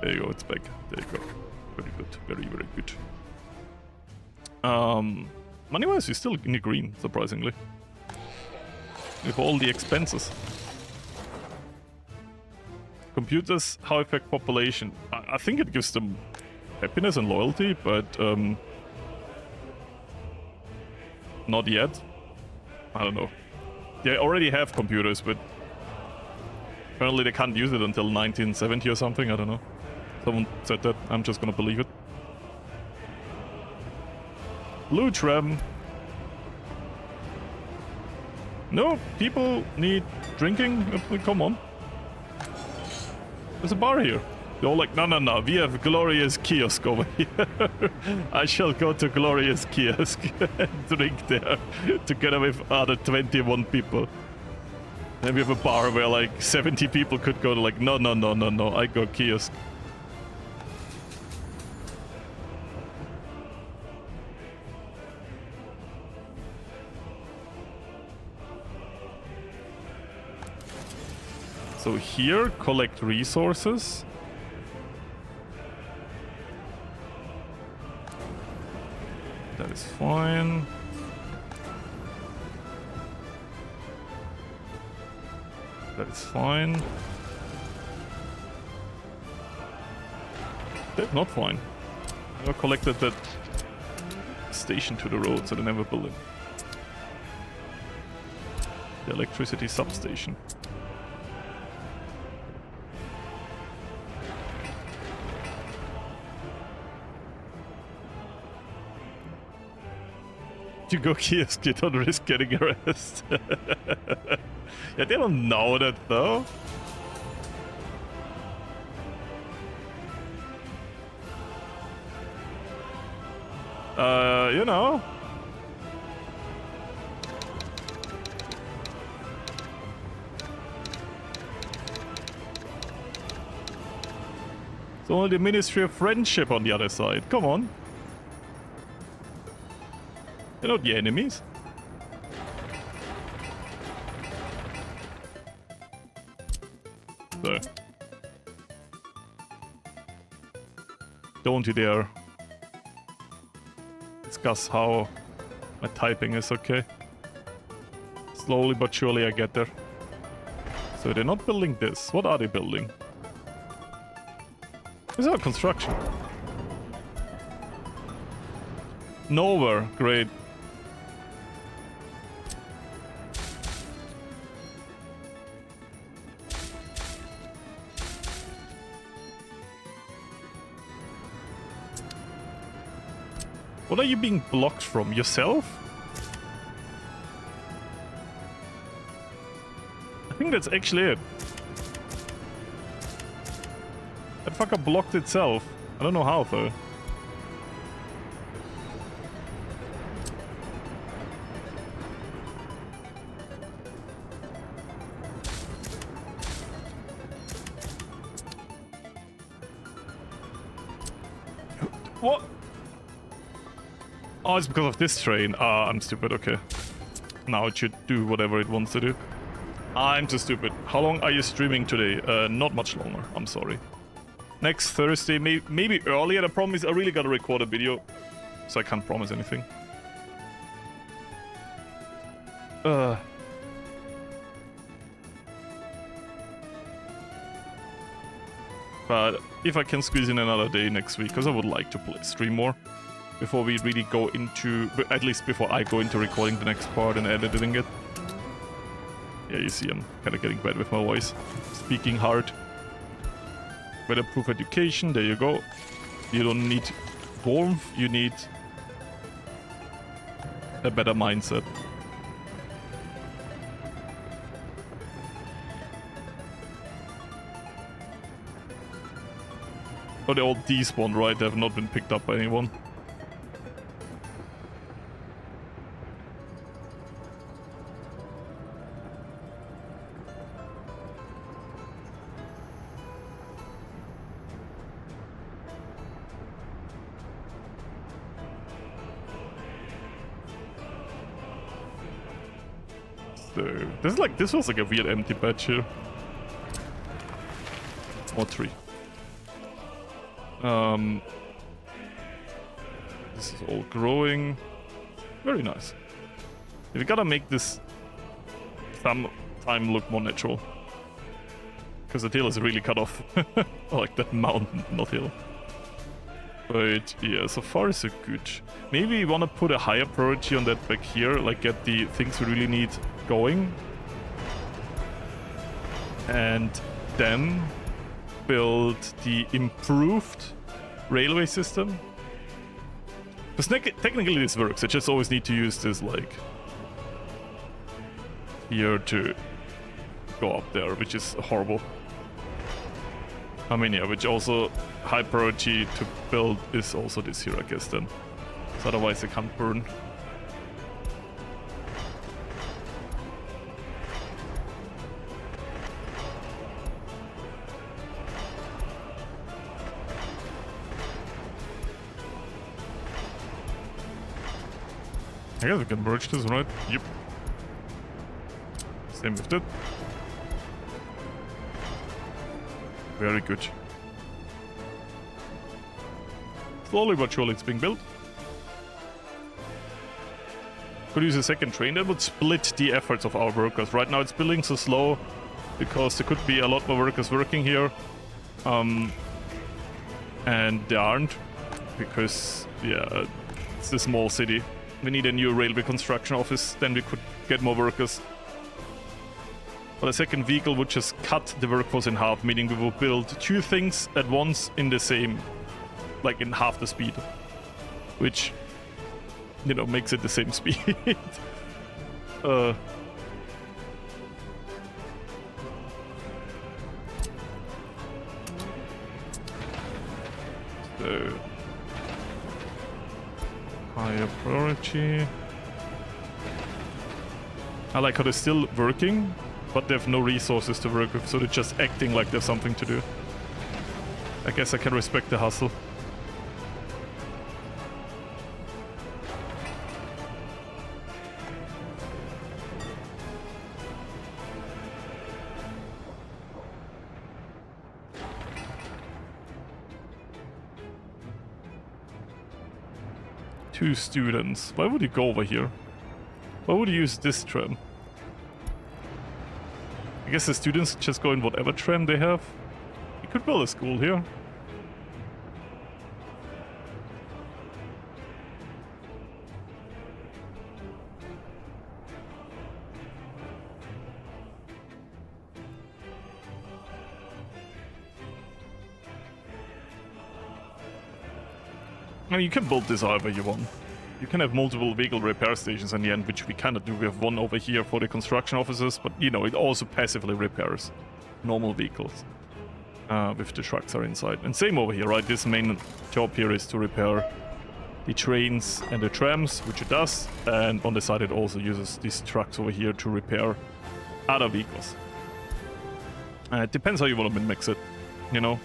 There you go, it's back. There you go. Very good, very, very good. Money-wise, you're still in the green, surprisingly. With all the expenses. Computers, how affect population? I think it gives them happiness and loyalty, but not yet. I don't know. They already have computers, but apparently they can't use it until 1970 or something, I don't know. Someone said that, I'm just gonna believe it. Blue tram. No, people need drinking. Come on. There's a bar here. They're all like, no, no, no, we have Glorious Kiosk over here. I shall go to Glorious Kiosk and drink there together with other 21 people. Then we have a bar where like 70 people could go to like, no, no, no, no, no, I go Kiosk. So here, collect resources. That is fine. That is fine. That's not fine. I collected that station to the road, so they never built it. The electricity substation. You go kiosk, you don't risk getting arrested. Yeah, they don't know that though. You know. It's only the Ministry of Friendship on the other side. Come on. They're not the enemies. So. Don't you dare discuss how my typing is, okay? Slowly but surely I get there. So they're not building this. What are they building? This is our construction. Nowhere. Great. What are you being blocked from? Yourself? I think that's actually it. That fucker blocked itself. I don't know how though. What? Oh, it's because of this train. Ah, I'm stupid, okay. Now it should do whatever it wants to do. I'm too stupid. How long are you streaming today? Not much longer, I'm sorry. Next Thursday, maybe earlier. The problem is I really gotta record a video, so I can't promise anything. But if I can squeeze in another day next week, because I would like to stream more. before we really go into, at least before I go into recording the next part and editing it. Yeah, you see I'm kind of getting bad with my voice. Speaking hard. Weatherproof education, there you go. You don't need warmth, you need a better mindset. Oh, they all despawned, right? They have not been picked up by anyone. So, this was like a weird empty patch here. Or 3. This is all growing. Very nice. We gotta make this time look more natural. Because the tail is really cut off. Like that mountain, not hill. But yeah, so far so good. Maybe we wanna put a higher priority on that back here, like get the things we really need going. And then build the improved railway system. Because technically this works, I just always need to use this like here to go up there, which is horrible. I mean, yeah, which also high priority to build is also this here, I guess then. So otherwise I can't burn. I guess we can merge this, right? Yep. Same with that. Very good. Slowly but surely it's being built. Could use a second train that would split the efforts of our workers. Right now it's building so slow because there could be a lot more workers working here. And they aren't because, yeah, it's a small city. We need a new railway construction office, then we could get more workers. But a second vehicle would just cut the workforce in half, meaning we will build 2 things at once in the same, like in half the speed. Which, you know, makes it the same speed. So higher priority. I like how they're still working, but they have no resources to work with, so they're just acting like there's something to do. I guess I can respect the hustle. Two students. Why would you go over here? Why would you use this tram? I guess the students just go in whatever tram they have. You could build a school here. I mean, you can build this however you want. You can have multiple vehicle repair stations in the end, which we kind of do. We have one over here for the construction offices, but you know, it also passively repairs normal vehicles with the trucks are inside. And same over here, right? This main job here is to repair the trains and the trams, which it does. And on the side, it also uses these trucks over here to repair other vehicles. It depends how you want to mix it, you know?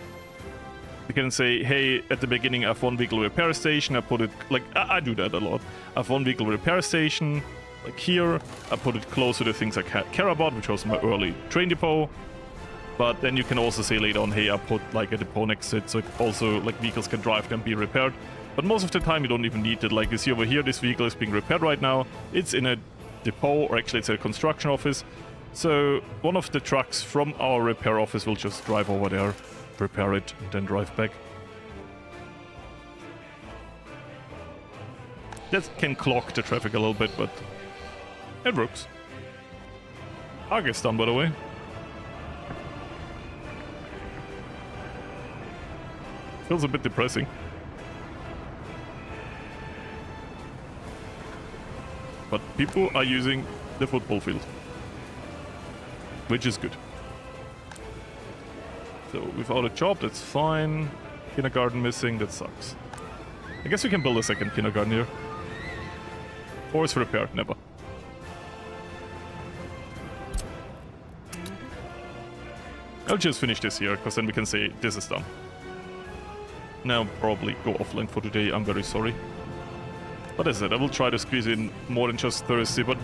You can say, hey, at the beginning I have one vehicle repair station, I put it, like, I do that a lot. I have one vehicle repair station, like here, I put it close to the things I care about, which was my early train depot. But then you can also say later on, hey, I put like a depot next to it, so also like vehicles can drive them, be repaired. But most of the time you don't even need it. Like you see over here, this vehicle is being repaired right now. It's in a depot, or actually it's a construction office. So one of the trucks from our repair office will just drive over there, repair it, and then drive back. That can clog the traffic a little bit, but it works. Target's done, by the way. Feels a bit depressing. But people are using the football field, which is good. So without a job, that's fine. Kindergarten missing, that sucks. I guess we can build a second kindergarten here. Force repair, never. I'll just finish this here, because then we can say this is done. Now probably go offline for today, I'm very sorry. But as I said, I will try to squeeze in more than just Thursday, but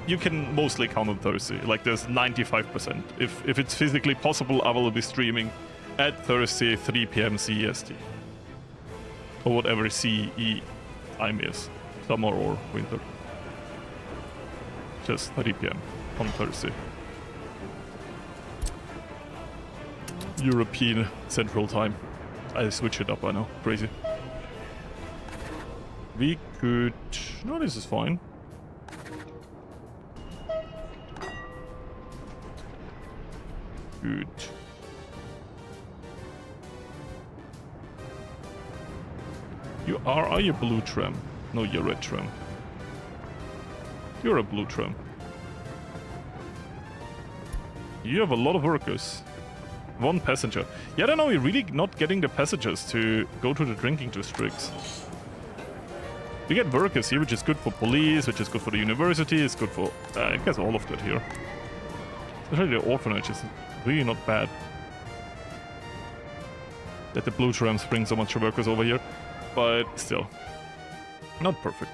you can mostly count on Thursday. Like, there's 95%. If it's physically possible, I will be streaming at Thursday, 3 PM CEST. Or whatever CE time is. Summer or winter. Just 3 PM on Thursday. European Central Time. I switch it up, I know. Crazy. We could... No, this is fine. Good. Are you blue tram? No, you're red tram. You're a blue tram. You have a lot of workers. 1 passenger. Yeah, I don't know, you're really not getting the passengers to go to the drinking districts. We get workers here, which is good for police, which is good for the university, it's good for, I guess, all of that here. Especially the orphanage is really not bad. That the blue trams bring so much workers over here, but still, not perfect.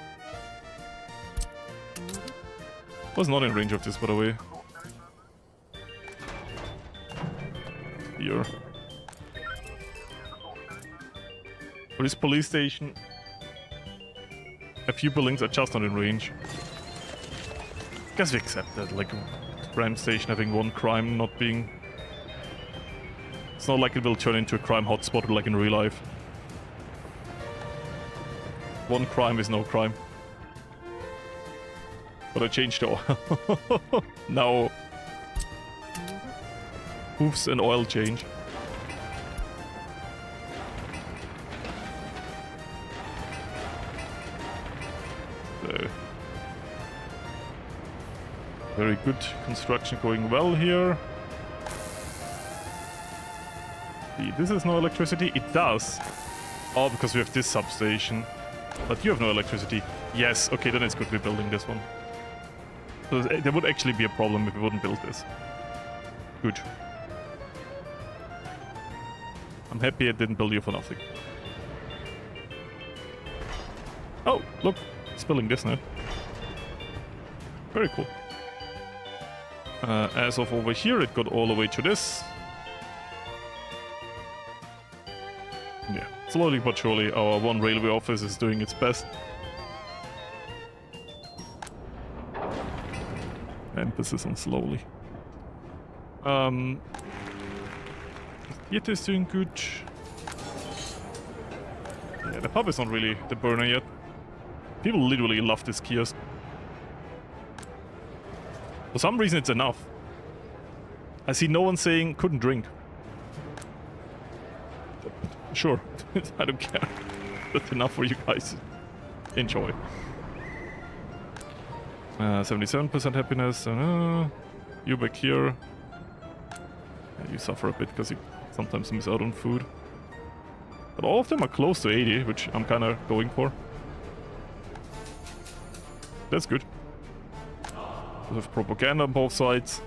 Was not in range of this, by the way. Here. For this police station, a few buildings are just not in range. Guess we accept that, like Ram Station having 1 crime not being... It's not like it will turn into a crime hotspot like in real life. 1 crime is no crime. But I changed the oil. Now... Hoofs and oil change. So... Very good construction going well here. This is no electricity? It does. Oh, because we have this substation. But you have no electricity. Yes, okay, then it's good we're building this one. So there would actually be a problem if we wouldn't build this. Good. I'm happy I didn't build you for nothing. Oh, look. It's building this now. Very cool. As of over here, it got all the way to this. Yeah, slowly but surely our 1 railway office is doing its best. Emphasis on slowly. Theater is doing good. Yeah, the pub is not really the burner yet. People literally love this kiosk. For some reason it's enough. I see no one saying couldn't drink. Sure, I don't care. That's enough for you guys. Enjoy. 77% happiness. You back here. Yeah, you suffer a bit because you sometimes miss out on food. But all of them are close to 80, which I'm kind of going for. That's good. We have propaganda on both sides.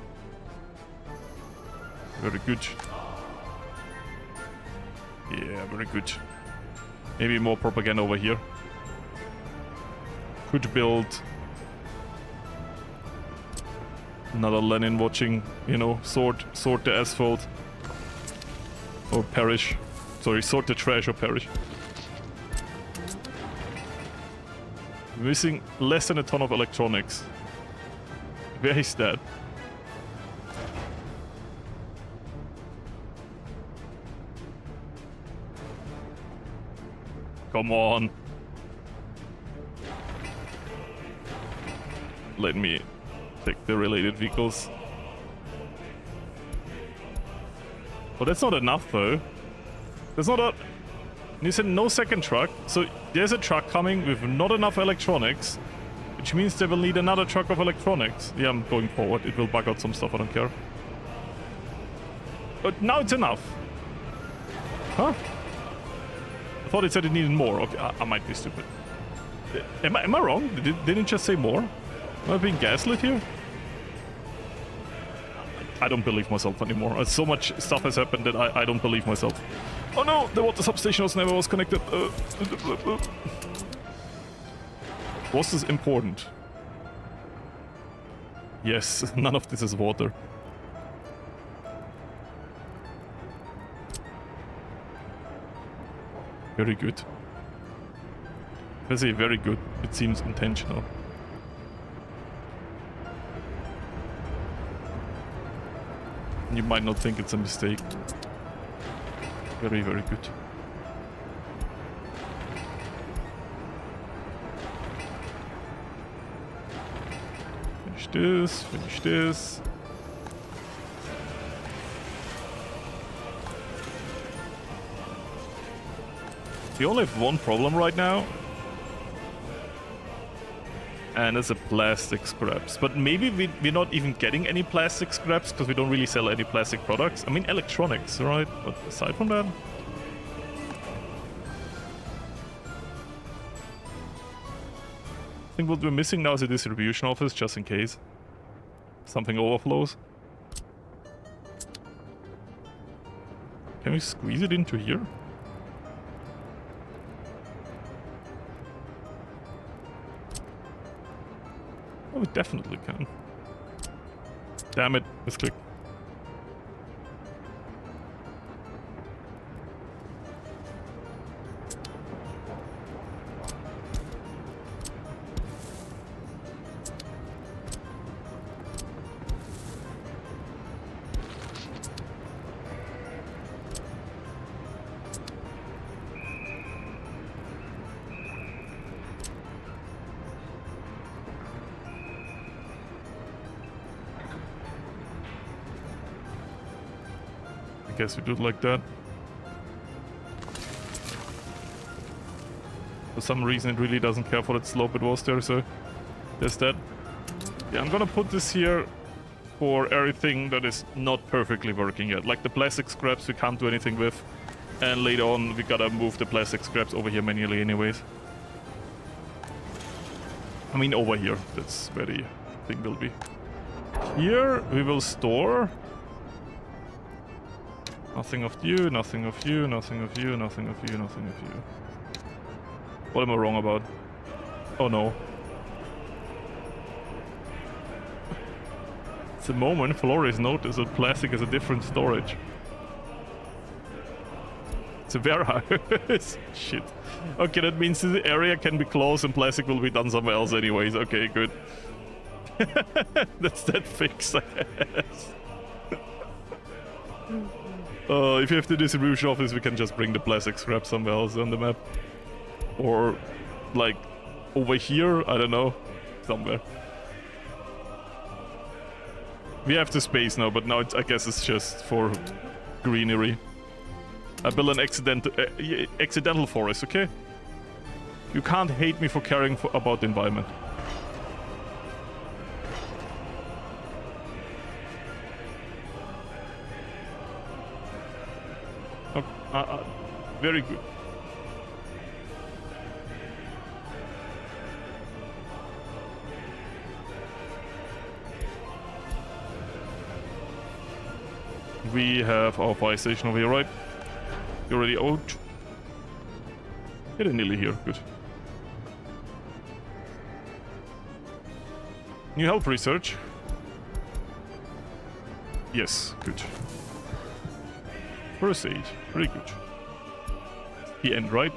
Very good. Yeah, very good. Maybe more propaganda over here. Could build another Lenin watching, you know, sort the asphalt. Or perish. Sorry, sort the trash or perish. Missing less than a ton of electronics. Where is that? Come on. Let me take the related vehicles. Oh, that's not enough though. There's not a... You said no second truck, so there's a truck coming with not enough electronics, which means they will need another truck of electronics. Yeah, I'm going forward. It will bug out some stuff, I don't care. But now it's enough. Huh? I thought it said it needed more. Okay, I might be stupid. Am I wrong? Didn't it just say more? Am I being gaslit here? I don't believe myself anymore. So much stuff has happened that I don't believe myself. Oh no, the water substation was connected. Was this important? Yes, none of this is water. Very good. I say very good. It seems intentional. You might not think it's a mistake. Very, very good. Finish this, finish this. We only have one problem right now. And it's a plastic scraps. But maybe we're not even getting any plastic scraps because we don't really sell any plastic products. I mean, electronics, right? But aside from that... I think what we're missing now is a distribution office, just in case something overflows. Can we squeeze it into here? Oh, we definitely can. Damn it, misclick. I guess we do it like that. For some reason it really doesn't care for that slope it was there, so there's that. Yeah, I'm gonna put this here for everything that is not perfectly working yet. Like the plastic scraps we can't do anything with. And later on we gotta move the plastic scraps over here manually anyways. I mean over here, that's where the thing will be. Here we will store... Nothing of you, nothing of you, nothing of you, nothing of you, nothing of you. What am I wrong about? Oh no. It's the moment Florius noticed that plastic is a different storage. It's a warehouse. Shit. Okay, that means the area can be closed and plastic will be done somewhere else anyways. Okay, good. That's that fix, I guess. If you have the distribution office, we can just bring the plastic scrap somewhere else on the map. Or, like, over here, I don't know, somewhere. We have the space now, but now I guess it's just for greenery. I built an accidental forest, okay? You can't hate me for caring about the environment. Very good. We have our fire station over here, right? You're already out. Yeah, they're nearly here. Good. New health research. Yes, good. First aid, very good. The end, right?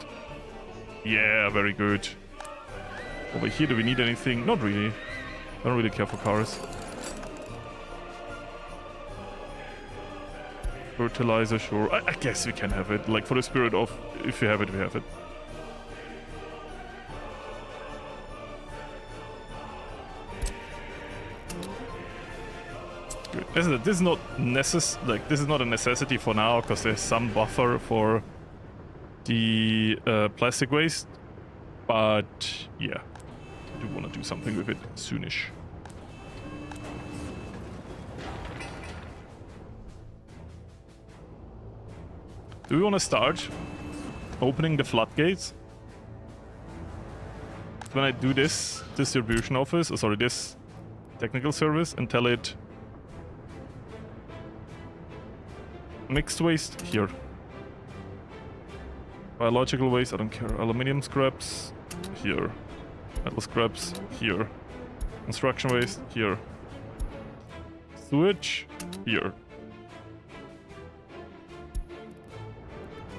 Yeah, very good. Over here, do we need anything? Not really. I don't really care for cars. Fertilizer, sure. I guess we can have it. Like, for the spirit of, if we have it, we have it. This is not this is not a necessity for now, because there's some buffer for the plastic waste. But yeah, I do want to do something with it soonish. Do we want to start opening the floodgates? When I do this distribution office, this technical service, and tell it mixed waste here. Biological waste, I don't care. Aluminium scraps here. Metal scraps here. Construction waste here. Sewage here.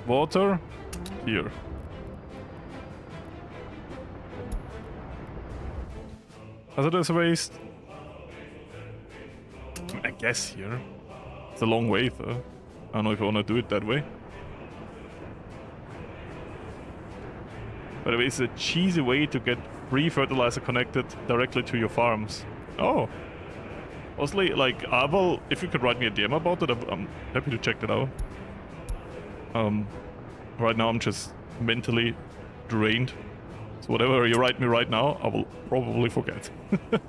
Water here. Hazardous waste, I guess here. It's a long way though. I don't know if I want to do it that way. By the way, it's a cheesy way to get free fertilizer connected directly to your farms. Oh. Honestly, like, I will, if you could write me a DM about it, I'm happy to check that out. Right now I'm just mentally drained. So whatever you write me right now, I will probably forget.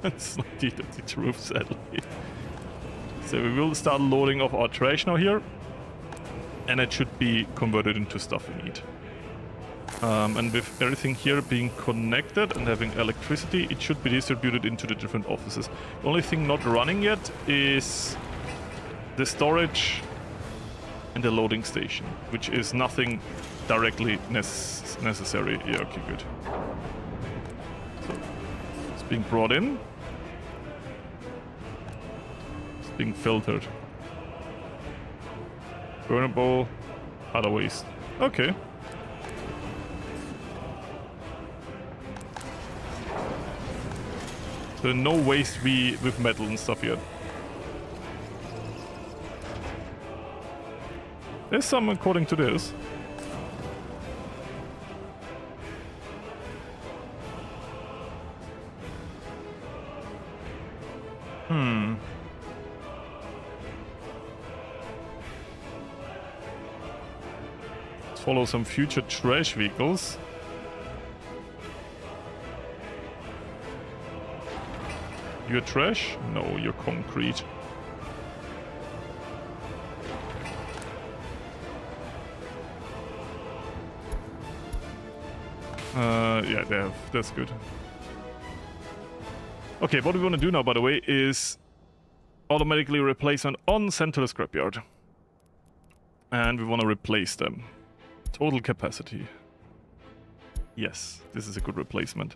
It's not the truth, sadly. So we will start loading off our trash now here. And it should be converted into stuff we need. And with everything here being connected and having electricity, it should be distributed into the different offices. The only thing not running yet is the storage and the loading station, which is nothing directly necessary. Yeah, okay, good. So, it's being brought in. It's being filtered. Burnable, other waste. Okay. So no waste with metal and stuff yet. There's some according to this. Let's follow some future trash vehicles. You're trash? No, you're concrete. Yeah, that's good. Okay, what we want to do now, by the way, is automatically replacement on central scrapyard. And we want to replace them. Total capacity. Yes, this is a good replacement.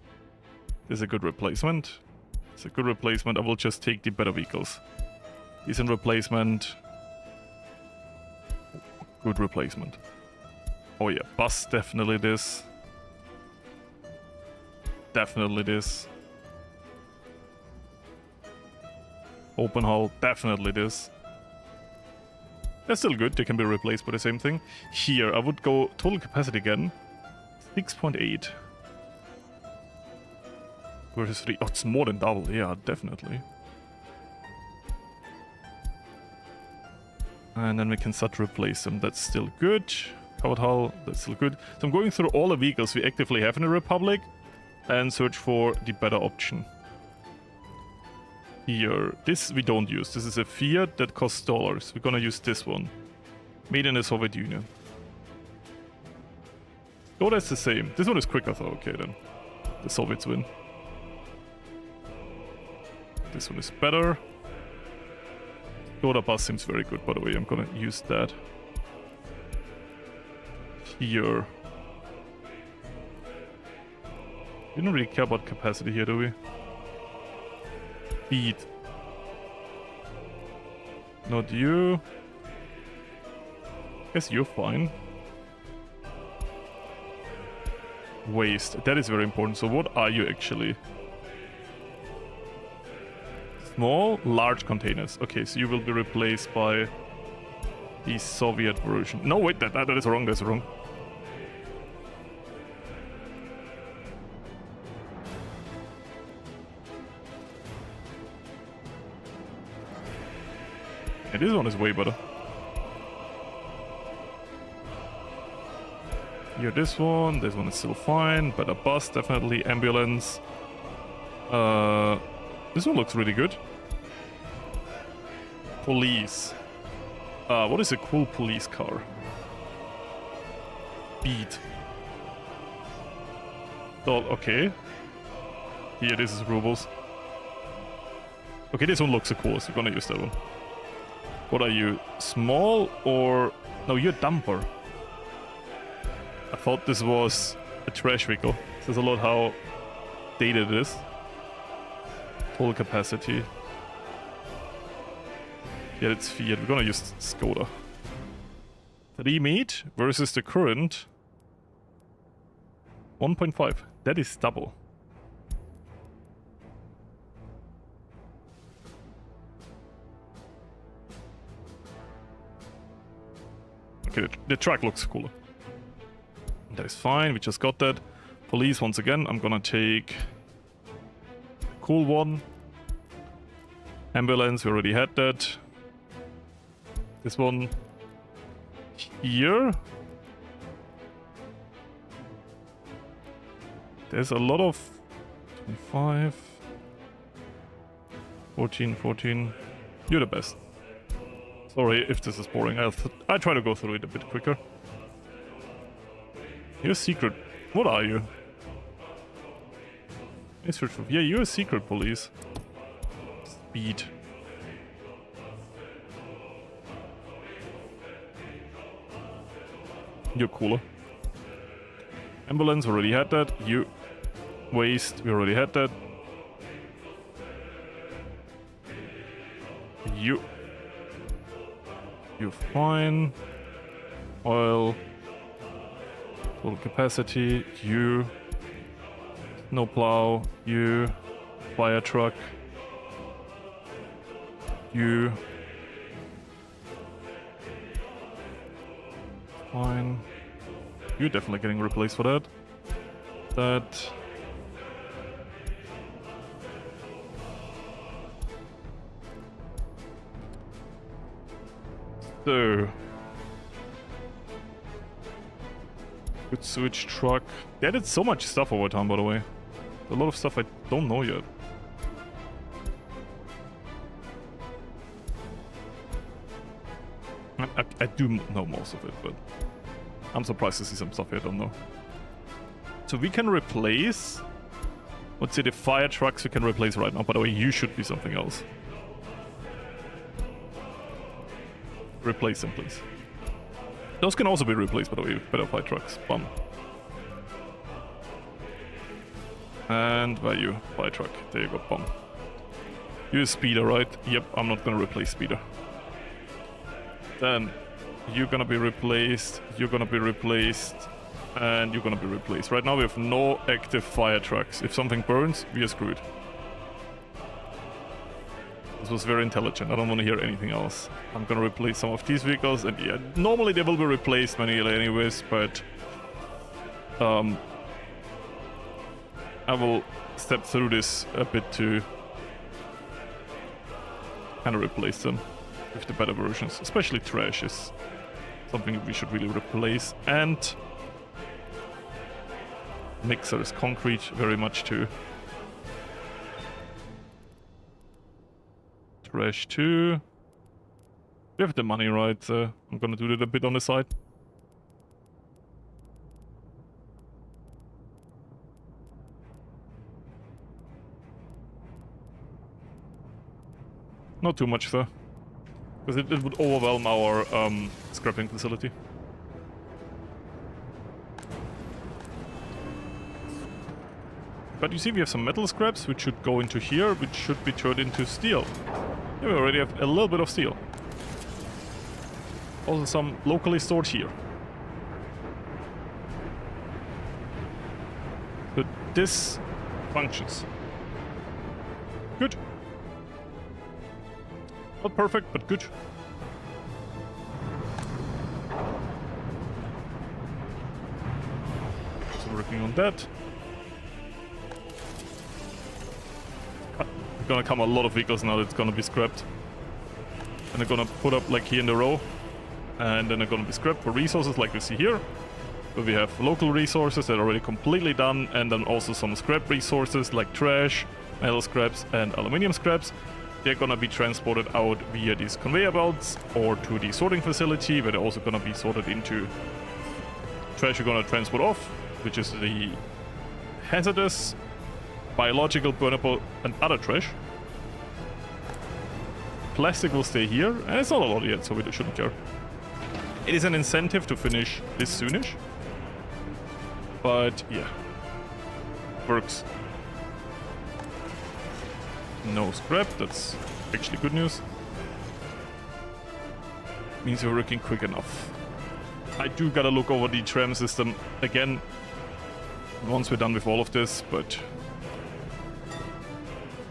This is a good replacement. It's a good replacement. I will just take the better vehicles. Decent replacement. Good replacement. Oh yeah, bus definitely this. Definitely this. Open hull, definitely this. They're still good, they can be replaced by the same thing. Here, I would go total capacity again. 6.8. Versus 3. Oh, it's more than double. Yeah, definitely. And then we can start to replace them. That's still good. Covered hull, that's still good. So I'm going through all the vehicles we actively have in the Republic and search for the better option. Here, this we don't use. This is a Fiat that costs dollars. We're gonna use this one. Made in the Soviet Union. Oh, that's the same. This one is quicker though. Okay then. The Soviets win. This one is better. Yoda bus seems very good, by the way. I'm gonna use that. Here. We don't really care about capacity here, do we? Speed. Not you. Guess you're fine. Waste. That is very important. So what are you actually? Small, large containers. Okay, so you will be replaced by the Soviet version. No, wait, that is wrong. That's wrong. And this one is way better. Here, this one is still fine. Better bus, definitely. Ambulance. This one looks really good. Police. What is a cool police car? Beat. Oh, okay. Here, this is rubles. Okay, this one looks so cool, so we're gonna use that one. What are you? Small or... No, you're dumper. I thought this was a trash vehicle. Says a lot how dated it is. Total capacity. Yeah, it's Fiat. We're gonna use Skoda. 3 meat versus the current 1.5. That is double. Okay, the track looks cooler. That is fine, we just got that. Police once again, I'm gonna take cool one. Ambulance, we already had that. This one here. There's a lot of 25, 14. You're the best. Sorry if this is boring. I try to go through it a bit quicker. You're a secret. What are you? Yeah, you're a secret police. Speed. You're cooler. Ambulance, already had that. You. Waste, we already had that. You. You're fine. Oil. Total capacity. You. No plow. You. Fire truck. You. Fine. You're definitely getting replaced for that. That. So. Good switch truck. They added so much stuff over time, by the way. A lot of stuff I don't know yet. I do know most of it, but I'm surprised to see some stuff I don't know. So we can replace... Let's say the fire trucks we can replace right now. By the way, you should be something else. Replace them, please. Those can also be replaced, by the way, with better fire trucks. Bum. And value, fire truck. There you go, bum. You're a speeder, right? Yep, I'm not gonna replace speeder. Then you're gonna be replaced, you're gonna be replaced, and you're gonna be replaced. Right now we have no active fire trucks. If something burns, we are screwed. This was very intelligent. I don't want to hear anything else. I'm gonna replace some of these vehicles, and yeah, normally they will be replaced manually anyways, but I will step through this a bit to kind of replace them with the better versions. Especially trash is something we should really replace. And mixers, concrete, very much too. Trash too. We have the money, right? So I'm gonna do that a bit on the side. Not too much though, because it would overwhelm our scrapping facility. But you see we have some metal scraps which should go into here, which should be turned into steel. Yeah, we already have a little bit of steel. Also some locally stored here. But this functions. Good. Not perfect, but good. So working on that. Gonna come a lot of vehicles now that's gonna be scrapped. And they're gonna put up like here in the row. And then they're gonna be scrapped for resources like we see here. So we have local resources that are already completely done, and then also some scrap resources like trash, metal scraps, and aluminium scraps. They're gonna be transported out via these conveyor belts or to the sorting facility, where they're also gonna be sorted into trash you're gonna transport off, which is the hazardous, biological, burnable, and other trash. Plastic will stay here, and it's not a lot yet, so we shouldn't care. It is an incentive to finish this soonish. But yeah, works. No scrap, that's actually good news. Means we're working quick enough. I do gotta look over the tram system again once we're done with all of this, but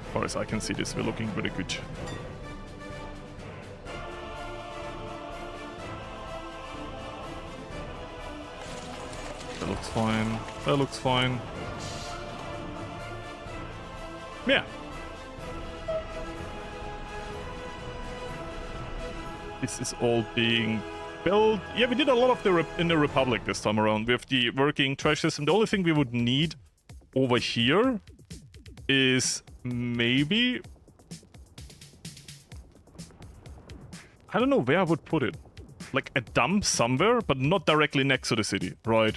as far as I can see this, we're looking pretty good. That looks fine. That looks fine. Yeah. This is all being built. Yeah, we did a lot of the in the Republic this time around. We have the working trash system. The only thing we would need over here is maybe... I don't know where I would put it. Like a dump somewhere, but not directly next to the city, right?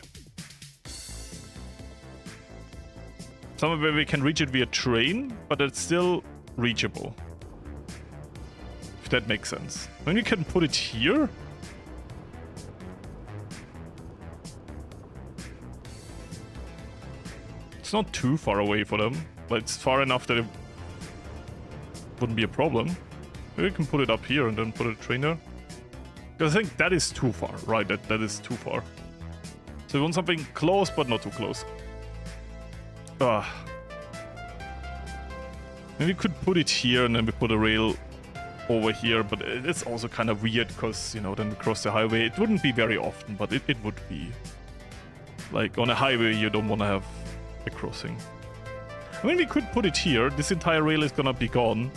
Somewhere where we can reach it via train, but it's still reachable. If that makes sense. Then we can put it here. It's not too far away for them, but it's far enough that it wouldn't be a problem. Maybe we can put it up here and then put a train there. Because I think that is too far, right? That is too far. So we want something close, but not too close. Maybe we could put it here and then we put a rail over here, but it's also kind of weird because, you know, then we cross the highway. It wouldn't be very often, but it would be. Like, on a highway, you don't want to have a crossing. I mean, we could put it here. This entire rail is gonna be gone.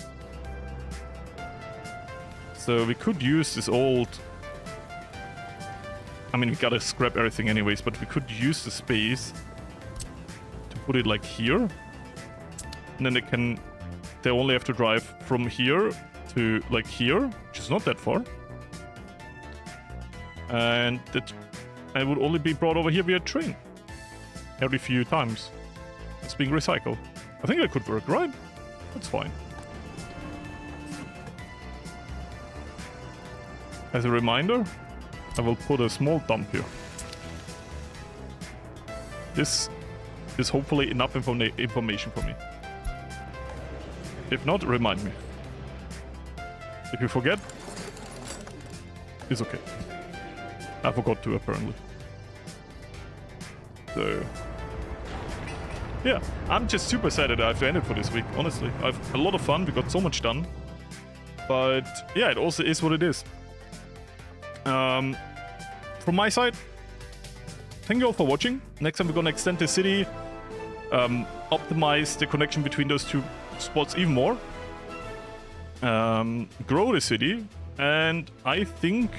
So we could use this old... I mean, we gotta scrap everything anyways, but we could use the space to put it like here. And then they only have to drive from here to like here, which is not that far. And that it would only be brought over here via train every few times. It's being recycled. I think that could work, right? That's fine. As a reminder, I will put a small dump here. This is hopefully enough information for me. If not, remind me. If you forget, it's okay. I forgot to, apparently. So... yeah, I'm just super sad that I have to end it for this week, honestly. I've a lot of fun, we got so much done. But yeah, it also is what it is. From my side, thank you all for watching. Next time we're gonna extend the city, optimize the connection between those two spots even more, grow the city, and I think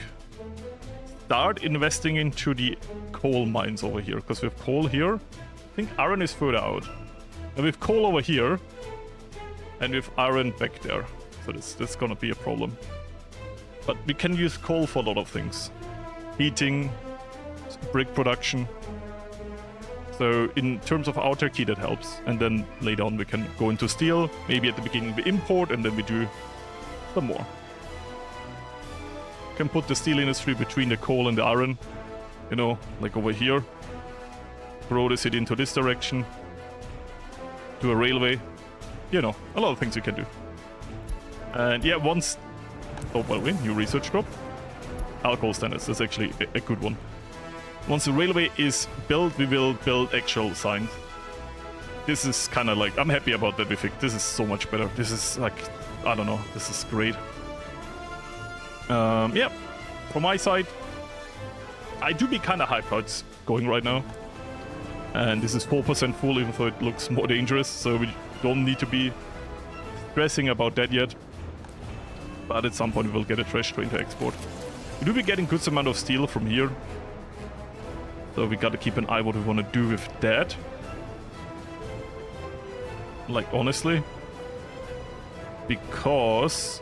start investing into the coal mines over here, because we have coal here. I think iron is further out. And we have coal over here, and we have iron back there. So that's gonna be a problem. But we can use coal for a lot of things. Heating, brick production. So in terms of autarky, that helps. And then later on we can go into steel. Maybe at the beginning we import and then we do some more. Can put the steel industry between the coal and the iron. You know, like over here. Grow the city into this direction. Do a railway. You know, a lot of things you can do. And yeah, once... oh, by the way, new research drop. Alcohol standards, that's actually a good one. Once the railway is built, we will build actual signs. This is kind of like... I'm happy about that we think this is so much better. This is like... I don't know, this is great. Yeah, from my side, I do be kind of hyped how it's going right now. And this is 4% full, even though it looks more dangerous, so we don't need to be stressing about that yet. but at some point we will get a trash train to export. We do be getting good amount of steel from here, so we gotta keep an eye what we want to do with that. Like, honestly, because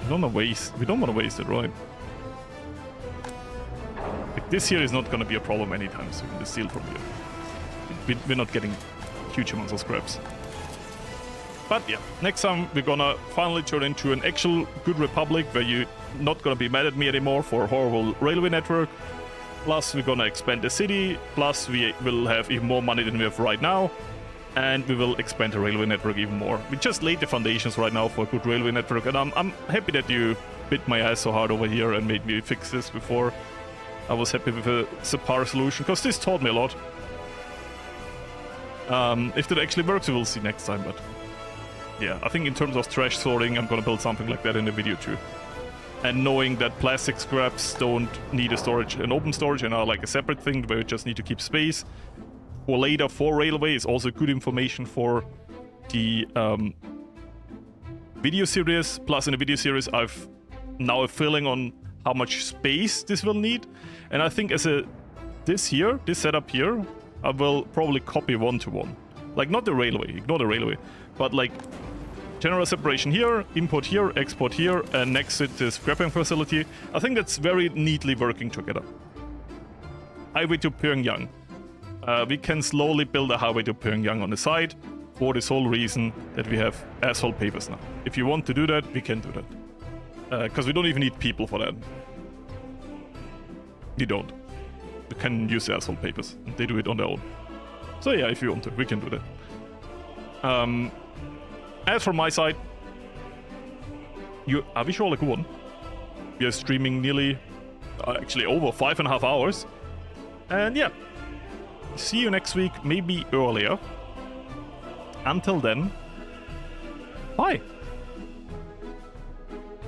we don't want to waste it, right? Like, this here is not gonna be a problem anytime soon, the steel from here. We're not getting huge amounts of scraps. But yeah, next time we're gonna finally turn into an actual good republic where you're not gonna be mad at me anymore for a horrible railway network. Plus we're gonna expand the city, plus we will have even more money than we have right now, and we will expand the railway network even more. We just laid the foundations right now for a good railway network, and I'm happy that you bit my ass so hard over here and made me fix this before. I was happy with a subpar solution, because this taught me a lot. If that actually works, we will see next time, but yeah, I think in terms of trash sorting, I'm gonna build something like that in the video too. And knowing that plastic scraps don't need a storage, an open storage, and are like a separate thing where you just need to keep space for later for railway is also good information for the video series. Plus in the video series, I've now a feeling on how much space this will need. And I think this setup here, I will probably copy 1-to-1. Like, not the railway, ignore the railway, but like general separation here, import here, export here, and next to the scrapping facility. I think that's very neatly working together. Highway to Pyongyang. We can slowly build a highway to Pyongyang on the side for this whole reason that we have asphalt pavers now. If you want to do that, we can do that. Because we don't even need people for that. We don't. We can use the asphalt pavers, and they do it on their own. So yeah, if you want to, we can do that. As from my side, I wish you all a good one. We are streaming nearly, actually over 5.5 hours. And yeah, see you next week, maybe earlier. Until then, bye.